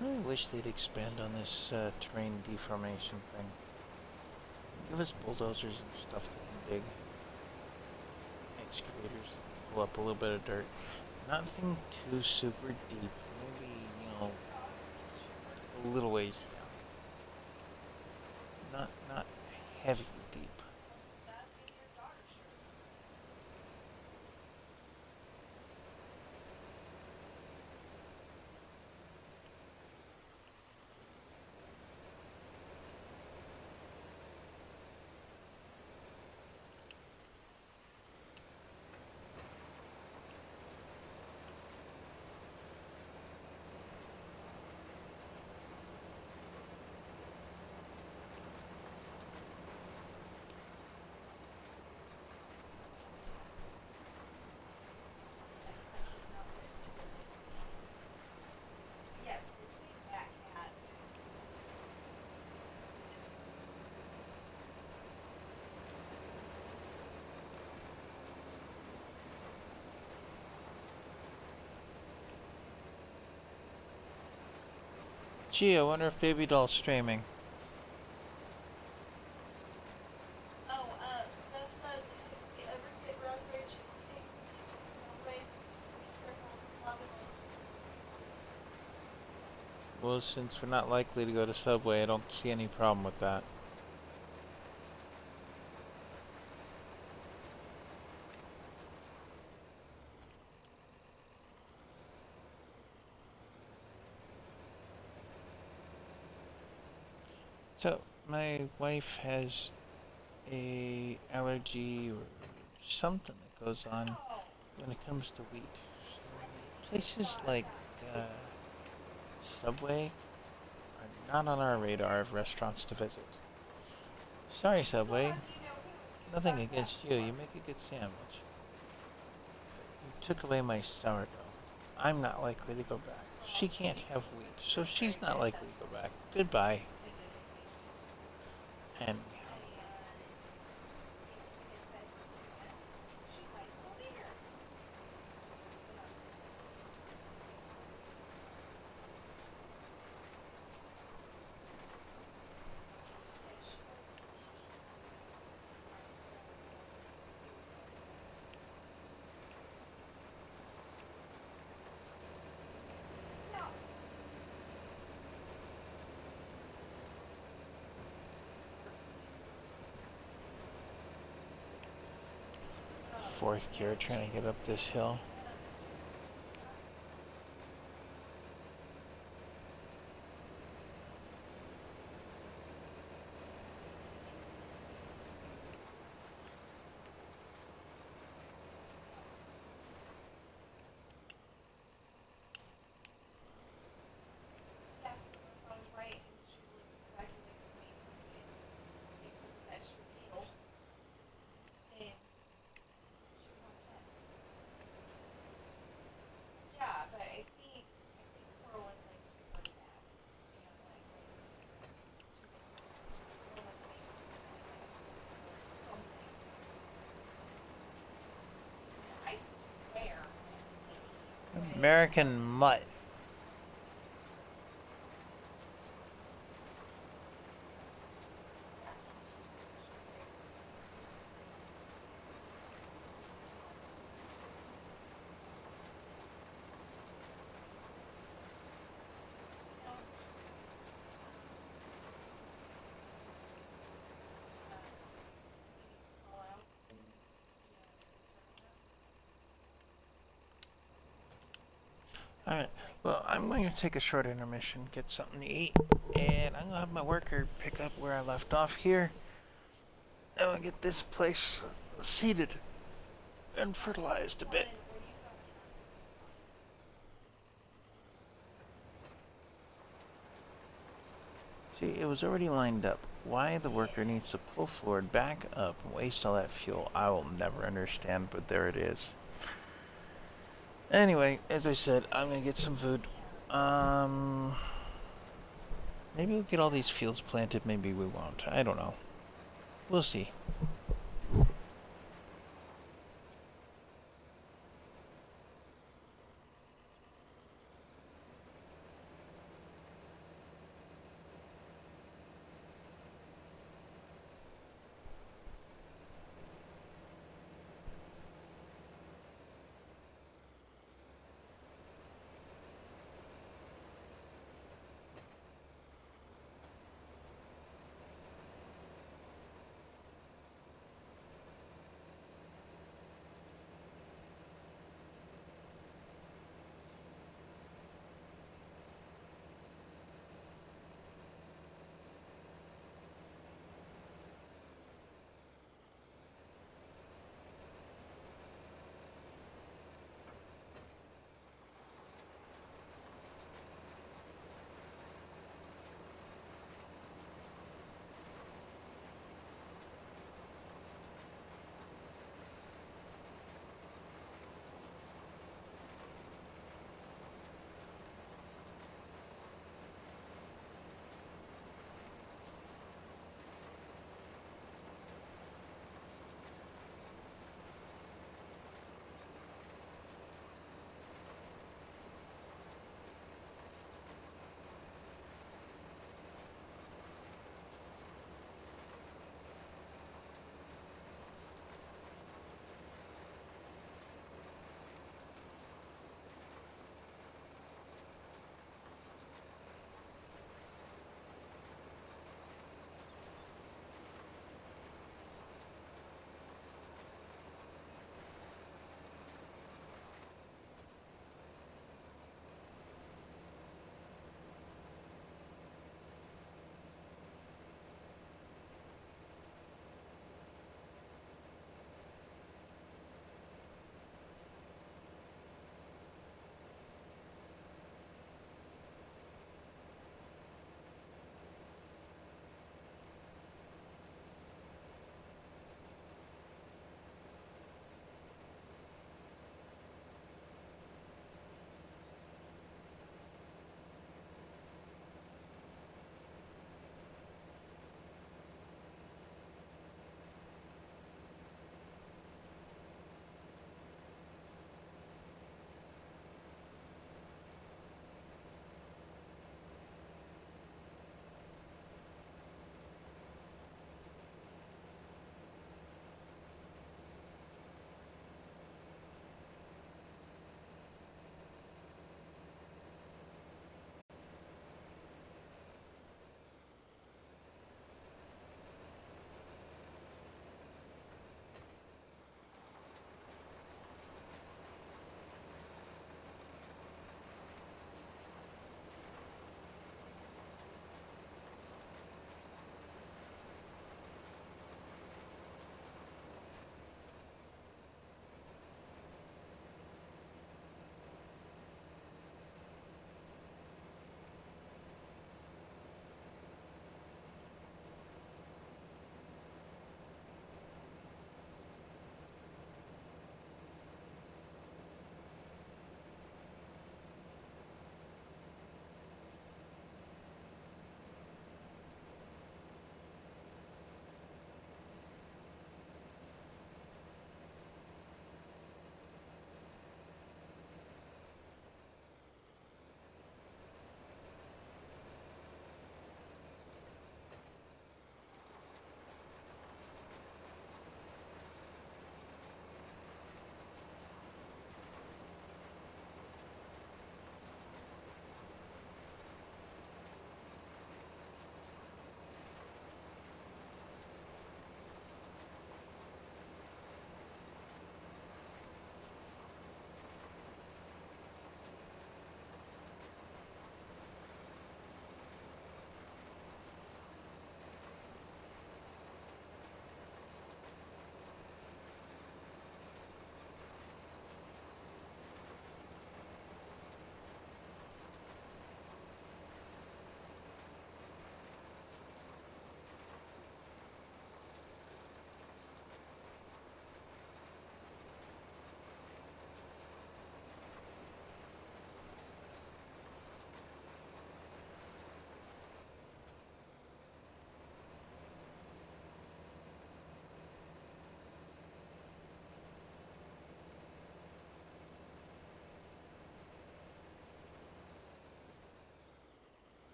I really wish they'd expand on this terrain deformation thing. Give us bulldozers and stuff that can dig. Excavators that can pull up a little bit of dirt. Nothing too super deep. Maybe, a little ways down. Not heavy deep. Gee, I wonder if Baby Doll's streaming. Steph says if you ever get raspberry cheesecake, wait, be careful, love it. Well, since we're not likely to go to Subway, I don't see any problem with that. So, my wife has a allergy or something that goes on when it comes to wheat. So, places like Subway are not on our radar of restaurants to visit. Sorry, Subway. Nothing against you. You make a good sandwich. You took away my sourdough. I'm not likely to go back. She can't have wheat, so she's not likely to go back. Goodbye. And fourth gear trying to get up this hill. American mutt. Alright, well, I'm going to take a short intermission, get something to eat, and I'm going to have my worker pick up where I left off here. And we'll get this place seeded and fertilized a bit. See, it was already lined up. Why the worker needs to pull forward, back up, and waste all that fuel, I will never understand, but there it is. Anyway, as I said, I'm gonna get some food. Maybe we'll get all these fields planted, maybe we won't. I don't know. We'll see.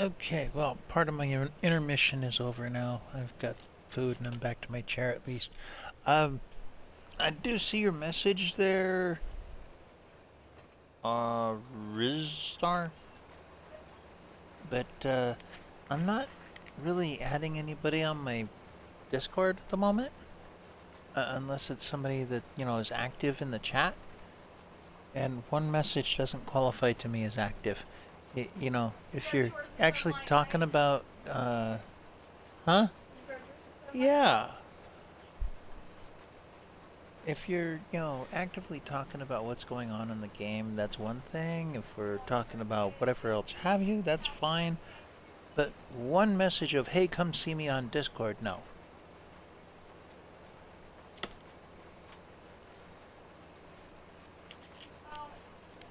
Okay, well, part of my intermission is over now. I've got food and I'm back to my chair at least. Um, I do see your message there, Rizstar, but I'm not really adding anybody on my Discord at the moment, unless it's somebody that, you know, is active in the chat. And one message doesn't qualify to me as active. You know, if you're actually talking about, huh? Yeah. If you're, you know, actively talking about what's going on in the game, that's one thing. If we're talking about whatever else have you, that's fine. But one message of, hey, come see me on Discord, no.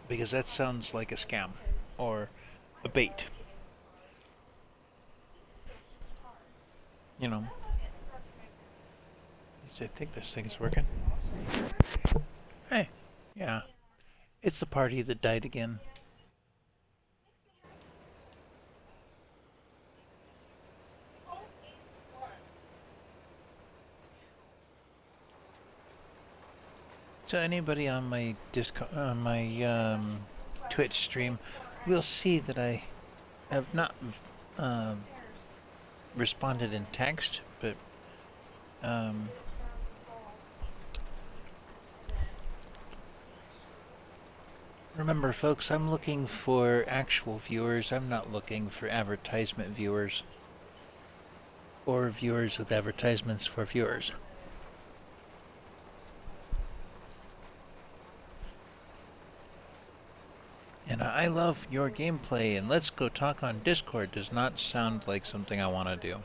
Because that sounds like a scam or a bait. You know. At least I think this thing is working. Hey, yeah. It's the party that died again. So anybody on my Twitch stream will see that I have not responded in text, but remember, folks, I'm looking for actual viewers. I'm not looking for advertisement viewers or viewers with advertisements for viewers. And I love your gameplay, and let's go talk on Discord does not sound like something I want to do.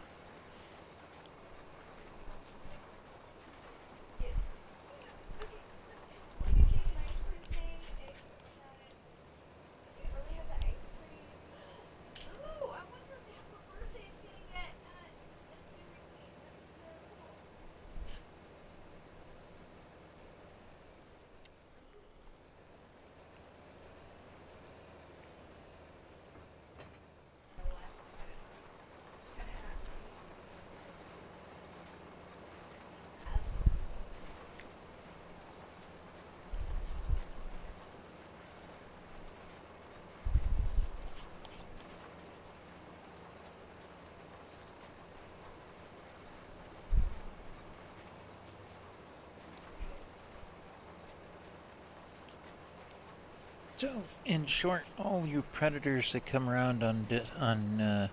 So, in short, all you predators that come around on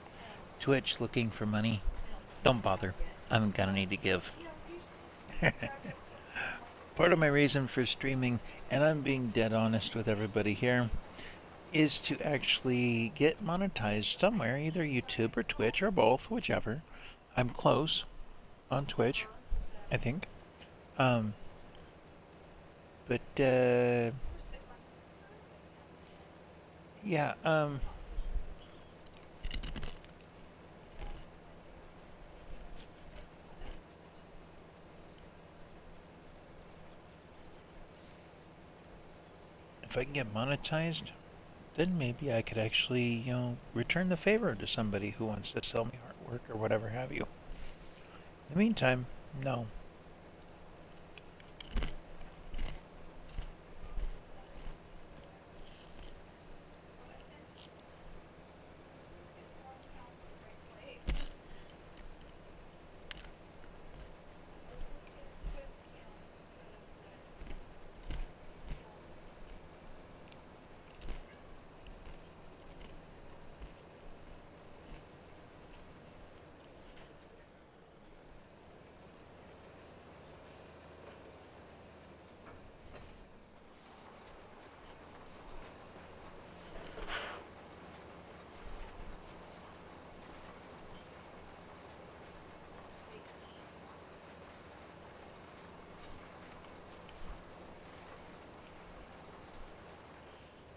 Twitch looking for money, don't bother. I haven't got any to give. Part of my reason for streaming, and I'm being dead honest with everybody here, is to actually get monetized somewhere, either YouTube or Twitch or both, whichever. I'm close on Twitch, I think. But yeah, if I can get monetized, then maybe I could actually, you know, return the favor to somebody who wants to sell me artwork or whatever have you. In the meantime, no.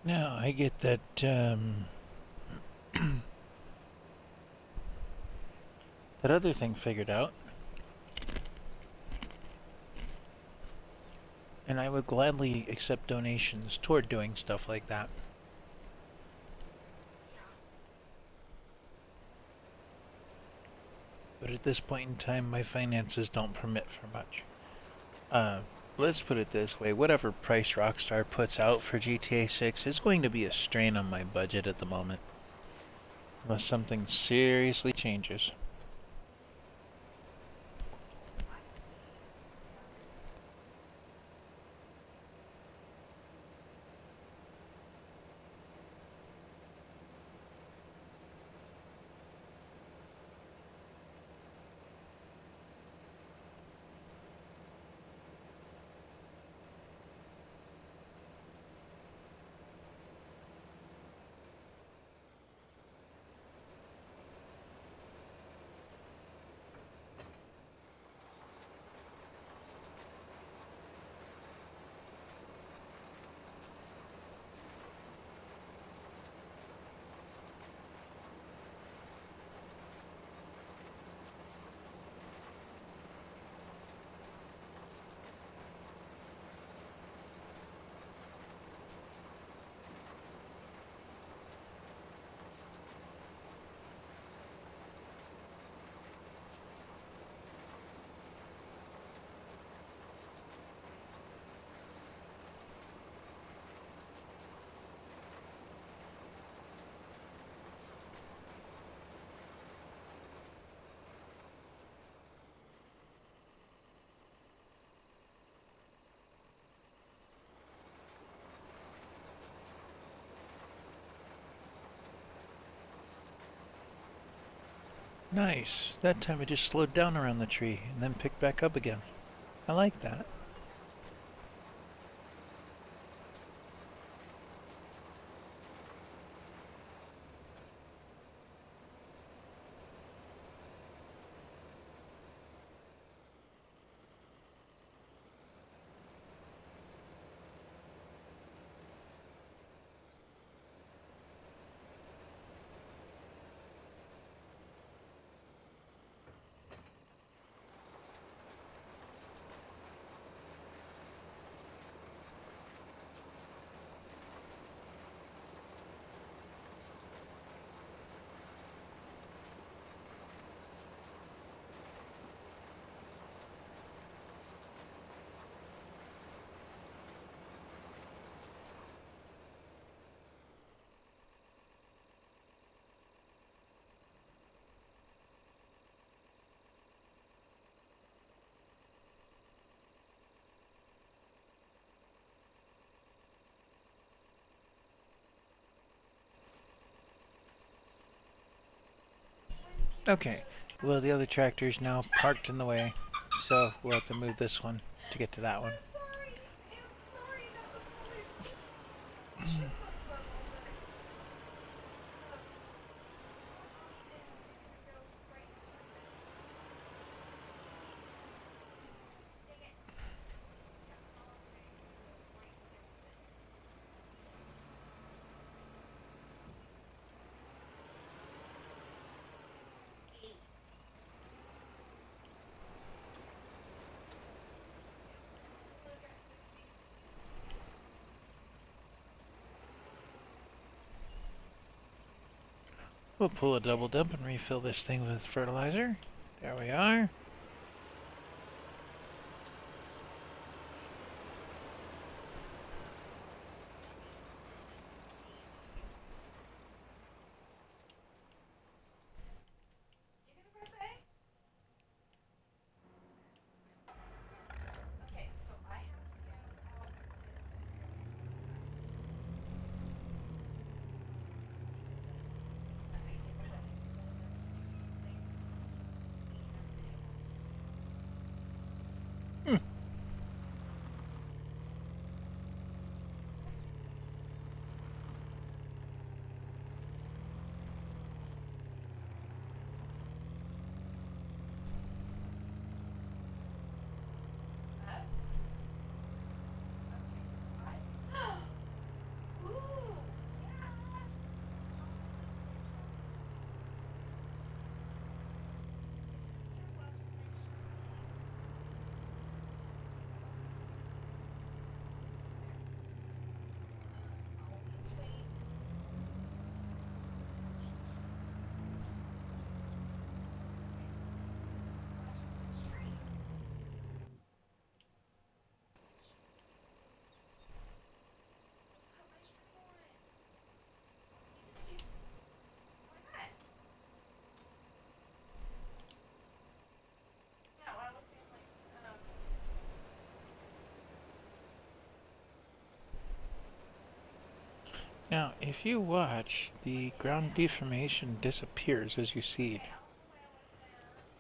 Now I get that that other thing figured out, and I would gladly accept donations toward doing stuff like that. but at this point in time, my finances don't permit for much. Let's put it this way, whatever price Rockstar puts out for GTA 6 is going to be a strain on my budget at the moment. Unless something seriously changes. Nice. That time it just slowed down around the tree and then picked back up again. I like that. Okay, well the other tractor is now parked in the way, so we'll have to move this one to get to that one. We'll pull a double dump and refill this thing with fertilizer. There we are. Now, if you watch, the ground deformation disappears as you seed.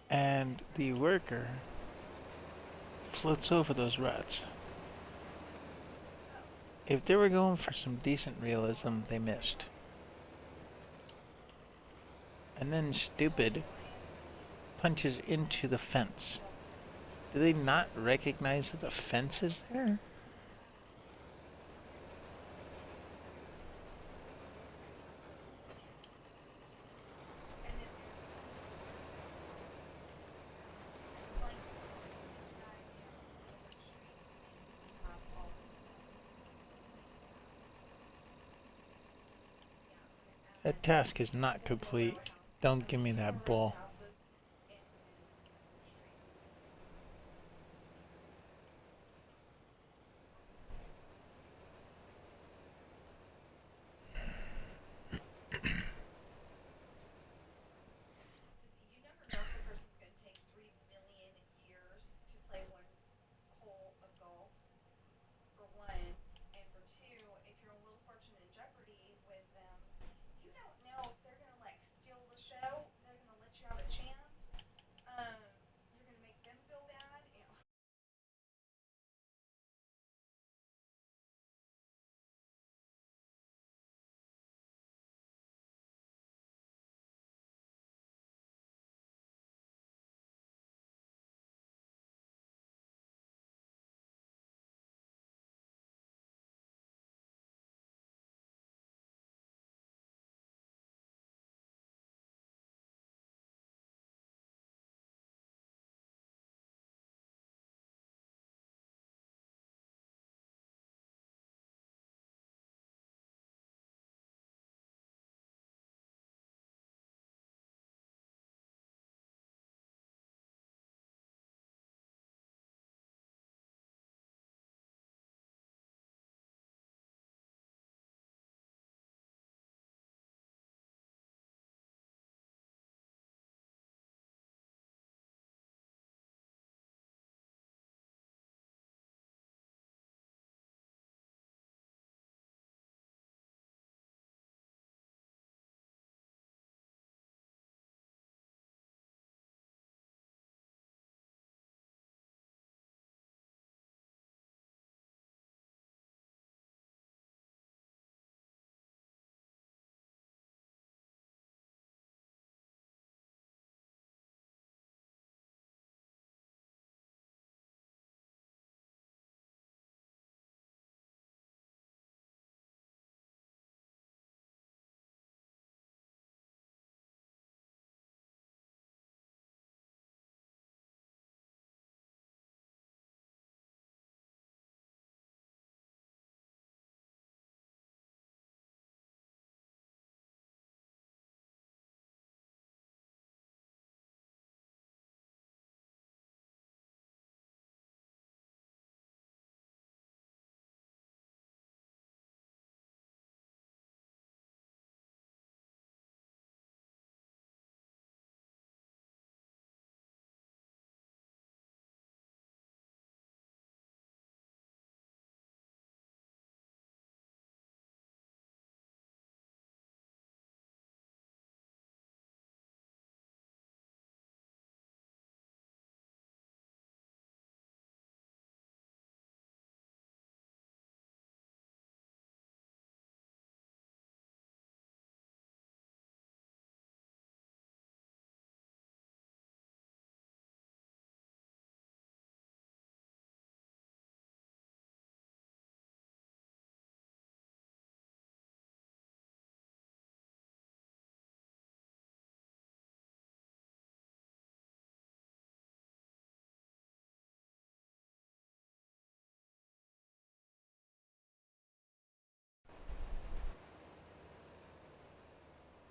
And the worker floats over those ruts. If they were going for some decent realism, they missed. And then stupid punches into the fence. Do they not recognize that the fence is there? That task is not complete. Don't give me that bull. You never know if the person's going to take 3 million years to play one hole of golf, for one, and for two, if you're on Wheel of Fortune and Jeopardy with them, you don't know if they're going to like steal the show, they're going to let you have a chance, you're going to make them feel bad, you know.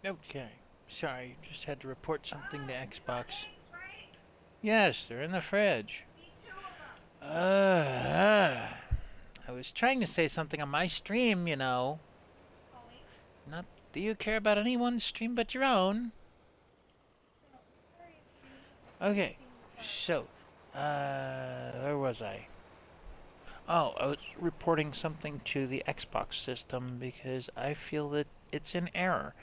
Okay. Sorry, just had to report something to Xbox. Yes, they're in the fridge. I was trying to say something on my stream, you know. Not do you care about anyone's stream but your own? Okay, so, where was I? Oh, I was reporting something to the Xbox system because I feel that it's in error.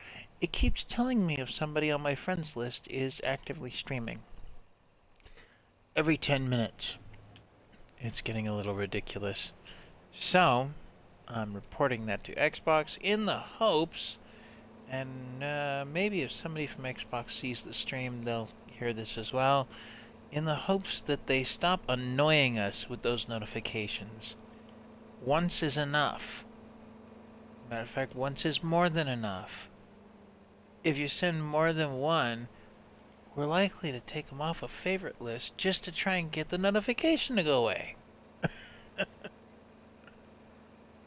It keeps telling me if somebody on my friends list is actively streaming. Every 10 minutes. It's getting a little ridiculous. So, I'm reporting that to Xbox in the hopes, and maybe if somebody from Xbox sees the stream, they'll hear this as well, in the hopes that they stop annoying us with those notifications. Once is enough. Matter of fact, once is more than enough. If you send more than one, we're likely to take them off a favorite list just to try and get the notification to go away.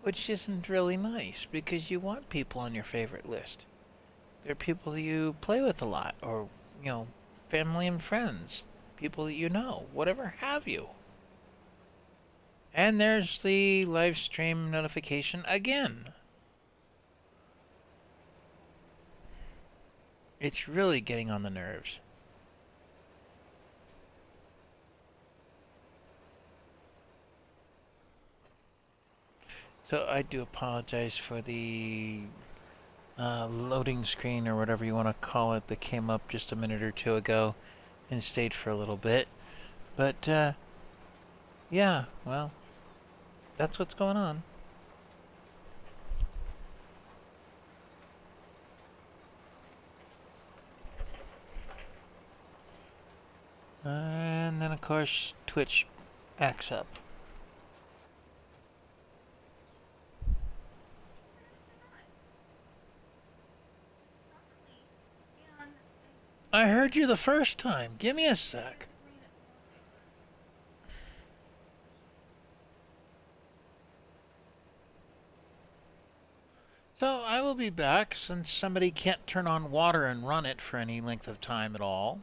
Which isn't really nice, because you want people on your favorite list. They're people you play with a lot, or, family and friends. People that you know, whatever have you. And there's the live stream notification again. It's really getting on the nerves. So I do apologize for the loading screen or whatever you want to call it that came up just a minute or two ago and stayed for a little bit. But, yeah, well, that's what's going on. And then, of course, Twitch acts up. I heard you the first time. Give me a sec. So I will be back since somebody can't turn on water and run it for any length of time at all.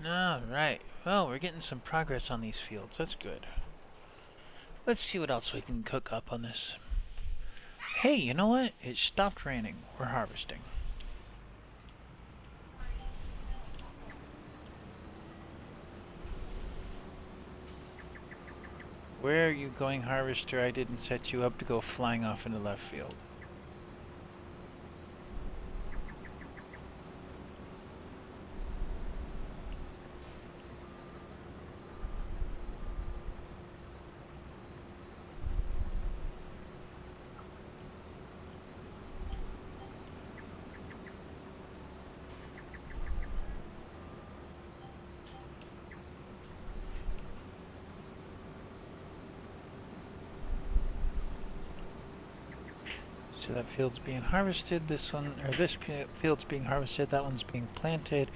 Alright, well, we're getting some progress on these fields. That's good. Let's see what else we can cook up on this. Hey, you know what? It stopped raining. We're harvesting. Where are you going, harvester? I didn't set you up to go flying off into left field. So that field's being harvested, this one, or this field's being harvested, that one's being planted.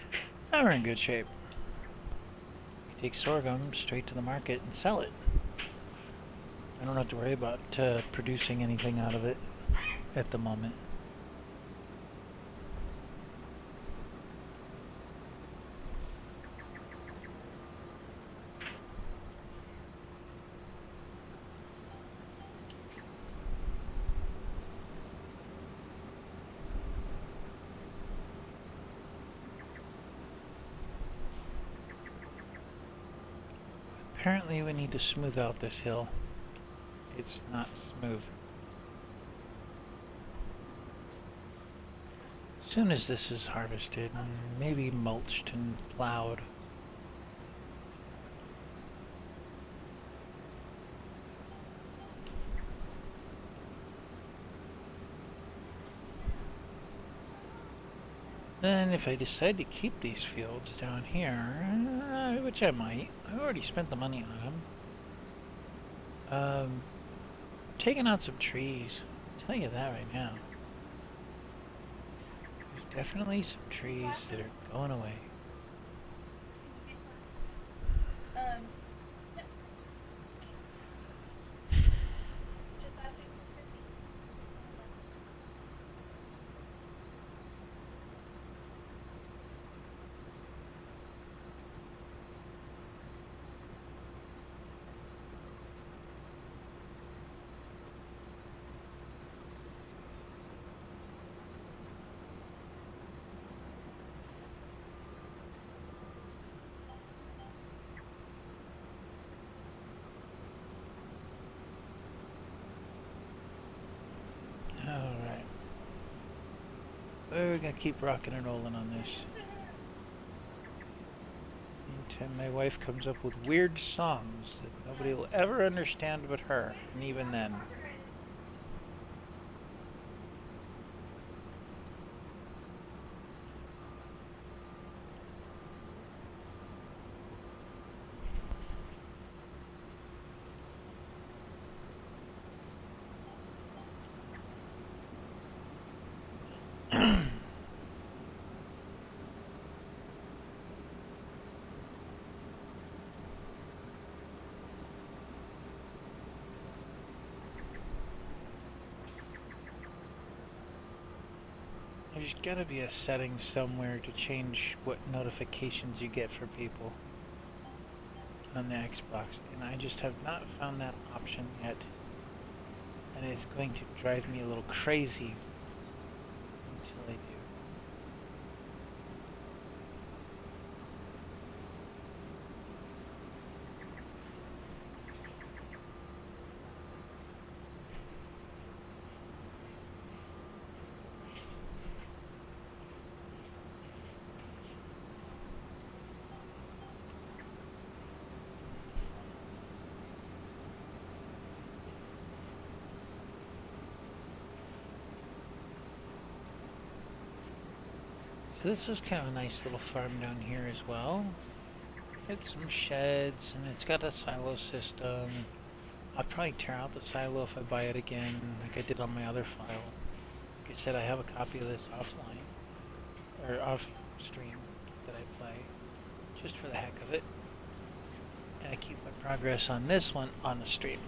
Now we're in good shape. We take sorghum straight to the market and sell it. I don't have to worry about producing anything out of it at the moment. Apparently we need to smooth out this hill. It's not smooth. As soon as this is harvested and maybe mulched and plowed, then if I decide to keep these fields down here, which I might, I've already spent the money on them. Taking out some trees, I'll tell you that right now. There's definitely some trees that are going away. Just asking for 50. Alright. We're gonna keep rocking and rolling on this. Meantime, my wife comes up with weird songs that nobody will ever understand but her, and even then. There's gotta be a setting somewhere to change what notifications you get for people on the Xbox, and I just have not found that option yet. And it's going to drive me a little crazy until I do. So this was kind of a nice little farm down here as well. It's some sheds and it's got a silo system. I'll probably tear out the silo if I buy it again, like I did on my other file. Like I said, I have a copy of this offline, or off stream that I play, just for the heck of it. And I keep my progress on this one on the stream.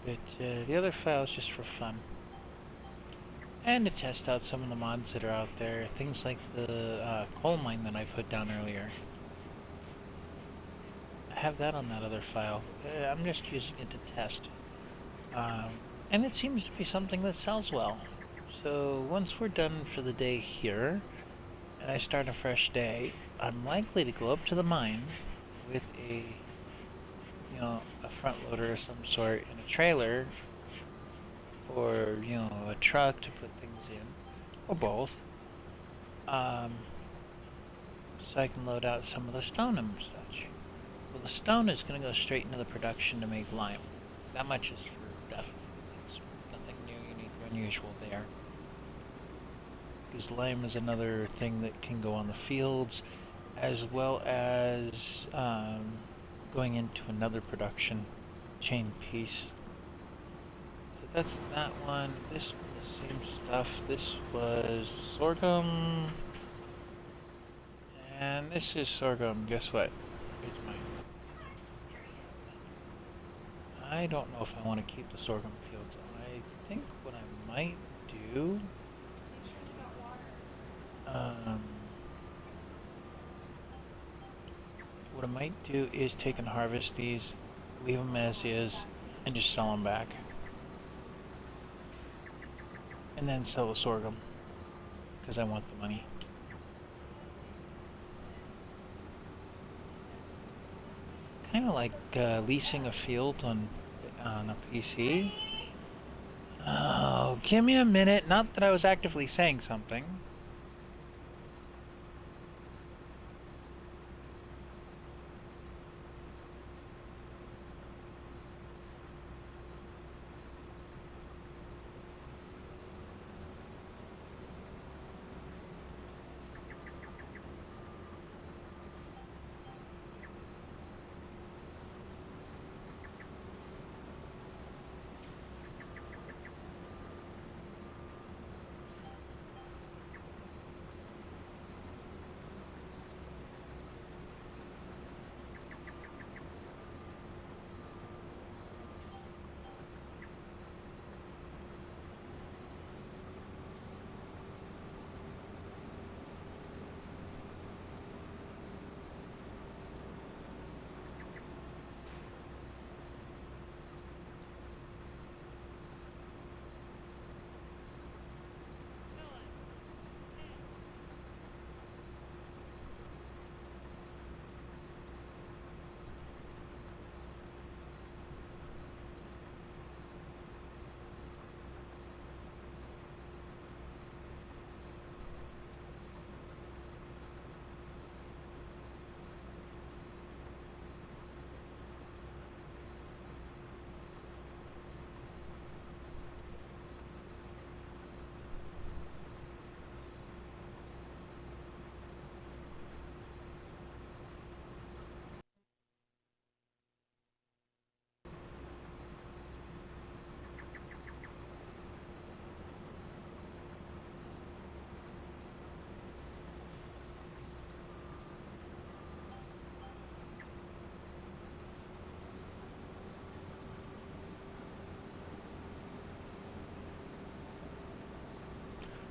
But the other file is just for fun. And to test out some of the mods that are out there. Things like the coal mine that I put down earlier. I have that on that other file. I'm just using it to test. And it seems to be something that sells well. So once we're done for the day here, and I start a fresh day, I'm likely to go up to the mine with a front loader of some sort and a trailer, or, a truck to put things in, or both, so I can load out some of the stone and such. Well, the stone is going to go straight into the production to make lime. That much is for definite. It's nothing new, unique, or unusual there. Because lime is another thing that can go on the fields, as well as going into another production chain piece. So that's that one. This one, the same stuff. This was sorghum. And this is sorghum. Guess what? Here's mine. I don't know if I want to keep the sorghum fields. I think what I might do... what I might do is take and harvest these, leave them as is, and just sell them back. And then sell the sorghum, because I want the money. Kind of like leasing a field on a PC. Oh, give me a minute. Not that I was actively saying something.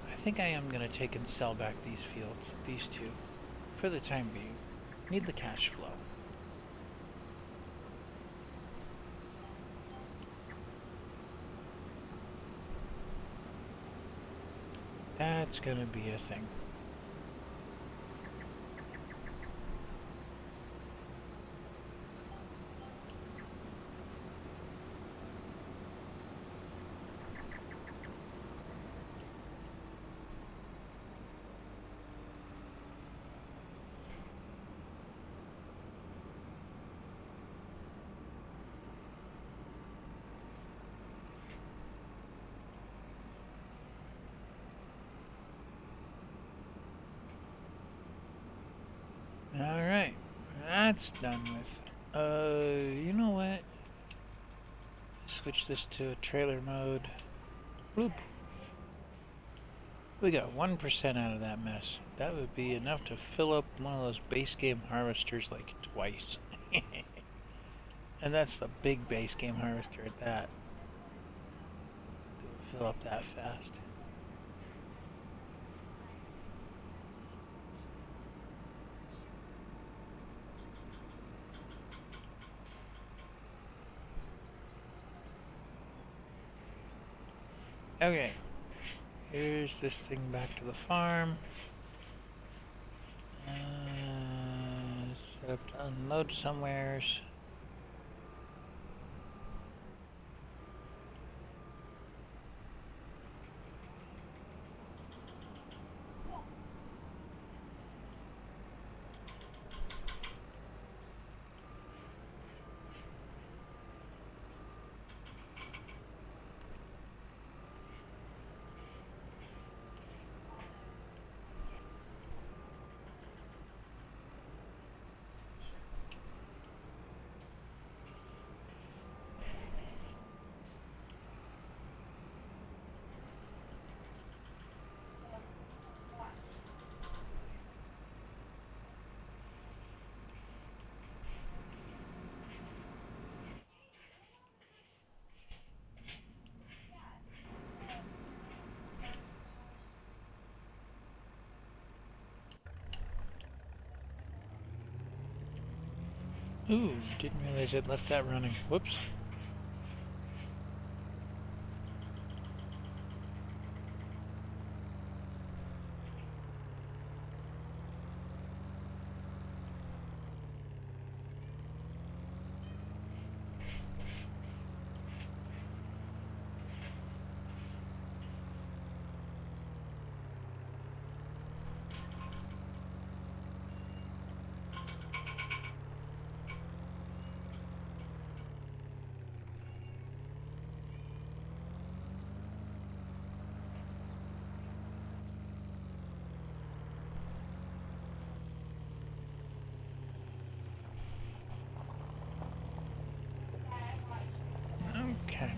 I think I am going to take and sell back these fields, these two, for the time being. Need the cash flow. That's going to be a thing. Alright, that's done with. You know what? Switch this to trailer mode. Bloop. We got 1% out of that mess. That would be enough to fill up one of those base game harvesters like twice. And that's the big base game harvester at that. fill up that fast. Okay, here's this thing back to the farm. Set up to unload somewheres. Ooh, didn't realize it left that running. Whoops. Okay.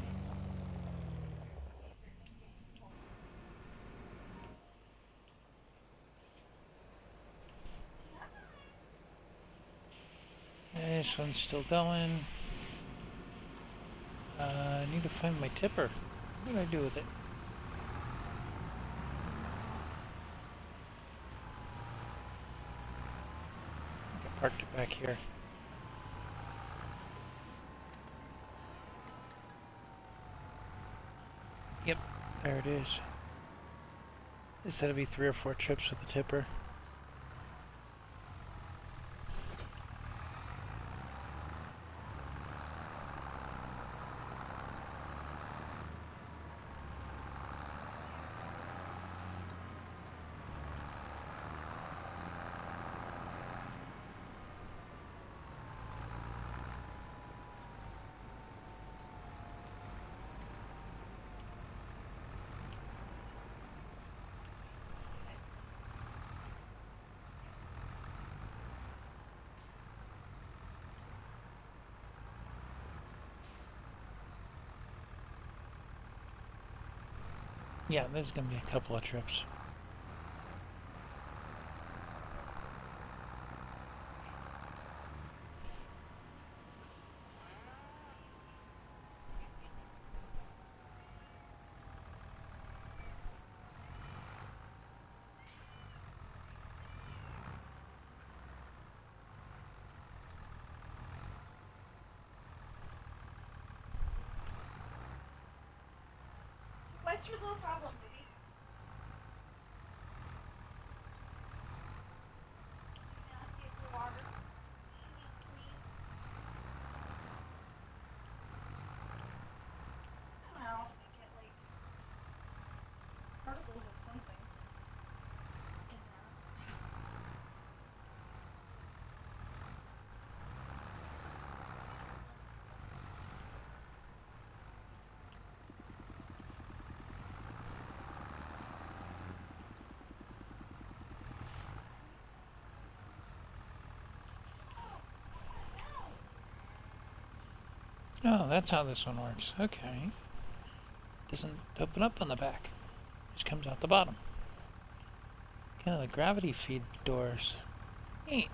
This one's still going. I need to find my tipper. What did I do with it? I think I parked it back here. Yep, there it is. This said it'd be 3 or 4 trips with the tipper. Yeah, there's gonna be a couple of trips. What's your little problem, baby? Nasty for water. I don't know. I get like particles of something in there. Oh, that's how this one works. Okay. Doesn't open up on the back. Just comes out the bottom. Kind of the gravity feed doors. Neat.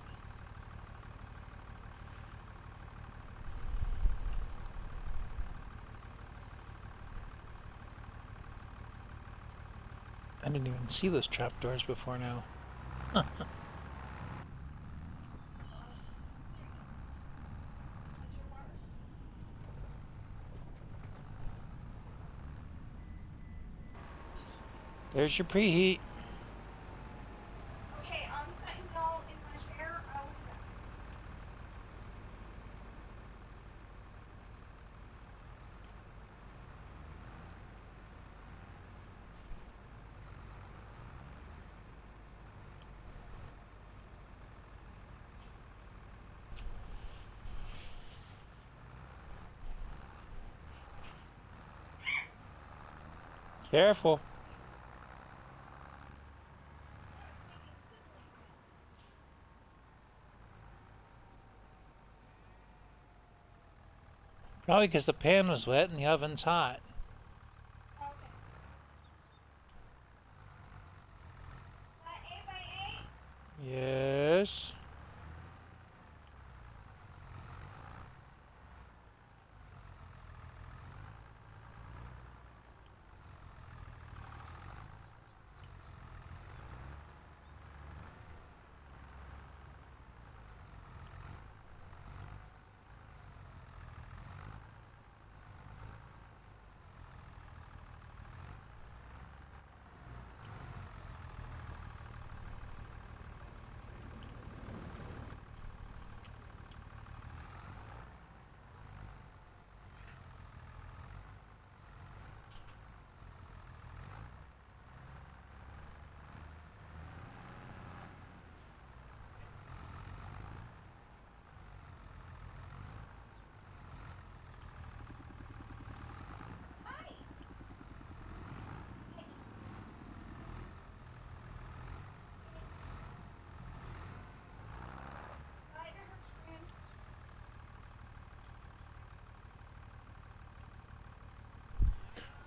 I didn't even see those trapdoors before now. There's your preheat. Okay, I'm setting y'all in my chair. I will be back. Careful. Probably because the pan was wet and the oven's hot. Okay. That 8x8? Yes.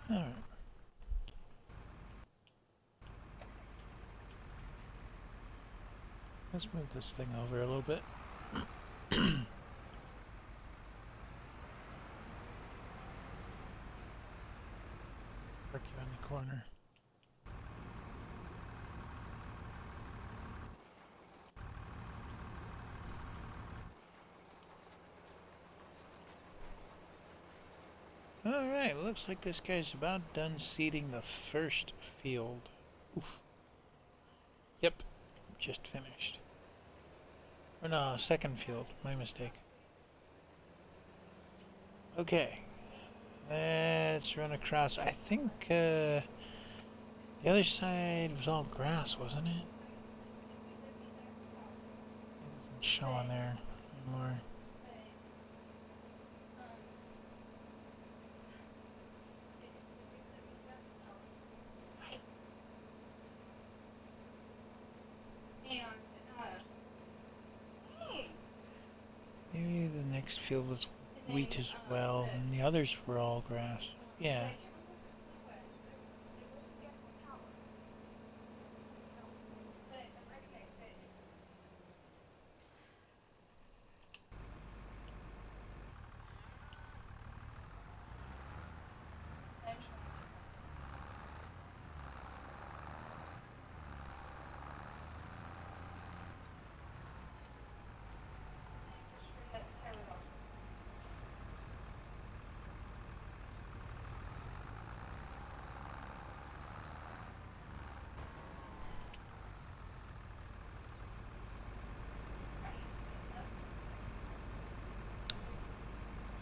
All right. Let's move this thing over a little bit. Park you in the corner. Alright, looks like this guy's about done seeding the first field. Oof. Yep, just finished. Or no, second field, my mistake. Okay, let's run across. I think the other side was all grass, wasn't it? It doesn't show on there anymore. Maybe the next field was wheat as well, and the others were all grass. Yeah.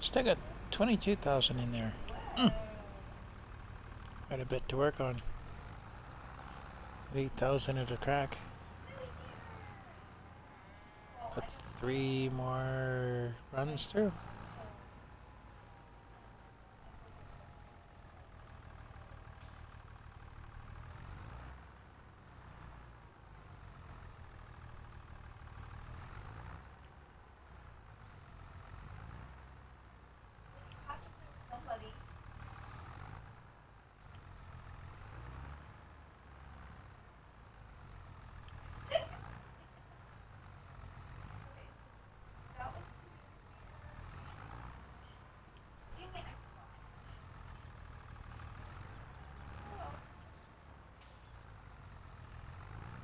Still got 22,000 in there. Quite a bit to work on. 8,000 at a crack. Put 3 more runs through.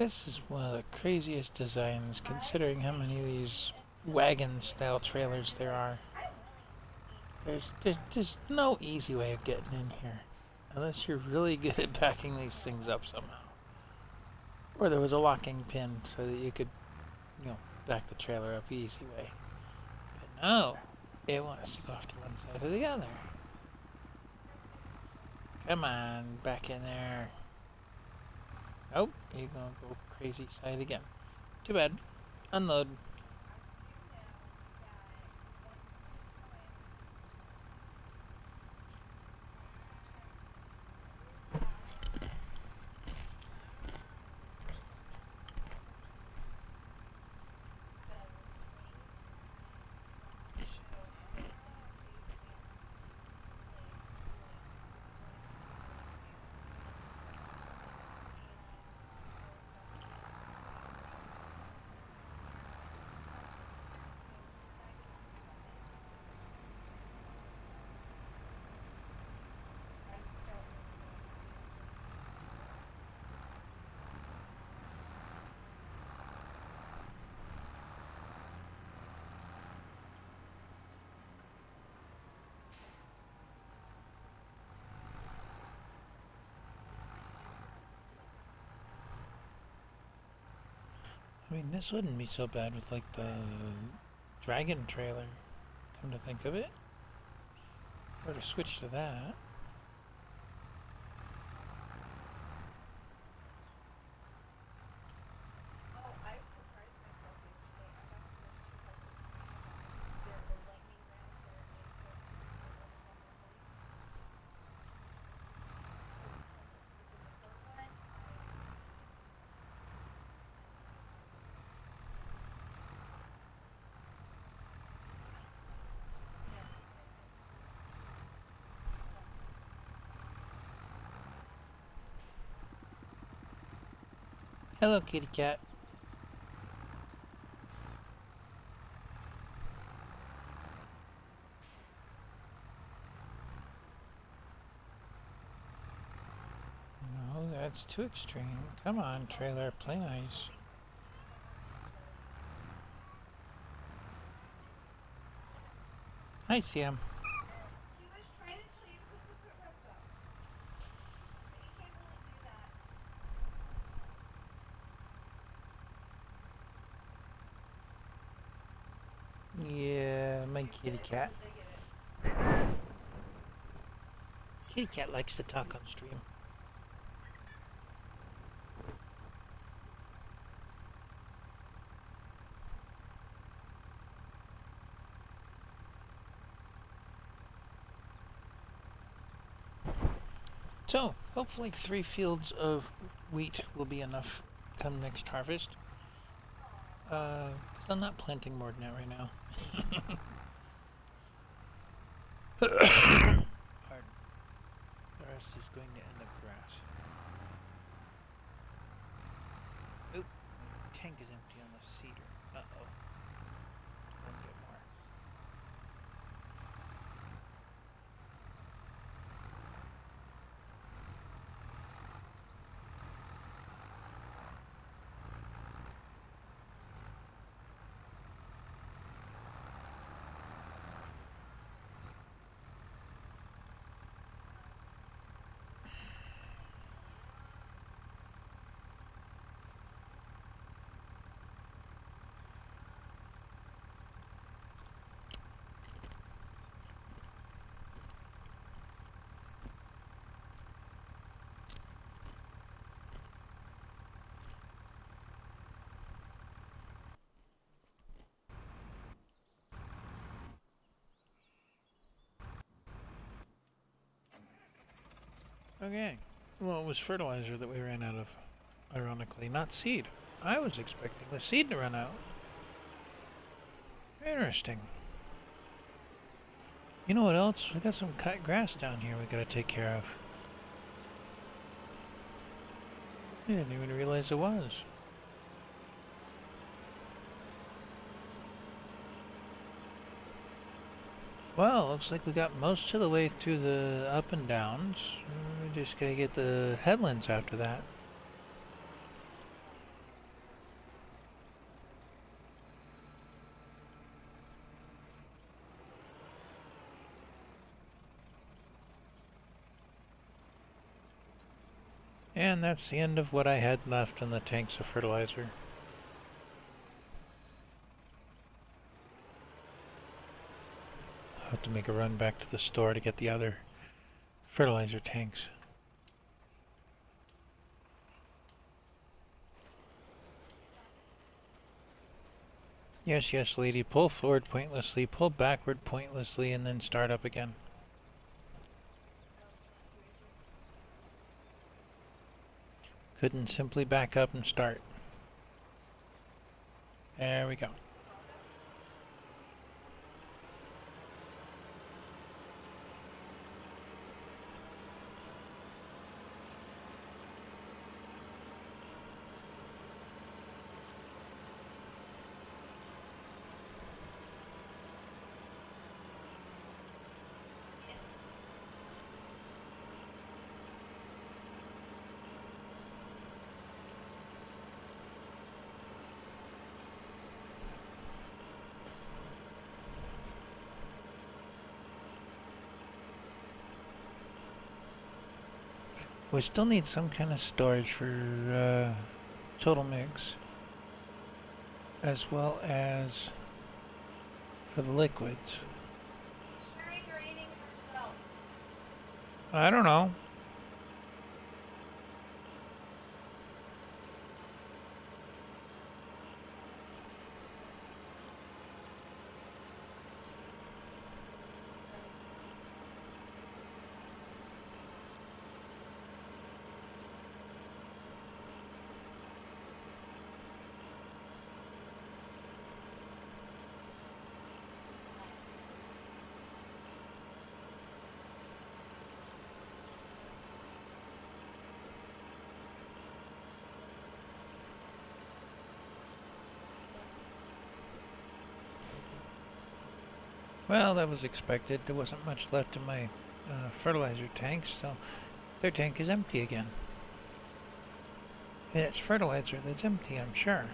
This is one of the craziest designs, considering how many of these wagon-style trailers there are. There's no easy way of getting in here, unless you're really good at backing these things up somehow. Or there was a locking pin so that you could, back the trailer up the easy way. But no, it wants to go off to one side or the other. Come on, back in there. Nope, you're gonna go crazy side again. Too bad. Unload. I mean, this wouldn't be so bad with, like, the dragon trailer, come to think of it. Or to switch to that. Hello, kitty cat. No, that's too extreme. Come on, trailer, play nice. Hi, Sam. He was trying to tell you to put the footrest up. But you can't really do that. Yeah, my kitty cat. Kitty cat likes to talk on stream. So, hopefully 3 fields of wheat will be enough come next harvest. 'Cause I'm not planting more than that right now. Pardon. The rest is going to end up grass. Oop, my tank is empty on the cedar. Uh-oh. I'll get more. Okay. Well, it was fertilizer that we ran out of, ironically, not seed. I was expecting the seed to run out. Interesting. You know what else? We got some cut grass down here we gotta take care of. I didn't even realize there was. Well, looks like we got most of the way through the up and downs. We just gotta get the headlands after that. And that's the end of what I had left in the tanks of fertilizer. I'll have to make a run back to the store to get the other fertilizer tanks. Yes, yes, lady. Pull forward pointlessly, pull backward pointlessly, and then start up again. Couldn't simply back up and start. There we go. We still need some kind of storage for total mix, as well as for the liquids. I don't know. Well, that was expected. There wasn't much left in my fertilizer tanks, so their tank is empty again. And it's fertilizer that's empty, I'm sure.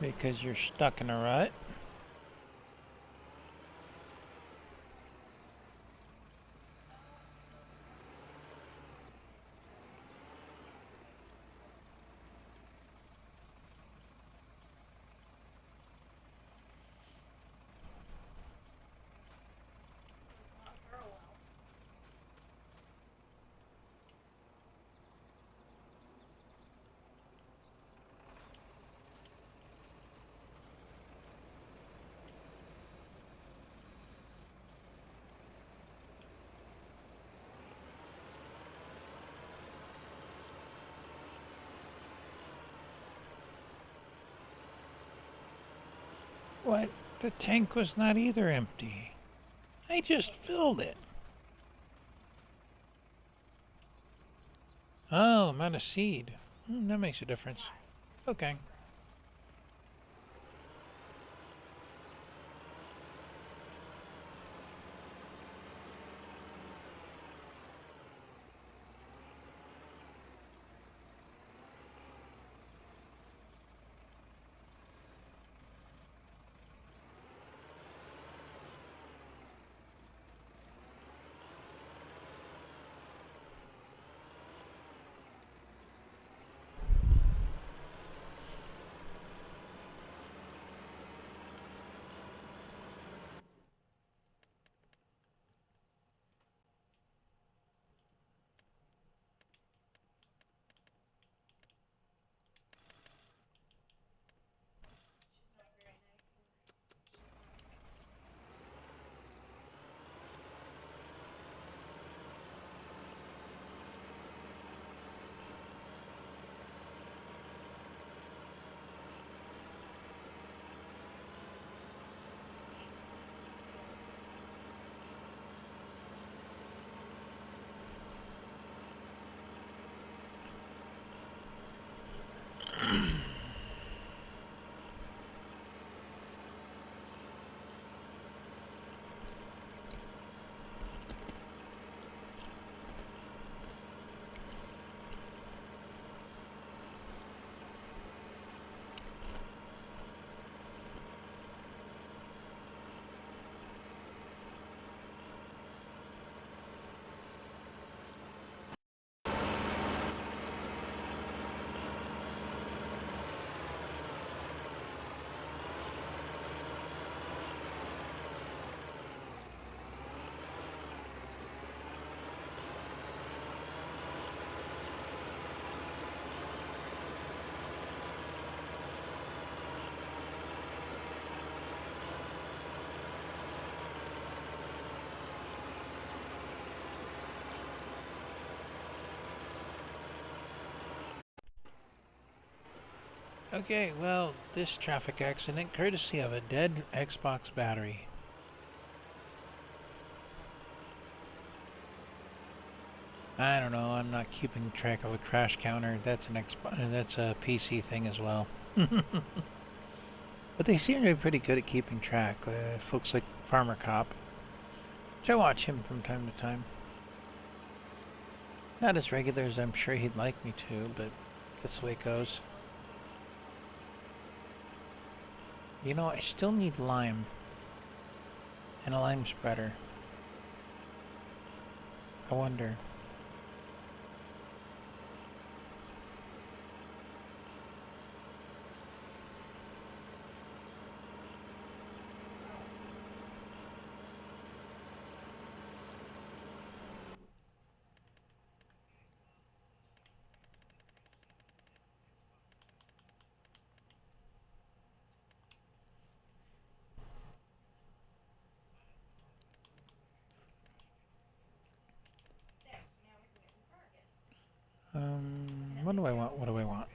Because you're stuck in a rut. What? The tank was not either empty. I just filled it. Oh, I'm out of seed. That makes a difference. Okay. Okay, well, this traffic accident courtesy of a dead Xbox battery. I don't know, I'm not keeping track of a crash counter. That's that's a PC thing as well. But they seem to be pretty good at keeping track. Folks like Farmer Cop. Which I watch him from time to time. Not as regular as I'm sure he'd like me to, but that's the way it goes. You know, I still need lime. And a lime spreader. I wonder. What do I want? What do I want?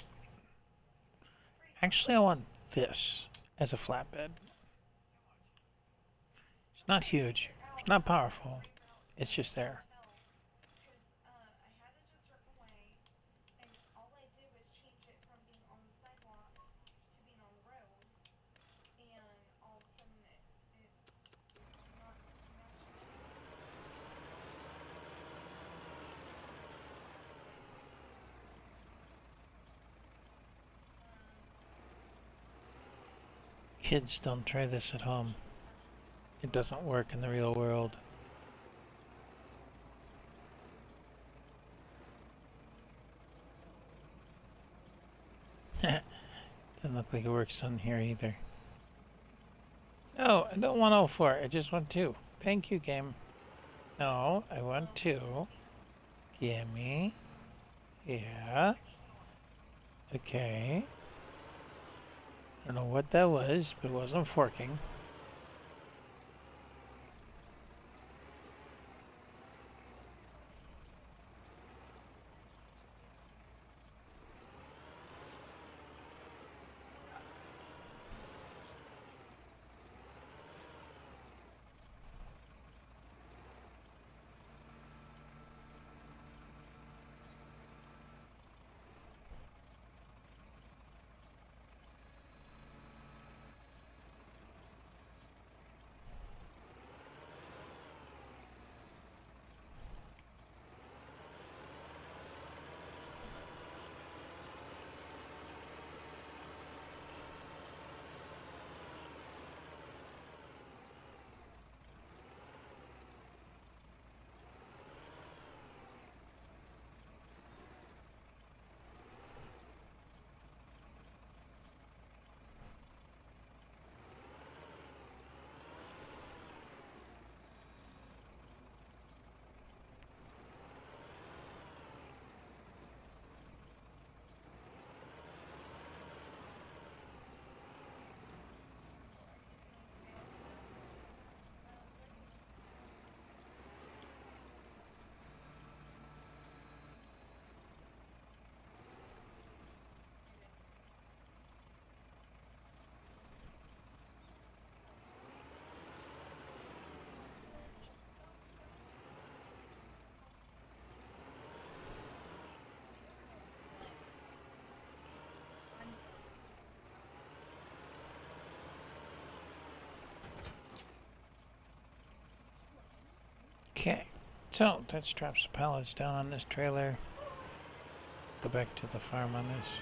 Actually, I want this as a flatbed. It's not huge. It's not powerful. It's just there. Kids, don't try this at home. It doesn't work in the real world. Doesn't look like it works on here either. No, I don't want all four. I just want two. Thank you, game. No, I want two. Gimme. Yeah. Okay. I don't know what that was, but it wasn't forking. Okay, so that straps the pallets down on this trailer. Go back to the farm on this.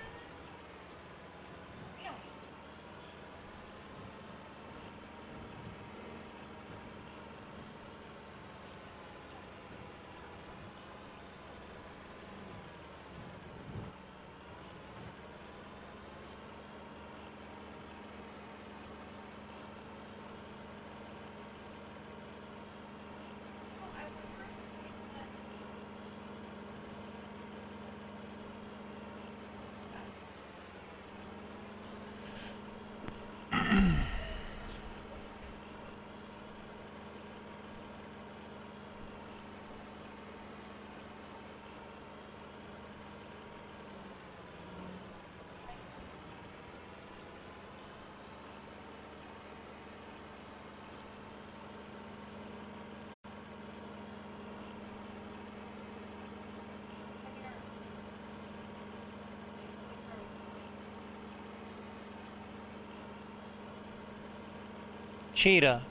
Cheetah.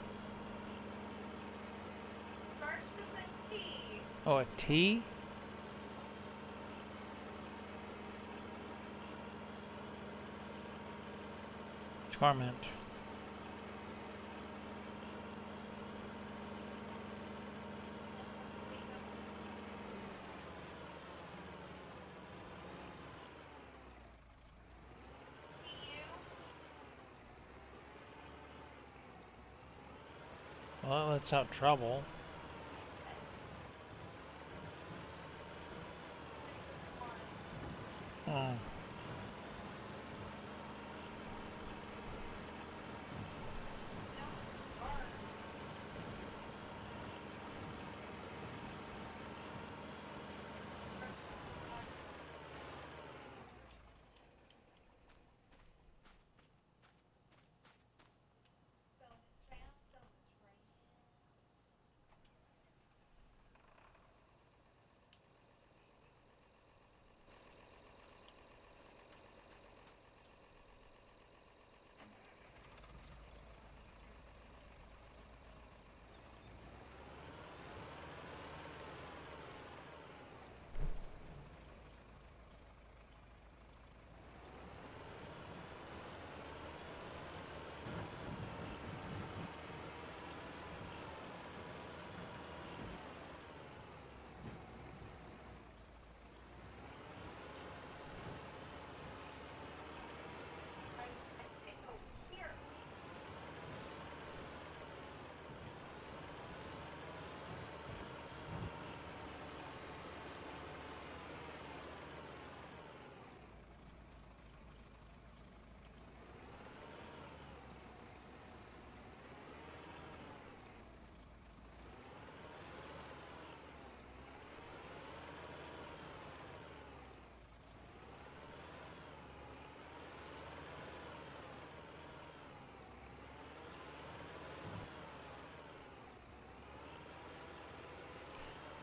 Starts with a T. Oh, a T? Torment. Well, that lets out trouble. Oh.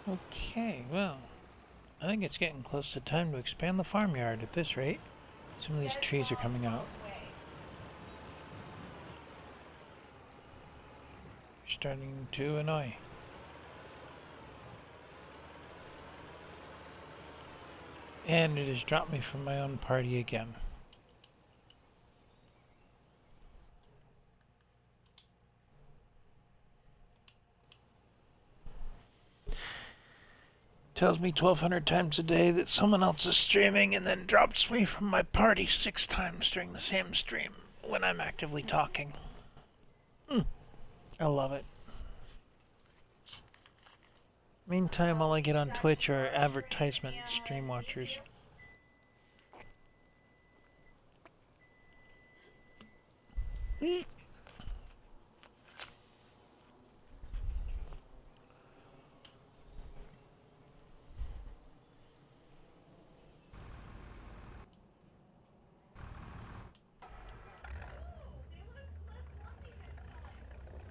Okay, well, I think it's getting close to time to expand the farmyard at this rate. Some of these trees are coming out. Starting to annoy. And it has dropped me from my own party again. Tells me 1,200 times a day that someone else is streaming and then drops me from my party 6 times during the same stream when I'm actively talking. I love it. Meantime, all I get on Twitch are advertisement stream watchers.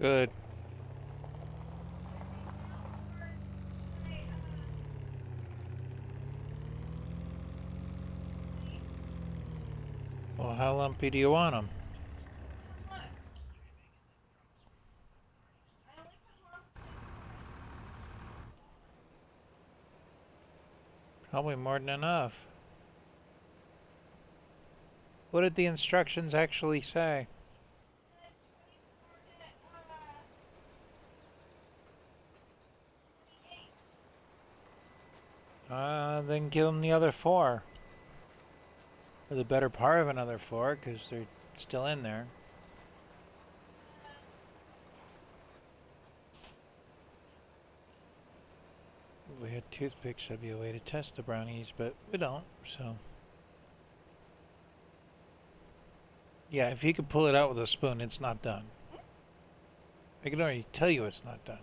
Good. Well, how lumpy do you want them? Probably more than enough. What did the instructions actually say? Then give them the other 4. Or the better part of another 4, because they're still in there. If we had toothpicks, that'd be a way to test the brownies, but we don't, so. Yeah, if you could pull it out with a spoon, it's not done. I can already tell you it's not done.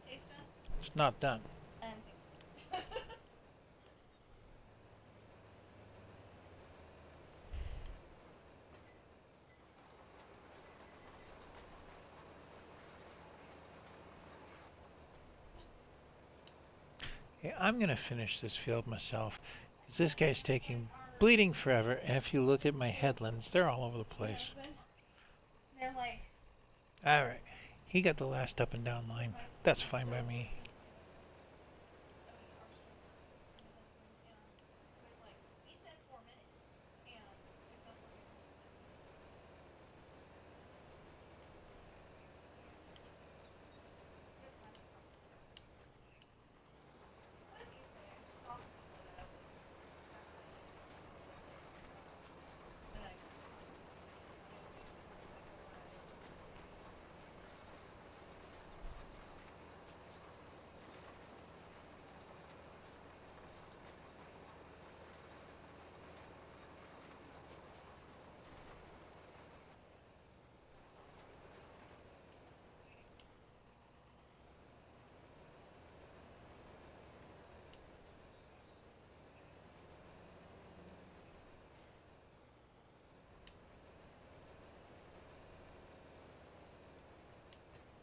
Taste done? It's not done. And Okay, I'm gonna finish this field myself, because this guy's taking bleeding forever, and if you look at my headlands, they're all over the place. they're like, Alright, he got the last up and down line. That's fine by me. he said 4 minutes. And it's not 4 minutes. What did you say? I saw people that and I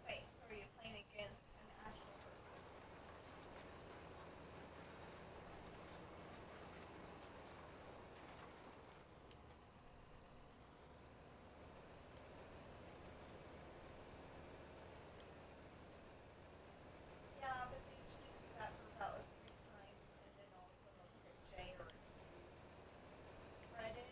wait, so are you playing against an actual person? Yeah, but they usually do that for about like 3 times, and then also they'll pick Jay or Reddit.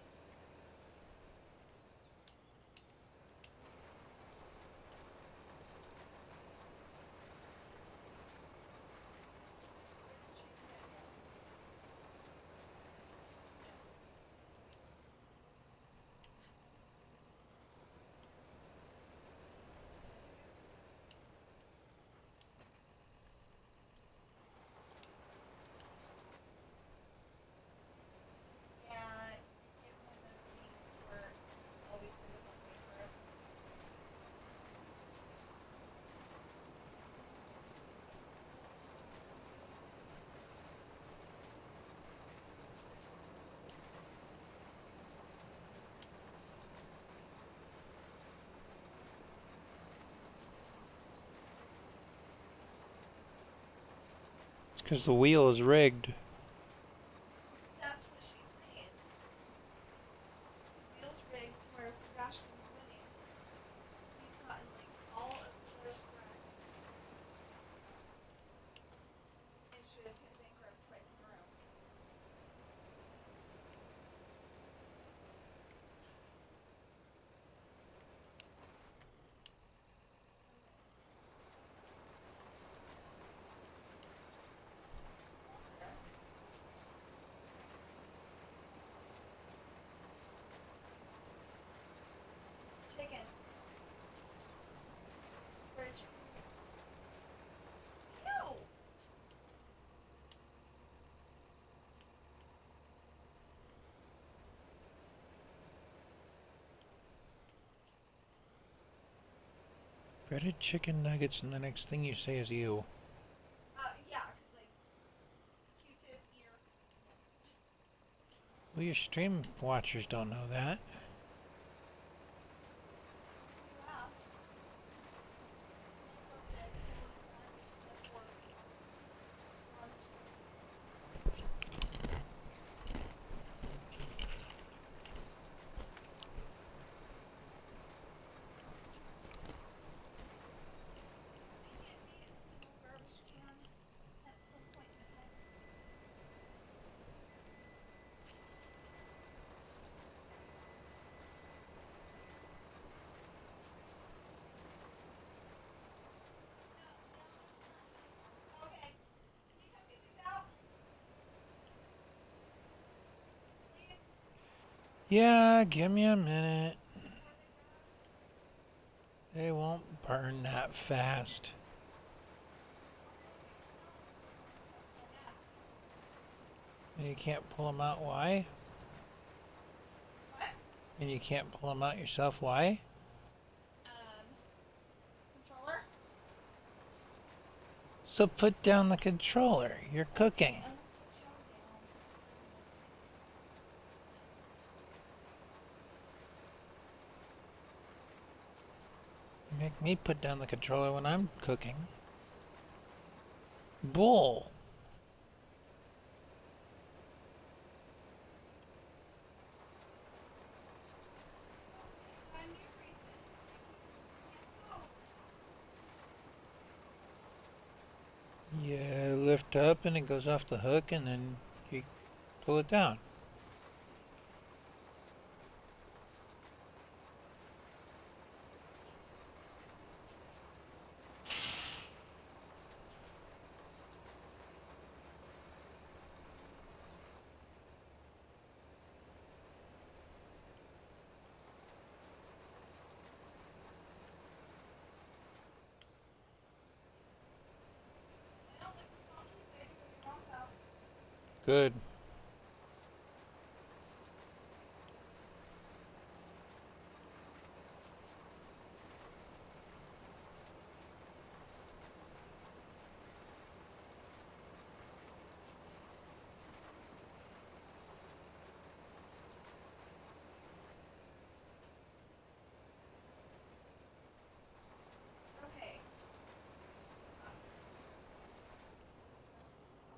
Yeah, give him those games where all we do is on paper. It's because the wheel is rigged. That's what she's saying. Wheels rigged where Sebastian's winning. He's gotten like all of the first correct. And she just hit bankrupt twice in a row. Chicken. Where did you put it? No! Breaded chicken nuggets, and the next thing you say is you. Yeah, 'cause like Q-tip ear. Well, your stream watchers don't know that. Wow. Garbage can. Yeah, give me a minute. They won't burn that fast. And you can't pull them out, why? And you can't pull them out yourself, why? Controller? So put down the controller. You're cooking. You make me put down the controller when I'm cooking. Bull. You lift up and it goes off the hook and then you pull it down. Good. Okay.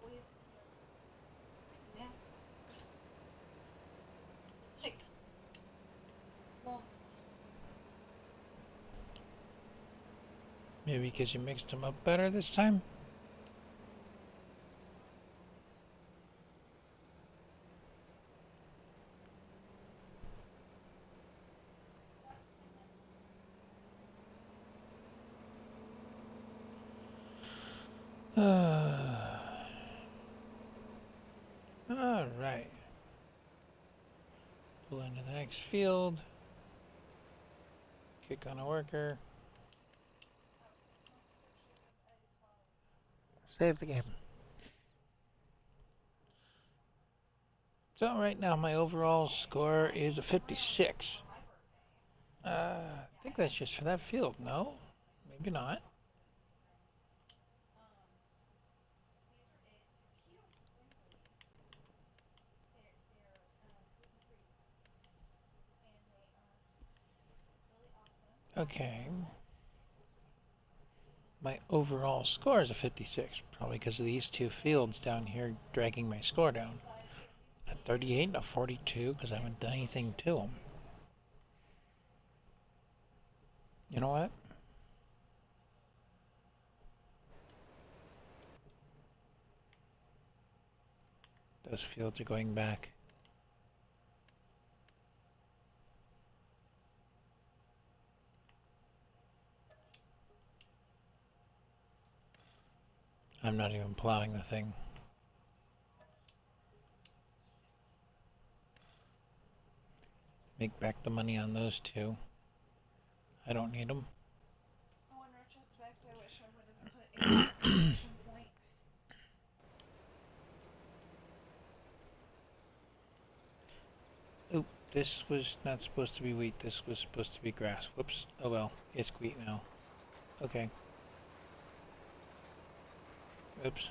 Always nasty. Like lumps. Maybe because you mixed them up better this time? Alright. Pull into the next field. Kick on a worker. Save the game. So right now my overall score is a 56. I think that's just for that field, no? Maybe not. Okay. My overall score is a 56, probably because of these two fields down here dragging my score down. A 38 and a 42 because I haven't done anything to them. You know what? Those fields are going back. I'm not even plowing the thing. Make back the money on those two. I don't need them. Oh, in retrospect, I wish I would have put a exclamation point. Oop, this was not supposed to be wheat. This was supposed to be grass. Whoops. Oh well, it's wheat now. Okay. Oops.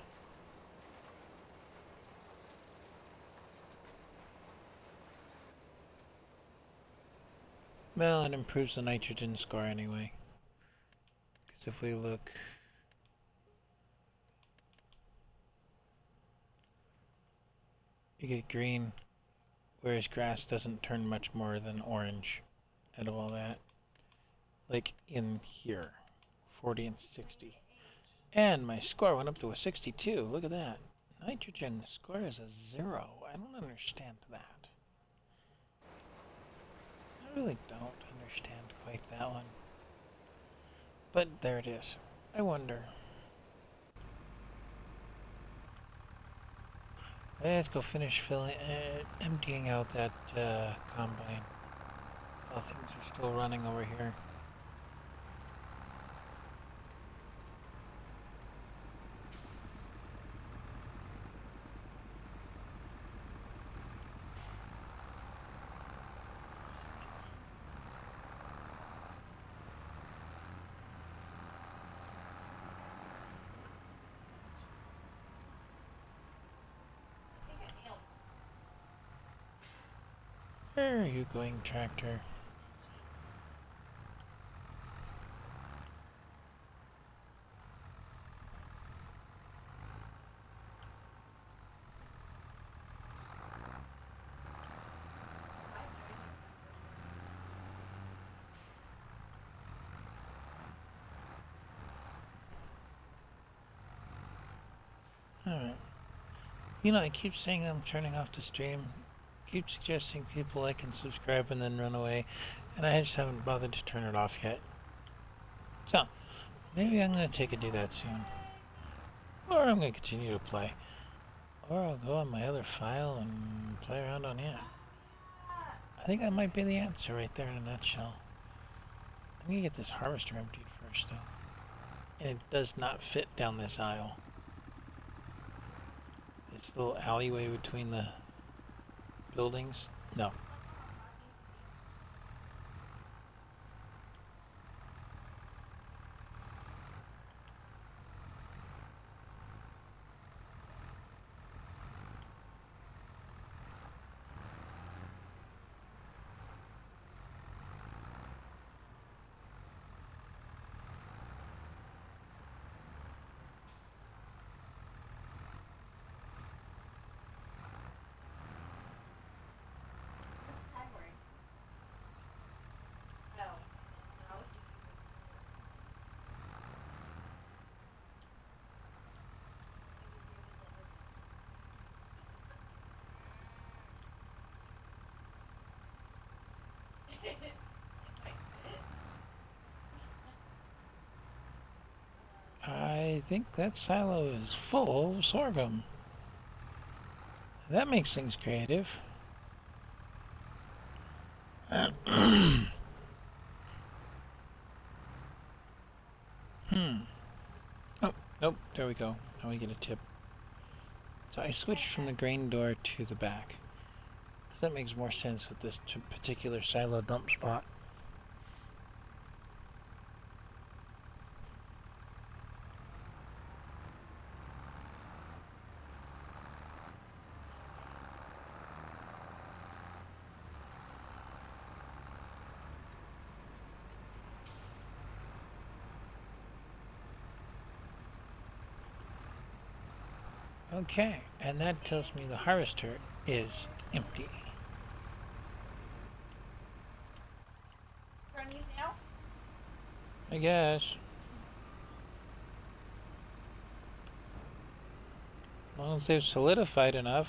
Well, it improves the nitrogen score anyway. Because if we look... You get green, whereas grass doesn't turn much more than orange out of all that. Like in here, 40 and 60. And my score went up to a 62. Look at that. Nitrogen score is a 0. I don't understand that. I really don't understand quite that one. But there it is. I wonder. Let's go finish emptying out that combine. While things are still running over here. Where are you going, tractor? Alright. You know, I keep saying I'm turning off the stream. Keep suggesting people like and subscribe and then run away. And I just haven't bothered to turn it off yet. So, maybe I'm going to take a do that soon. Or I'm going to continue to play. Or I'll go on my other file and play around on it. I think that might be the answer right there in a nutshell. I'm going to get this harvester emptied first, though. And it does not fit down this aisle. This little alleyway between the buildings? No. I think that silo is full of sorghum. That makes things creative. Oh, nope, there we go. Now we get a tip. So I switched from the grain door to the back. Because that makes more sense with this particular silo dump spot. Okay, and that tells me the harvester is empty. Turn these now? I guess. As long as they've solidified enough.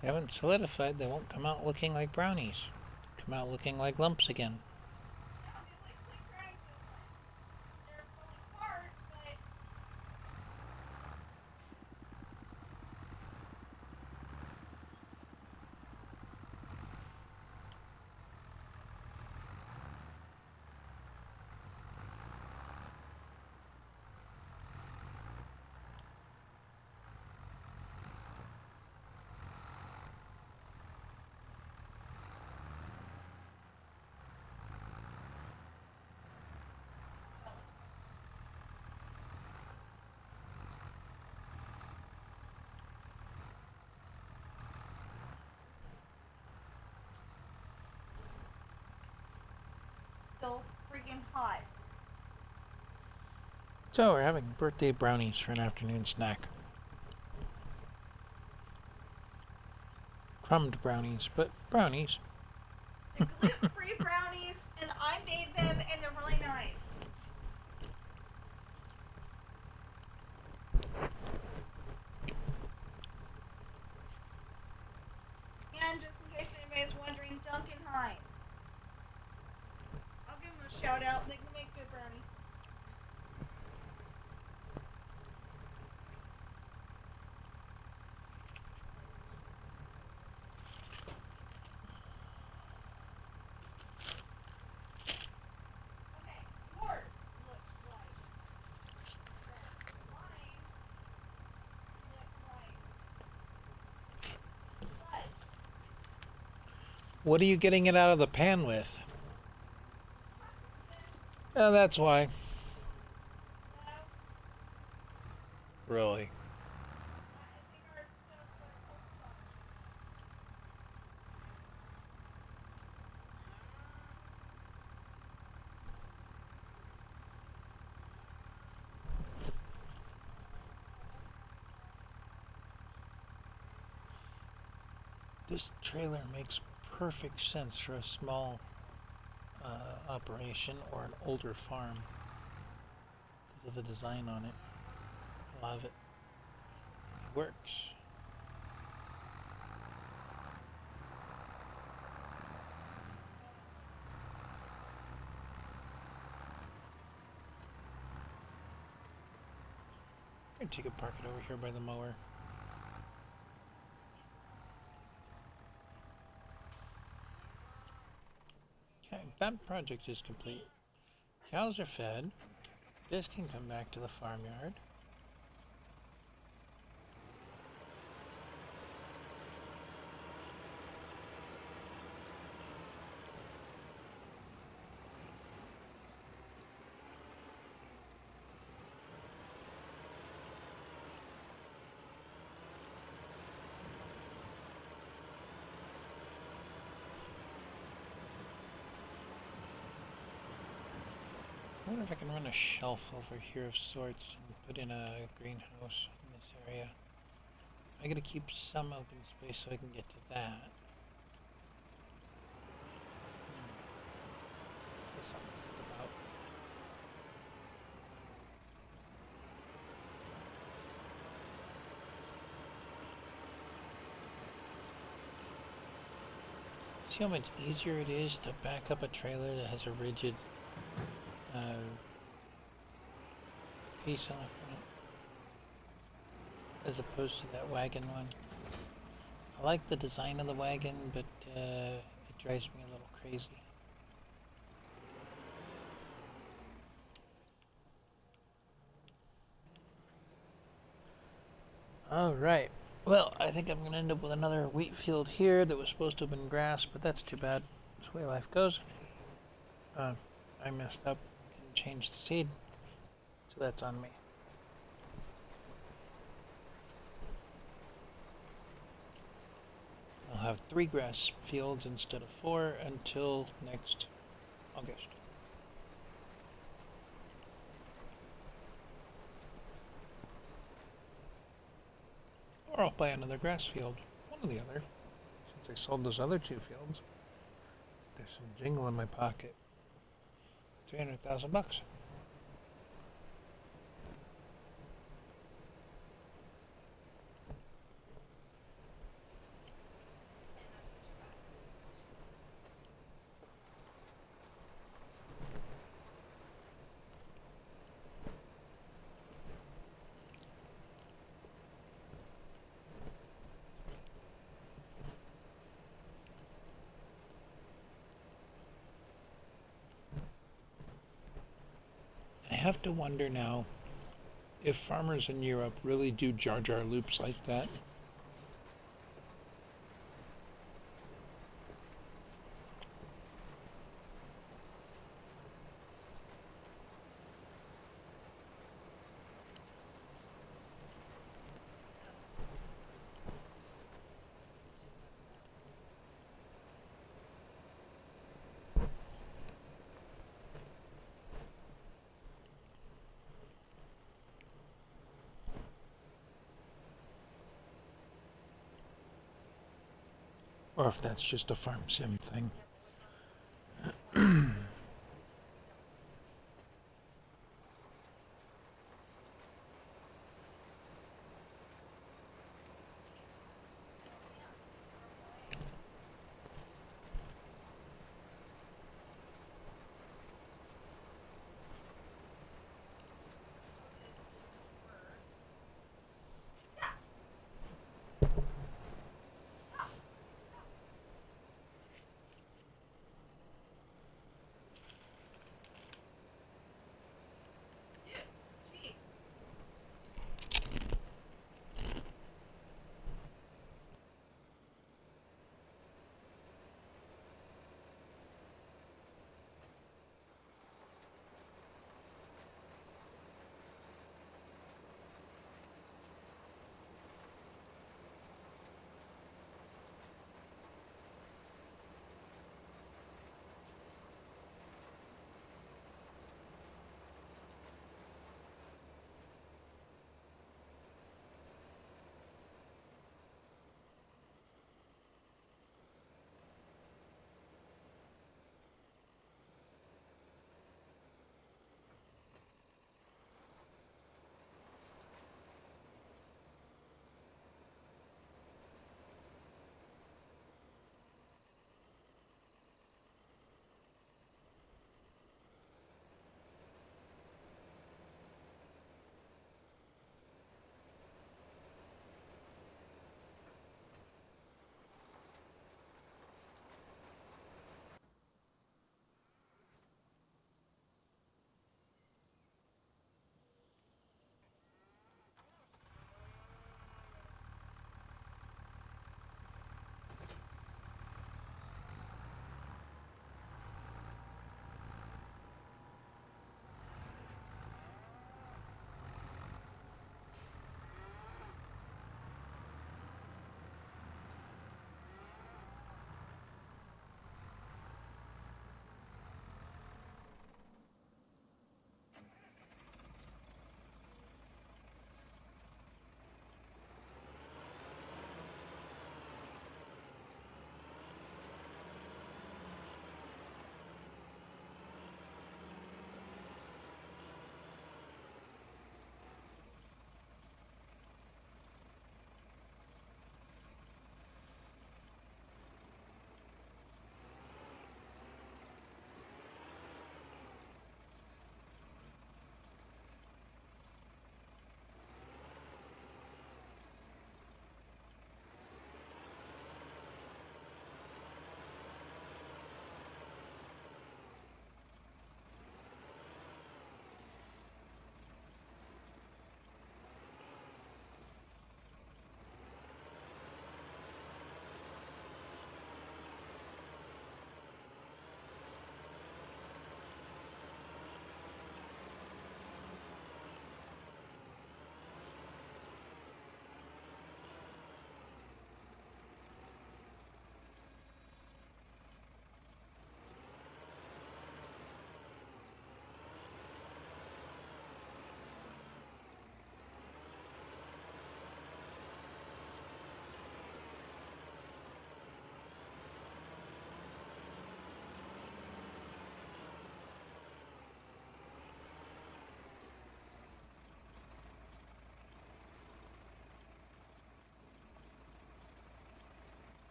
They haven't solidified, they won't come out looking like brownies. Come out looking like lumps again. still freaking hot. So we're having birthday brownies for an afternoon snack. Crumbed brownies, but brownies. They're gluten-free brownies, and I made them, and they're really nice. And just in case anybody's wondering, Duncan Hines. I'll give them a shout out. They can make good brownies. Okay, yours looks like mine look like. But What are you getting it out of the pan with? Oh, that's why. no, Really? I think our stuff's like cornstarch. This trailer makes perfect sense for a small operation or an older farm because of the design on it. I love it. It works. I'm gonna take a park it over here by the mower. Okay, that project is complete. Cows are fed. This can come back to the farmyard. I wonder if I can run a shelf over here of sorts and put in a greenhouse in this area. I gotta keep some open space so I can get to that. That's something to think about. See how much easier it is to back up a trailer that has a rigid piece on the front as opposed to that wagon one. I like the design of the wagon, but it drives me a little crazy. Alright, well, I think I'm going to end up with another wheat field here that was supposed to have been grass, but that's too bad. That's the way life goes. I messed up, didn't change the seed, so that's on me. I'll have 3 grass fields instead of 4 until next August. Or I'll buy another grass field, one or the other. Since I sold those other 2 fields, there's some jingle in my pocket. 300,000 bucks. I have to wonder now if farmers in Europe really do Jar Jar loops like that. Or if that's just a farm sim thing. Gee.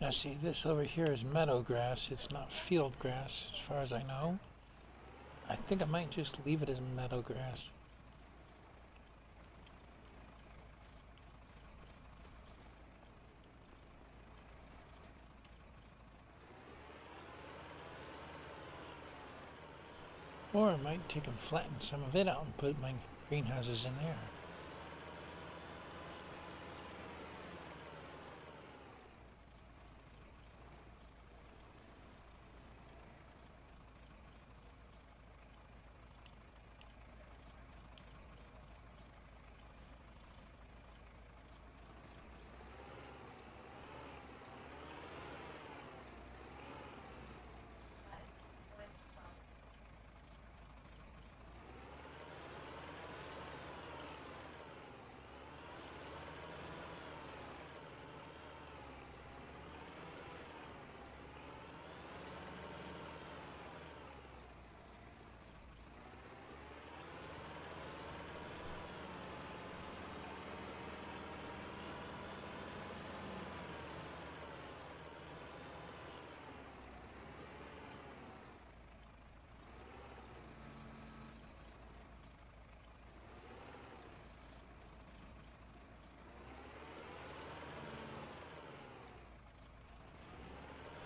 Now see, this over here is meadow grass. It's not field grass, as far as I know. I think I might just leave it as meadow grass. Or I might take and flatten some of it out and put my greenhouses in there.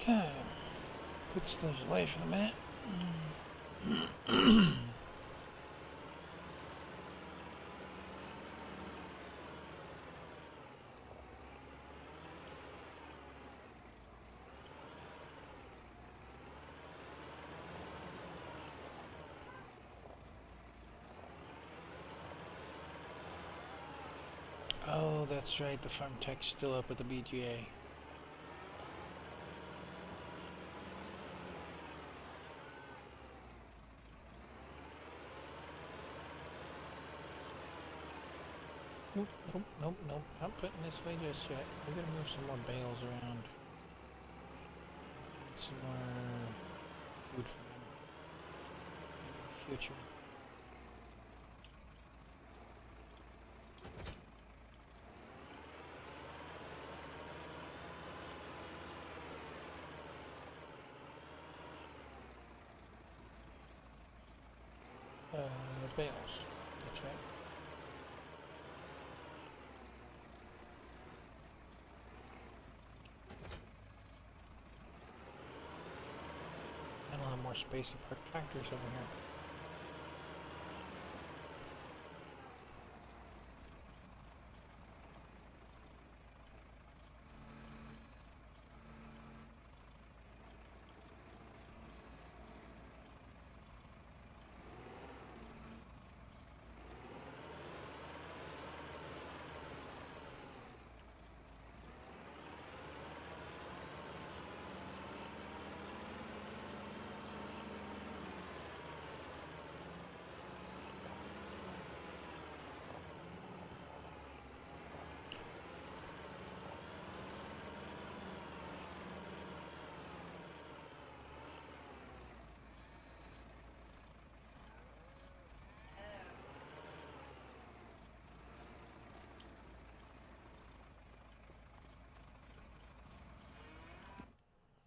Okay. Puts those away for a minute. Oh, that's right. The farm tech's still up at the BGA. Nope, nope, nope, nope. Not putting this way just yet. We're gonna move some more bales around. Need some more food for them in the future. Bales. That's right. And I'll have more space to park tractors over here.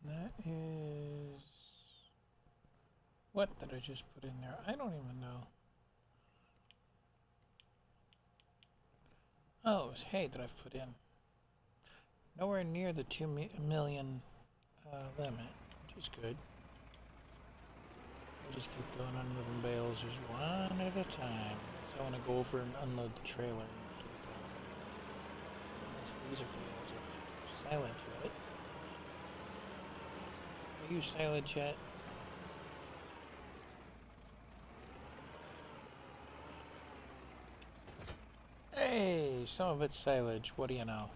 That is... What did I just put in there? I don't even know. Oh, it was hay that I've put in. Nowhere near the 2 million limit, which is good. We'll just keep going on moving bales just one at a time. So I want to go over and unload the trailer. Unless these are bales or silage yet. Are you silage yet? Hey, some of it's silage. What do you know?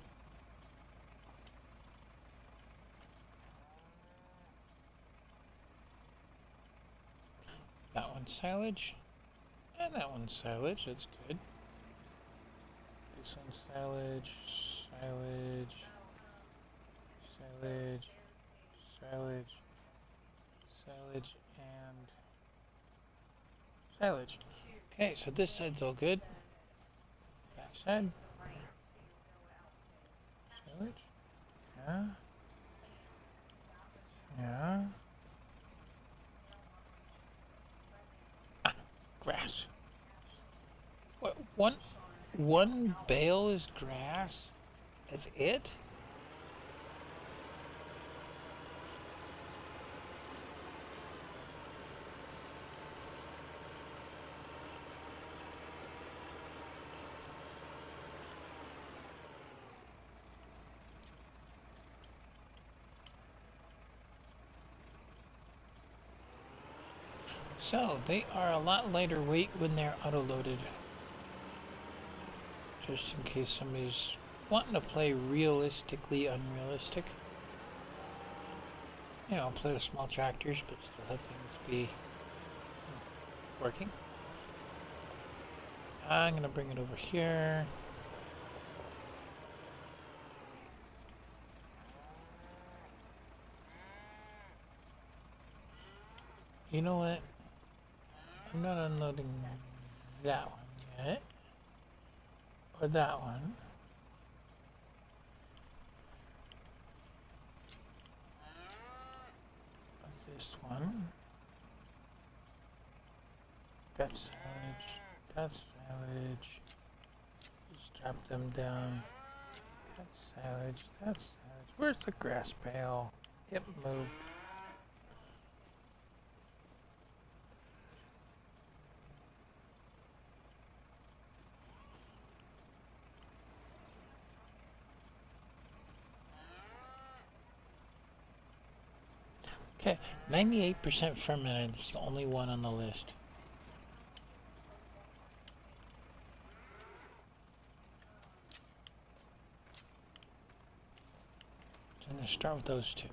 That one's silage. And that one's silage. That's good. This one's silage, silage, silage, silage, silage, and silage. Okay, so this side's all good. Back side. Silage. Yeah. Yeah. Ah, grass. What? One bale is grass? That's it? So, they are a lot lighter weight when they're auto-loaded. Just in case somebody's wanting to play realistically unrealistic. You know, play with small tractors, but still have things be working. I'm going to bring it over here. You know what? I'm not unloading that one yet. Or that one. What's this one? That's silage. That's silage. Just drop them down. That's silage. That's silage. Where's the grass bale? Yep, moved. Okay, 98% fermented. It's the only one on the list. So I'm going to start with those two.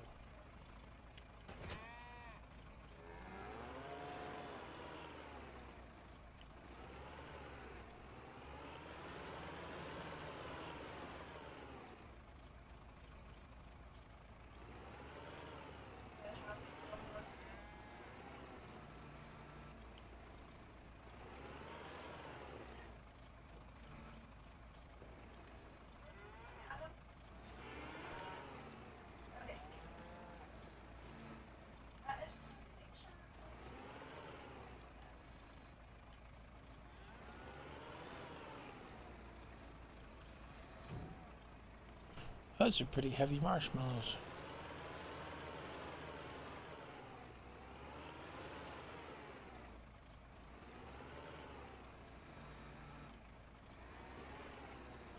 Those are pretty heavy marshmallows.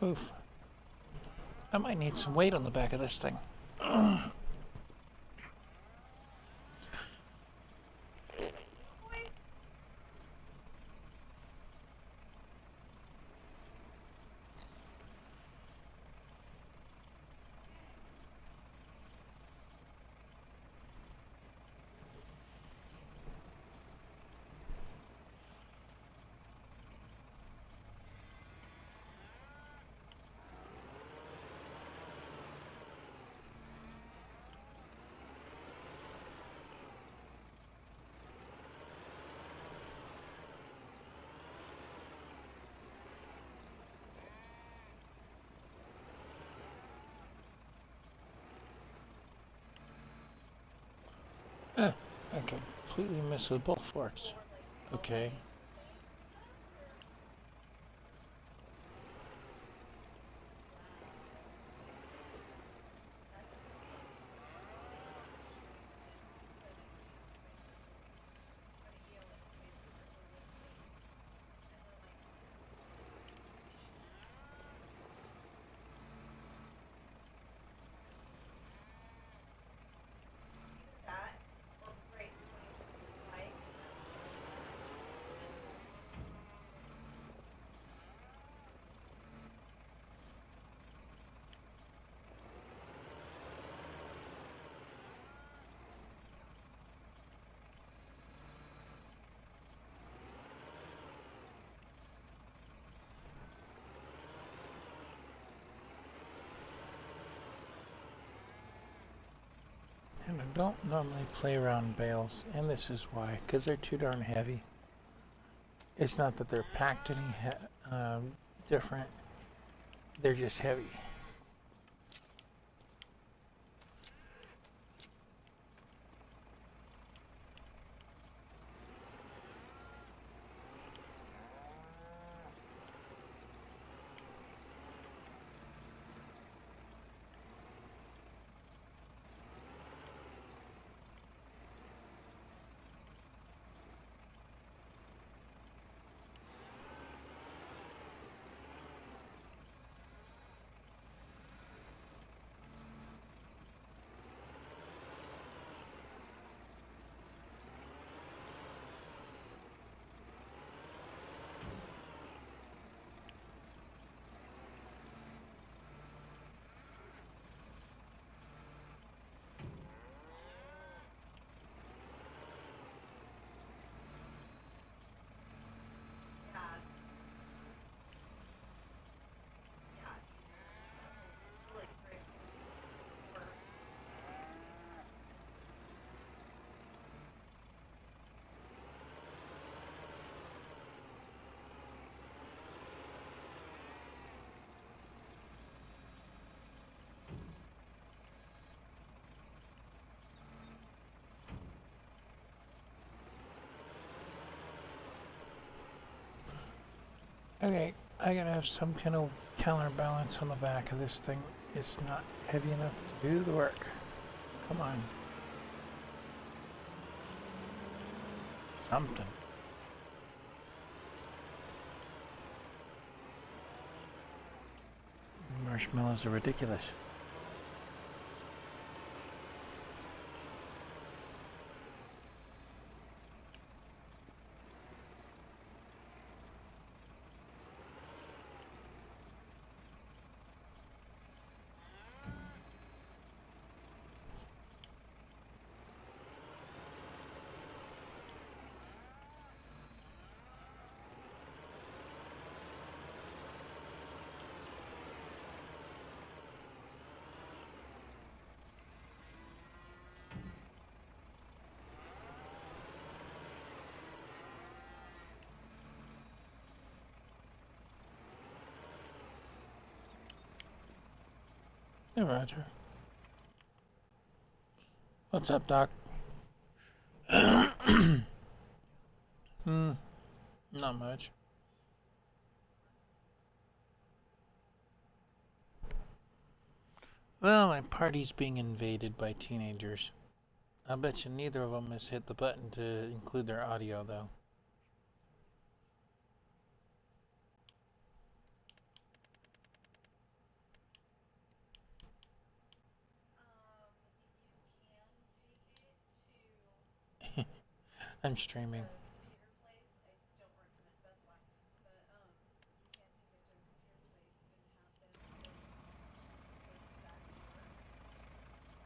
Oof. I might need some weight on the back of this thing. I completely missed with both forks. Okay. That or Great Plains Pike. And I don't normally play around bales, and this is why, because they're too darn heavy. It's not that they're packed any different, they're just heavy. Yeah. Yeah. Really great. Or Okay, I gotta have some kind of counterbalance on the back of this thing. It's not heavy enough to do the work. Come on. Something. Marshmallows are ridiculous. Hey, Roger. What's up, Doc? Not much. Well, my party's being invaded by teenagers. I bet you neither of them has hit the button to include their audio, though. I'm streaming.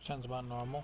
Sounds about normal.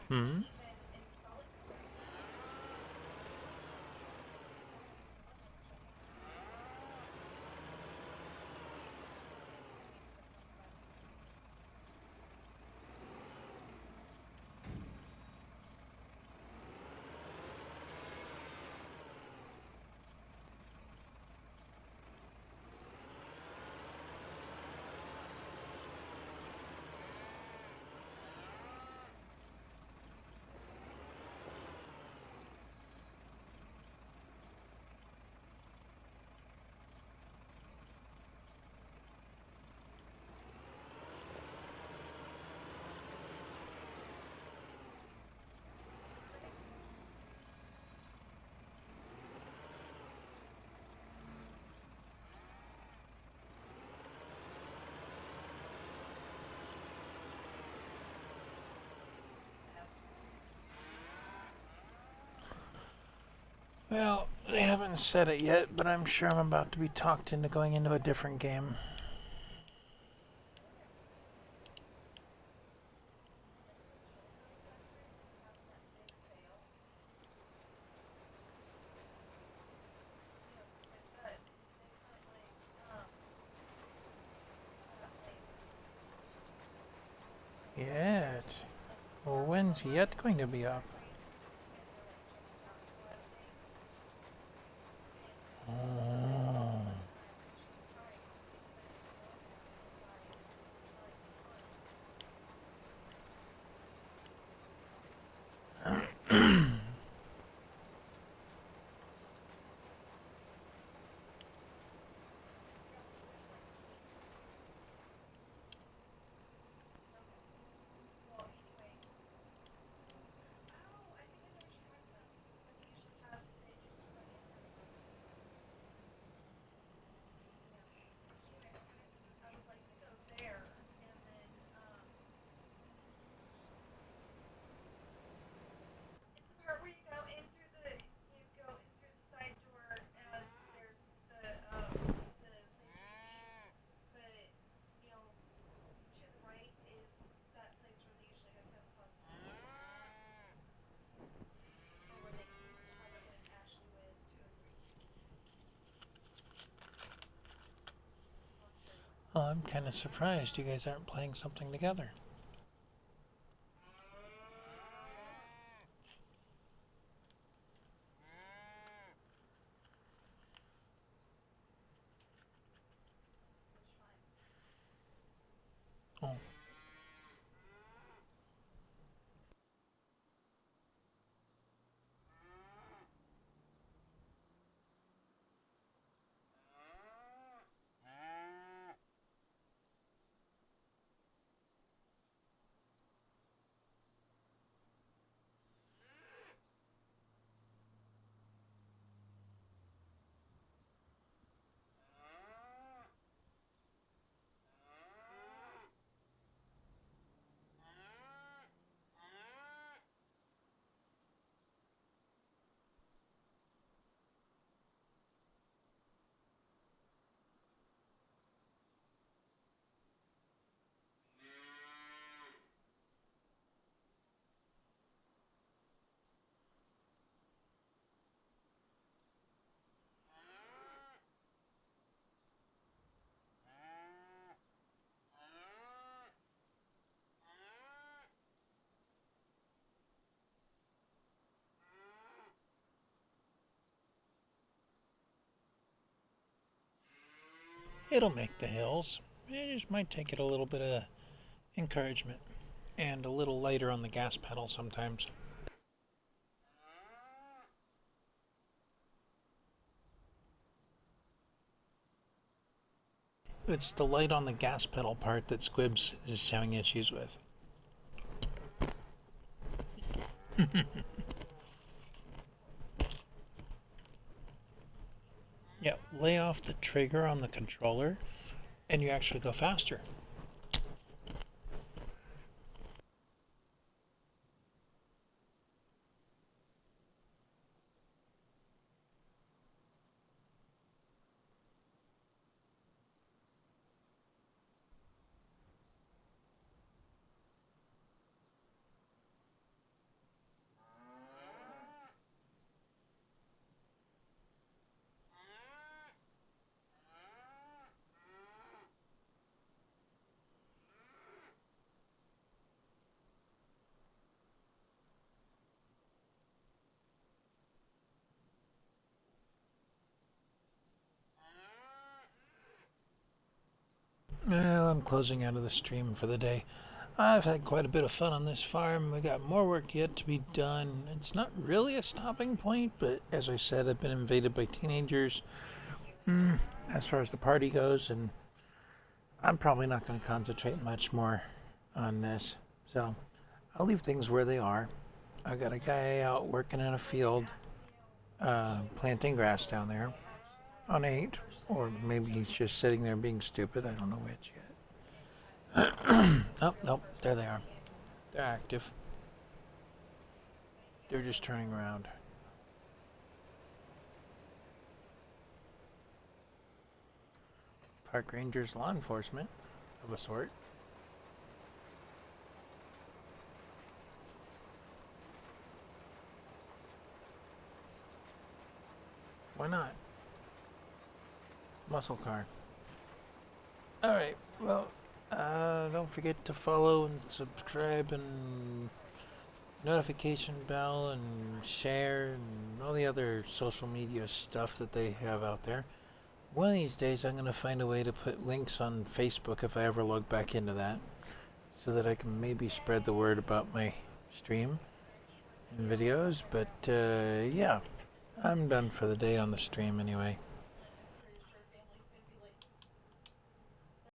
Hmm? Well, they haven't said it yet, but I'm sure I'm about to be talked into going into a different game. Yet? Well, when's yet going to be up? Oh. Oh, I'm kind of surprised you guys aren't playing something together. Oh. It'll make the hills. It just might take it a little bit of encouragement and a little lighter on the gas pedal sometimes. It's the light on the gas pedal part that Squibs is having issues with. Yeah, lay off the trigger on the controller and you actually go faster. Well, I'm closing out of the stream for the day. I've had quite a bit of fun on this farm. We got more work yet to be done. It's not really a stopping point, but as I said, I've been invaded by teenagers as far as the party goes, and I'm probably not going to concentrate much more on this. So I'll leave things where they are. I got a guy out working in a field, planting grass down there on 8. Or maybe he's just sitting there being stupid. I don't know which yet. Oh, nope. There they are. They're active. They're just turning around. Park rangers, law enforcement of a sort. Why not? Muscle car. Alright, well, don't forget to follow and subscribe and notification bell and share and all the other social media stuff that they have out there. One of these days I'm going to find a way to put links on Facebook if I ever log back into that, so that I can maybe spread the word about my stream and videos. But yeah, I'm done for the day on the stream anyway.